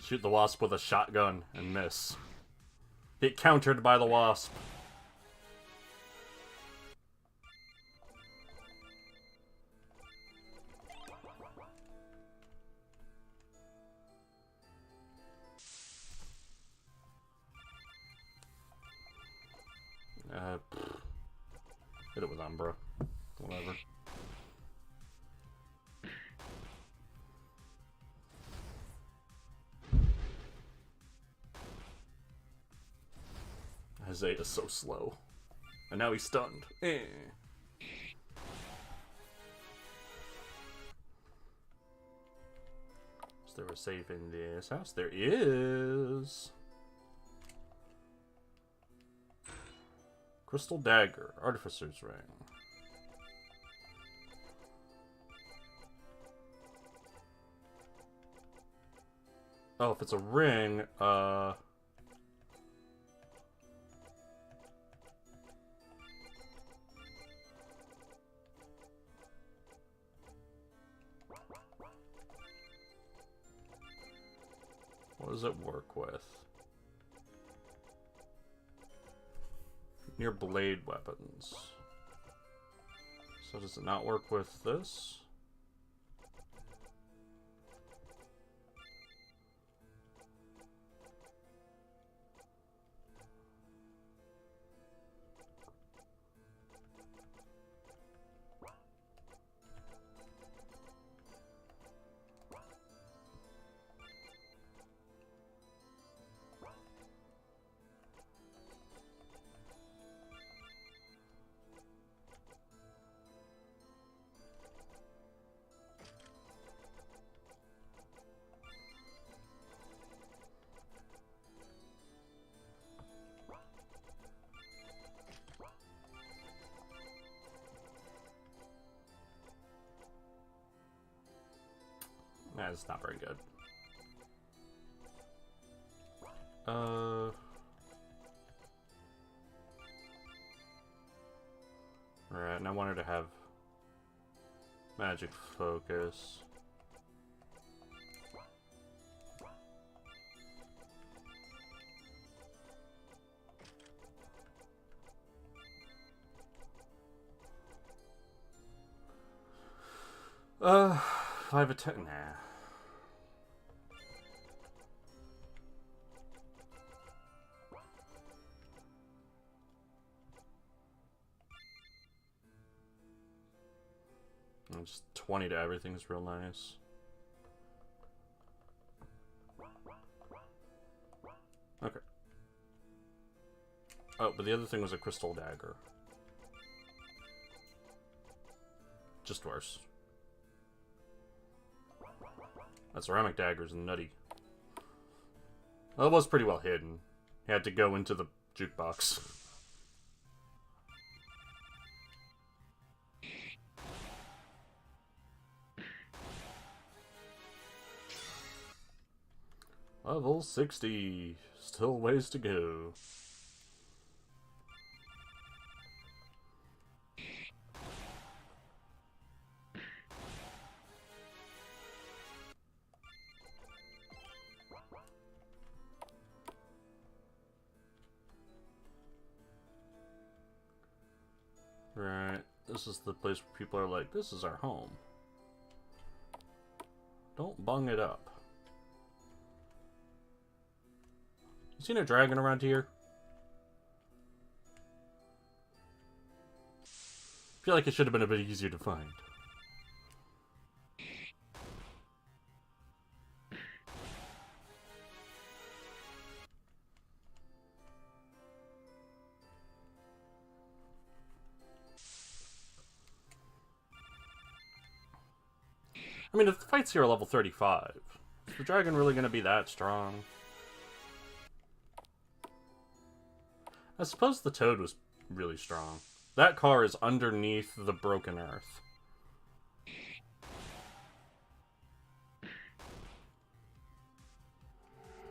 Speaker 1: Shoot the wasp with a shotgun and miss. Get countered by the wasp. Hit it with Umbra. Whatever. Isaiah's so slow. And now he's stunned. Eh. Is there a safe in this house? There is. Crystal Dagger. Artificer's Ring. Oh, if it's a ring, what does it work with? Near blade weapons. So does it not work with this? That's not very good. Alright, and I want her to have magic focus. Five attack. Nah. Just 20 to everything is real nice. Okay. Oh, but the other thing was a crystal dagger. Just worse. That ceramic dagger's nutty. Well, it was pretty well hidden. He had to go into the jukebox. Level 60. Still ways to go. This is the place where people are like, this is our home. Don't bung it up. You seen a dragon around here? I feel like it should have been a bit easier to find. I mean, if the fights here are level 35, is the dragon really going to be that strong? I suppose the toad was really strong. That car is underneath the broken earth.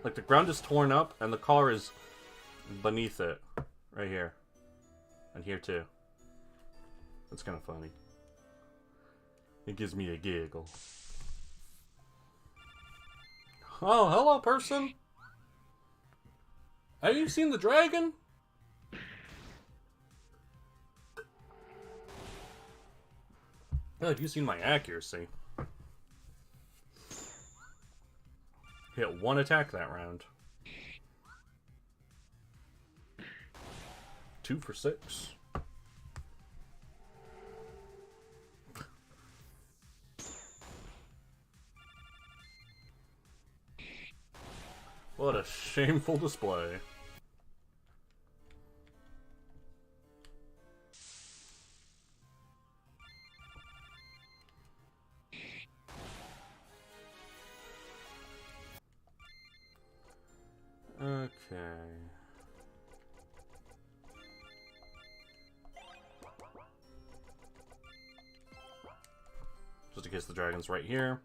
Speaker 1: Like, the ground is torn up, and the car is beneath it. Right here. And here, too. That's kind of funny. It gives me a giggle. Oh, hello, person! Have you seen the dragon? Have you seen my accuracy? Hit one attack that round. 2 for 6. What a shameful display. Okay. Just in case the dragon's right here.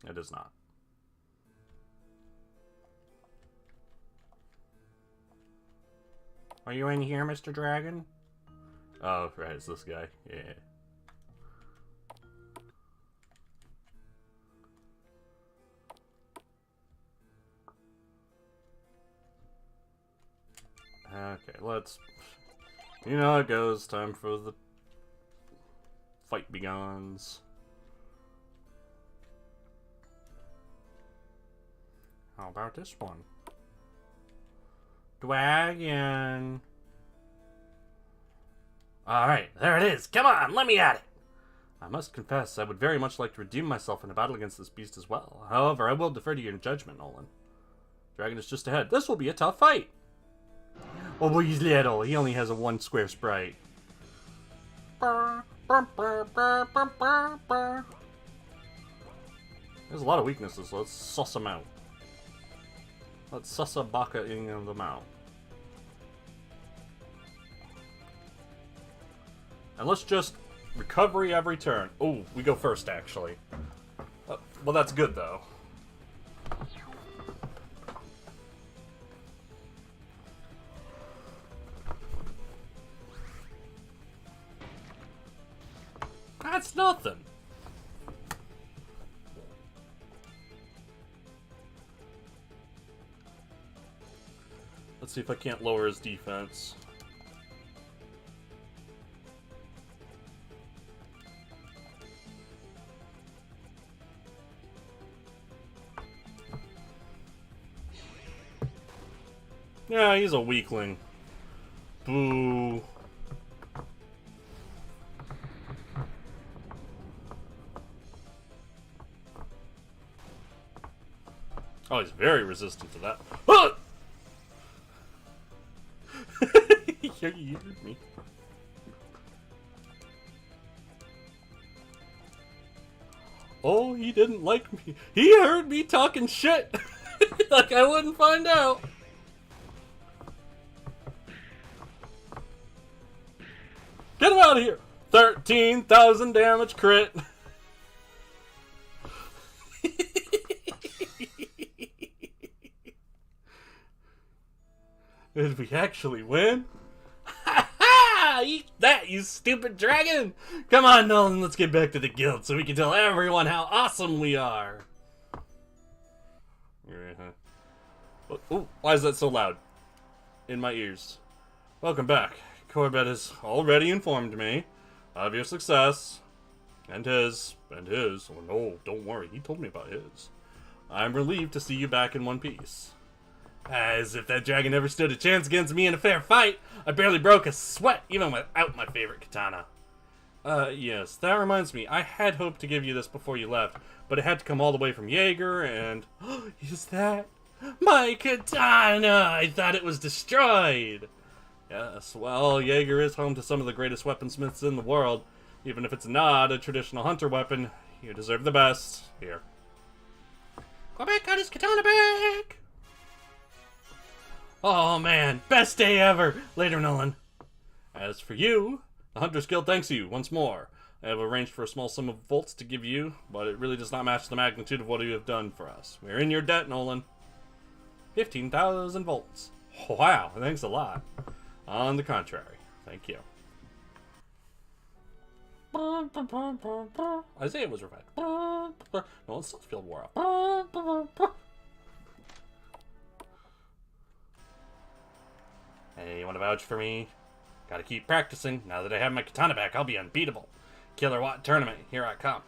Speaker 1: It is not. Are you in here, Mr. Dragon? Oh, right, it's this guy. Yeah. Okay, let's... You know how it goes. Time for the fight begons. How about this one? Dragon. Alright, there it is. Come on, let me at it. I must confess, I would very much like to redeem myself in a battle against this beast as well. However, I will defer to your judgment, Nolan. Dragon is just ahead. This will be a tough fight. Oh, but he's little. He only has a 1 square sprite. There's a lot of weaknesses, so let's suss them out. Let's sussa baka in them out. And let's just recovery every turn. Oh, we go first, actually. Well, that's good, though. That's nothing. Let's see if I can't lower his defense. Yeah, he's a weakling. Boo. Oh, he's very resistant to that. Ah! You heard me. Oh, he didn't like me. He heard me talking shit. Like I wouldn't find out. Get him out of here. 13,000 damage crit. Did we actually win? Ha ha! Eat that, you stupid dragon! Come on, Nolan, let's get back to the guild so we can tell everyone how awesome we are. Oh, why is that so loud? In my ears. Welcome back. Corbett has already informed me of your success, and his. Oh no, don't worry, he told me about his. I'm relieved to see you back in one piece. As if that dragon ever stood a chance against me in a fair fight. I barely broke a sweat, even without my favorite katana. Yes, that reminds me. I had hoped to give you this before you left, but it had to come all the way from Jaeger, and... Is that... my katana! I thought it was destroyed! Yes, well, Jaeger is home to some of the greatest weaponsmiths in the world. Even if it's not a traditional hunter weapon, you deserve the best. Here. Quebec got his katana back! Oh man, best day ever! Later, Nolan. As for you, the Hunter's Guild thanks you once more. I have arranged for a small sum of volts to give you, but it really does not match the magnitude of what you have done for us. We're in your debt, Nolan. 15,000 volts. Wow, thanks a lot. On the contrary, thank you. Isaiah was revived. Nolan's still field wore off. Hey, you want to vouch for me? Gotta keep practicing. Now that I have my katana back, I'll be unbeatable. Killer Watt tournament, here I come.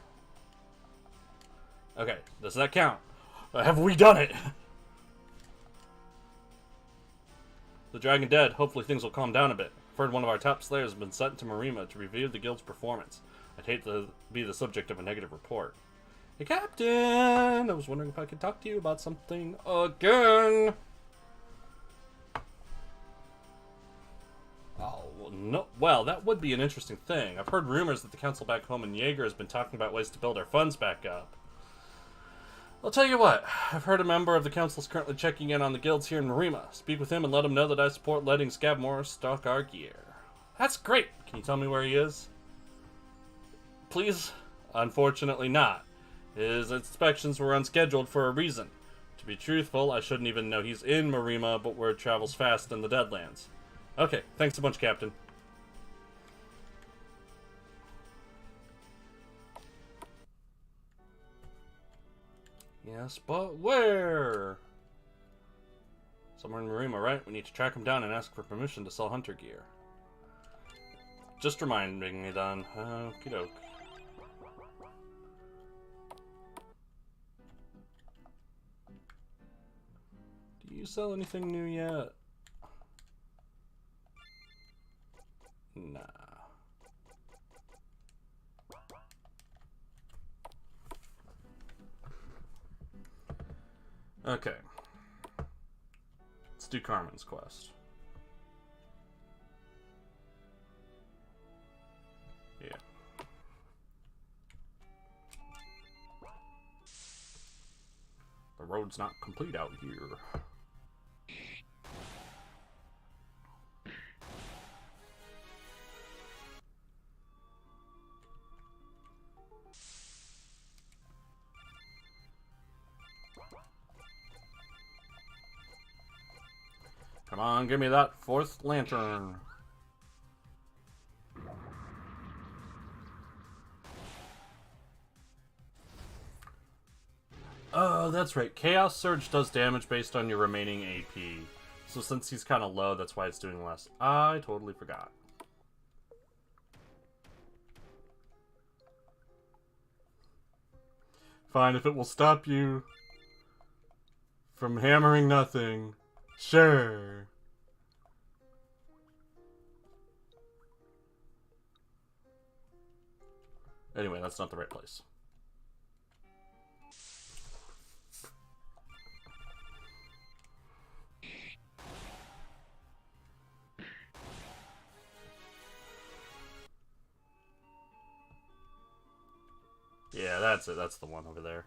Speaker 1: Okay, does that count? Have we done it? The dragon dead. Hopefully things will calm down a bit. I've heard one of our top slayers has been sent to Marima to review the guild's performance. I'd hate to be the subject of a negative report. Hey, Captain! I was wondering if I could talk to you about something again. Oh, no. Well, that would be an interesting thing. I've heard rumors that the council back home in Jaeger has been talking about ways to build our funds back up. I'll tell you what. I've heard a member of the council is currently checking in on the guilds here in Marima. Speak with him and let him know that I support letting Scabmore stock our gear. That's great. Can you tell me where he is? Please? Unfortunately not. His inspections were unscheduled for a reason. To be truthful, I shouldn't even know he's in Marima, but word travels fast in the Deadlands. Okay, thanks a bunch, Captain. Yes, but where? Somewhere in Marima, right? We need to track him down and ask for permission to sell hunter gear. Just reminding me then. Okie doke. Do you sell anything new yet? Nah. Okay. Let's do Carmen's quest. Yeah. The road's not complete out here. Come on, give me that fourth lantern. Oh, that's right. Chaos Surge does damage based on your remaining AP. So since he's kind of low, that's why it's doing less. I totally forgot. Fine, if it will stop you from hammering nothing. Sure. Anyway, that's not the right place. Yeah, that's it. That's the one over there.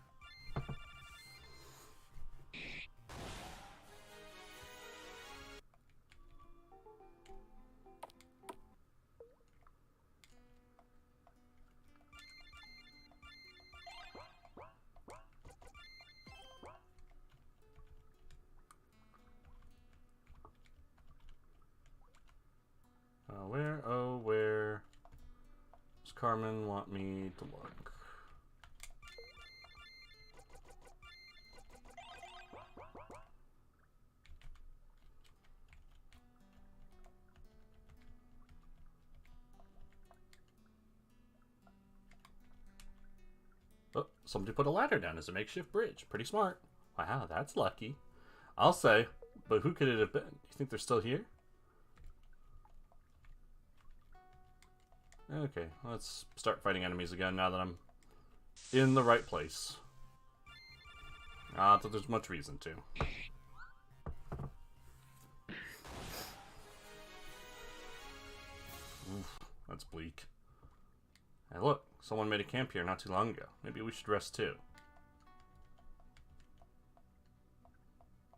Speaker 1: Where does Carmen want me to look? somebody put a ladder down as a makeshift bridge. Pretty smart. Wow, that's lucky. I'll say, but who could it have been? Do you think they're still here? Okay, let's start fighting enemies again now that I'm in the right place. Not that there's much reason to. Oof, that's bleak. Hey look, someone made a camp here not too long ago. Maybe we should rest too.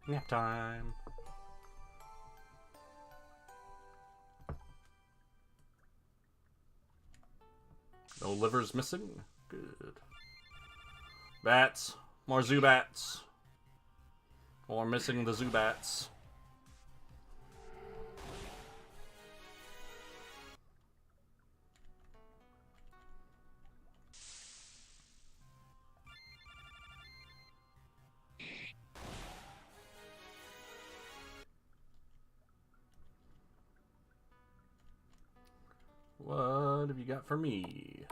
Speaker 1: Nap time. No livers missing? Good. Bats. More Zubats. More missing the Zubats. What have you got for me?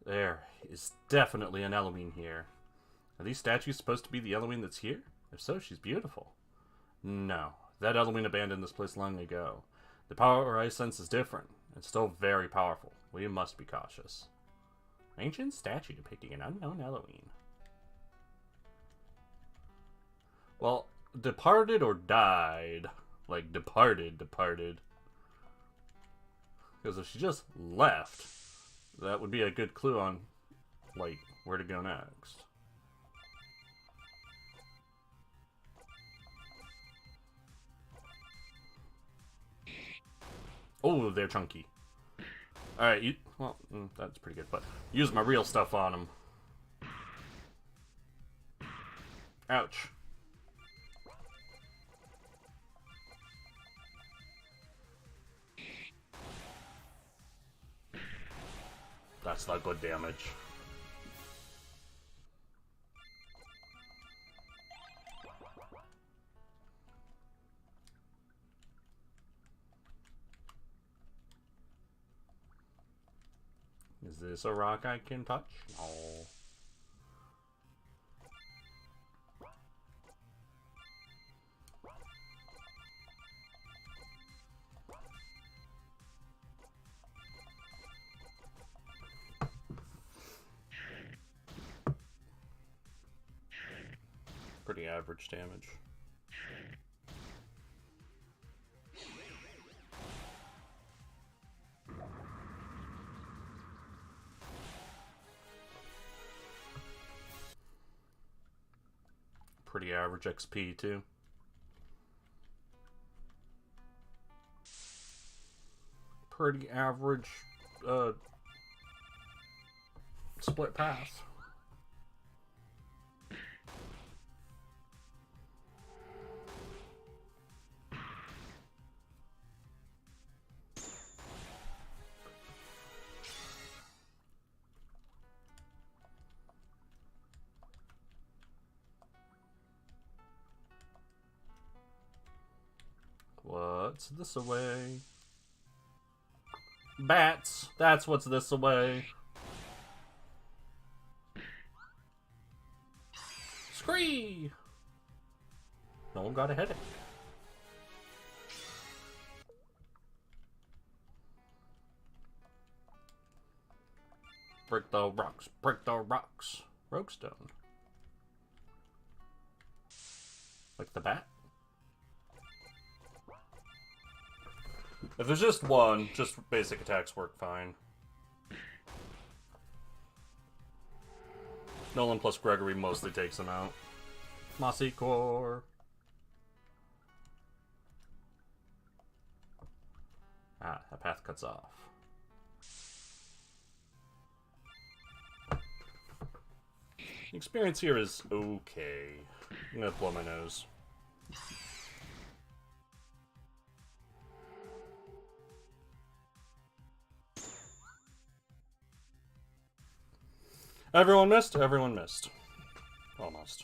Speaker 1: There is definitely an Eloine here. Are these statues supposed to be the Eloine that's here? If so, she's beautiful. No, that Eloine abandoned this place long ago. The power I sense is different. It's still very powerful. We must be cautious. Ancient statue depicting an unknown Eloine. Well, departed or died? Like, departed. Because if she just left, that would be a good clue on, like, where to go next. Oh, they're chunky. Alright, well, that's pretty good, but use my real stuff on them. Ouch. That's not good damage. Is this a rock I can touch? No. Pretty average damage. Pretty average XP too. Pretty average split path. What's this away? Bats! That's what's this away. Scree! No one got a headache. Break the rocks, break the rocks. Roguestone. Like the bat? If there's just one, just basic attacks work fine. Nolan plus Gregory mostly takes them out. Mossy Core. Ah, that path cuts off. The experience here is okay. I'm gonna blow my nose. Everyone missed? Everyone missed. Almost.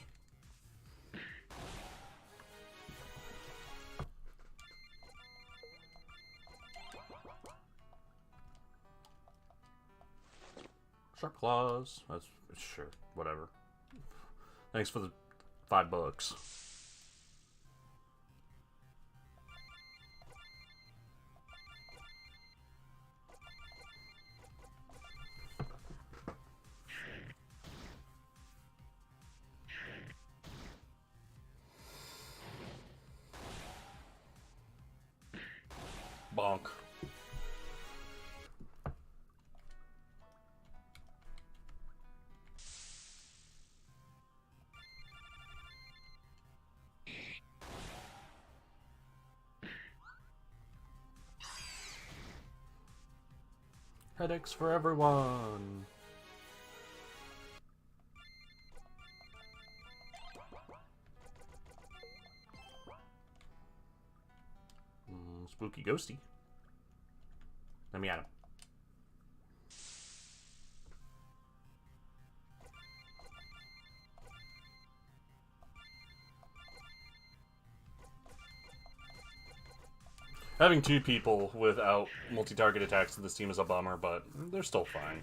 Speaker 1: Sharp claws. That's sure, whatever. Thanks for the $5. Bonk. Headaches for everyone. Spooky ghosty. Let me at him. Having two people without multi-target attacks to this team is a bummer, but they're still fine.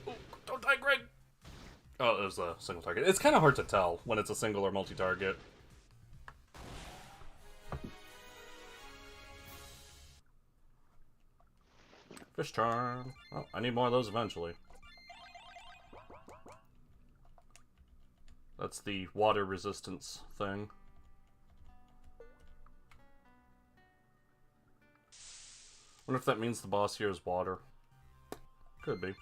Speaker 1: Oh, don't die, Greg! Oh, it was a single target. It's kind of hard to tell when it's a single or multi-target. Fish charm. Oh, I need more of those eventually. That's the water resistance thing. Wonder if that means the boss here is water. Could be.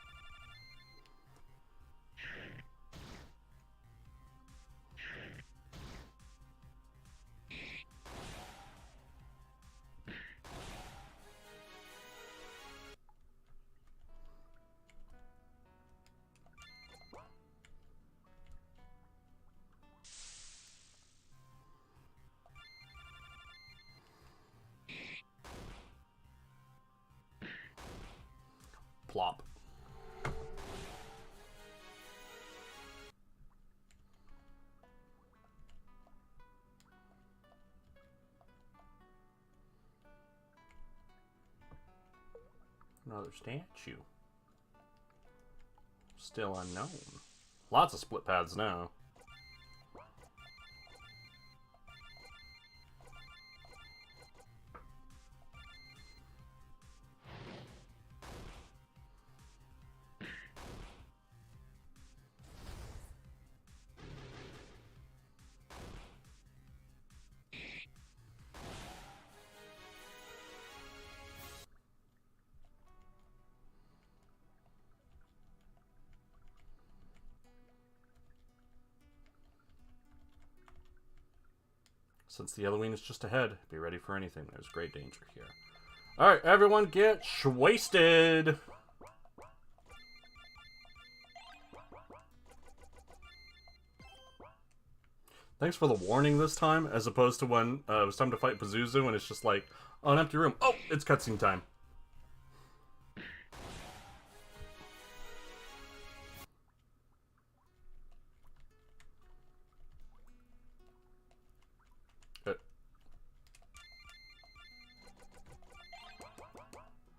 Speaker 1: Plop. Another statue. Still unknown. Lots of split paths now. Since the Halloween is just ahead, be ready for anything. There's great danger here. Alright, everyone get wasted! Thanks for the warning this time, as opposed to when it was time to fight Pazuzu and it's just like, oh, an empty room. Oh, it's cutscene time.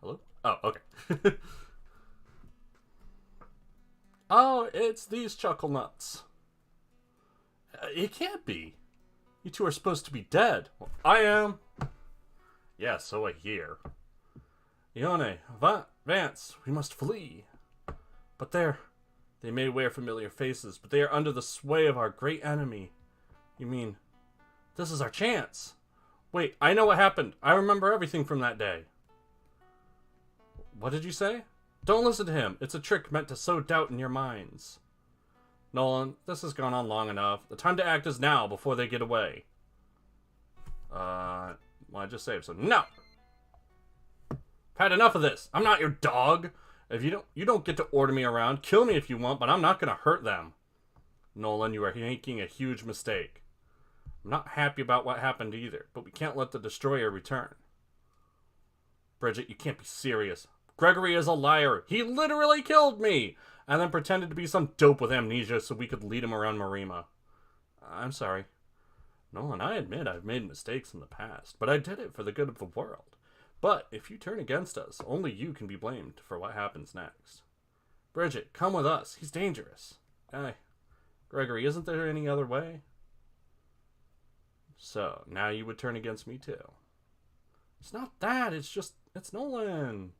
Speaker 1: Hello? Oh, okay. Oh, it's these chuckle nuts. It can't be. You two are supposed to be dead. Well, I am. Yeah, so I hear. Ione, Vance, we must flee. But they may wear familiar faces, but they are under the sway of our great enemy. You mean, this is our chance? Wait, I know what happened. I remember everything from that day. What did you say? Don't listen to him. It's a trick meant to sow doubt in your minds. Nolan, this has gone on long enough. The time to act is now, before they get away. Well, I just saved, so no! I've had enough of this. I'm not your dog. If you don't get to order me around. Kill me if you want, but I'm not gonna hurt them. Nolan, you are making a huge mistake. I'm not happy about what happened either, but we can't let the Destroyer return. Bridget, you can't be serious. Gregory is a liar. He literally killed me. and then pretended to be some dope with amnesia so we could lead him around Marima. I'm sorry. Nolan, I admit I've made mistakes in the past, but I did it for the good of the world. But if you turn against us, only you can be blamed for what happens next. Bridget, come with us. He's dangerous. Gregory, isn't there any other way? So, now you would turn against me too. It's not that, it's Nolan.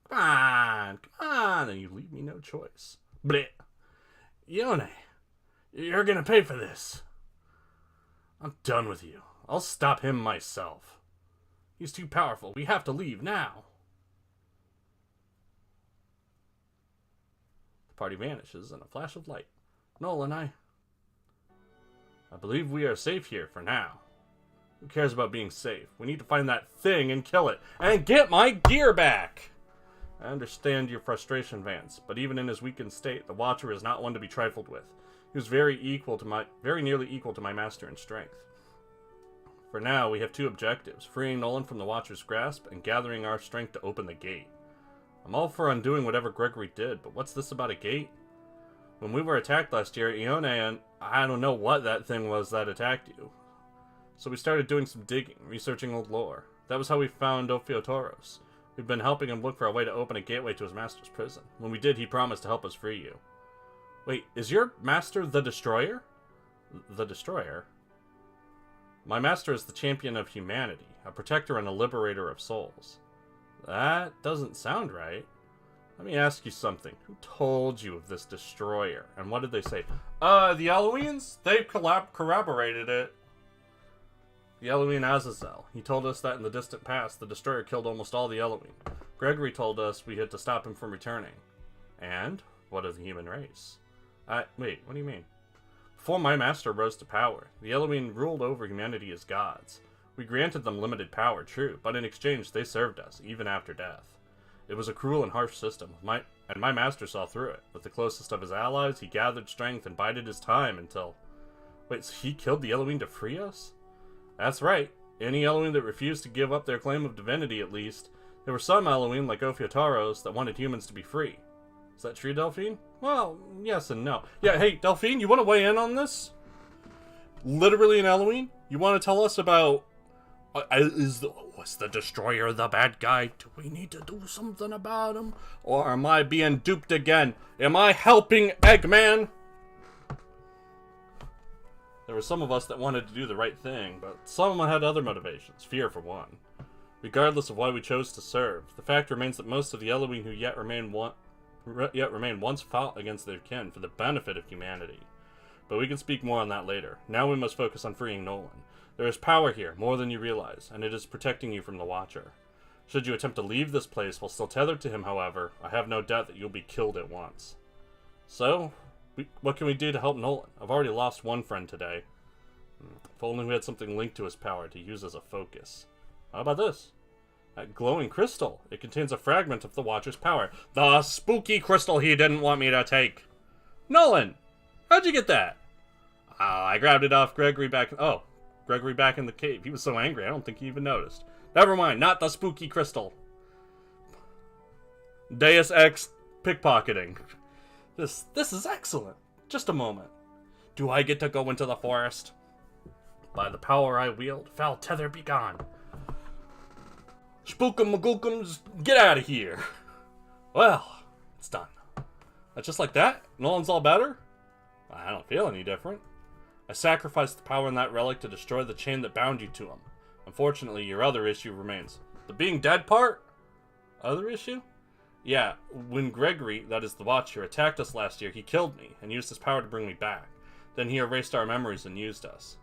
Speaker 1: Come on, and you leave me no choice. Bleh. Ione, you're gonna pay for this. I'm done with you. I'll stop him myself. He's too powerful. We have to leave now. The party vanishes in a flash of light. Nolan, I believe we are safe here for now. Who cares about being safe? We need to find that thing and kill it. And get my gear back! I understand your frustration, Vance, but even in his weakened state, the Watcher is not one to be trifled with. He was very nearly equal to my master in strength. For now, we have two objectives, freeing Nolan from the Watcher's grasp and gathering our strength to open the gate. I'm all for undoing whatever Gregory did, but what's this about a gate? When we were attacked last year, Ione and I don't know what that thing was that attacked you. So we started doing some digging, researching old lore. That was how we found Ophiotoros. We've been helping him look for a way to open a gateway to his master's prison. When we did, he promised to help us free you. Wait, is your master the Destroyer? The Destroyer? My master is the champion of humanity, a protector and a liberator of souls. That doesn't sound right. Let me ask you something. Who told you of this Destroyer? And what did they say? The Eloheans? They corroborated it. The Elohim Azazel. He told us that in the distant past, the Destroyer killed almost all the Elohim. Gregory told us we had to stop him from returning. And? What of the human race? Wait, what do you mean? Before my master rose to power, the Elohim ruled over humanity as gods. We granted them limited power, true, but in exchange they served us, even after death. It was a cruel and harsh system, and my master saw through it. With the closest of his allies, he gathered strength and bided his time until... Wait, so he killed the Elohim to free us? That's right. Any Elohim that refused to give up their claim of divinity, at least. There were some Elohim, like Ophiotoros, that wanted humans to be free. Is that true, Delphine? Well, yes and no. Yeah, hey, Delphine, you want to weigh in on this? Literally an Elohim? You want to tell us about... Was the Destroyer the bad guy? Do we need to do something about him? Or am I being duped again? Am I helping Eggman? There were some of us that wanted to do the right thing, but some had other motivations, fear for one. Regardless of why we chose to serve, the fact remains that most of the Elohim who yet remain once fought against their kin for the benefit of humanity. But we can speak more on that later. Now we must focus on freeing Nolan. There is power here, more than you realize, and it is protecting you from the Watcher. Should you attempt to leave this place while still tethered to him, however, I have no doubt that you'll be killed at once. So, what can we do to help Nolan? I've already lost one friend today. If only we had something linked to his power to use as a focus. How about this? That glowing crystal. It contains a fragment of the Watcher's power. The spooky crystal he didn't want me to take. Nolan! How'd you get that? I grabbed it off Gregory back in the cave. He was so angry, I don't think he even noticed. Never mind, not the spooky crystal. Deus Ex pickpocketing. This is excellent. Just a moment. Do I get to go into the forest? By the power I wield, foul tether be gone. Spookum magookums, get out of here. Well, it's done. Just like that? Nolan's all better? I don't feel any different. I sacrificed the power in that relic to destroy the chain that bound you to him. Unfortunately, your other issue remains. The being dead part? Other issue? Yeah, when Gregory, that is the Watcher, attacked us last year, he killed me and used his power to bring me back. Then he erased our memories and used us.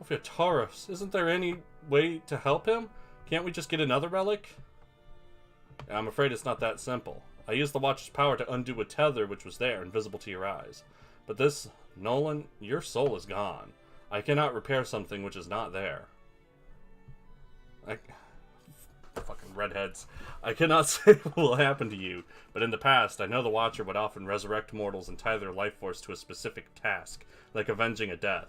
Speaker 1: Ophiotoros, isn't there any way to help him? Can't we just get another relic? I'm afraid it's not that simple. I used the Watcher's power to undo a tether which was there, invisible to your eyes. But this, Nolan, your soul is gone. I cannot repair something which is not there. Fucking redheads. I cannot say what will happen to you, but in the past, I know the Watcher would often resurrect mortals and tie their life force to a specific task, like avenging a death.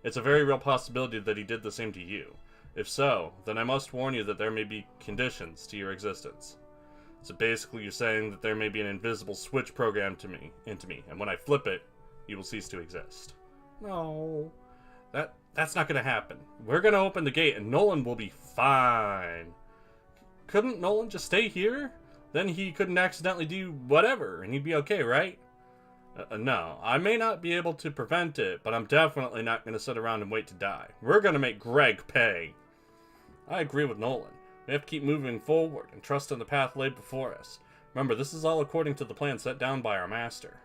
Speaker 1: It's a very real possibility that he did the same to you. If so, then I must warn you that there may be conditions to your existence. So basically you're saying that there may be an invisible switch programmed into me, and when I flip it, you will cease to exist. No. That's not gonna happen. We're gonna open the gate and Nolan will be fine. Couldn't Nolan just stay here? Then he couldn't accidentally do whatever, and he'd be okay, right? No, I may not be able to prevent it, but I'm definitely not going to sit around and wait to die. We're going to make Greg pay. I agree with Nolan. We have to keep moving forward and trust in the path laid before us. Remember, this is all according to the plan set down by our master.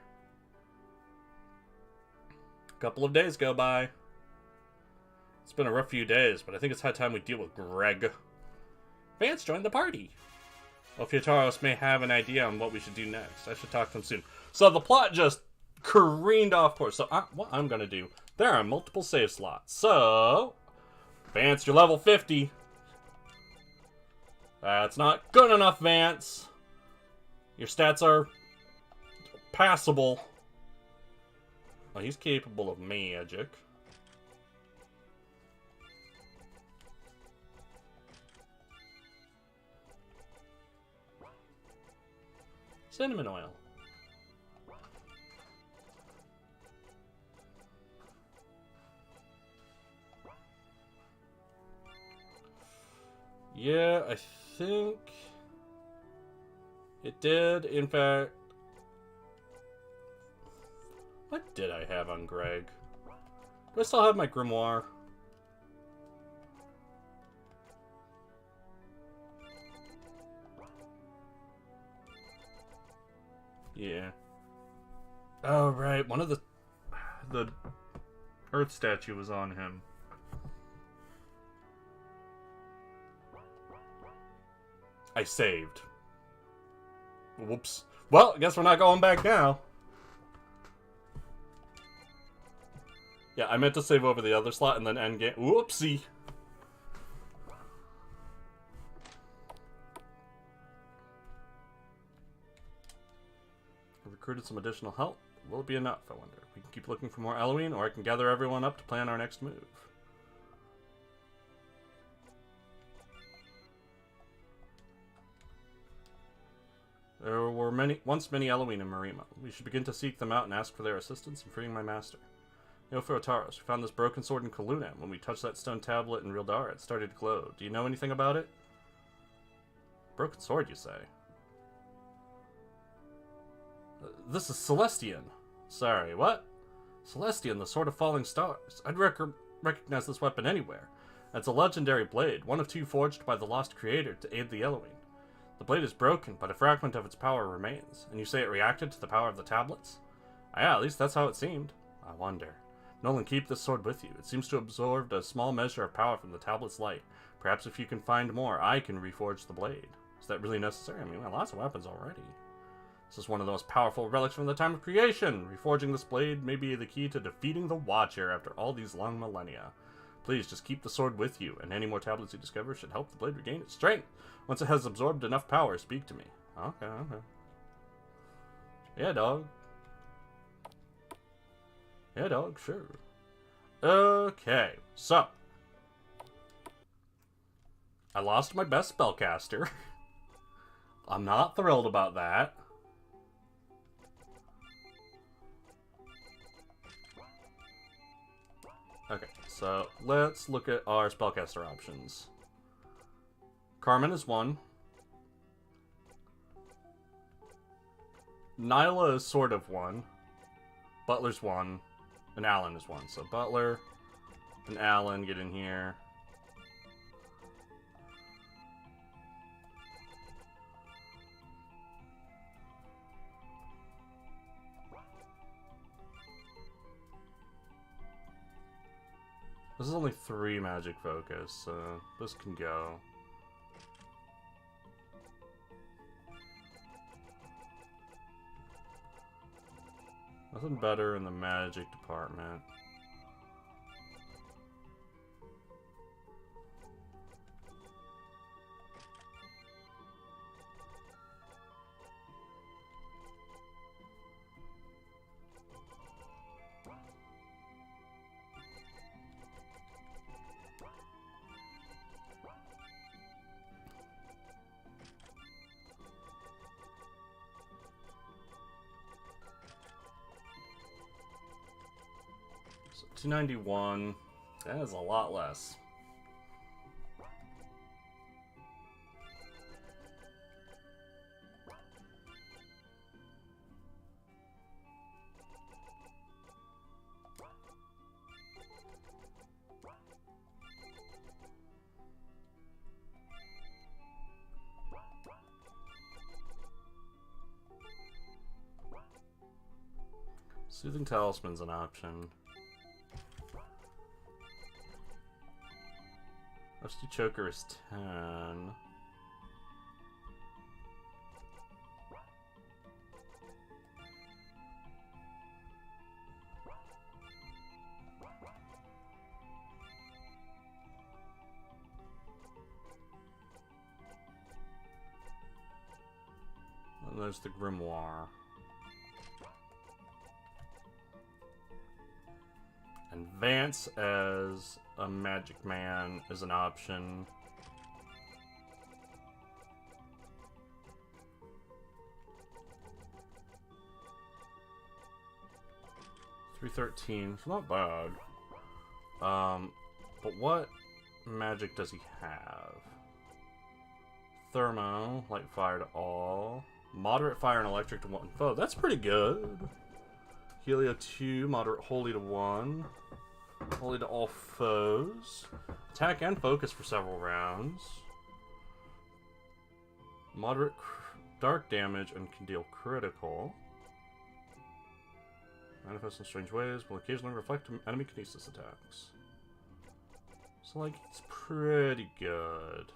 Speaker 1: A couple of days go by. It's been a rough few days, but I think it's high time we deal with Greg. Vance joined the party. Well, Fiotaros may have an idea on what we should do next. I should talk to him soon. So the plot just careened off course. So what I'm going to do, there are multiple save slots. So, Vance, you're level 50. That's not good enough, Vance. Your stats are passable. Oh, he's capable of magic. Cinnamon oil. Yeah, I think it did. In fact, what did I have on Greg? Do I still have my grimoire? Yeah. Oh, right. One of the Earth statue was on him. I saved. Whoops. Well, I guess we're not going back now. Yeah, I meant to save over the other slot and then end game. Whoopsie. I recruited some additional help. Will it be enough, I wonder? We can keep looking for more Halloween, or I can gather everyone up to plan our next move. There were once many Halloween in Marima. We should begin to seek them out and ask for their assistance in freeing my master. Yo, Fiotaros, we found this broken sword in Kaluna. When we touched that stone tablet in Rildar, it started to glow. Do you know anything about it? Broken sword, you say? This is Celestian. Sorry, what? Celestian, the Sword of Falling Stars. I'd recognize this weapon anywhere. It's a legendary blade, one of two forged by the Lost Creator to aid the Elohim. The blade is broken, but a fragment of its power remains. And you say it reacted to the power of the tablets? Yeah, at least that's how it seemed. I wonder. Nolan, keep this sword with you. It seems to have absorbed a small measure of power from the tablet's light. Perhaps if you can find more, I can reforge the blade. Is that really necessary? I mean, we have lots of weapons already. This is one of the most powerful relics from the time of creation. Reforging this blade may be the key to defeating the Watcher after all these long millennia. Please, just keep the sword with you, and any more tablets you discover should help the blade regain its strength. Once it has absorbed enough power, speak to me. Okay. Yeah, dog. Yeah, dog, sure. Okay, so. I lost my best spellcaster. I'm not thrilled about that. Okay, so let's look at our spellcaster options. Carmen is one. Nyla is sort of one. Butler's one. And Alan is one. So Butler and Alan get in here. This is only 3 magic focus, so this can go. Nothing better in the magic department. 291. That is a lot less. Soothing Talisman's an option. Rusty Choker is 10. And there's the Grimoire. And Vance as a magic man is an option. $313, it's not bad. But what magic does he have? Thermo, light fire to all. Moderate fire and electric to one foe. That's pretty good. Helio 2, moderate holy to 1. Holy to all foes. Attack and focus for several rounds. Moderate dark damage and can deal critical. Manifest in strange ways, will occasionally reflect enemy kinesis attacks. So, like, it's pretty good.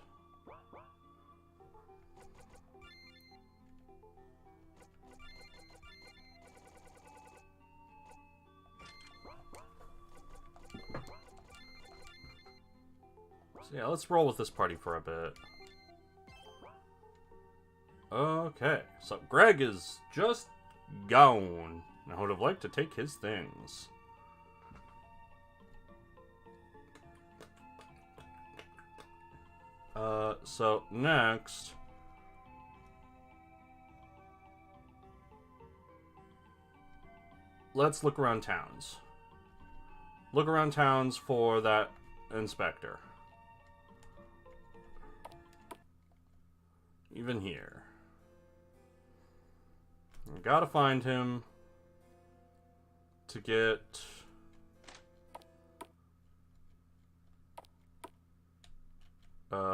Speaker 1: So yeah, let's roll with this party for a bit. Okay, so Greg is just gone. I would have liked to take his things. So next... let's look around towns. Look around towns for that inspector. Even here. I gotta find him to get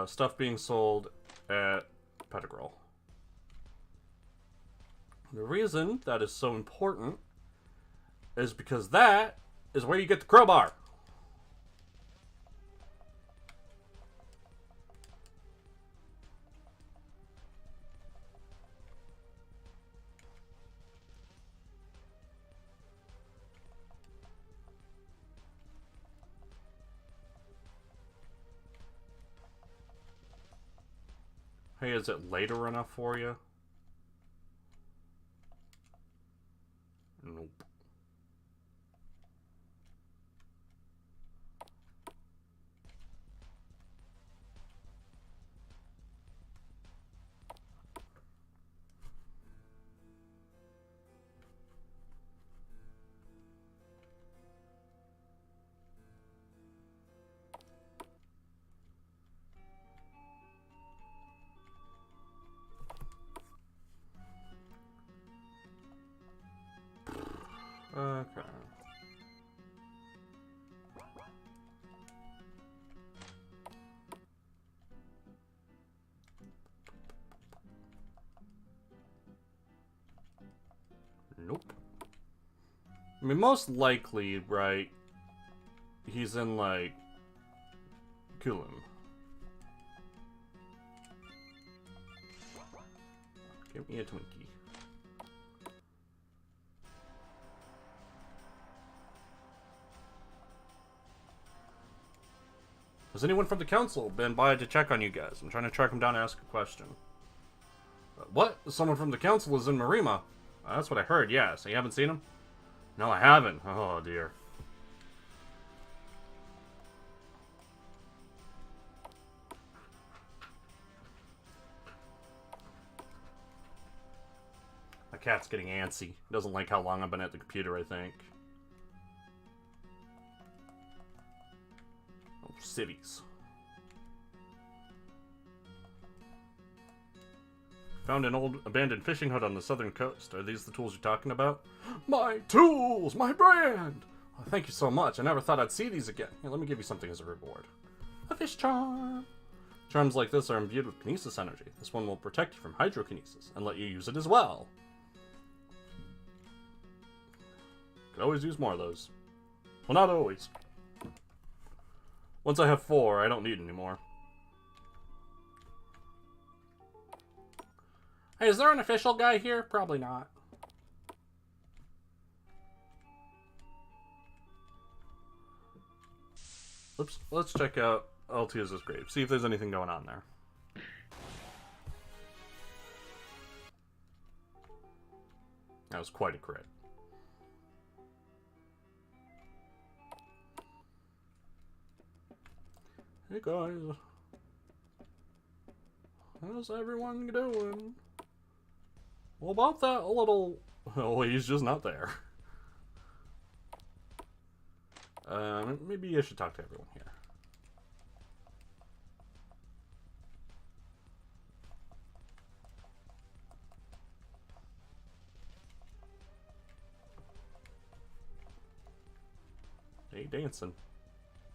Speaker 1: stuff being sold at Pettigrew. The reason that is so important is because that is where you get the crowbar. Hey, is it later enough for you? Nope. Okay. Nope. I mean, most likely, right, he's in, like, Kulim. Give me a Twinkie. Has anyone from the council been by to check on you guys? I'm trying to track him down and ask a question. What? Someone from the council is in Marima. That's what I heard, yeah. So you haven't seen him? No, I haven't. Oh, dear. My cat's getting antsy. He doesn't like how long I've been at the computer, I think. cities. Found an old abandoned fishing hut on the southern coast. Are these the tools you're talking about? My tools! My brand! Oh, thank you so much. I never thought I'd see these again. Here, let me give you something as a reward. A fish charm! Charms like this are imbued with kinesis energy. This one will protect you from hydrokinesis and let you use it as well. Could always use more of those. Well, not always. Once I have 4, I don't need any more. Hey, is there an official guy here? Probably not. Oops, let's check out Altia's grave. See if there's anything going on there. That was quite a crit. Hey guys. How's everyone doing? Well, about that little... Oh, he's just not there. Maybe I should talk to everyone here. Hey, dancing.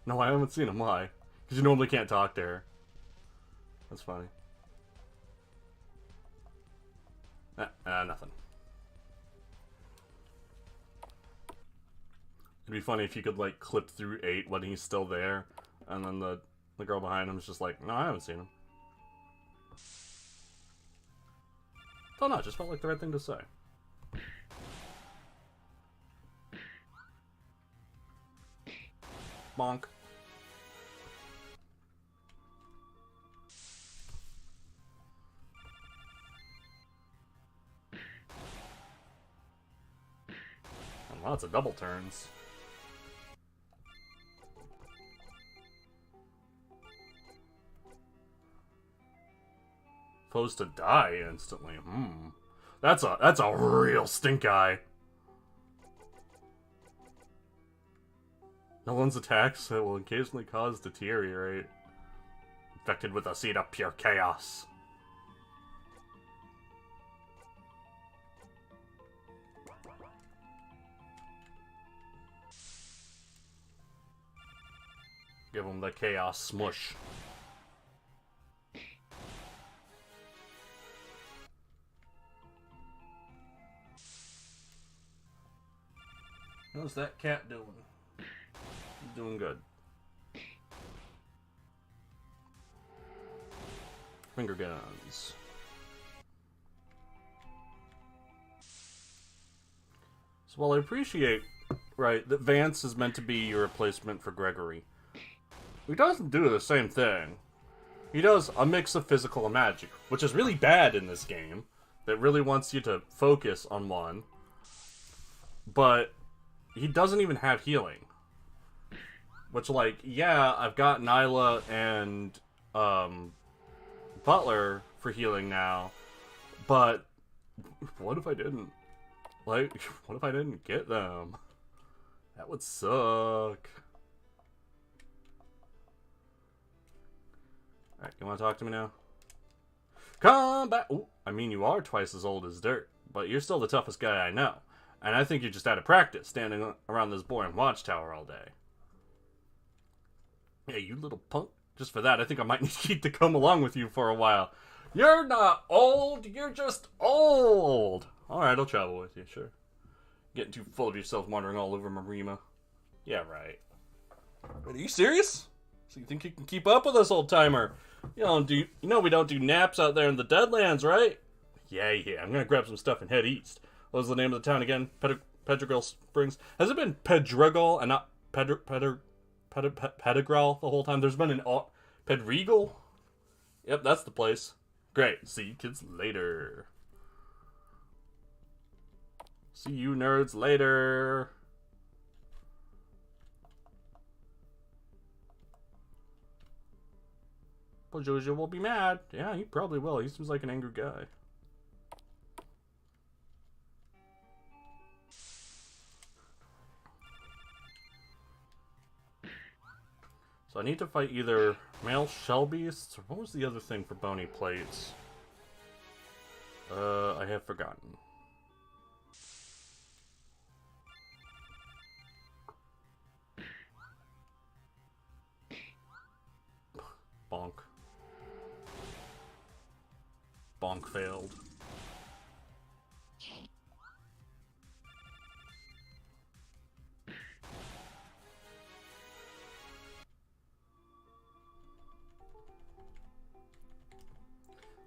Speaker 1: No, I haven't seen him. Why? Because you normally can't talk to her. That's funny. Nothing. It'd be funny if you could, like, clip through 8 when he's still there, and then the girl behind him is just like, no, I haven't seen him. Don't know, it just felt like the right thing to say. Bonk. Lots of double turns. Foes to die instantly. That's a real stink eye. No one's attacks that will occasionally cause deteriorate. Infected with a seed of pure chaos. Give him the chaos smush. How's that cat doing? He's doing good. Finger guns. So while I appreciate, right, that Vance is meant to be your replacement for Gregory, he doesn't do the same thing. He does a mix of physical and magic, which is really bad in this game. That really wants you to focus on one. But he doesn't even have healing. Which, like, yeah, I've got Nyla and Butler for healing now. But what if I didn't? Like, what if I didn't get them? That would suck. Alright, you want to talk to me now? Come back! Ooh, I mean, you are twice as old as dirt, but you're still the toughest guy I know. And I think you're just out of practice, standing around this boring watchtower all day. Yeah, you little punk. Just for that, I think I might need Keith to come along with you for a while. You're not old, you're just old! Alright, I'll travel with you, sure. Getting too full of yourself wandering all over Marima. Yeah, right. But are you serious? So you think you can keep up with us, old-timer? You know we don't do naps out there in the Deadlands, right? Yeah, I'm gonna grab some stuff and head east. What was the name of the town again? Pedregal Springs? Has it been Pedregal and not Pedregal the whole time? There's been an Pedregal? Yep, that's the place. Great. See you kids later. See you nerds later. But Jojo will be mad. Yeah, he probably will. He seems like an angry guy. So I need to fight either male shell beasts, or what was the other thing for bony plates? I have forgotten. Bonk. Bonk failed.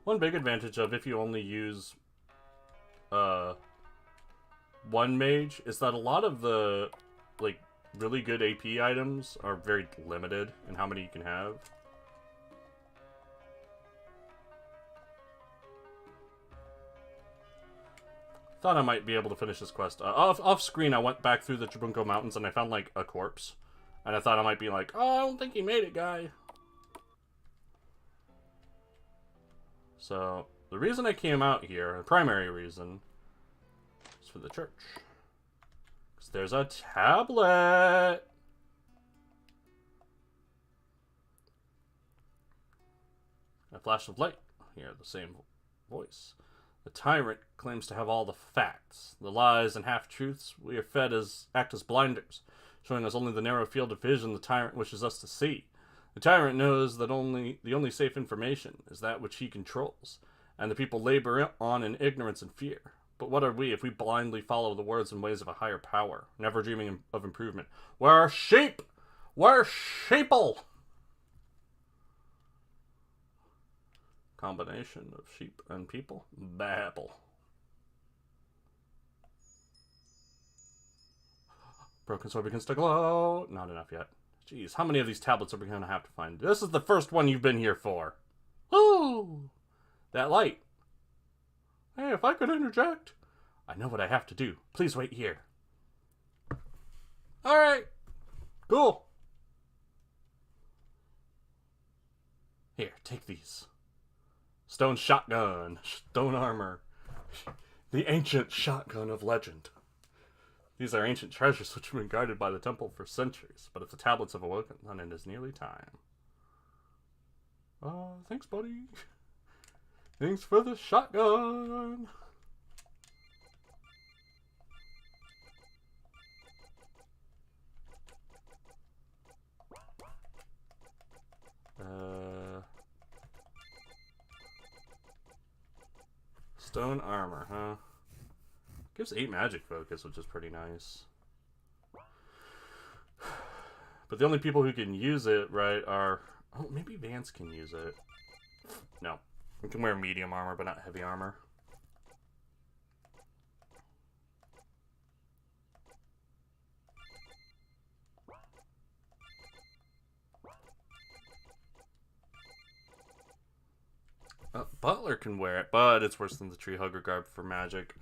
Speaker 1: One big advantage of if you only use one mage is that a lot of the like really good AP items are very limited in how many you can have. Thought I might be able to finish this quest. Off screen, I went back through the Trabunco Mountains and I found like a corpse, and I thought I might be like, oh, I don't think he made it, guy. So the reason I came out here, the primary reason, is for the church. Because there's a tablet! A flash of light. Here, the same voice. The tyrant claims to have all the facts. The lies and half-truths we are fed act as blinders, showing us only the narrow field of vision the tyrant wishes us to see. The tyrant knows that the only safe information is that which he controls, and the people labor on in ignorance and fear. But what are we if we blindly follow the words and ways of a higher power, never dreaming of improvement? We're sheep! We're sheeple! Combination of sheep and people? Babble. Broken sword begins to glow. Not enough yet. Jeez, how many of these tablets are we going to have to find? This is the first one you've been here for. Woo! That light. Hey, if I could interject. I know what I have to do. Please wait here. Alright. Cool. Here, take these. Stone shotgun. Stone armor. The ancient shotgun of legend. These are ancient treasures which have been guarded by the temple for centuries, but if the tablets have awoken, then it is nearly time. Thanks, buddy. Thanks for the shotgun. Stone armor, huh? Gives 8 magic focus, which is pretty nice. But the only people who can use it, right, are... Oh, maybe Vance can use it. No. We can wear medium armor, but not heavy armor. Butler can wear it, but it's worse than the Tree Hugger garb for magic.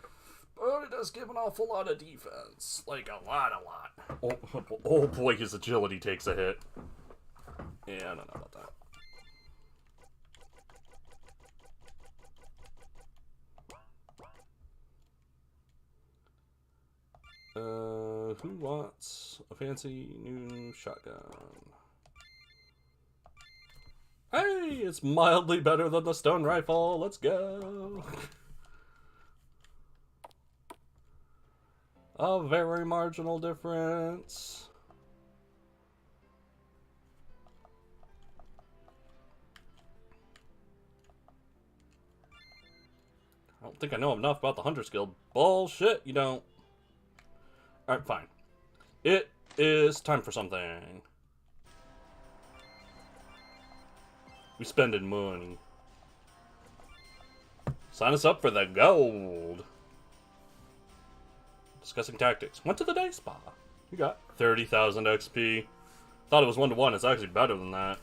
Speaker 1: But it does give an awful lot of defense. Like, a lot. Oh boy, his agility takes a hit. Yeah, I don't know about that. Who wants a fancy new shotgun? Hey, it's mildly better than the stone rifle. Let's go. A very marginal difference. I don't think I know enough about the Hunter's Guild. Bullshit, you don't. Alright, fine. It is time for something. We spending money. Sign us up for the gold. Discussing tactics. Went to the day spa. You got 30,000 XP. Thought it was 1-to-1. It's actually better than that.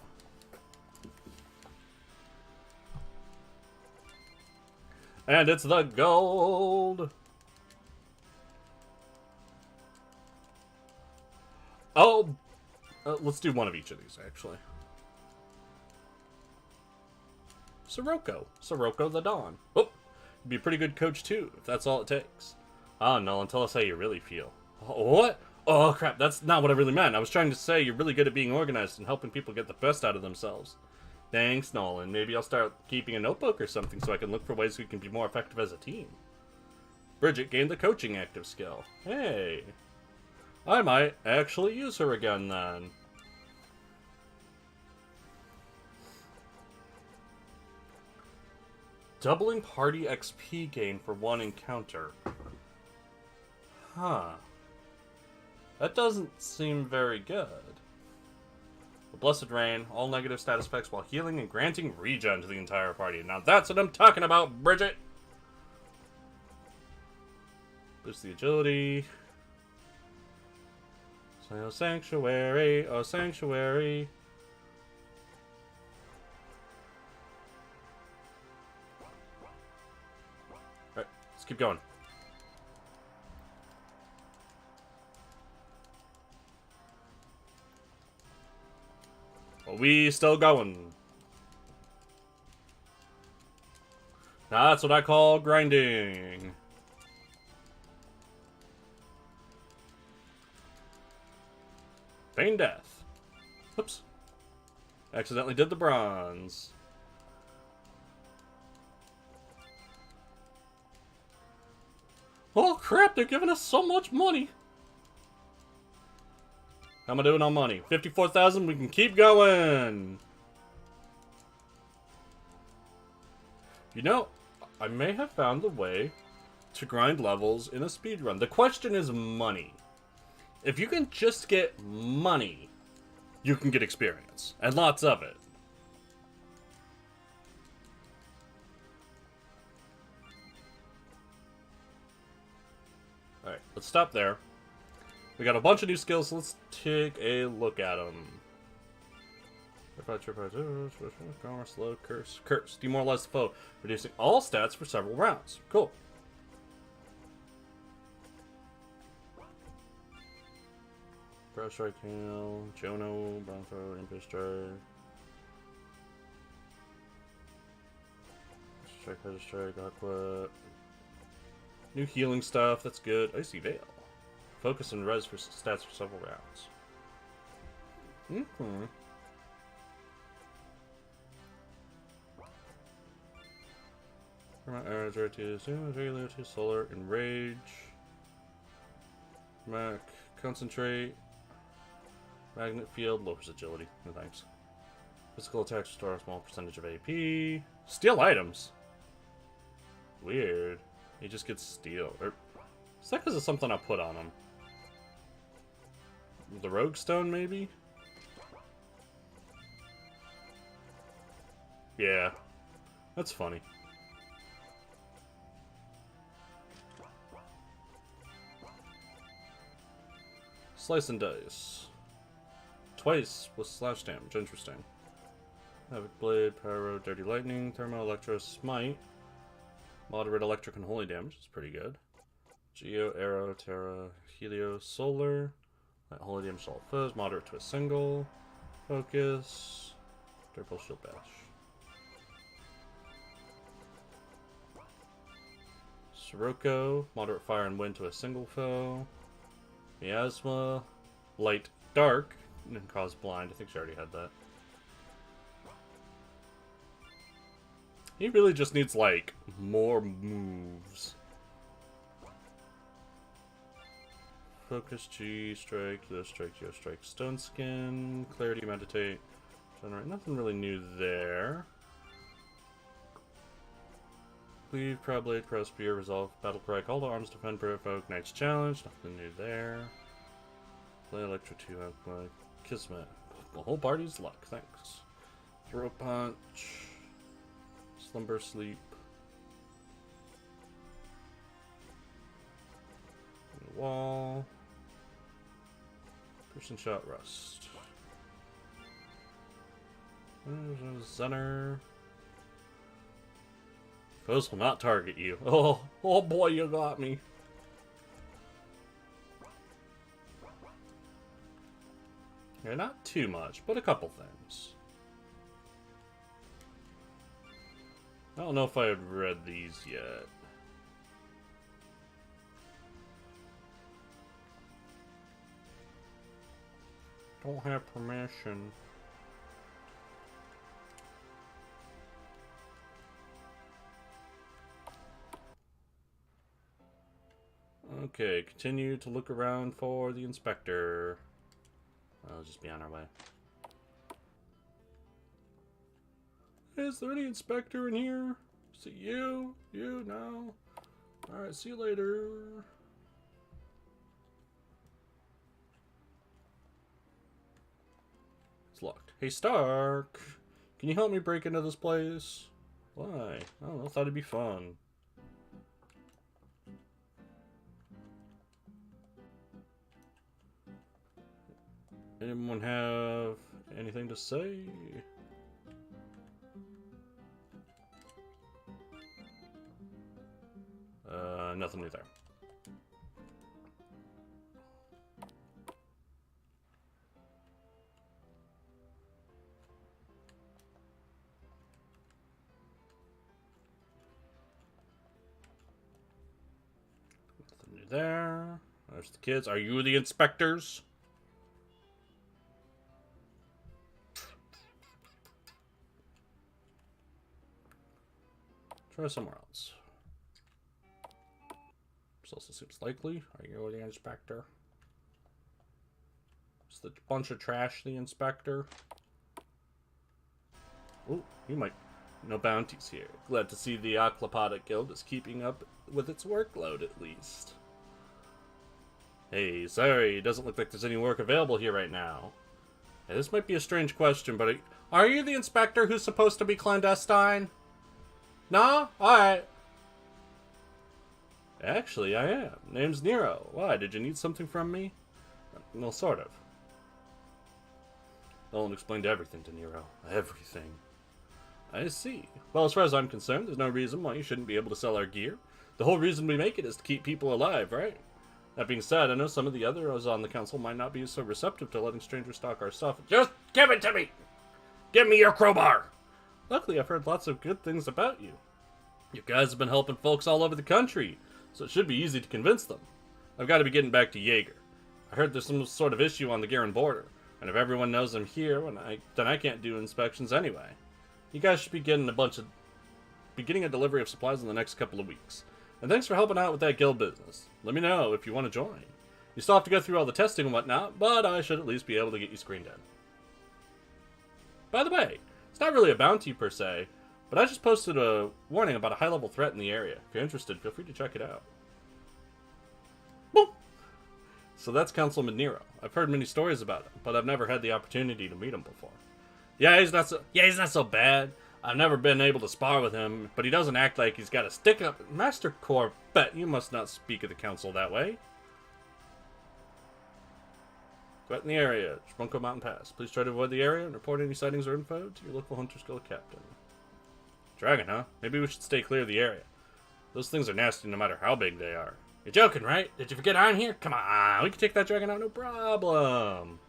Speaker 1: And it's the gold. Oh, let's do one of each of these, actually. Sirocco the Dawn. Oh, you'd be a pretty good coach, too, if that's all it takes. Ah, Nolan, tell us how you really feel. What? Oh, crap, that's not what I really meant. I was trying to say you're really good at being organized and helping people get the best out of themselves. Thanks, Nolan. Maybe I'll start keeping a notebook or something so I can look for ways we can be more effective as a team. Bridget gained the coaching active skill. Hey. I might actually use her again, then. Doubling party XP gain for one encounter. Huh. That doesn't seem very good. The Blessed Rain, all negative status effects while healing and granting regen to the entire party. Now that's what I'm talking about, Bridget! Boost the agility. So, sanctuary, oh sanctuary. Alright, let's keep going. Are we still going? Now that's what I call grinding. Feign death. Oops. Accidentally did the bronze. Oh crap, they're giving us so much money. How am I doing on money? 54,000, we can keep going. You know, I may have found a way to grind levels in a speedrun. The question is money. If you can just get money, you can get experience. And lots of it. Alright, let's stop there. We got a bunch of new skills, so let's take a look at them. Slow, curse. Demoralize the foe, reducing all stats for several rounds. Cool. Cross strike, hail, Jono, Bronco, Impish Strike. Strike, Head Strike, Aqua. New healing stuff, that's good. Icy Veil. Focus and res for stats for several rounds. Arrows, regular to solar, enrage. Mac, concentrate. Magnet field, lowers agility. No thanks. Physical attacks restore a small percentage of AP. Steal items. Weird. He just gets steel. Is that because of something I put on him? The Rogue Stone, maybe? Yeah. That's funny. Slice and dice. Twice with slash damage. Interesting. Havoc Blade, Pyro, Dirty Lightning, Thermo, Electro, Smite. Moderate electric and holy damage is pretty good. Geo, Arrow, Terra, Helio, Solar. That holy damage to all foes. Moderate to a single. Focus. Dirtball, Shield Bash. Sirocco. Moderate fire and wind to a single foe. Miasma. Light, dark. And cause blind. I think she already had that. He really just needs, like, more moves. Focus, G, Strike, Geo Strike, Geo Strike, Stone Skin, Clarity, Meditate, Generate. Nothing really new there. Cleave, Crowblade, Crow Spear, Resolve, Battle Cry, Call to Arms, Defend, Provoke, Knight's Challenge. Nothing new there. Play Electro 2, Outplay, Kismet. The whole party's luck, thanks. Throw Punch. Slumber, Sleep. Wall. Piercing Shot, Rust. Zenner. Foes will not target you. Oh boy, you got me. Yeah, not too much, but a couple things. I don't know if I had read these yet. Don't have permission. Okay, continue to look around for the inspector. I'll just be on our way. Is there any inspector in here? Is it you? You? No? Alright, see you later. It's locked. Hey, Stark! Can you help me break into this place? Why? I don't know, I thought it'd be fun. Anyone have anything to say? Nothing new there. Nothing new there. There's the kids. Are you the inspectors? Try somewhere else. This also seems likely. Are you the inspector? Is the bunch of trash the inspector? Oh, you might. No bounties here. Glad to see the Aquaponic Guild is keeping up with its workload at least. Hey, sorry, it doesn't look like there's any work available here right now. Hey, this might be a strange question, but are you the inspector who's supposed to be clandestine? No? Alright. Actually, I am. Name's Nero. Why, did you need something from me? Well, sort of. Nolan explained everything to Nero. Everything. I see. Well, as far as I'm concerned, there's no reason why you shouldn't be able to sell our gear. The whole reason we make it is to keep people alive, right? That being said, I know some of the others on the council might not be so receptive to letting strangers stock our stuff. Just give it to me! Give me your crowbar! Luckily, I've heard lots of good things about you. You guys have been helping folks all over the country, so it should be easy to convince them. I've got to be getting back to Jaeger. I heard there's some sort of issue on the Garen border, and if everyone knows I'm here, then I can't do inspections anyway. You guys should be getting a delivery of supplies in the next couple of weeks. And thanks for helping out with that guild business. Let me know if you want to join. You still have to go through all the testing and whatnot, but I should at least be able to get you screened in. By the way, it's not really a bounty per se, but I just posted a warning about a high-level threat in the area. If you're interested, feel free to check it out. Boop! So that's Councilman Nero. I've heard many stories about him, but I've never had the opportunity to meet him before. Yeah, he's not so bad. I've never been able to spar with him, but he doesn't act like he's got a stick up. Master Corbett, you must not speak of the council that way. Threat in the area. Spunko Mountain Pass. Please try to avoid the area and report any sightings or info to your local Hunter Skill captain. Dragon, huh? Maybe we should stay clear of the area. Those things are nasty no matter how big they are. You're joking, right? Did you forget I'm here? Come on, we can take that dragon out, no problem.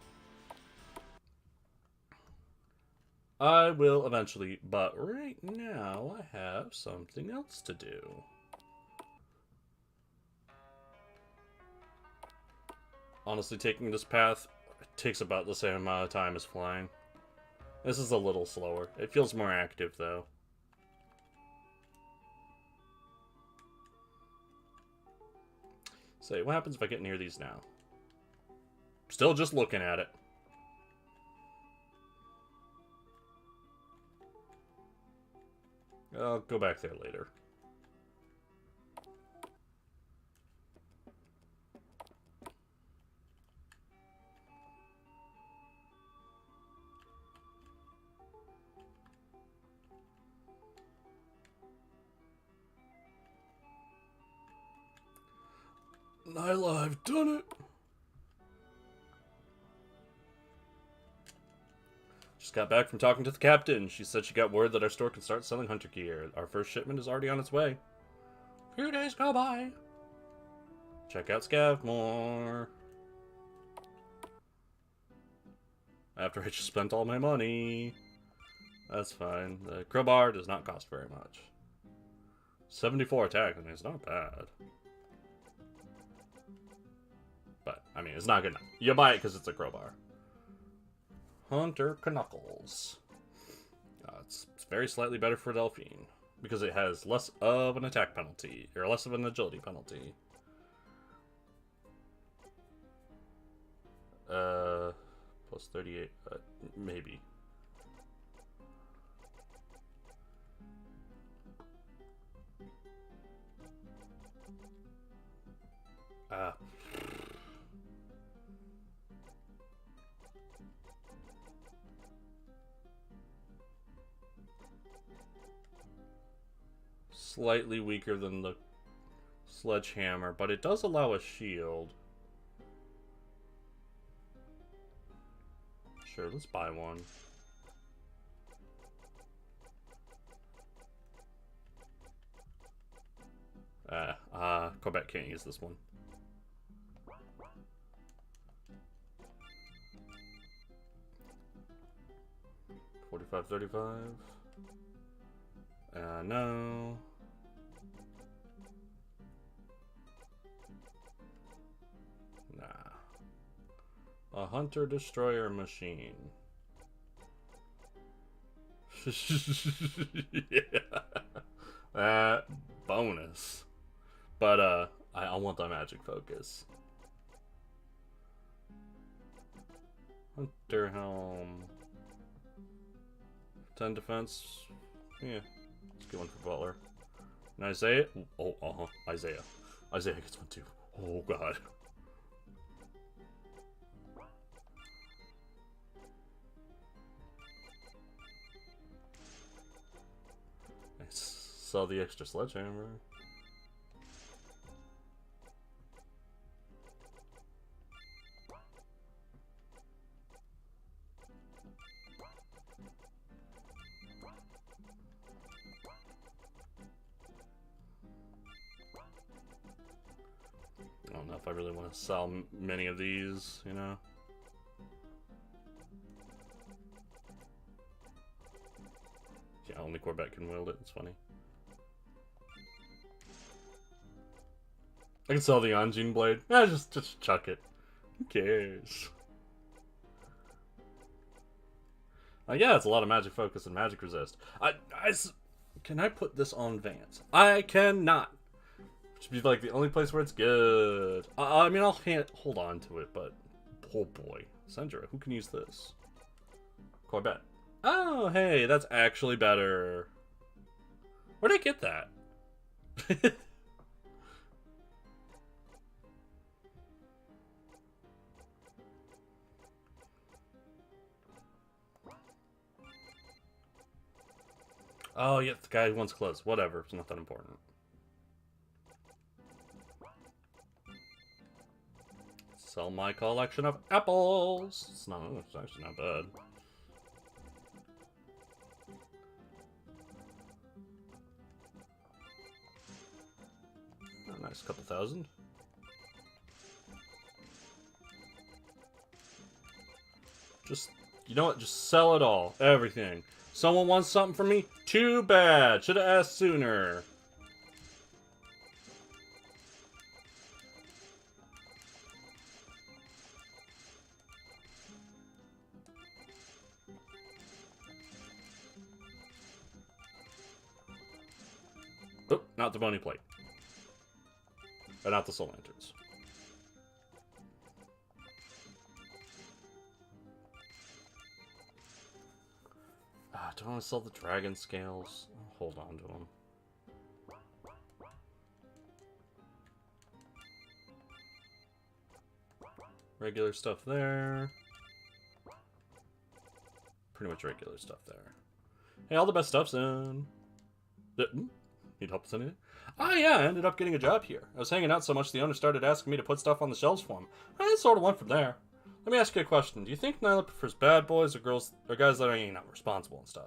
Speaker 1: I will eventually, but right now I have something else to do. Honestly, taking this path takes about the same amount of time as flying. This is a little slower. It feels more active, though. Say, what happens if I get near these now? Still just looking at it. I'll go back there later. Nyla, I've done it. Just got back from talking to the captain. She said she got word that our store can start selling hunter gear. Our first shipment is already on its way. A few days go by. Check out Scavmore. After I just spent all my money. That's fine. The crowbar does not cost very much. 74 attack. I mean, it's not bad. But, I mean, it's not good enough. You buy it because it's a crowbar. Hunter Knuckles. It's very slightly better for Delphine because it has less of an attack penalty, or less of an agility penalty. Plus 38, maybe. Slightly weaker than the sledgehammer, but it does allow a shield. Sure, let's buy one. Quebec can't use this one. $45, $35. No. Nah. A hunter destroyer machine. Yeah. Bonus. But I want that magic focus. Hunter helm. 10 defense. Yeah. Let's get one for Butler. And Isaiah. Oh, Isaiah. Isaiah gets one too. Oh god. Sell the extra sledgehammer. I don't know if I really want to sell many of these, you know? Yeah, only Corvette can wield it. It's funny. I can sell the Anjin blade. Just chuck it. Who cares? Yeah, it's a lot of magic focus and magic resist. Can I put this on Vance? I cannot. Which would be like the only place where it's good. I mean, I'll hold on to it, but oh boy, Sandra, who can use this? Corvette. Oh, hey, that's actually better. Where'd I get that? Oh, yeah, the guy who wants clothes. Whatever, it's not that important. Sell my collection of apples. It's actually not bad. Oh, nice, couple thousand. You know what? Just sell it all. Everything. Someone wants something from me? Too bad. Should have asked sooner. Oh, not the bony plate. And not the soul lanterns. Do I want to sell the dragon scales? I'll hold on to them. Regular stuff there. Pretty much regular stuff there. Hey, all the best stuff's in. Need help with anything? Oh yeah, I ended up getting a job here. I was hanging out so much the owner started asking me to put stuff on the shelves for him. I sort of went from there. Let me ask you a question. Do you think Nyla prefers bad boys or girls or guys that are, you know, responsible and stuff?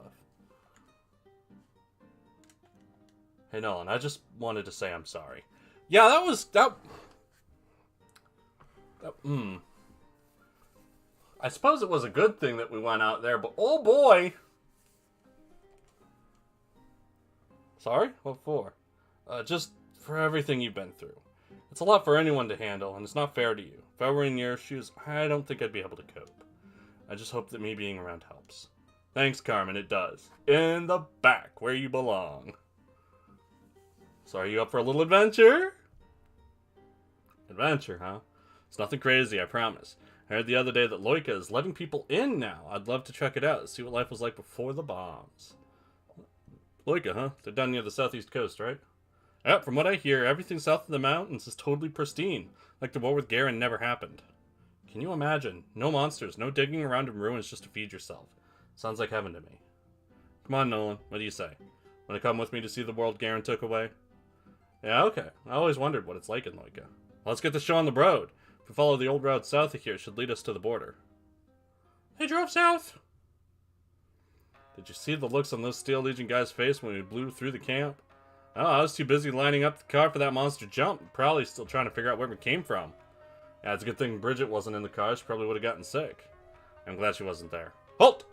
Speaker 1: Hey Nolan, I just wanted to say I'm sorry. Yeah, I suppose it was a good thing that we went out there, but oh boy! Sorry? What for? Just for everything you've been through. It's a lot for anyone to handle, and it's not fair to you. If I were in your shoes, I don't think I'd be able to cope. I just hope that me being around helps. Thanks, Carmen, it does. In the back, where you belong. So are you up for a little adventure? Adventure, huh? It's nothing crazy, I promise. I heard the other day that Loika is letting people in now. I'd love to check it out, see what life was like before the bombs. Loika, huh? They're down near the southeast coast, right? Yep, from what I hear, everything south of the mountains is totally pristine. Like the war with Garen never happened. Can you imagine? No monsters, no digging around in ruins just to feed yourself. Sounds like heaven to me. Come on, Nolan, what do you say? Wanna come with me to see the world Garen took away? Yeah, okay. I always wondered what it's like in Loika. Let's get the show on the road. If we follow the old route south of here, it should lead us to the border. They drove south! Did you see the looks on those Steel Legion guys' face when we blew through the camp? Oh, I was too busy lining up the car for that monster jump. Probably still trying to figure out where we came from. Yeah, it's a good thing Bridget wasn't in the car. She probably would have gotten sick. I'm glad she wasn't there. Halt!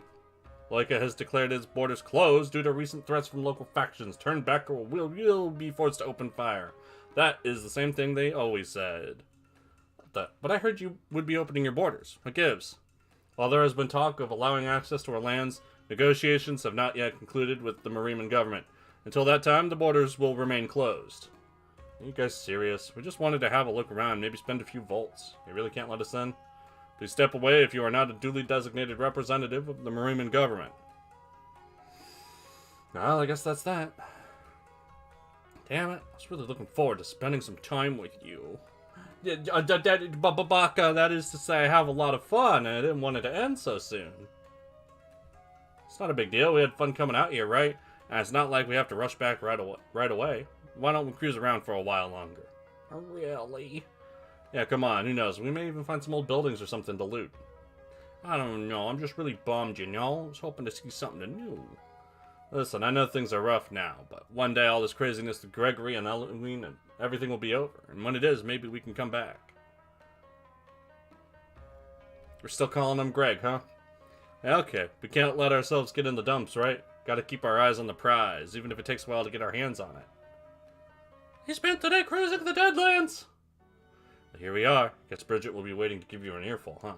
Speaker 1: Loika has declared its borders closed due to recent threats from local factions. Turn back or we'll be forced to open fire. That is the same thing they always said. But I heard you would be opening your borders. What gives? While there has been talk of allowing access to our lands, negotiations have not yet concluded with the Mariman government. Until that time, the borders will remain closed. Are you guys serious? We just wanted to have a look around, maybe spend a few volts. You really can't let us in? Please step away if you are not a duly designated representative of the Mariman government. Well, I guess that's that. Damn it, I was really looking forward to spending some time with you. Baka, that is to say, I have a lot of fun, and I didn't want it to end so soon. It's not a big deal, we had fun coming out here, right? And it's not like we have to rush back right away. Why don't we cruise around for a while longer? Really? Yeah, come on, who knows? We may even find some old buildings or something to loot. I don't know, I'm just really bummed, you know? I was hoping to see something new. Listen, I know things are rough now, but one day all this craziness with Gregory and Eloine and everything will be over. And when it is, maybe we can come back. We're still calling him Greg, huh? Yeah, okay, we can't let ourselves get in the dumps, right? Gotta keep our eyes on the prize, even if it takes a while to get our hands on it. He spent the day cruising the Deadlands! Well, here we are. Guess Bridget will be waiting to give you an earful, huh?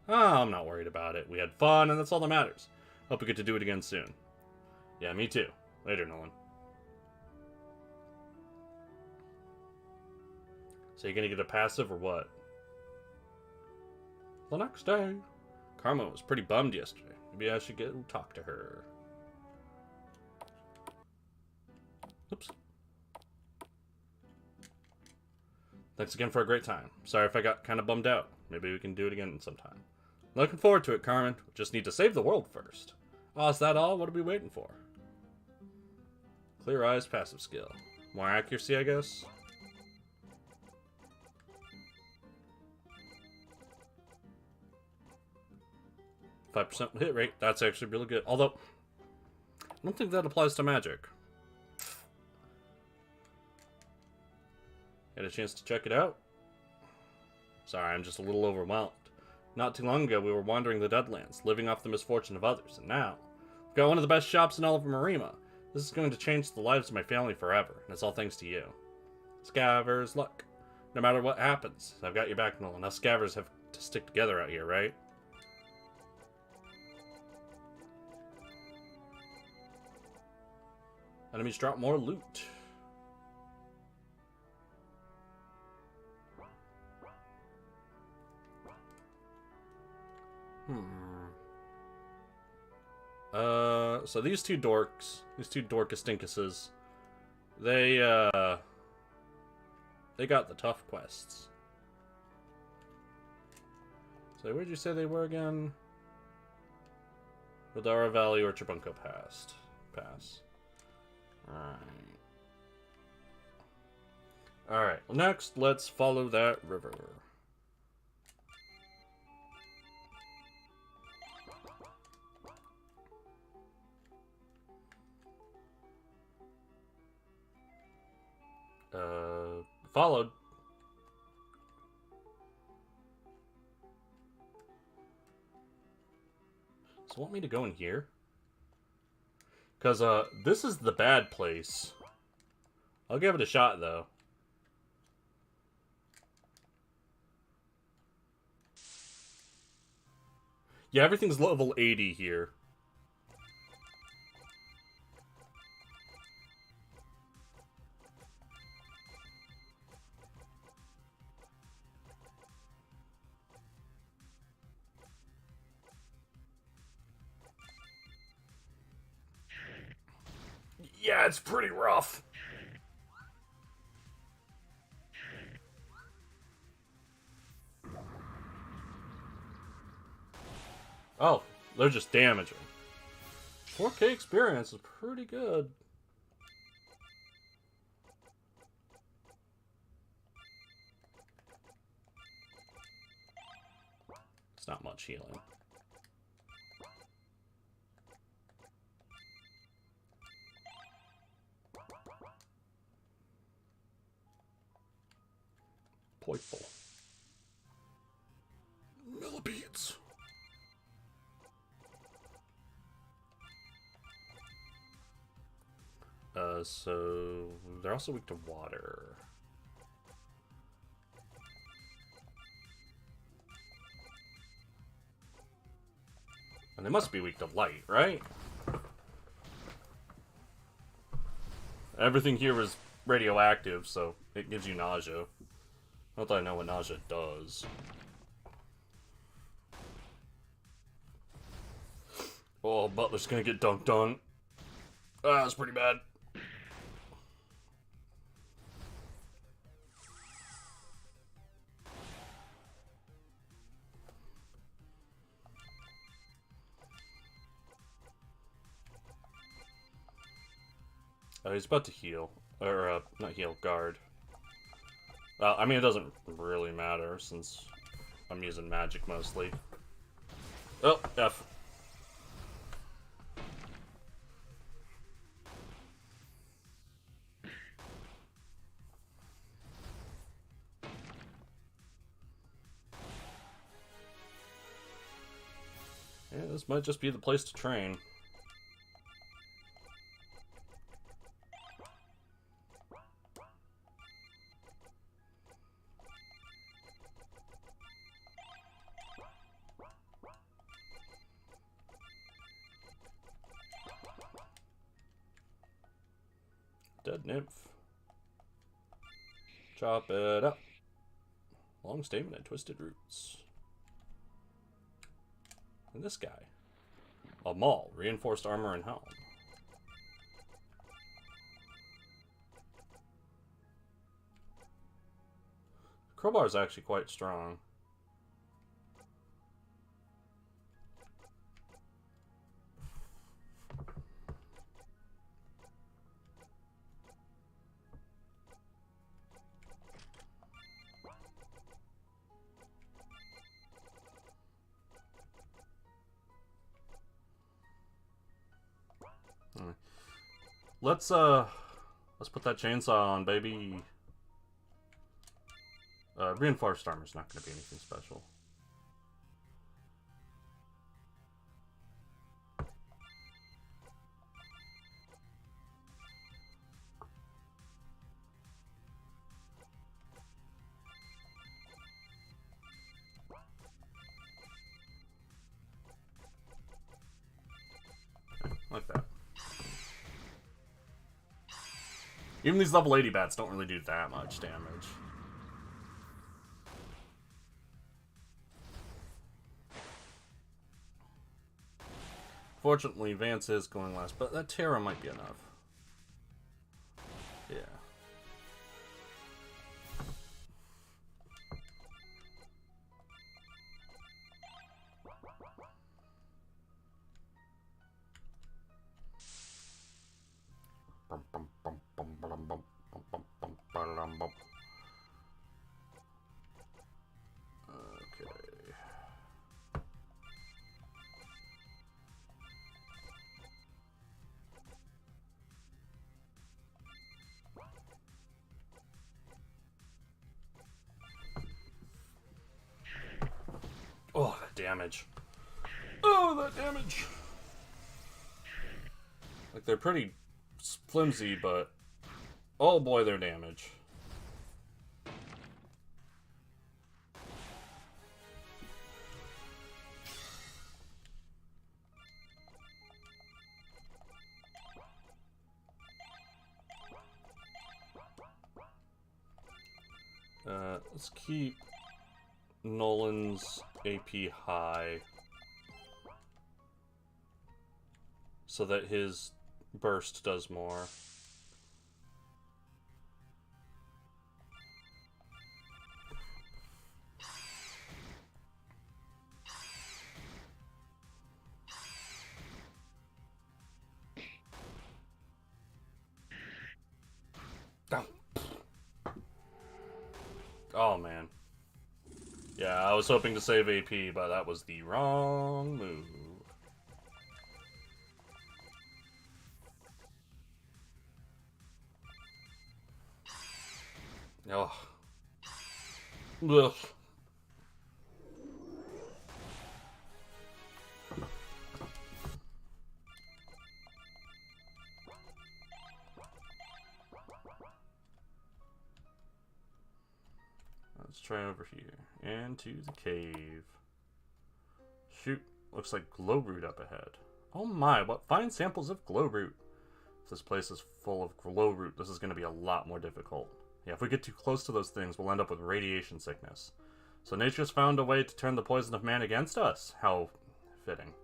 Speaker 1: Oh, I'm not worried about it. We had fun, and that's all that matters. Hope we get to do it again soon. Yeah, me too. Later, Nolan. So you gonna get a passive or what? The next day. Karma was pretty bummed yesterday. Maybe I should get and talk to her. Oops. Thanks again for a great time. Sorry if I got kind of bummed out. Maybe we can do it again sometime. Looking forward to it, Carmen. We just need to save the world first. Oh, is that all? What are we waiting for? Clear eyes, passive skill. More accuracy, I guess? %5% hit rate. That's actually really good. Although, I don't think that applies to magic. Get a chance to check it out? Sorry, I'm just a little overwhelmed. Not too long ago, we were wandering the Deadlands, living off the misfortune of others, and now, we've got one of the best shops in all of Marima. This is going to change the lives of my family forever, and it's all thanks to you. Scaver's luck. No matter what happens, I've got your back, Nolan. Us Scavers have to stick together out here, right? Enemies drop more loot. So these two dorkastinkuses, they got the tough quests. So where'd you say they were again? Vildara Valley or Trabunco Pass. Alright, well, next let's follow that river. Followed. So want me to go in here? Because, this is the bad place. I'll give it a shot, though. Yeah, everything's level 80 here. Yeah, it's pretty rough. Oh, they're just damaging. 4K experience is pretty good. It's not much healing. Poitful. Millipedes. So they're also weak to water. And they must be weak to light, right? Everything here is radioactive, so it gives you nausea. Not that I know what nausea does. Oh, Butler's gonna get dunked on. Ah, that's pretty bad. Oh, he's about to heal. Or, not heal, guard. I mean, it doesn't really matter, since I'm using magic mostly. Oh, F. Yeah, this might just be the place to train. Dead nymph. Chop it up. Long stamen and twisted roots. And this guy. A maul. Reinforced armor and helm. Crowbar is actually quite strong. Let's put that chainsaw on, baby. Reinforced armor's not going to be anything special. Like that. Even these level 80 bats don't really do that much damage. Fortunately, Vance is going last, but that Terra might be enough. Yeah. Okay. Oh, that damage. Oh, that damage. Like, they're pretty flimsy, but oh boy, their damage. Let's keep Nolan's AP high so that his burst does more. Oh, man. Yeah, I was hoping to save AP, but that was the wrong move. Ugh. Ugh. Let's try over here. Into the cave. Shoot. Looks like glowroot up ahead. Oh my, what fine samples of glowroot. If this place is full of glowroot, this is going to be a lot more difficult. Yeah, if we get too close to those things, we'll end up with radiation sickness. So nature's found a way to turn the poison of man against us. How fitting.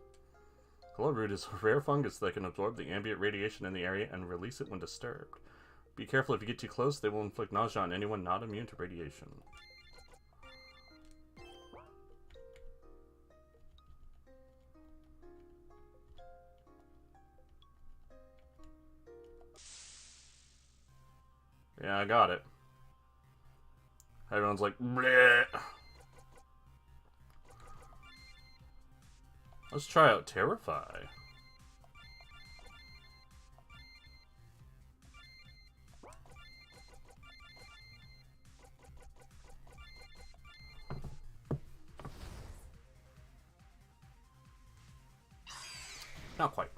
Speaker 1: Glowroot is a rare fungus that can absorb the ambient radiation in the area and release it when disturbed. Be careful if you get too close, they will inflict nausea on anyone not immune to radiation. Yeah, I got it. Everyone's like, bleh. Let's try out Terrify. Not quite.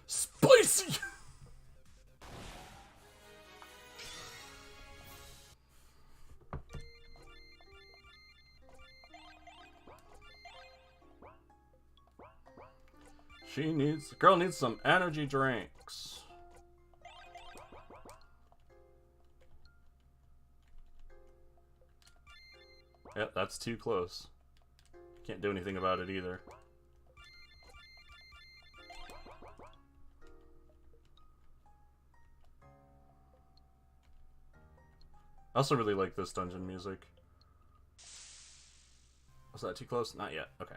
Speaker 1: Spicy! The girl needs some energy drinks. Yep, that's too close. Can't do anything about it either. I also really like this dungeon music. Was that too close? Not yet. Okay.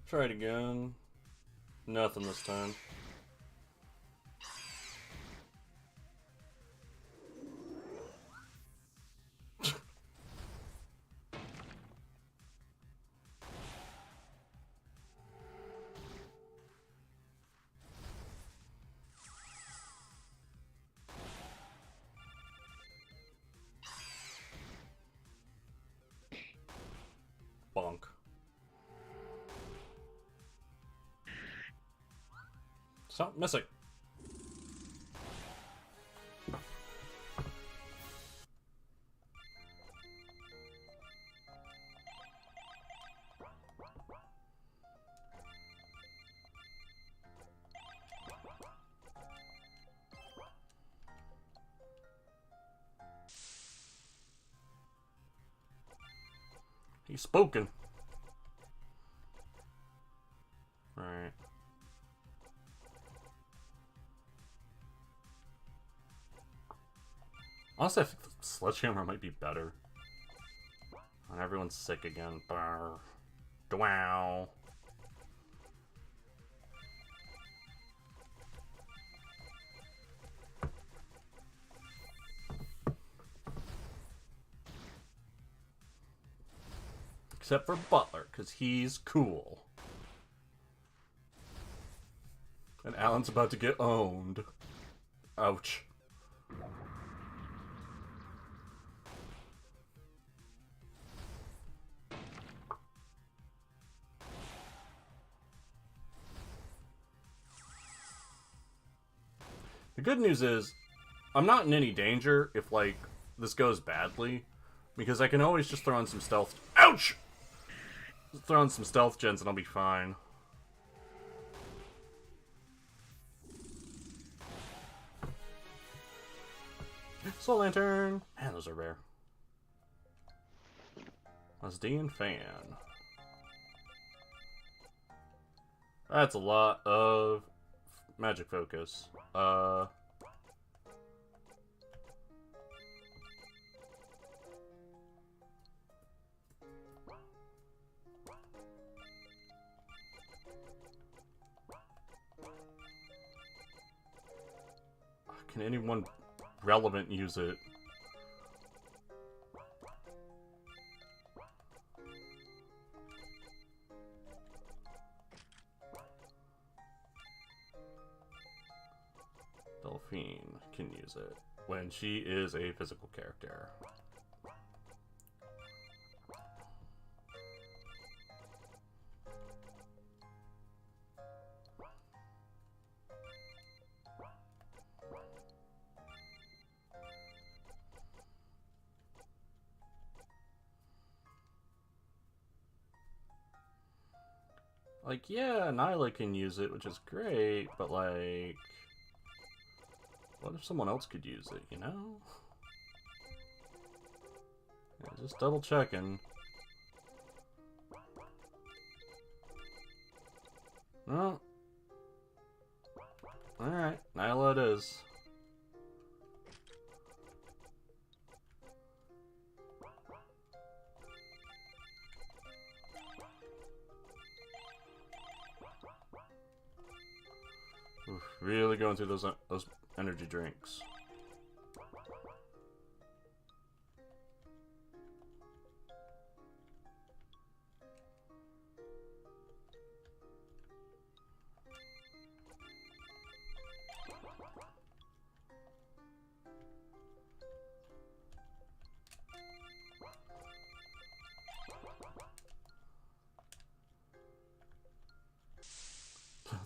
Speaker 1: Try it again. Nothing this time. Bonk. Stop missing. He's spoken. Alright. Honestly, I think the sledgehammer might be better. And everyone's sick again. Brr. Wow. Except for Butler, because he's cool. And Alan's about to get owned. Ouch. The good news is, I'm not in any danger if, like, this goes badly, because I can always just throw in some stealth. Ouch! Just throw in some stealth gens and I'll be fine. Soul Lantern! Man, those are rare. Asdean Fan. That's a lot of magic focus. Can anyone relevant use it? Delphine can use it when she is a physical character. Like, yeah, Nyla can use it, which is great, but like, what if someone else could use it, you know? Yeah, just double checking. Oh. Alright, Nyla it is. Oof, really going through those energy drinks.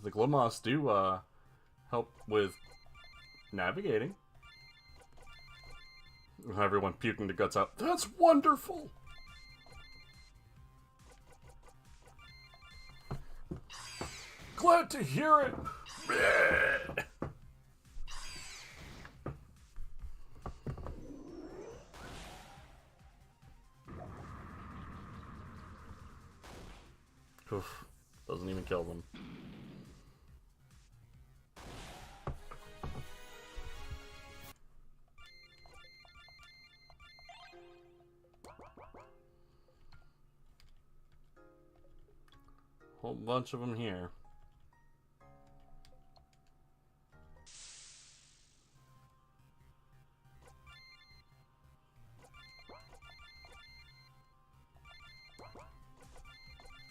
Speaker 1: The Glomos do help with navigating. Everyone puking the guts out. That's wonderful! Glad to hear it! Oof. Doesn't even kill them. Whole bunch of them here.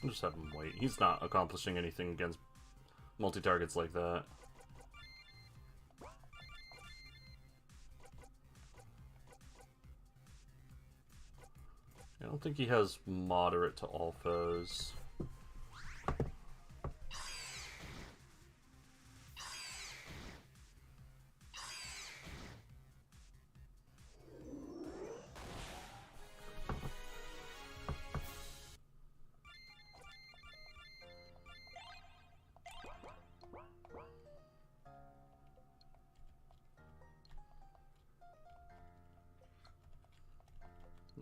Speaker 1: I'll just have him wait. He's not accomplishing anything against multi-targets like that. I don't think he has moderate to all foes.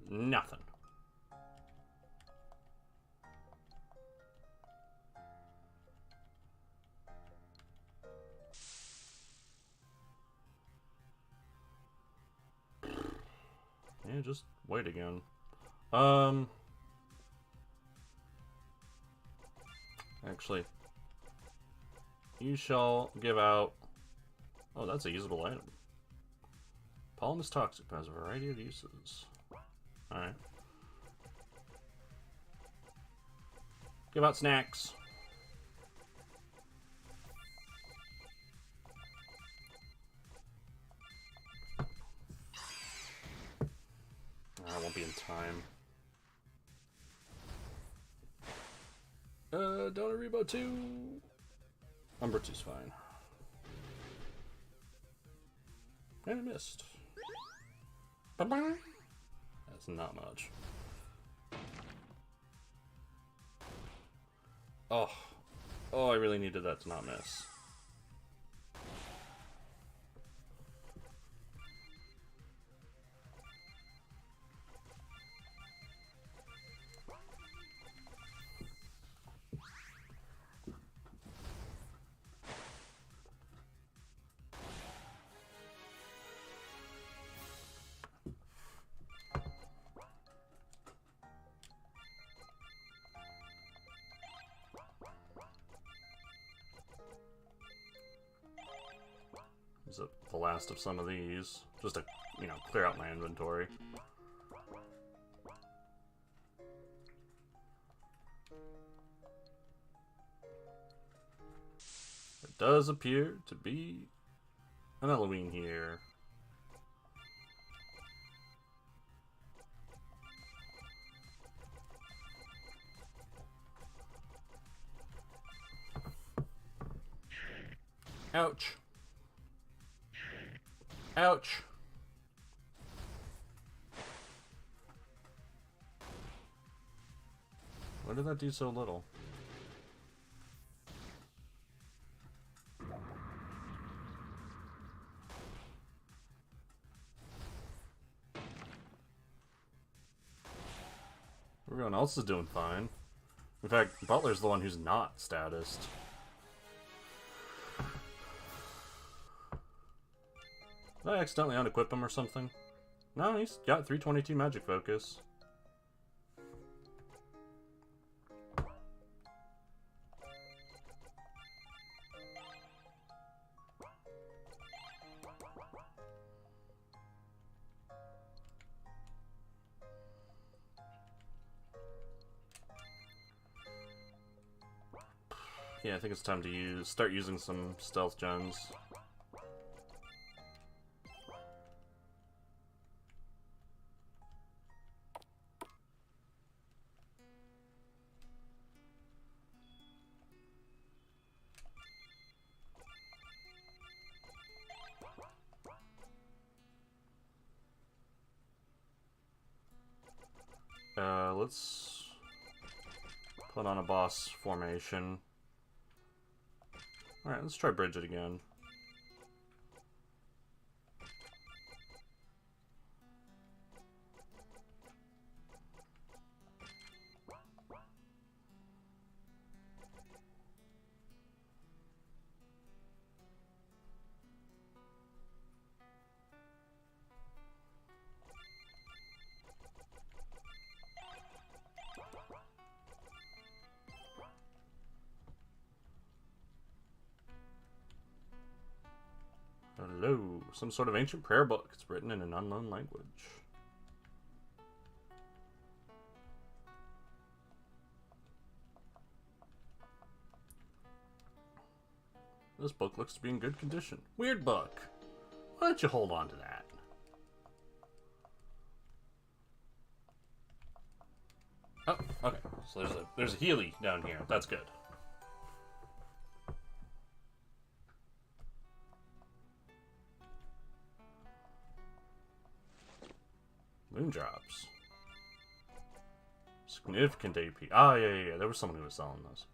Speaker 1: Nothing. Yeah, just wait again. Actually, you shall give out... Oh, that's a usable item. Pollen is toxic, but has a variety of uses. Alright. Give out snacks. I won't be in time. Donor Rebo 2. Number 2's fine. And I missed. Bye-bye. That's not much. Oh. Oh, I really needed that to not miss. Is it the last of some of these? Just to, you know, clear out my inventory. There does appear to be an Halloween here. Ouch. Ouch. Why did that do so little? Everyone else is doing fine. In fact, Butler's the one who's not statused. Did I accidentally unequip him or something? No, he's got 322 magic focus. Yeah, I think it's time to start using some stealth gens. Let's put on a boss formation. Alright, let's try Bridget again. Hello. Some sort of ancient prayer book. It's written in an unknown language. This book looks to be in good condition. Weird book. Why don't you hold on to that? Oh, okay. So there's a Healy down here. That's good. Moondrops. Significant AP. Ah, yeah. There was someone who was selling those.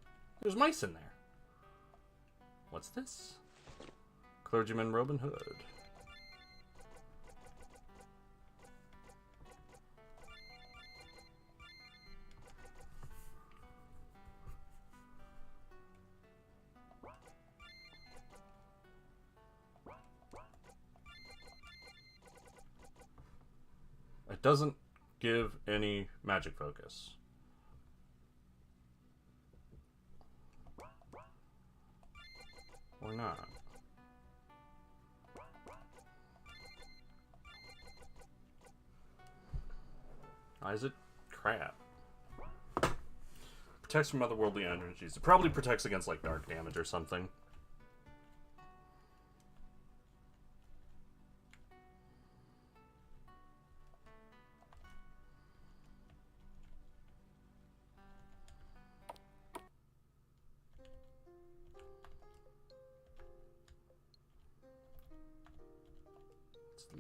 Speaker 1: There's mice in there. What's this? Clergyman Robin Hood. It doesn't give any magic focus. Or not. Why is it crap? Protects from otherworldly energies. It probably protects against like dark damage or something.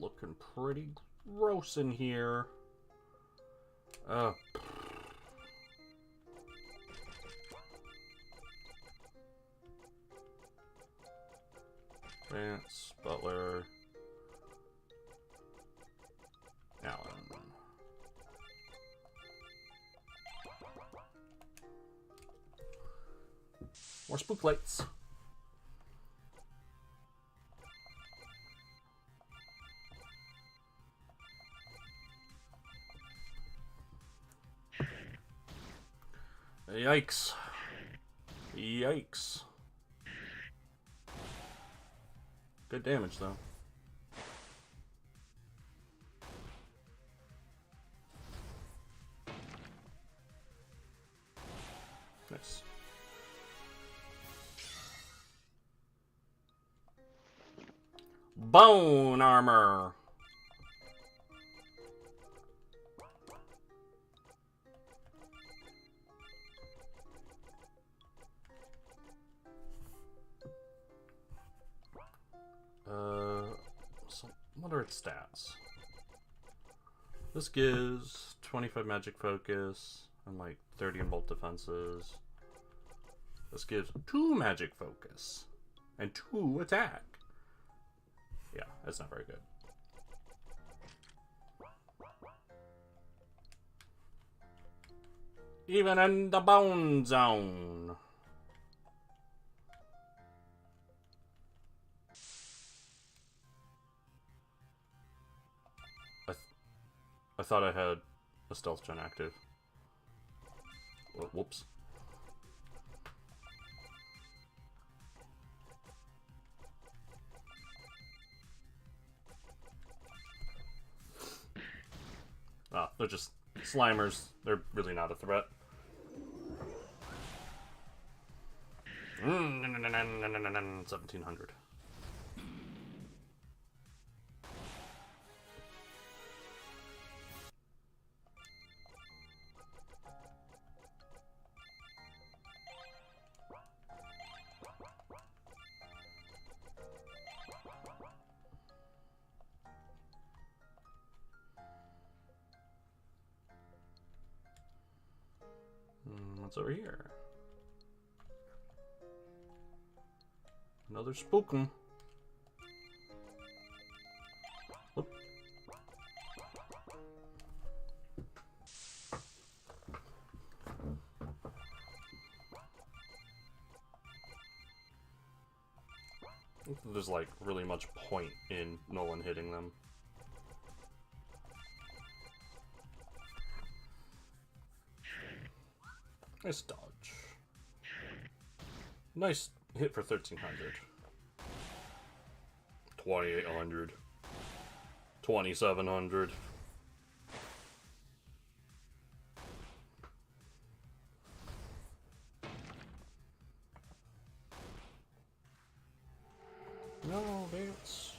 Speaker 1: looking pretty gross in here. Vance, Butler, Allen. More spook lights. Yikes. Yikes. Good damage, though. Nice. Bone armor. So what are its stats? This gives 25 magic focus and like 30 in bolt defenses. This gives 2 magic focus and 2 attack. Yeah, that's not very good. Even in the bone zone. I thought I had a stealth gen active. Whoops. Ah, they're just Slimers. They're really not a threat. 1700. What's over here? Another spookum. Oop. There's like really much point in Nolan hitting them. Nice dodge. Nice hit for 1300. 2800. 2700. No, Vance.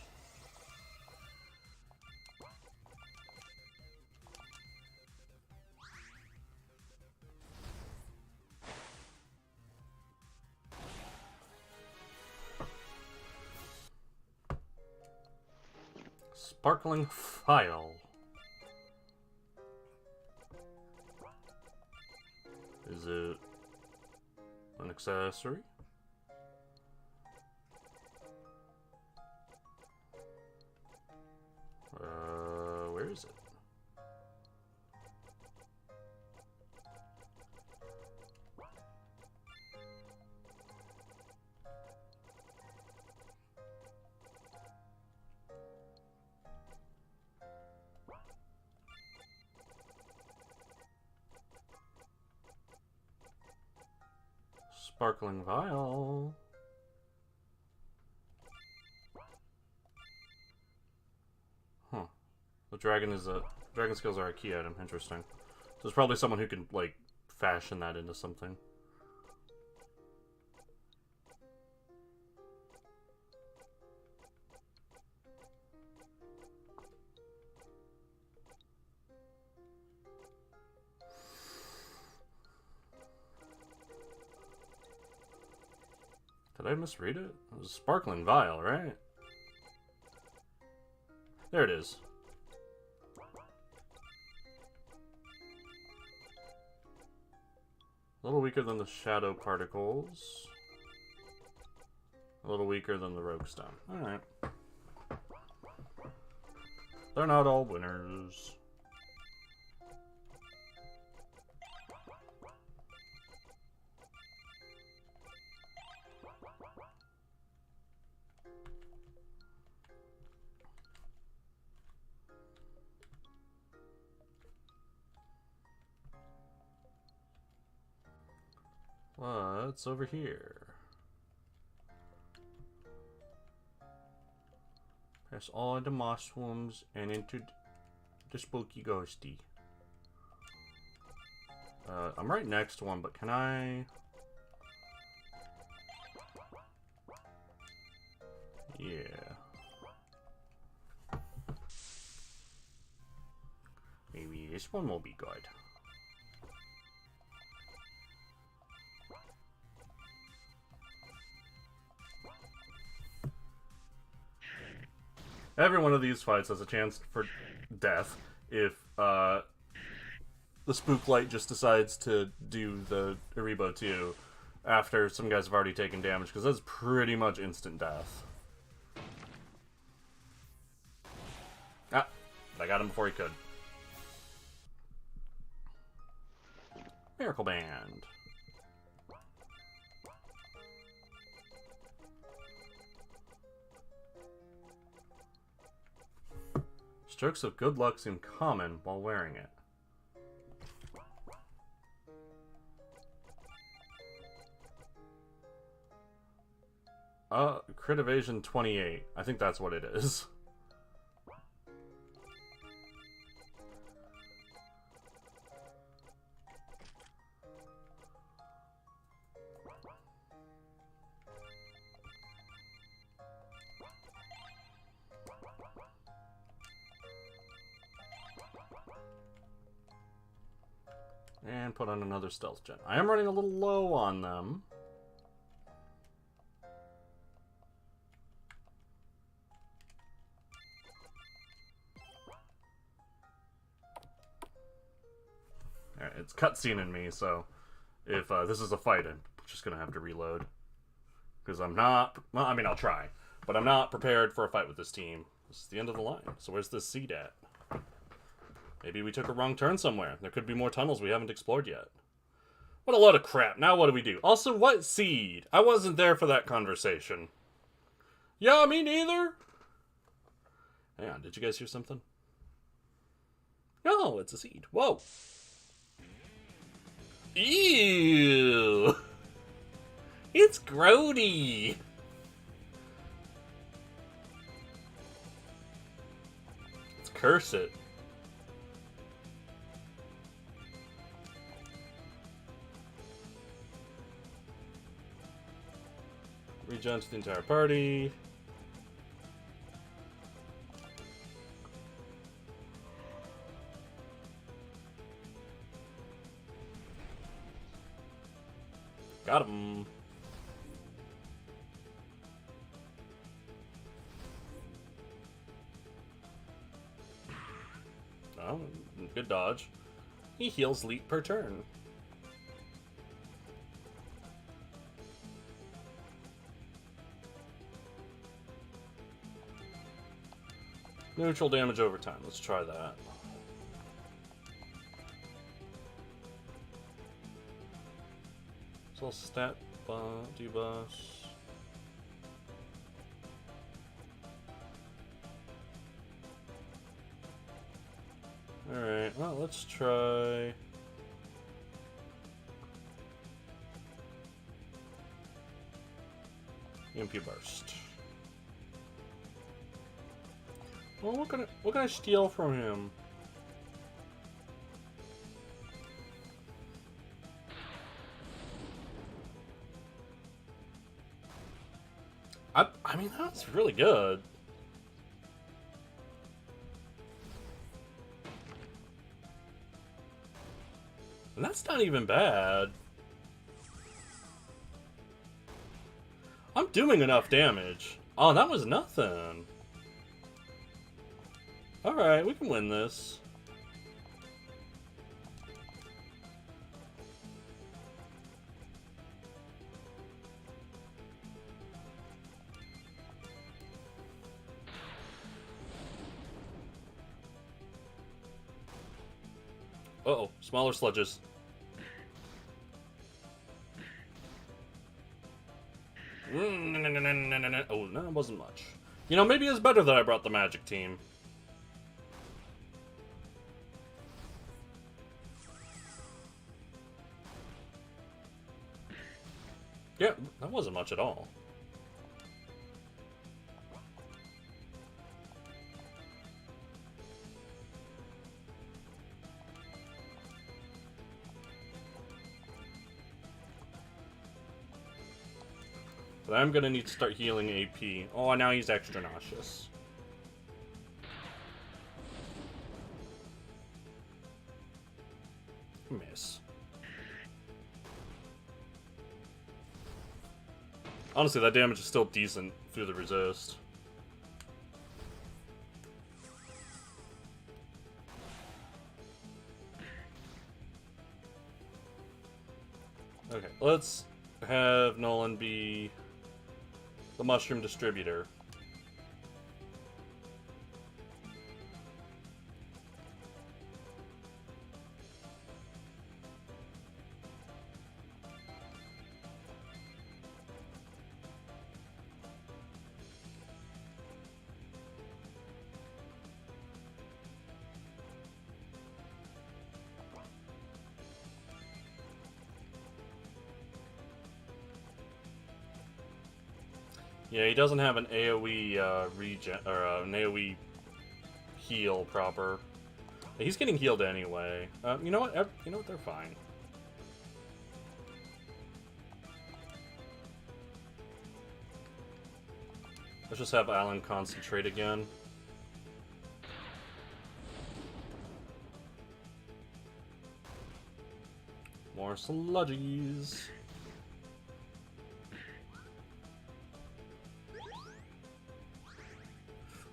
Speaker 1: Sparkling file. Is it an accessory? Where is it? Sparkling vial. Huh. The dragon skills are a key item. Interesting. So there's probably someone who can like fashion that into something. Did I misread it? It was a sparkling vial, right? There it is. A little weaker than the shadow particles. A little weaker than the rogue stone. Alright. They're not all winners. What's over here? Press all into moss swarms and into the spooky ghosty. I'm right next to one, but can I... Yeah. Maybe this one will be good. Every one of these fights has a chance for death if the Spook Light just decides to do the Aribo 2 after some guys have already taken damage, because that's pretty much instant death. Ah, I got him before he could. Miracle Band. Strokes of good luck seem common while wearing it. Crit evasion 28. I think that's what it is. And put on another stealth gen. I am running a little low on them. Alright, it's cutscening me, so if this is a fight, I'm just going to have to reload. Because I'm not... Well, I mean, I'll try. But I'm not prepared for a fight with this team. This is the end of the line. So where's this seed at? Maybe we took a wrong turn somewhere. There could be more tunnels we haven't explored yet. What a load of crap. Now what do we do? Also, what seed? I wasn't there for that conversation. Yeah, me neither. Hang on, did you guys hear something? No, it's a seed. Whoa. Ew. It's grody. Let's curse it. Regen to the entire party. Got him. Oh, good dodge. He heals leap per turn. Neutral damage over time. Let's try that. So stat debuffs. Alright, well, let's try... EMP Burst. Well, what can I steal from him? I mean, that's really good. And that's not even bad. I'm doing enough damage. Oh, that was nothing. Alright, we can win this. Uh-oh, smaller sludges. Oh, no, it wasn't much. You know, maybe it's better that I brought the magic team. Yeah, that wasn't much at all. But I'm gonna need to start healing AP. Oh, now he's extra nauseous. Miss. Honestly, that damage is still decent through the resist. Okay, let's have Nolan be the mushroom distributor. Yeah, he doesn't have an AoE regen or an AoE heal proper. He's getting healed anyway. You know what? You know what? They're fine. Let's just have Alan concentrate again. More sludgies.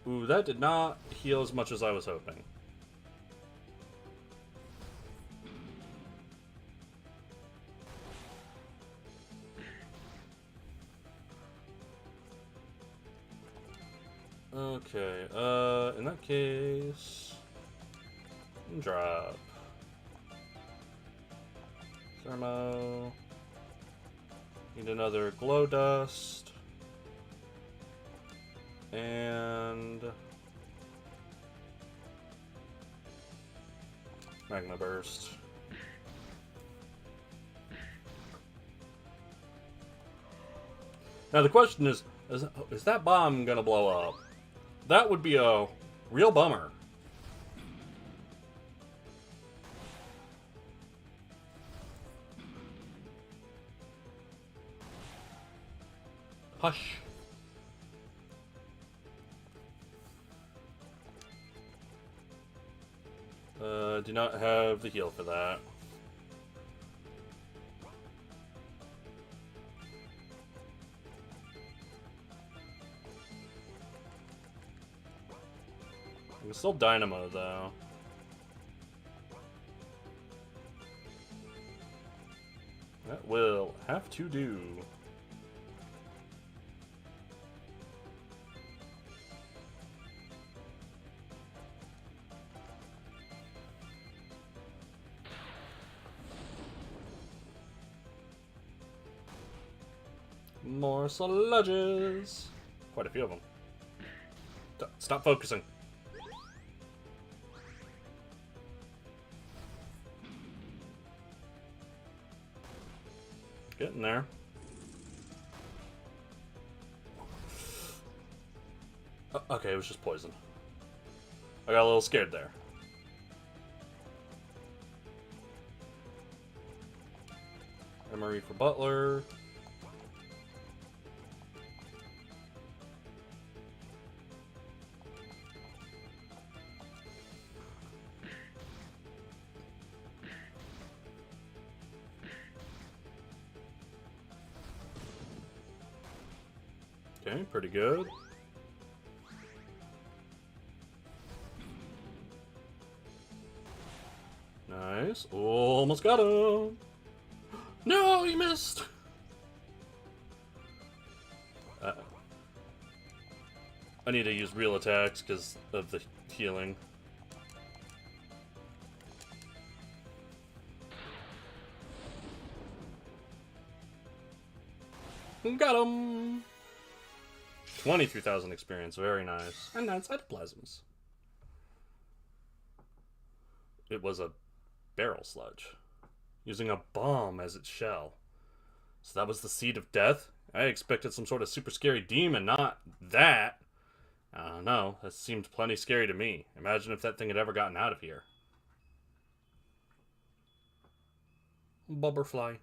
Speaker 1: Ooh, that did not heal as much as I was hoping. Okay, in that case... drop. Thermo... Need another glow dust. And... Magma Burst. Now the question is that bomb gonna blow up? That would be a real bummer. Hush. Do not have the heal for that. I can still Dynamo, though. That will have to do. More sludges. Quite a few of them. Stop focusing. Getting there. Okay, it was just poison. I got a little scared there. Emery for Butler. Okay, pretty good. close. Oh, almost got him. No, he missed. I need to use real attacks because of the healing. Got him! 23,000 experience, very nice. And 9 cytoplasms. It was a barrel sludge, using a bomb as its shell. So that was the seed of death? I expected some sort of super scary demon, not that. I don't know, that seemed plenty scary to me. Imagine if that thing had ever gotten out of here. Bubberfly.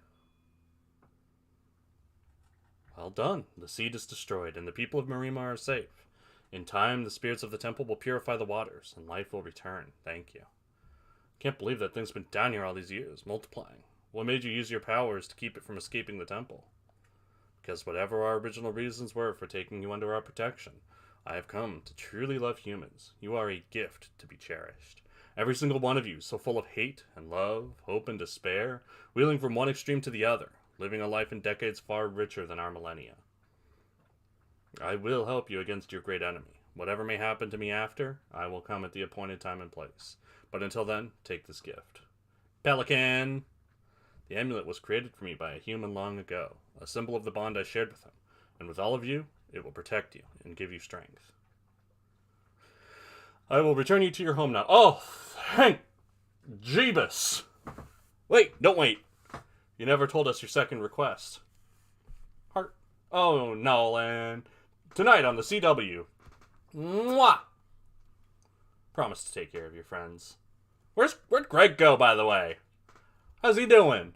Speaker 1: Well done. The seed is destroyed, and the people of Marima are safe. In time, the spirits of the temple will purify the waters, and life will return. Thank you. Can't believe that thing's been down here all these years, multiplying. What made you use your powers to keep it from escaping the temple? Because whatever our original reasons were for taking you under our protection, I have come to truly love humans. You are a gift to be cherished. Every single one of you, so full of hate and love, hope and despair, wheeling from one extreme to the other, living a life in decades far richer than our millennia. I will help you against your great enemy. Whatever may happen to me after, I will come at the appointed time and place. But until then, take this gift. Pelican! The amulet was created for me by a human long ago, a symbol of the bond I shared with him. And with all of you, it will protect you and give you strength. I will return you to your home now. Oh, thank Jeebus! Wait, don't wait. You never told us your second request. Heart. Oh, Nolan. Tonight on the CW. Mwah! Promise to take care of your friends. Where'd Greg go, by the way? How's he doing?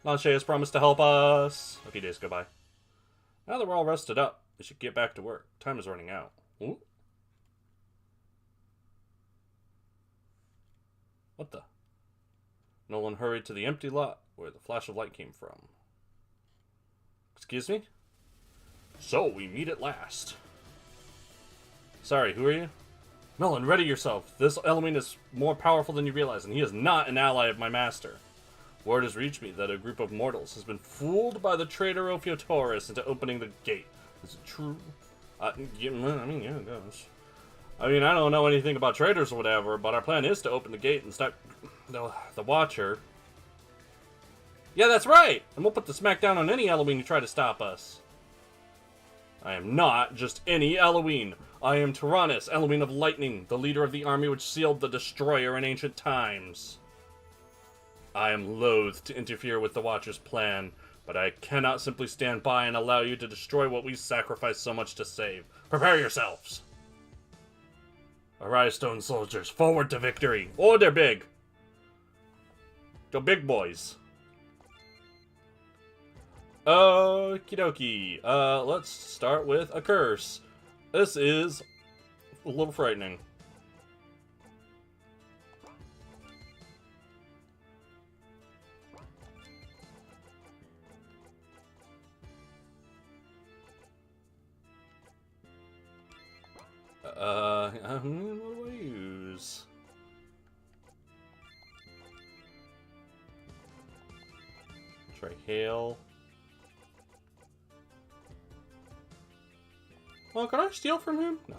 Speaker 1: Lanshay has promised to help us. A few days go by. Now that we're all rested up, we should get back to work. Time is running out. Ooh. What the? Nolan hurried to the empty lot where the flash of light came from. Excuse me? So, we meet at last. Sorry, who are you? Nolan, ready yourself. This Elohim is more powerful than you realize, and he is not an ally of my master. Word has reached me that a group of mortals has been fooled by the traitor Ophiotaurus into opening the gate. Is it true? Yeah, it does. I mean, I don't know anything about traitors or whatever, but our plan is to open the gate and start the Watcher. Yeah, that's right! And we'll put the smackdown on any Elohim who try to stop us. I am not just any Elohim. I am Tyrannus, Elohim of Lightning, the leader of the army which sealed the Destroyer in ancient times. I am loath to interfere with the Watcher's plan, but I cannot simply stand by and allow you to destroy what we sacrificed so much to save. Prepare yourselves! Arise, stone soldiers, forward to victory! Oh, they're big! Go big boys! Okie dokie. Let's start with a curse. This is a little frightening. What do I use? Try hail. Well, can I steal from him? No.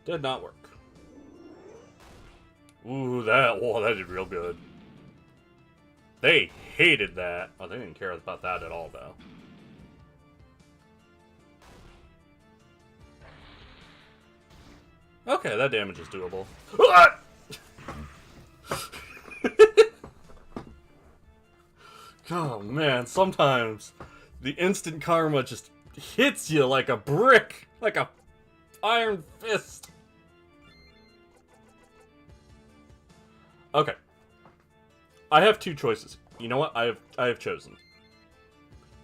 Speaker 1: Did not work. Ooh, that did real good. They hated that. Oh, they didn't care about that at all, though. Okay, that damage is doable. Oh, man, sometimes the instant karma just hits you like a brick, like a iron fist. Okay. I have two choices. You know what? I have chosen.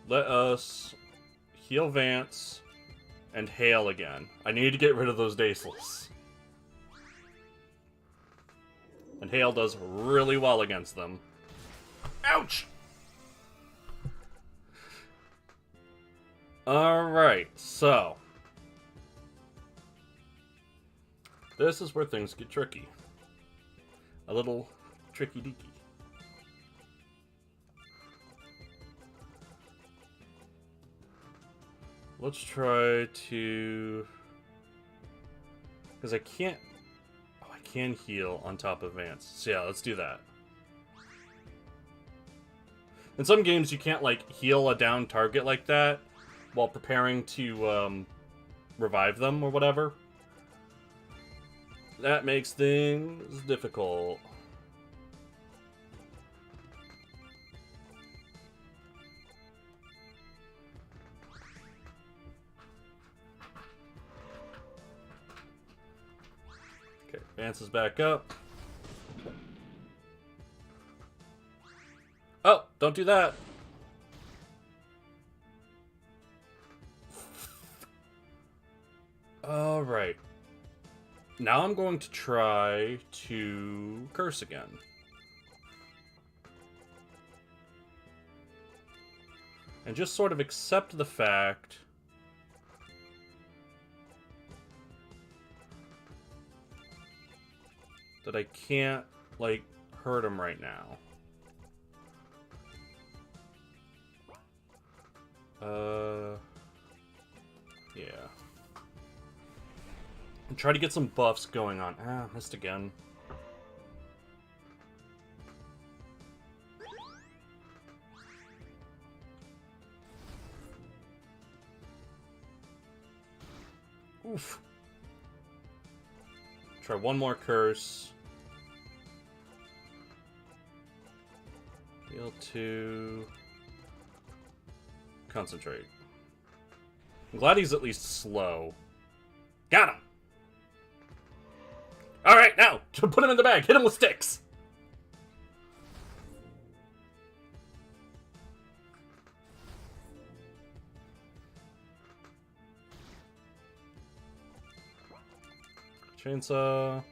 Speaker 1: Let us heal Vance and hail again. I need to get rid of those Daceless. And hail does really well against them. Ouch! Alright, so. This is where things get tricky. A little tricky-deaky. Let's try to... Because I can't... Oh, I can heal on top of Advance. So yeah, let's do that. In some games, you can't, like, heal a down target like that while preparing to, revive them or whatever. That makes things difficult. Okay, advances back up. Oh, don't do that. Alright. Now I'm going to try to curse again. And just sort of accept the fact that I can't, like, hurt him right now. Yeah. And try to get some buffs going on. Ah, missed again. Oof. Try one more curse. Heal 2. Concentrate. I'm glad he's at least slow. Got him! Alright, now! Put him in the bag! Hit him with sticks! Chainsaw.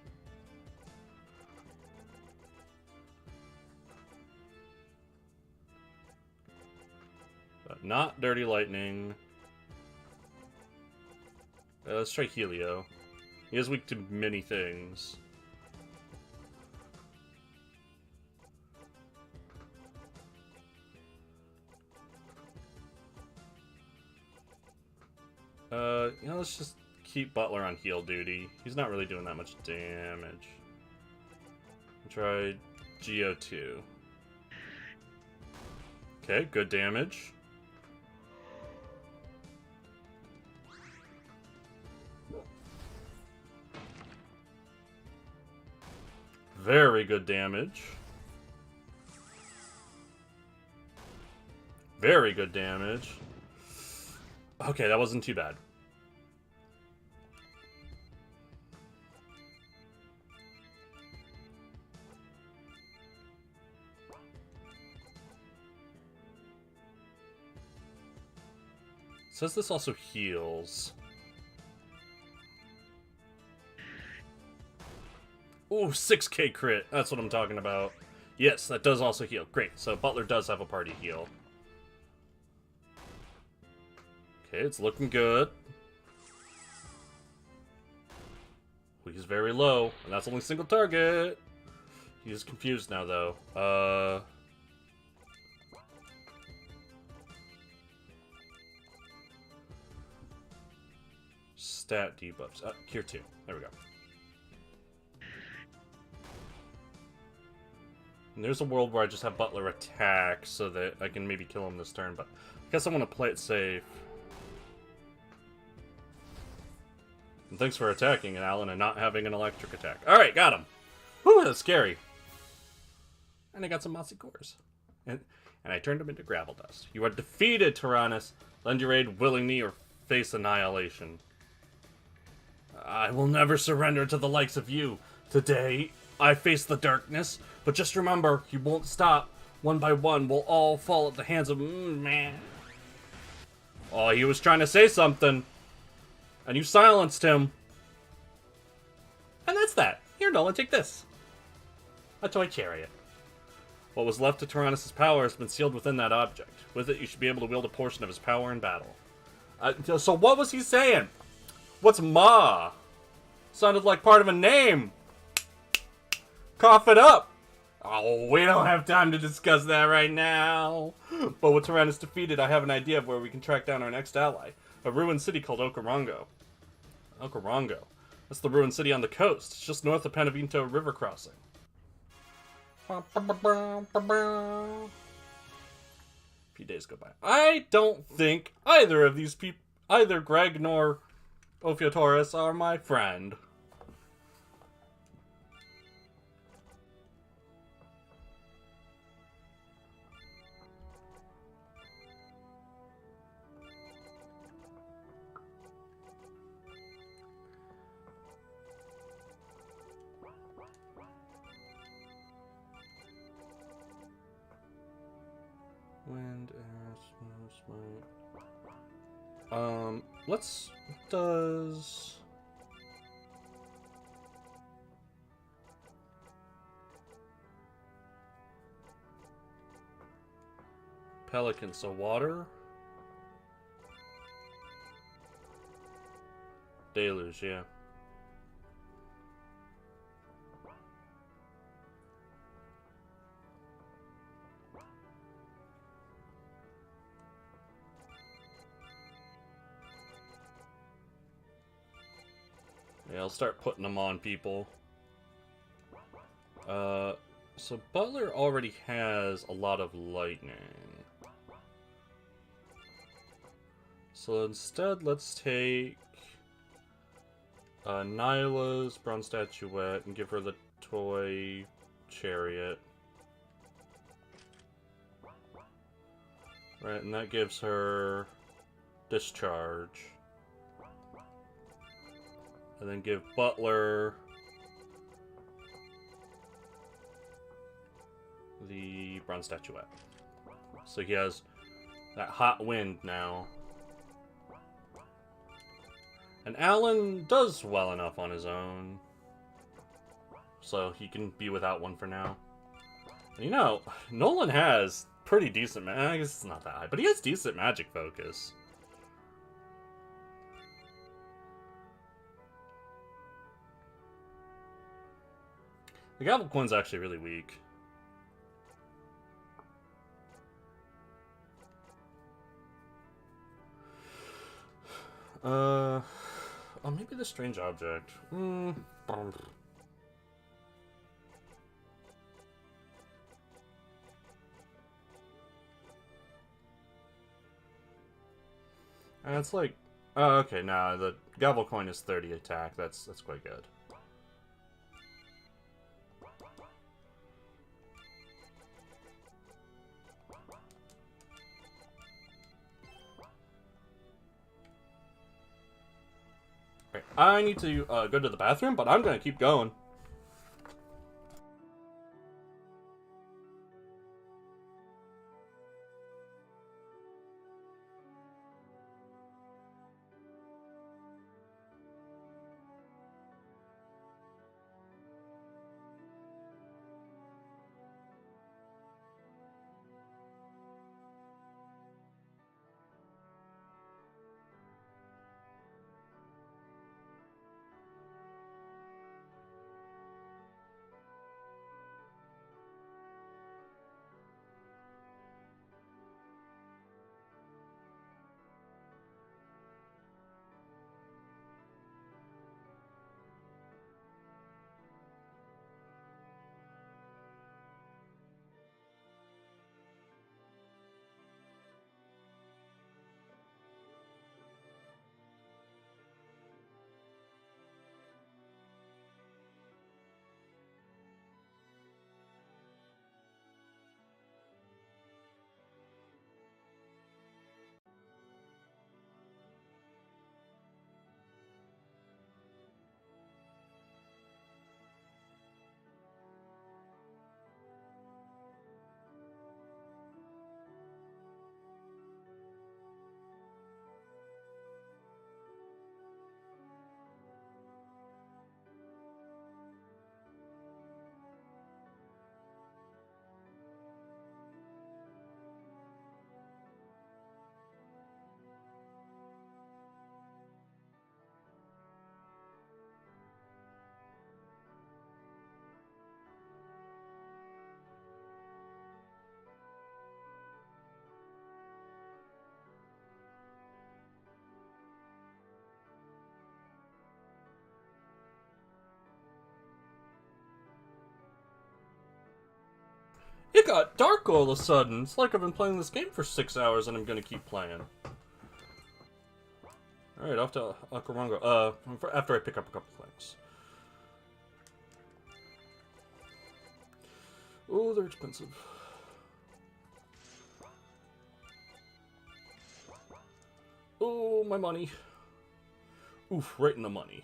Speaker 1: But not Dirty Lightning. Let's try Helio. He is weak to many things. You know, let's just keep Butler on heal duty. He's not really doing that much damage. Try GO2. Okay, good damage. Very good damage. Very good damage. Okay, that wasn't too bad. Says this also heals. Ooh, 6k crit. That's what I'm talking about. Yes, that does also heal. Great. So Butler does have a party heal. Okay, it's looking good. He's very low, and that's only single target. He's confused now, though. Stat debuffs. Cure 2. There we go. And there's a world where I just have Butler attack so that I can maybe kill him this turn, but I guess I want to play it safe. And thanks for attacking, Alan, and not having an electric attack. Alright, got him! Whew, that's scary. And I got some mossy cores. And I turned him into gravel dust. You are defeated, Tyrannus. Lend your aid willingly or face annihilation. I will never surrender to the likes of you. Today, I face the darkness, but just remember, you won't stop. One by one, we'll all fall at the hands of man. Oh, he was trying to say something. And you silenced him. And that's that. Here, Nolan, take this. A toy chariot. What was left of Tyrannus' power has been sealed within that object. With it, you should be able to wield a portion of his power in battle. So what was he saying? What's ma? Sounded like part of a name. Cough it up. Oh, we don't have time to discuss that right now. But with Tyrannus defeated, I have an idea of where we can track down our next ally. A ruined city called Okarongo. Okarongo. That's the ruined city on the coast. It's just north of Panavento River crossing. A few days go by. I don't think either of these people, either Greg nor Ophiotaurus, are my friend. Wind, air, smoke. Let's. Does. Pelican, so water? Deluge, yeah. Yeah, I'll start putting them on people. So Butler already has a lot of lightning. So instead, let's take Nyla's bronze statuette and give her the toy chariot. Right, and that gives her discharge. And then give Butler the bronze statuette. So he has that hot wind now. And Alan does well enough on his own. So he can be without one for now. And you know, Nolan has pretty decent, I guess it's not that high, but he has decent magic focus. The Gavel Coin's actually really weak. Oh, maybe the strange object. It's like, oh, okay, nah, the Gavel Coin is 30 attack. That's quite good. Right, I need to go to the bathroom, but I'm gonna keep going. got dark all of a sudden. It's like I've been playing this game for 6 hours and I'm gonna keep playing. Alright, off to Akarango. After I pick up a couple things. Oh, they're expensive. Oh, my money. Oof, right in the money.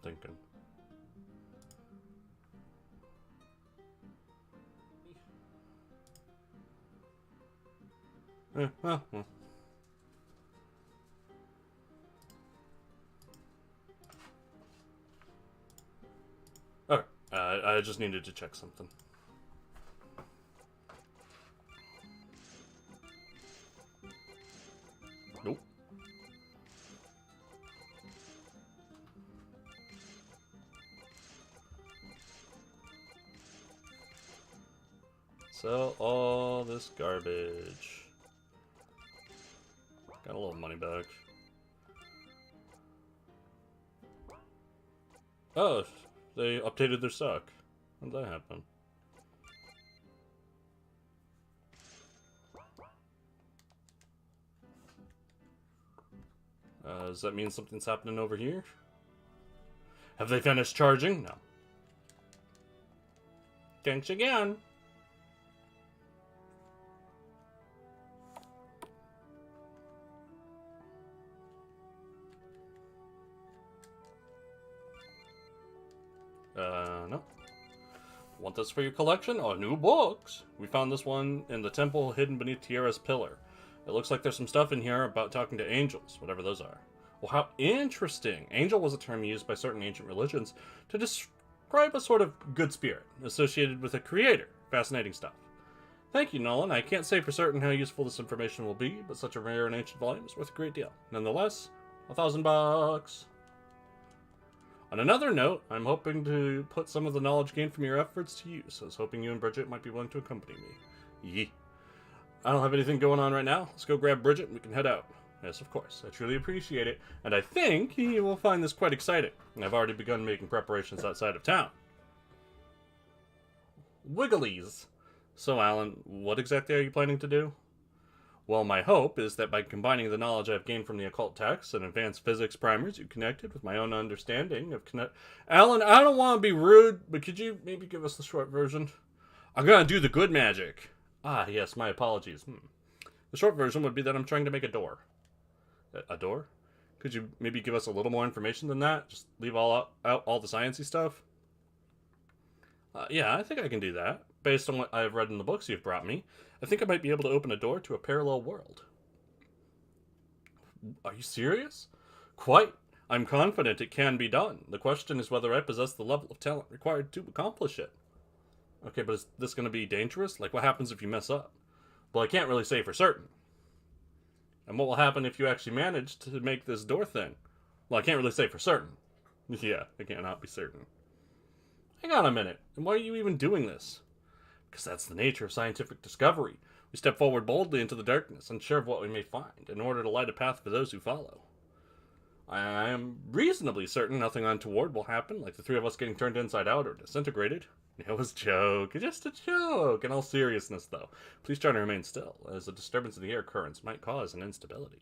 Speaker 1: Thinking. Well. Okay, I just needed to check something. Nope. Sell all this garbage. Got a little money back. Oh, they updated their stock. When did that happen? Does that mean something's happening over here? Have they finished charging? No. Thanks again. No. Want this for your collection? Oh, new books! We found this one in the temple hidden beneath Tierra's pillar. It looks like there's some stuff in here about talking to angels, whatever those are. Well, how interesting! Angel was a term used by certain ancient religions to describe a sort of good spirit associated with a creator. Fascinating stuff. Thank you, Nolan. I can't say for certain how useful this information will be, but such a rare and ancient volume is worth a great deal. Nonetheless, $1,000. On another note, I'm hoping to put some of the knowledge gained from your efforts to use. I was hoping you and Bridget might be willing to accompany me. Yee. I don't have anything going on right now. Let's go grab Bridget and we can head out. Yes, of course. I truly appreciate it, and I think you will find this quite exciting. I've already begun making preparations outside of town. Wigglies. So, Alan, what exactly are you planning to do? Well, my hope is that by combining the knowledge I've gained from the occult texts and advanced physics primers you connected with my own understanding of Alan, I don't want to be rude, but could you maybe give us the short version? I'm gonna do the good magic. Ah, yes, my apologies. The short version would be that I'm trying to make a door. A door? Could you maybe give us a little more information than that? Just leave out all the sciencey stuff? Yeah, I think I can do that. Based on what I've read in the books you've brought me, I think I might be able to open a door to a parallel world. Are you serious? Quite. I'm confident it can be done. The question is whether I possess the level of talent required to accomplish it. Okay, but is this going to be dangerous? Like, what happens if you mess up? Well, I can't really say for certain. And what will happen if you actually manage to make this door thing? Well, I can't really say for certain. Yeah, I cannot be certain. Hang on a minute. And why are you even doing this? Because that's the nature of scientific discovery. We step forward boldly into the darkness, unsure of what we may find, in order to light a path for those who follow. I am reasonably certain nothing untoward will happen, like the three of us getting turned inside out or disintegrated. It was a joke, just a joke. In all seriousness, though, please try to remain still, as a disturbance in the air currents might cause an instability.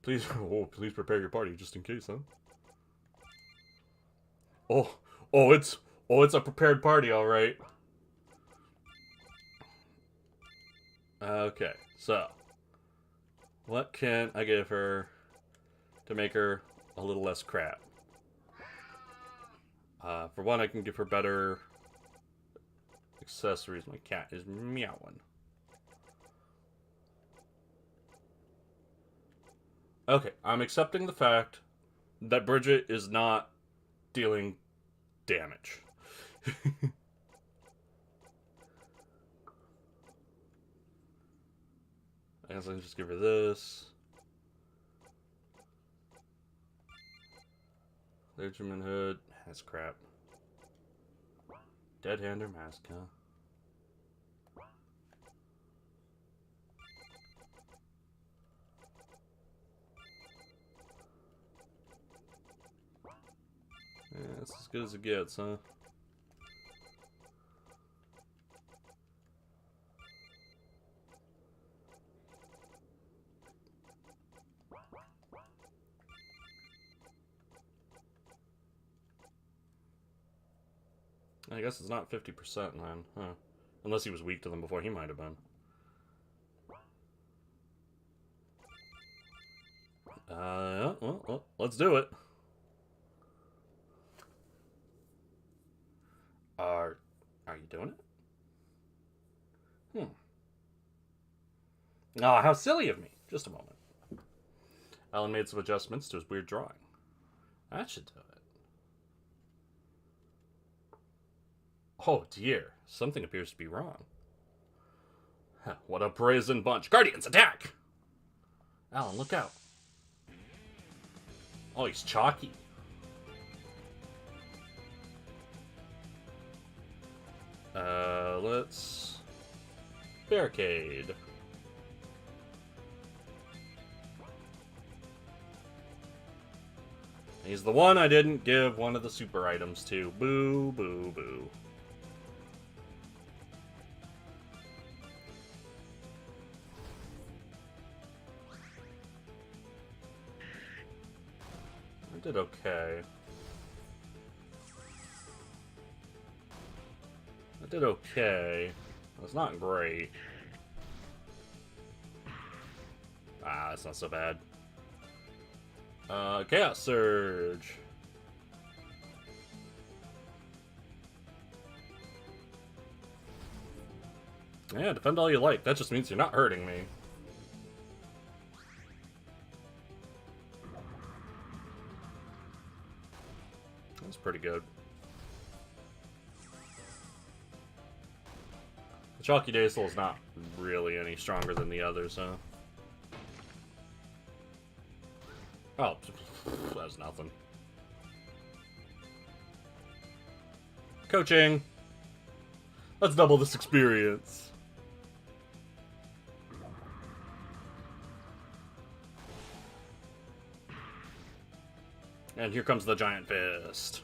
Speaker 1: Please prepare your party just in case, huh? It's a prepared party, all right. Okay, so what can I give her to make her a little less crap? For one, I can give her better accessories. My cat is meowing. Okay, I'm accepting the fact that Bridget is not dealing damage. I guess I can just give her this. Clergyman hood. That's crap. Dead hand or mask, huh? Yeah, that's as good as it gets, huh? I guess it's not 50% then, huh? Unless he was weak to them before, he might have been. Well, let's do it. Are you doing it? Oh, how silly of me. Just a moment. Alan made some adjustments to his weird drawing. That should do it. Oh dear, something appears to be wrong. What a brazen bunch. Guardians, attack! Alan, look out. Oh, he's chalky. Let's... barricade. He's the one I didn't give one of the super items to. Boo, boo, boo. I did okay. I did okay. It's not great. Ah, that's not so bad. Chaos Surge. Yeah, defend all you like. That just means you're not hurting me. That's pretty good. The Chalky Daisel is not really any stronger than the others, huh? Oh, that's nothing. Coaching! Let's double this experience. And here comes the giant fist.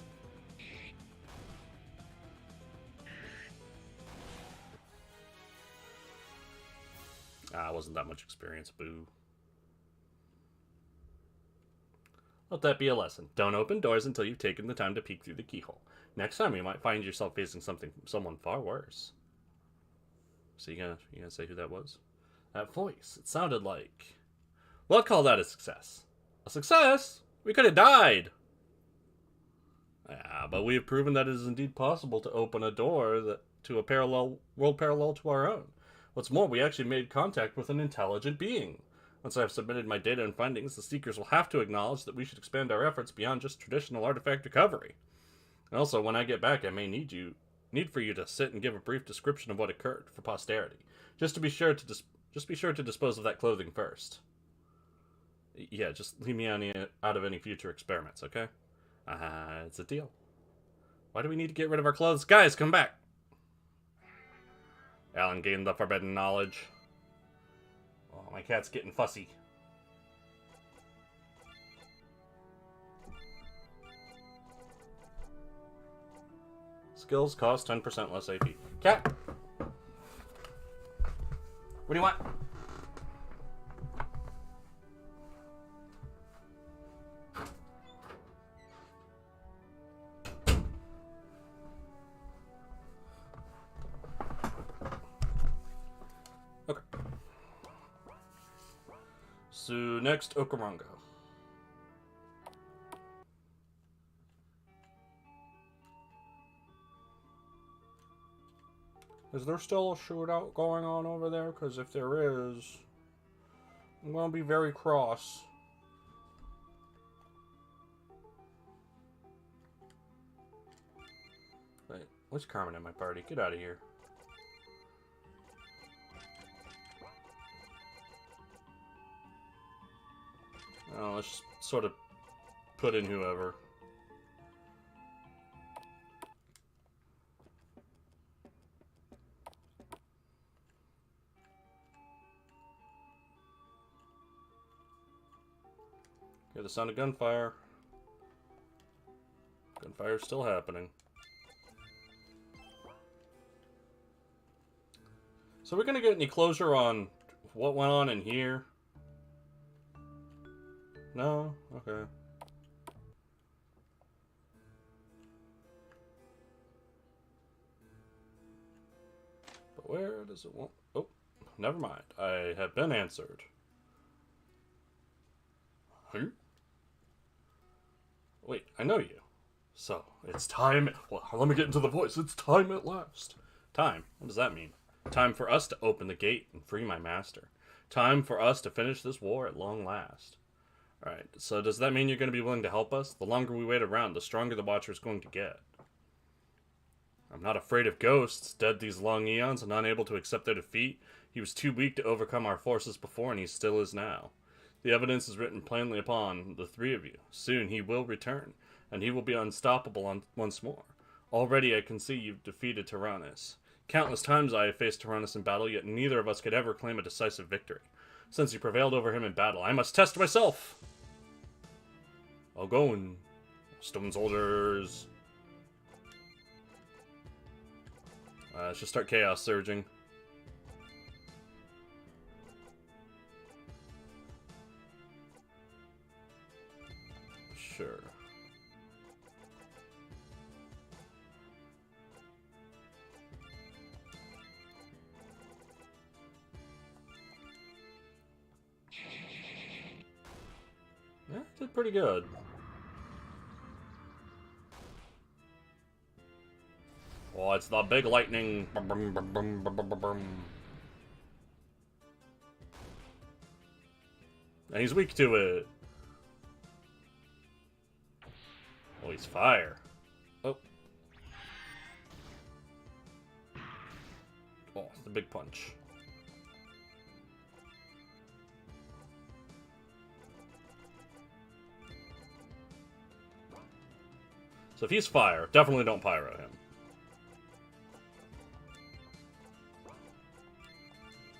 Speaker 1: Ah, wasn't that much experience, boo. Let that be a lesson. Don't open doors until you've taken the time to peek through the keyhole. Next time you might find yourself facing someone far worse. So you gonna say who that was? That voice. It sounded like... Well, I'd call that a success. A success? We could have died. Yeah, but we have proven that it is indeed possible to open a door to a world parallel to our own. What's more, we actually made contact with an intelligent being. Once I have submitted my data and findings, the Seekers will have to acknowledge that we should expand our efforts beyond just traditional artifact recovery. And also, when I get back, I may need for you to sit and give a brief description of what occurred for posterity. Just be sure to dispose of that clothing first. Yeah, just leave me out of any future experiments, okay? It's a deal. Why do we need to get rid of our clothes? Guys, come back! Alan gained the forbidden knowledge. Oh, my cat's getting fussy. Skills cost 10% less AP. Cat! What do you want? Okay. So, next, Okamongo. Is there still a shootout going on over there? Because if there is, I'm going to be very cross. Wait, what's Carmen in my party? Get out of here. Oh, let's just sort of put in whoever. Hear the sound of gunfire. Gunfire's still happening. So we're gonna get any closure on what went on in here? No? Okay. But where does it want... Oh, never mind. I have been answered. Who? Wait, I know you. So, it's time... Well, let me get into the voice. It's time at last. Time? What does that mean? Time for us to open the gate and free my master. Time for us to finish this war at long last. Alright, so does that mean you're going to be willing to help us? The longer we wait around, the stronger the Watcher is going to get. I'm not afraid of ghosts, dead these long eons and unable to accept their defeat. He was too weak to overcome our forces before, and he still is now. The evidence is written plainly upon the three of you. Soon he will return, and he will be unstoppable once more. Already I can see you've defeated Tyrannus. Countless times I have faced Tyrannus in battle, yet neither of us could ever claim a decisive victory. Since you prevailed over him in battle, I must test myself! I'll go and... Stone soldiers... let's just start chaos surging. Sure. Yeah, did pretty good. Oh, it's the big lightning. Brum, brum, brum, brum, brum, brum, brum. And he's weak to it. Oh, he's fire. Oh. Oh, the big punch. So if he's fire, definitely don't pyro him.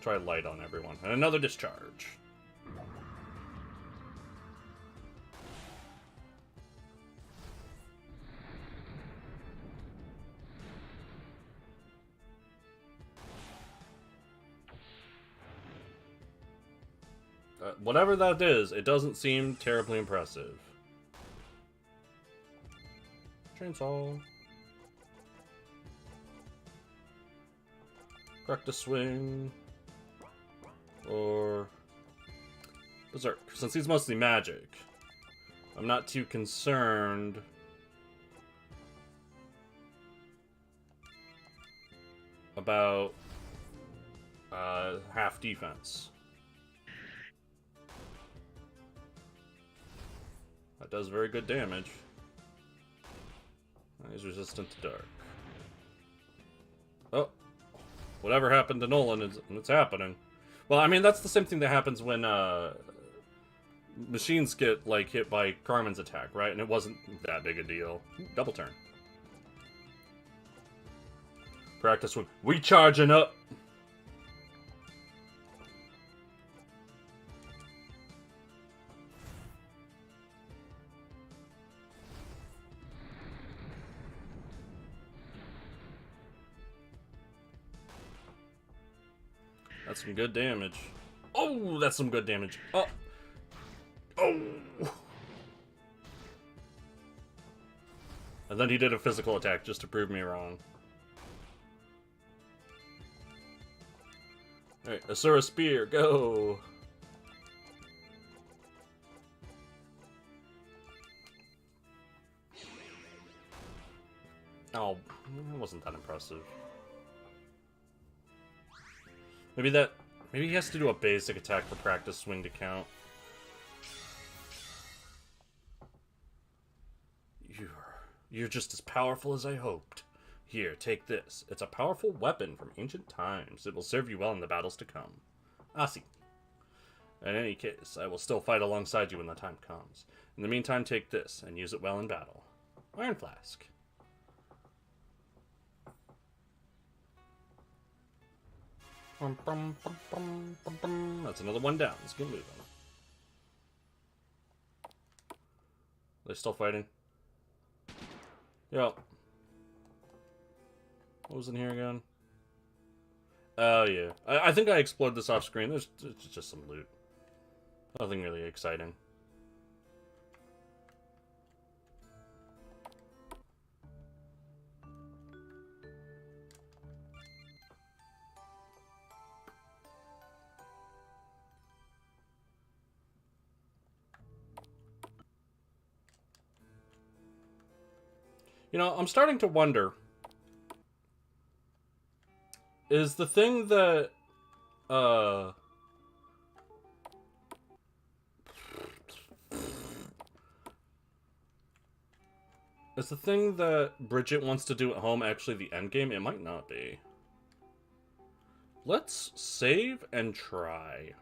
Speaker 1: Try light on everyone. And another discharge. Whatever that is, it doesn't seem terribly impressive. Chainsaw. Practice swing. Or Berserk. Since he's mostly magic, I'm not too concerned about half defense. That does very good damage. He's resistant to dark. Oh, whatever happened to Nolan, it's happening. Well, I mean, that's the same thing that happens when machines get, like, hit by Carmen's attack, right? And it wasn't that big a deal. Double turn. Practice with... We charging up! That's some good damage. Oh, that's some good damage. Oh. Oh. And then he did a physical attack just to prove me wrong. Alright, Asura Spear, go! Oh, it wasn't that impressive. Maybe he has to do a basic attack for practice swing to count. You're just as powerful as I hoped. Here, take this. It's a powerful weapon from ancient times. It will serve you well in the battles to come. I see. In any case, I will still fight alongside you when the time comes. In the meantime, take this, and use it well in battle. Iron Flask. That's another one down. Let's get moving. They still fighting? Yep. What was in here again? Oh, yeah. I think I explored this off screen. There's just some loot. Nothing really exciting. You know, I'm starting to wonder, is the thing that, is the thing that Bridget wants to do at home actually the end game? It might not be. Let's save and try.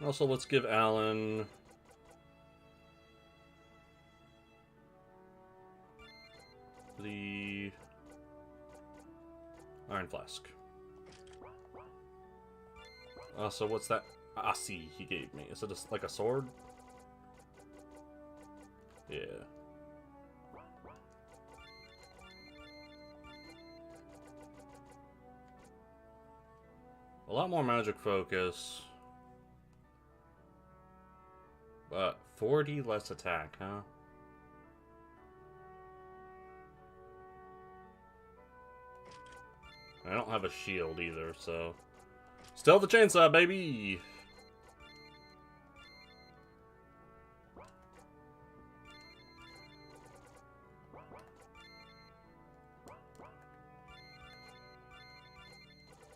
Speaker 1: Also, let's give Alan the Iron Flask. So what's that Asi he gave me? Is it like a sword? Yeah. A lot more magic focus. But 40 less attack, huh? I don't have a shield either, so... Still the chainsaw, baby!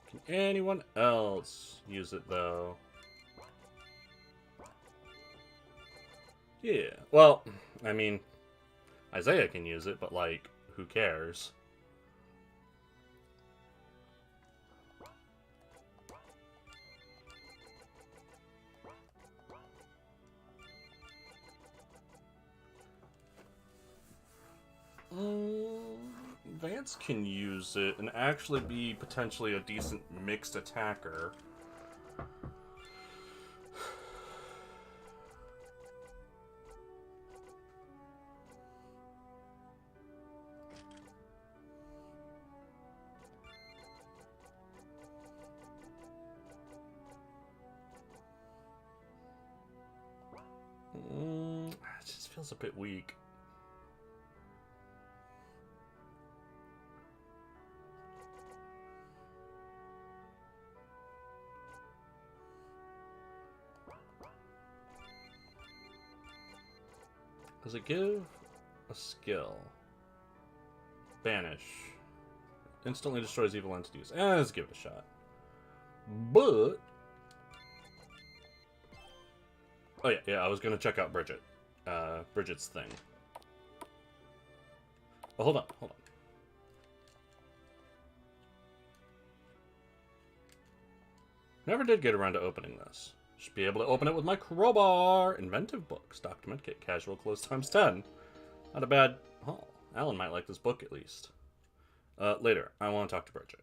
Speaker 1: Can anyone else use it, though? Yeah. Well, I mean, Isaiah can use it, but, like, who cares? Vance can use it and actually be potentially a decent mixed attacker. It just feels a bit weak. Does it give a skill? Banish. Instantly destroys evil entities. Let's give it a shot. But... Oh yeah, I was gonna check out Bridget. Bridget's thing. Oh, hold on. Never did get around to opening this. Should be able to open it with my crowbar. Inventive book. Stock to medkit. Casual close times 10. Not a bad haul. Alan might like this book at least. Later, I want to talk to Bridget.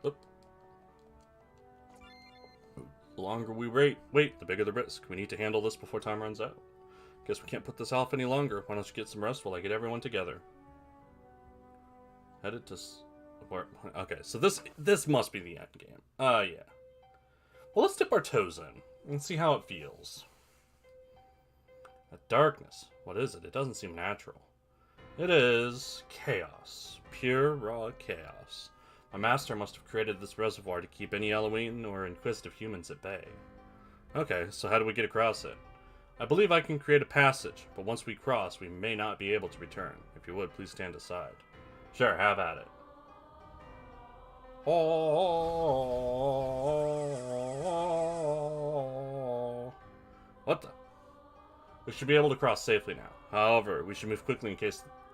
Speaker 1: Oop. The longer we wait, the bigger the risk. We need to handle this before time runs out. Guess we can't put this off any longer. Why don't you get some rest while I get everyone together? Headed to... Okay, so this must be the end game. Yeah. Well, let's dip our toes in and see how it feels. That darkness. What is it? It doesn't seem natural. It is chaos. Pure, raw chaos. My master must have created this reservoir to keep any Halloween or inquisitive humans at bay. Okay, so how do we get across it? I believe I can create a passage, but once we cross, we may not be able to return. If you would, please stand aside. Sure, have at it. Oh. What the? We should be able to cross safely now. However, we should move quickly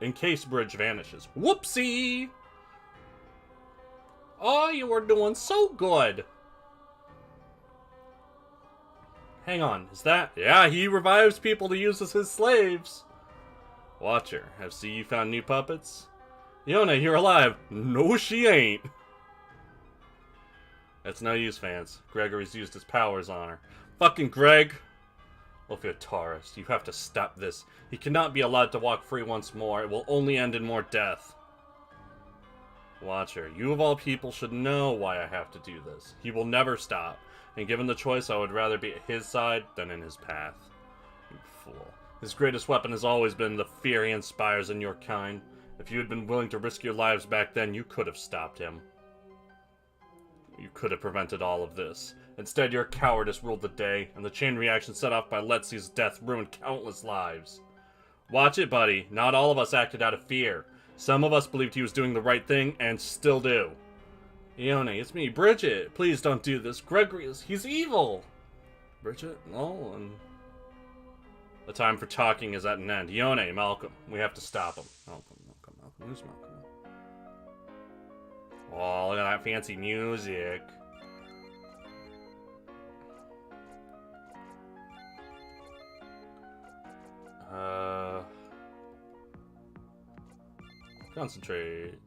Speaker 1: in case bridge vanishes. Whoopsie! Oh, you were doing so good. Hang on, is that... Yeah, he revives people to use as his slaves. Watcher, have you found new puppets? Yona, you're alive. No, she ain't. That's no use, fans. Gregory's used his powers on her. Fucking Greg. Taurus, you have to stop this. He cannot be allowed to walk free once more. It will only end in more death. Watcher, you of all people should know why I have to do this. He will never stop. And given the choice, I would rather be at his side than in his path. You fool. His greatest weapon has always been the fear he inspires in your kind. If you had been willing to risk your lives back then, you could have stopped him. You could have prevented all of this. Instead, your cowardice ruled the day, and the chain reaction set off by Letzi's death ruined countless lives. Watch it, buddy. Not all of us acted out of fear. Some of us believed he was doing the right thing, and still do. Ione, it's me, Bridget. Please don't do this. Gregory he's evil. Bridget, no, and... The time for talking is at an end. Ione, Malcolm, we have to stop him. Malcolm. Who's Malcolm? Oh, look at that fancy music. Concentrate.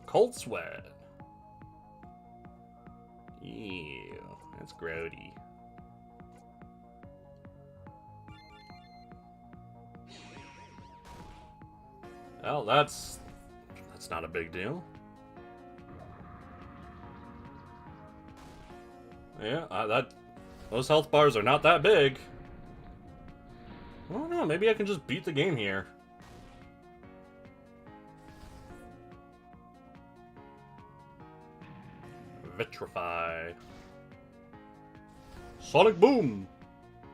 Speaker 1: Cold sweat. Ew, that's grody. Well, that's not a big deal. Yeah, those health bars are not that big. I don't know, maybe I can just beat the game here. Vitrify. Sonic Boom!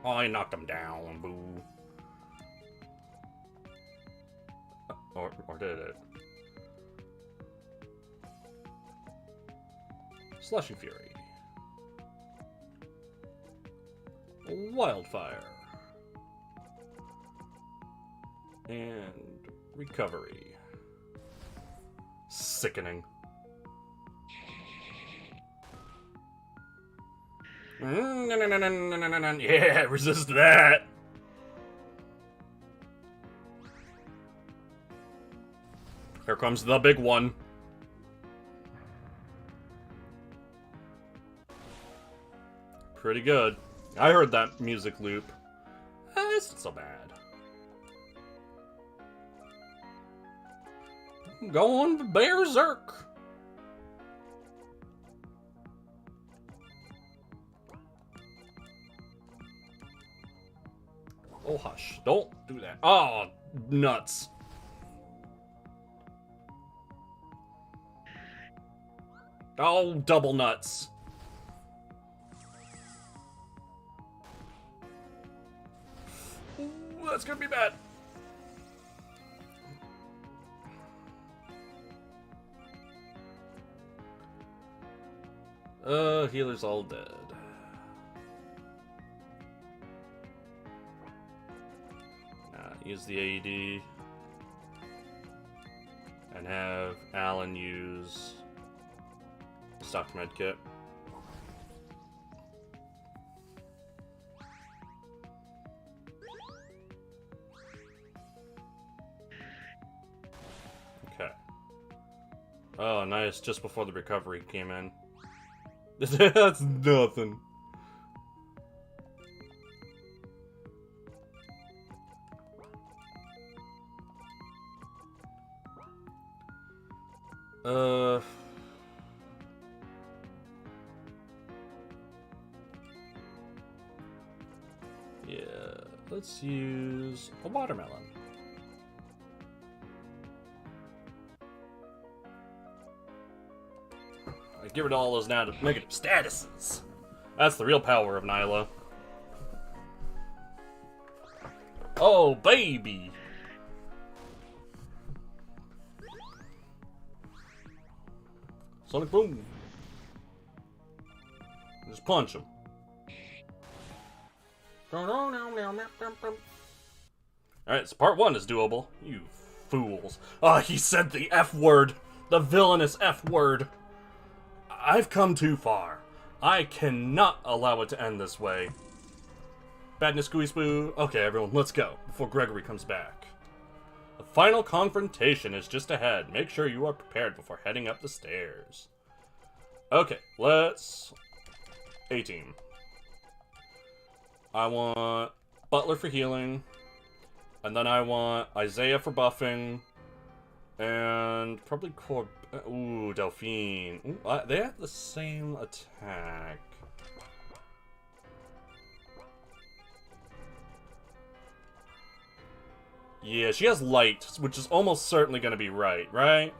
Speaker 1: Oh, I knocked him down, boo. Or did it? Slushing Fury. Wildfire. And Recovery. Sickening. Yeah, resist that! Here comes the big one. Pretty good. I heard that music loop. It's not so bad. Going berserk. Oh, hush. Don't do that. Oh, nuts. Oh, double nuts. Ooh, that's gonna be bad. Healer's all dead. Use the AED. And have Alan use stock med kit. Okay. Oh, nice. Just before the recovery came in. That's nothing. Yeah, let's use a watermelon. I get rid of all those now to negative statuses. That's the real power of Nyla. Oh, baby! Sonic Boom. Just punch him. Alright, so part 1 is doable. You fools. Ah, he said the F word. The villainous F word. I've come too far. I cannot allow it to end this way. Badness squeeze boo. Okay, everyone, let's go before Gregory comes back. The final confrontation is just ahead. Make sure you are prepared before heading up the stairs. Okay, let's... 18. I want Butler for healing. And then I want Isaiah for buffing. And probably Ooh, Delphine. Ooh, they have the same attack. Yeah, she has light, which is almost certainly going to be right?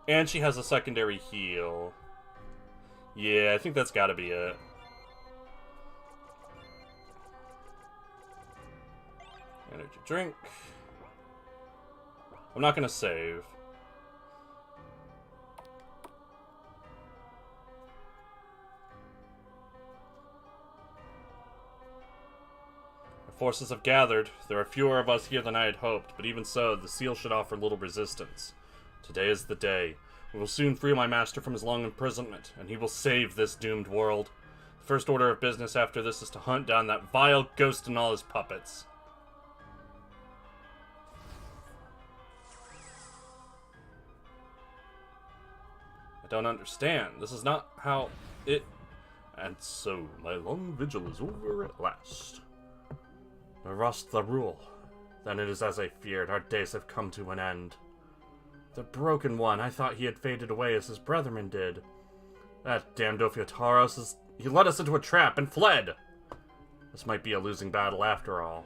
Speaker 1: And she has a secondary heal. Yeah, I think that's got to be it. Energy drink. I'm not going to save. Forces have gathered. There are fewer of us here than I had hoped, but even so, the seal should offer little resistance. Today is the day. We will soon free my master from his long imprisonment, and he will save this doomed world. The first order of business after this is to hunt down that vile ghost and all his puppets. I don't understand. This is not how it... And so, my long vigil is over at last. Rust the rule. Then it is as I feared. Our days have come to an end. The broken one. I thought he had faded away as his brethren did. That damned Ophiuteros he led us into a trap and fled. This might be a losing battle after all.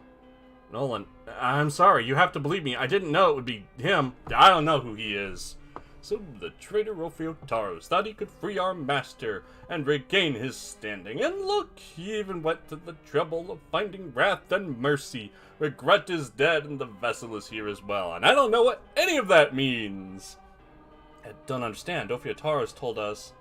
Speaker 1: Nolan, I'm sorry. You have to believe me. I didn't know it would be him. I don't know who he is. So the traitor Ophiuteros thought he could free our master and regain his standing. And look, he even went to the trouble of finding wrath and mercy. Regret is dead and the vessel is here as well. And I don't know what any of that means. I don't understand. Ophiuteros told us,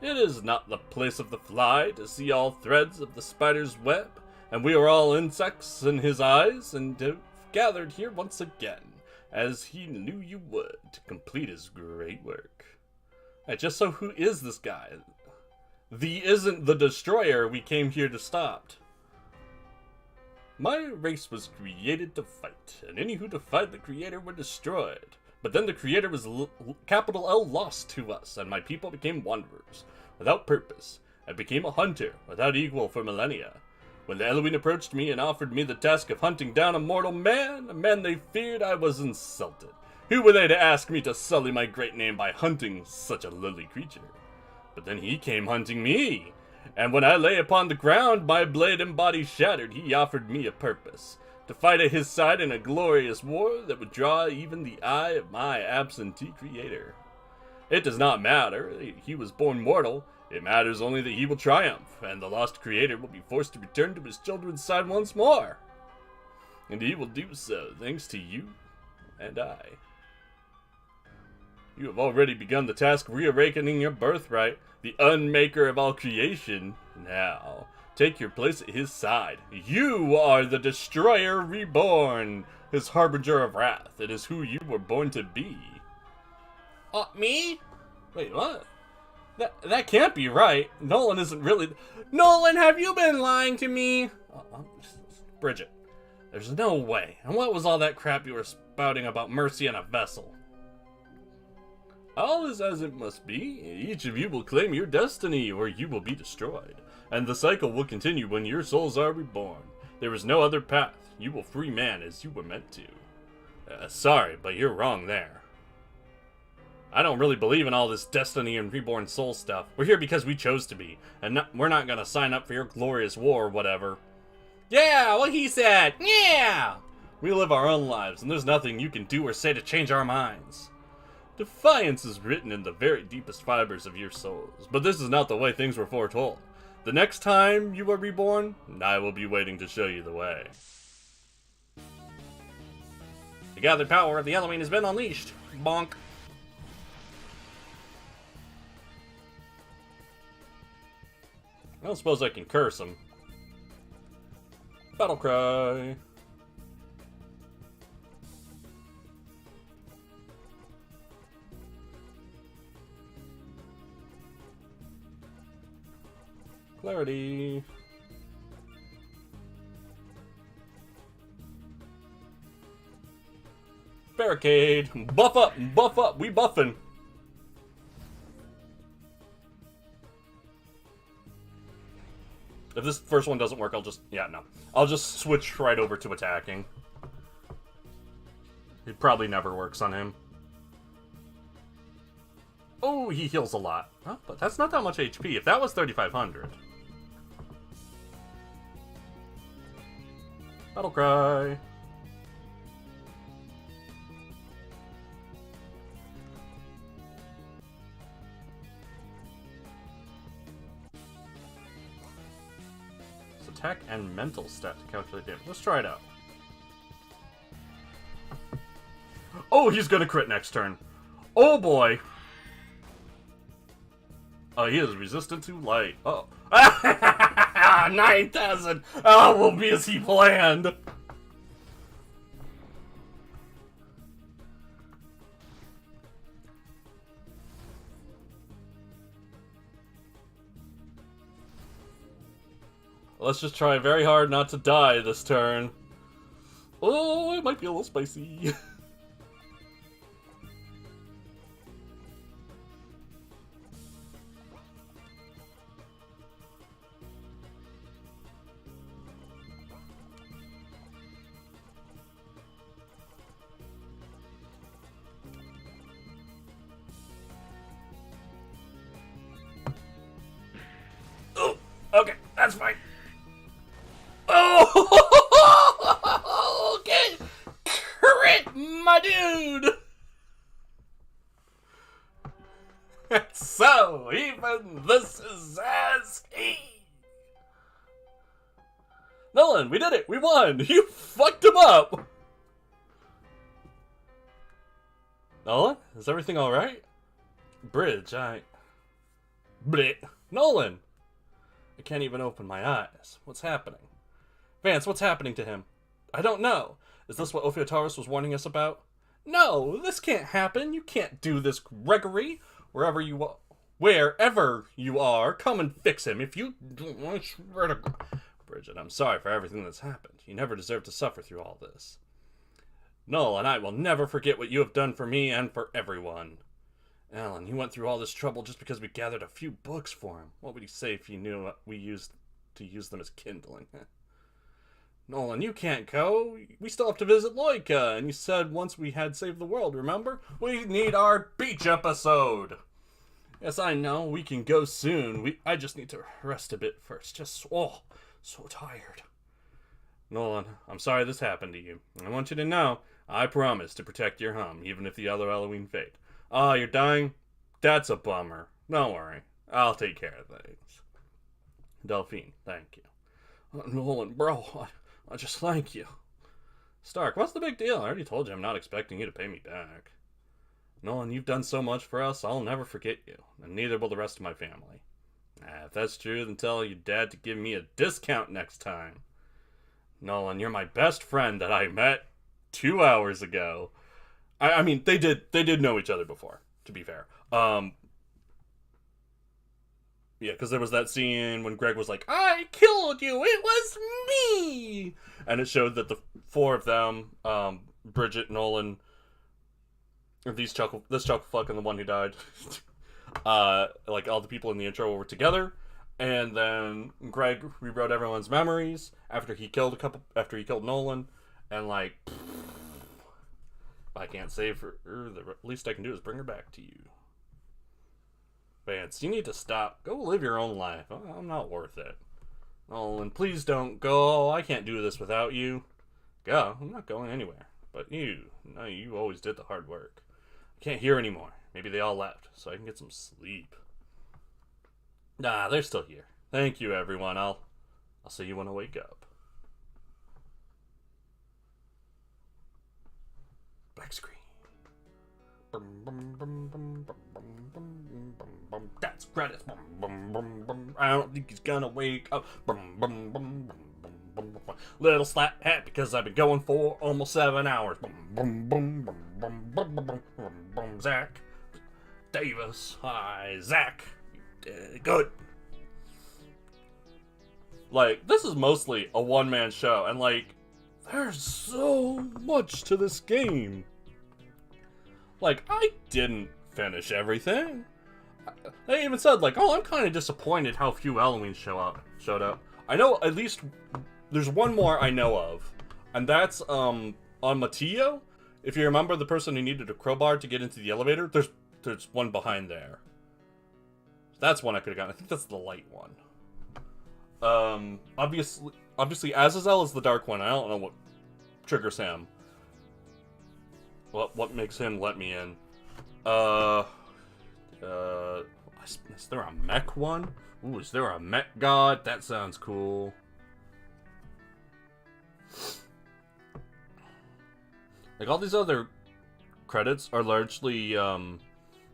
Speaker 1: it is not the place of the fly to see all threads of the spider's web. And we are all insects in his eyes and have gathered here once again, as he knew you would, to complete his great work. Just so who is this guy? Isn't the destroyer we came here to stop. My race was created to fight, and any who defied the creator were destroyed. But then the creator was capital L lost to us, and my people became wanderers, without purpose. I became a hunter, without equal for millennia. When the Elohim approached me and offered me the task of hunting down a mortal man, a man they feared, I was insulted. Who were they to ask me to sully my great name by hunting such a lowly creature? But then he came hunting me, and when I lay upon the ground, my blade and body shattered, he offered me a purpose, to fight at his side in a glorious war that would draw even the eye of my absentee creator. It does not matter, he was born mortal. It matters only that he will triumph, and the lost creator will be forced to return to his children's side once more. And he will do so thanks to you and I. You have already begun the task of reawakening your birthright, the unmaker of all creation. Now, take your place at his side. You are the Destroyer reborn, his harbinger of wrath. It is who you were born to be. Me? Wait, what? That can't be right. Nolan isn't really... Nolan, have you been lying to me? Bridget, there's no way. And what was all that crap you were spouting about mercy and a vessel? All is as it must be. Each of you will claim your destiny, or you will be destroyed. And the cycle will continue when your souls are reborn. There is no other path. You will free man as you were meant to. Sorry, but you're wrong there. I don't really believe in all this destiny and reborn soul stuff. We're here because we chose to be, and we're not gonna sign up for your glorious war or whatever. Yeah, what he said! Yeah! We live our own lives, and there's nothing you can do or say to change our minds. Defiance is written in the very deepest fibers of your souls, but this is not the way things were foretold. The next time you are reborn, I will be waiting to show you the way. The gathered power of the Elohim has been unleashed. Bonk. I don't suppose I can curse him. Battle cry. Celerity. Barricade. Buff up, buff up. We buffing. If this first one doesn't work, I'll just... Yeah, no. I'll just switch right over to attacking. It probably never works on him. Oh, he heals a lot. Oh, but that's not that much HP. If that was 3,500. Battle Cry. It's attack and mental stat to calculate damage. Let's try it out. Oh, he's gonna crit next turn. Oh boy. Oh, he is resistant to light. Oh. 9,000! Oh, will be as he planned. Let's just try very hard not to die this turn. Oh, it might be a little spicy. Oh, okay, that's fine. Oh, okay. Crit, my dude. So, even this is as he. Nolan, we did it. We won. You fucked him up. Nolan, is everything all right? Bridge, Bleh. Nolan. I can't even open my eyes. What's happening? Vance, what's happening to him? I don't know. Is this what Ophiutarus was warning us about? No, this can't happen. You can't do this, Gregory. Wherever you are, come and fix him. If you... I swear to... Bridget, I'm sorry for everything that's happened. You never deserved to suffer through all this. Noel and I will never forget what you have done for me and for everyone. Alan, he went through all this trouble just because we gathered a few books for him. What would he say if he knew we used them as kindling? Nolan, you can't go. We still have to visit Loika, and you said once we had saved the world, remember? We need our beach episode. Yes, I know. We can go soon. I just need to rest a bit first. So tired. Nolan, I'm sorry this happened to you. I want you to know, I promise to protect your hum, even if the other Elohim fade. Oh, you're dying? That's a bummer. Don't worry. I'll take care of things. Delphine, thank you. Nolan, bro, I just thank you. Stark, what's the big deal? I already told you I'm not expecting you to pay me back. Nolan, you've done so much for us, I'll never forget you, and neither will the rest of my family. If that's true, then tell your dad to give me a discount next time. Nolan, you're my best friend that I met 2 hours ago. I mean, they did know each other before, to be fair. Yeah, because there was that scene when Greg was like, I killed you, it was me! And it showed that the four of them, Bridget, Nolan, this chucklefuck and the one who died, like all the people in the intro were together, and then Greg rewrote everyone's memories after he killed Nolan, and like, if I can't save her, the least I can do is bring her back to you. Vance, you need to stop. Go live your own life. I'm not worth it. Nolan, please don't go. I can't do this without you. Go. I'm not going anywhere. But you always did the hard work. I can't hear anymore. Maybe they all left, so I can get some sleep. Nah, they're still here. Thank you, everyone. I'll see you when I wake up. Black screen. That's credits. I don't think he's gonna wake up. Little slap hat because I've been going for almost 7 hours. Zach Davis. Hi, Zach. You did good. Like, this is mostly a one-man show, and like, there's so much to this game. Like, I didn't finish everything. They even said, like, oh, I'm kind of disappointed how few Halloween showed up. I know at least there's one more I know of, and that's on Matillo. If you remember the person who needed a crowbar to get into the elevator, there's one behind there. That's one I could have gotten. I think that's the light one. Obviously, Azazel is the dark one. I don't know what triggers him. What makes him let me in? Is there a mech one? Ooh, is there a mech god? That sounds cool. Like, all these other credits are largely,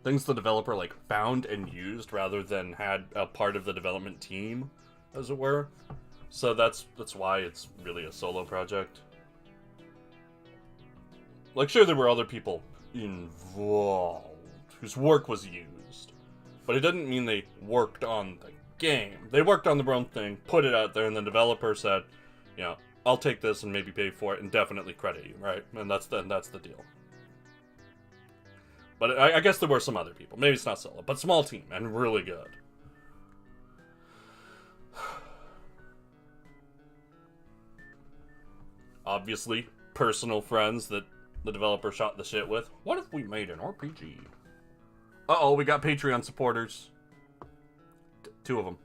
Speaker 1: things the developer, like, found and used rather than had a part of the development team, as it were. So that's why it's really a solo project. Like, sure, there were other people involved whose work was used, but it didn't mean they worked on the game. They worked on their own thing, put it out there, and the developer said, you know, I'll take this and maybe pay for it and definitely credit you, right? And that's the deal. But I guess there were some other people. Maybe it's not solo, but small team and really good. Obviously, personal friends that the developer shot the shit with. What if we made an RPG? Uh-oh, we got Patreon supporters. Two of them.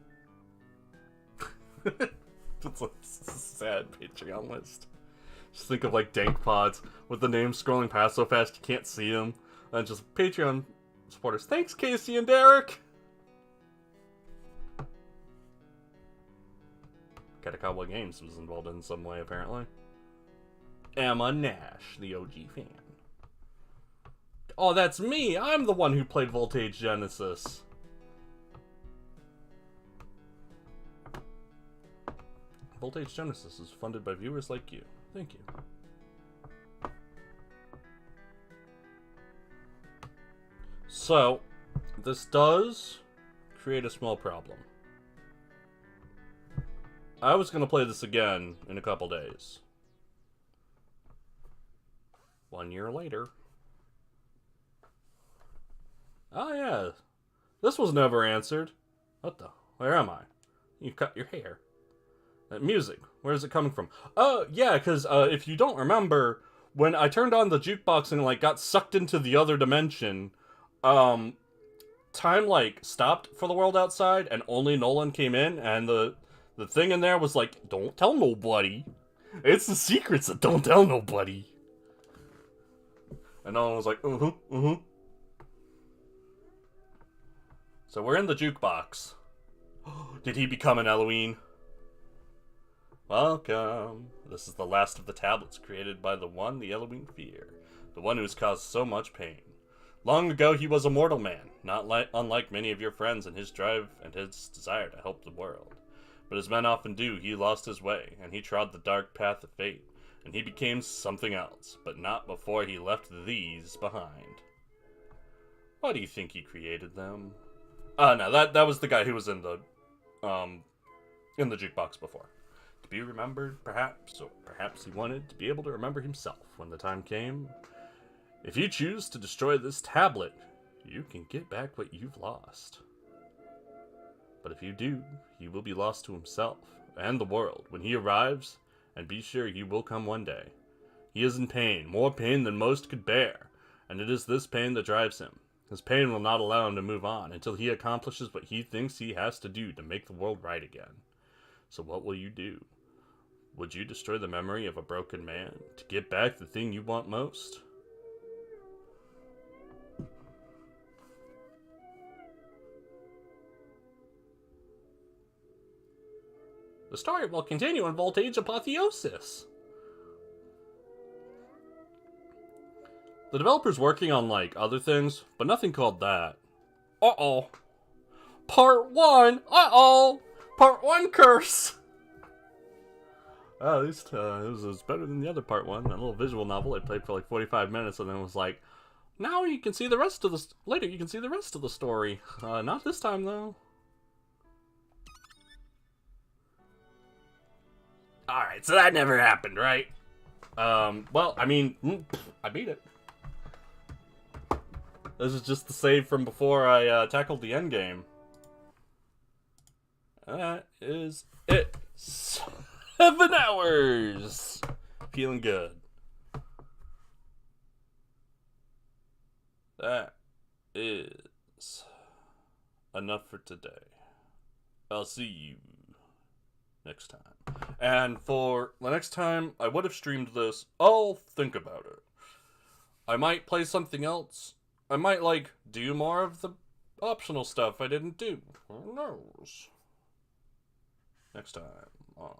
Speaker 1: It's a sad Patreon list. Just think of, like, dank pods with the names scrolling past so fast you can't see them. And just Patreon supporters. Thanks, Casey and Derek! Catacowboy Games was involved in some way, apparently. Emma Nash, the OG fan. Oh, that's me! I'm the one who played VoltAge Genesis. VoltAge Genesis is funded by viewers like you. Thank you. So, this does create a small problem. I was going to play this again in a couple days. 1 year later. Oh yeah, this was never answered. What the? Where am I? You cut your hair. That music, where is it coming from? Oh yeah, because if you don't remember, when I turned on the jukebox and like got sucked into the other dimension, time like stopped for the world outside, and only Nolan came in, and the thing in there was like, "Don't tell nobody. It's the secrets that don't tell nobody." And Nolan was like, So we're in the jukebox. Did he become an Elohim? Welcome. This is the last of the tablets created by the one the Elohim fear, the one who has caused so much pain. Long ago he was a mortal man, not unlike many of your friends in his drive and his desire to help the world. But as men often do, he lost his way, and he trod the dark path of fate, and he became something else, but not before he left these behind. Why do you think he created them? No, that was the guy who was in the jukebox before. To be remembered, perhaps, or perhaps he wanted to be able to remember himself when the time came. If you choose to destroy this tablet, you can get back what you've lost. But if you do, he will be lost to himself and the world when he arrives, and be sure he will come one day. He is in pain, more pain than most could bear, and it is this pain that drives him. His pain will not allow him to move on until he accomplishes what he thinks he has to do to make the world right again. So what will you do? Would you destroy the memory of a broken man to get back the thing you want most? The story will continue in VoltAge Apotheosis. The developer's working on, like, other things, but nothing called that. Uh-oh. Part 1! Uh-oh! Part 1 curse! At least, it was better than the other part 1. That little visual novel I played for like 45 minutes and then was like, now you can see the rest of the... Later you can see the rest of the story. Not this time, though. Alright, so that never happened, right? Well, I mean, I beat it. This is just the save from before I tackled the end game. That is it. 7 hours! Feeling good. That is enough for today. I'll see you next time. And for the next time I would have streamed this, I'll think about it. I might play something else. I might, like, do more of the optional stuff I didn't do. Who knows? Next time on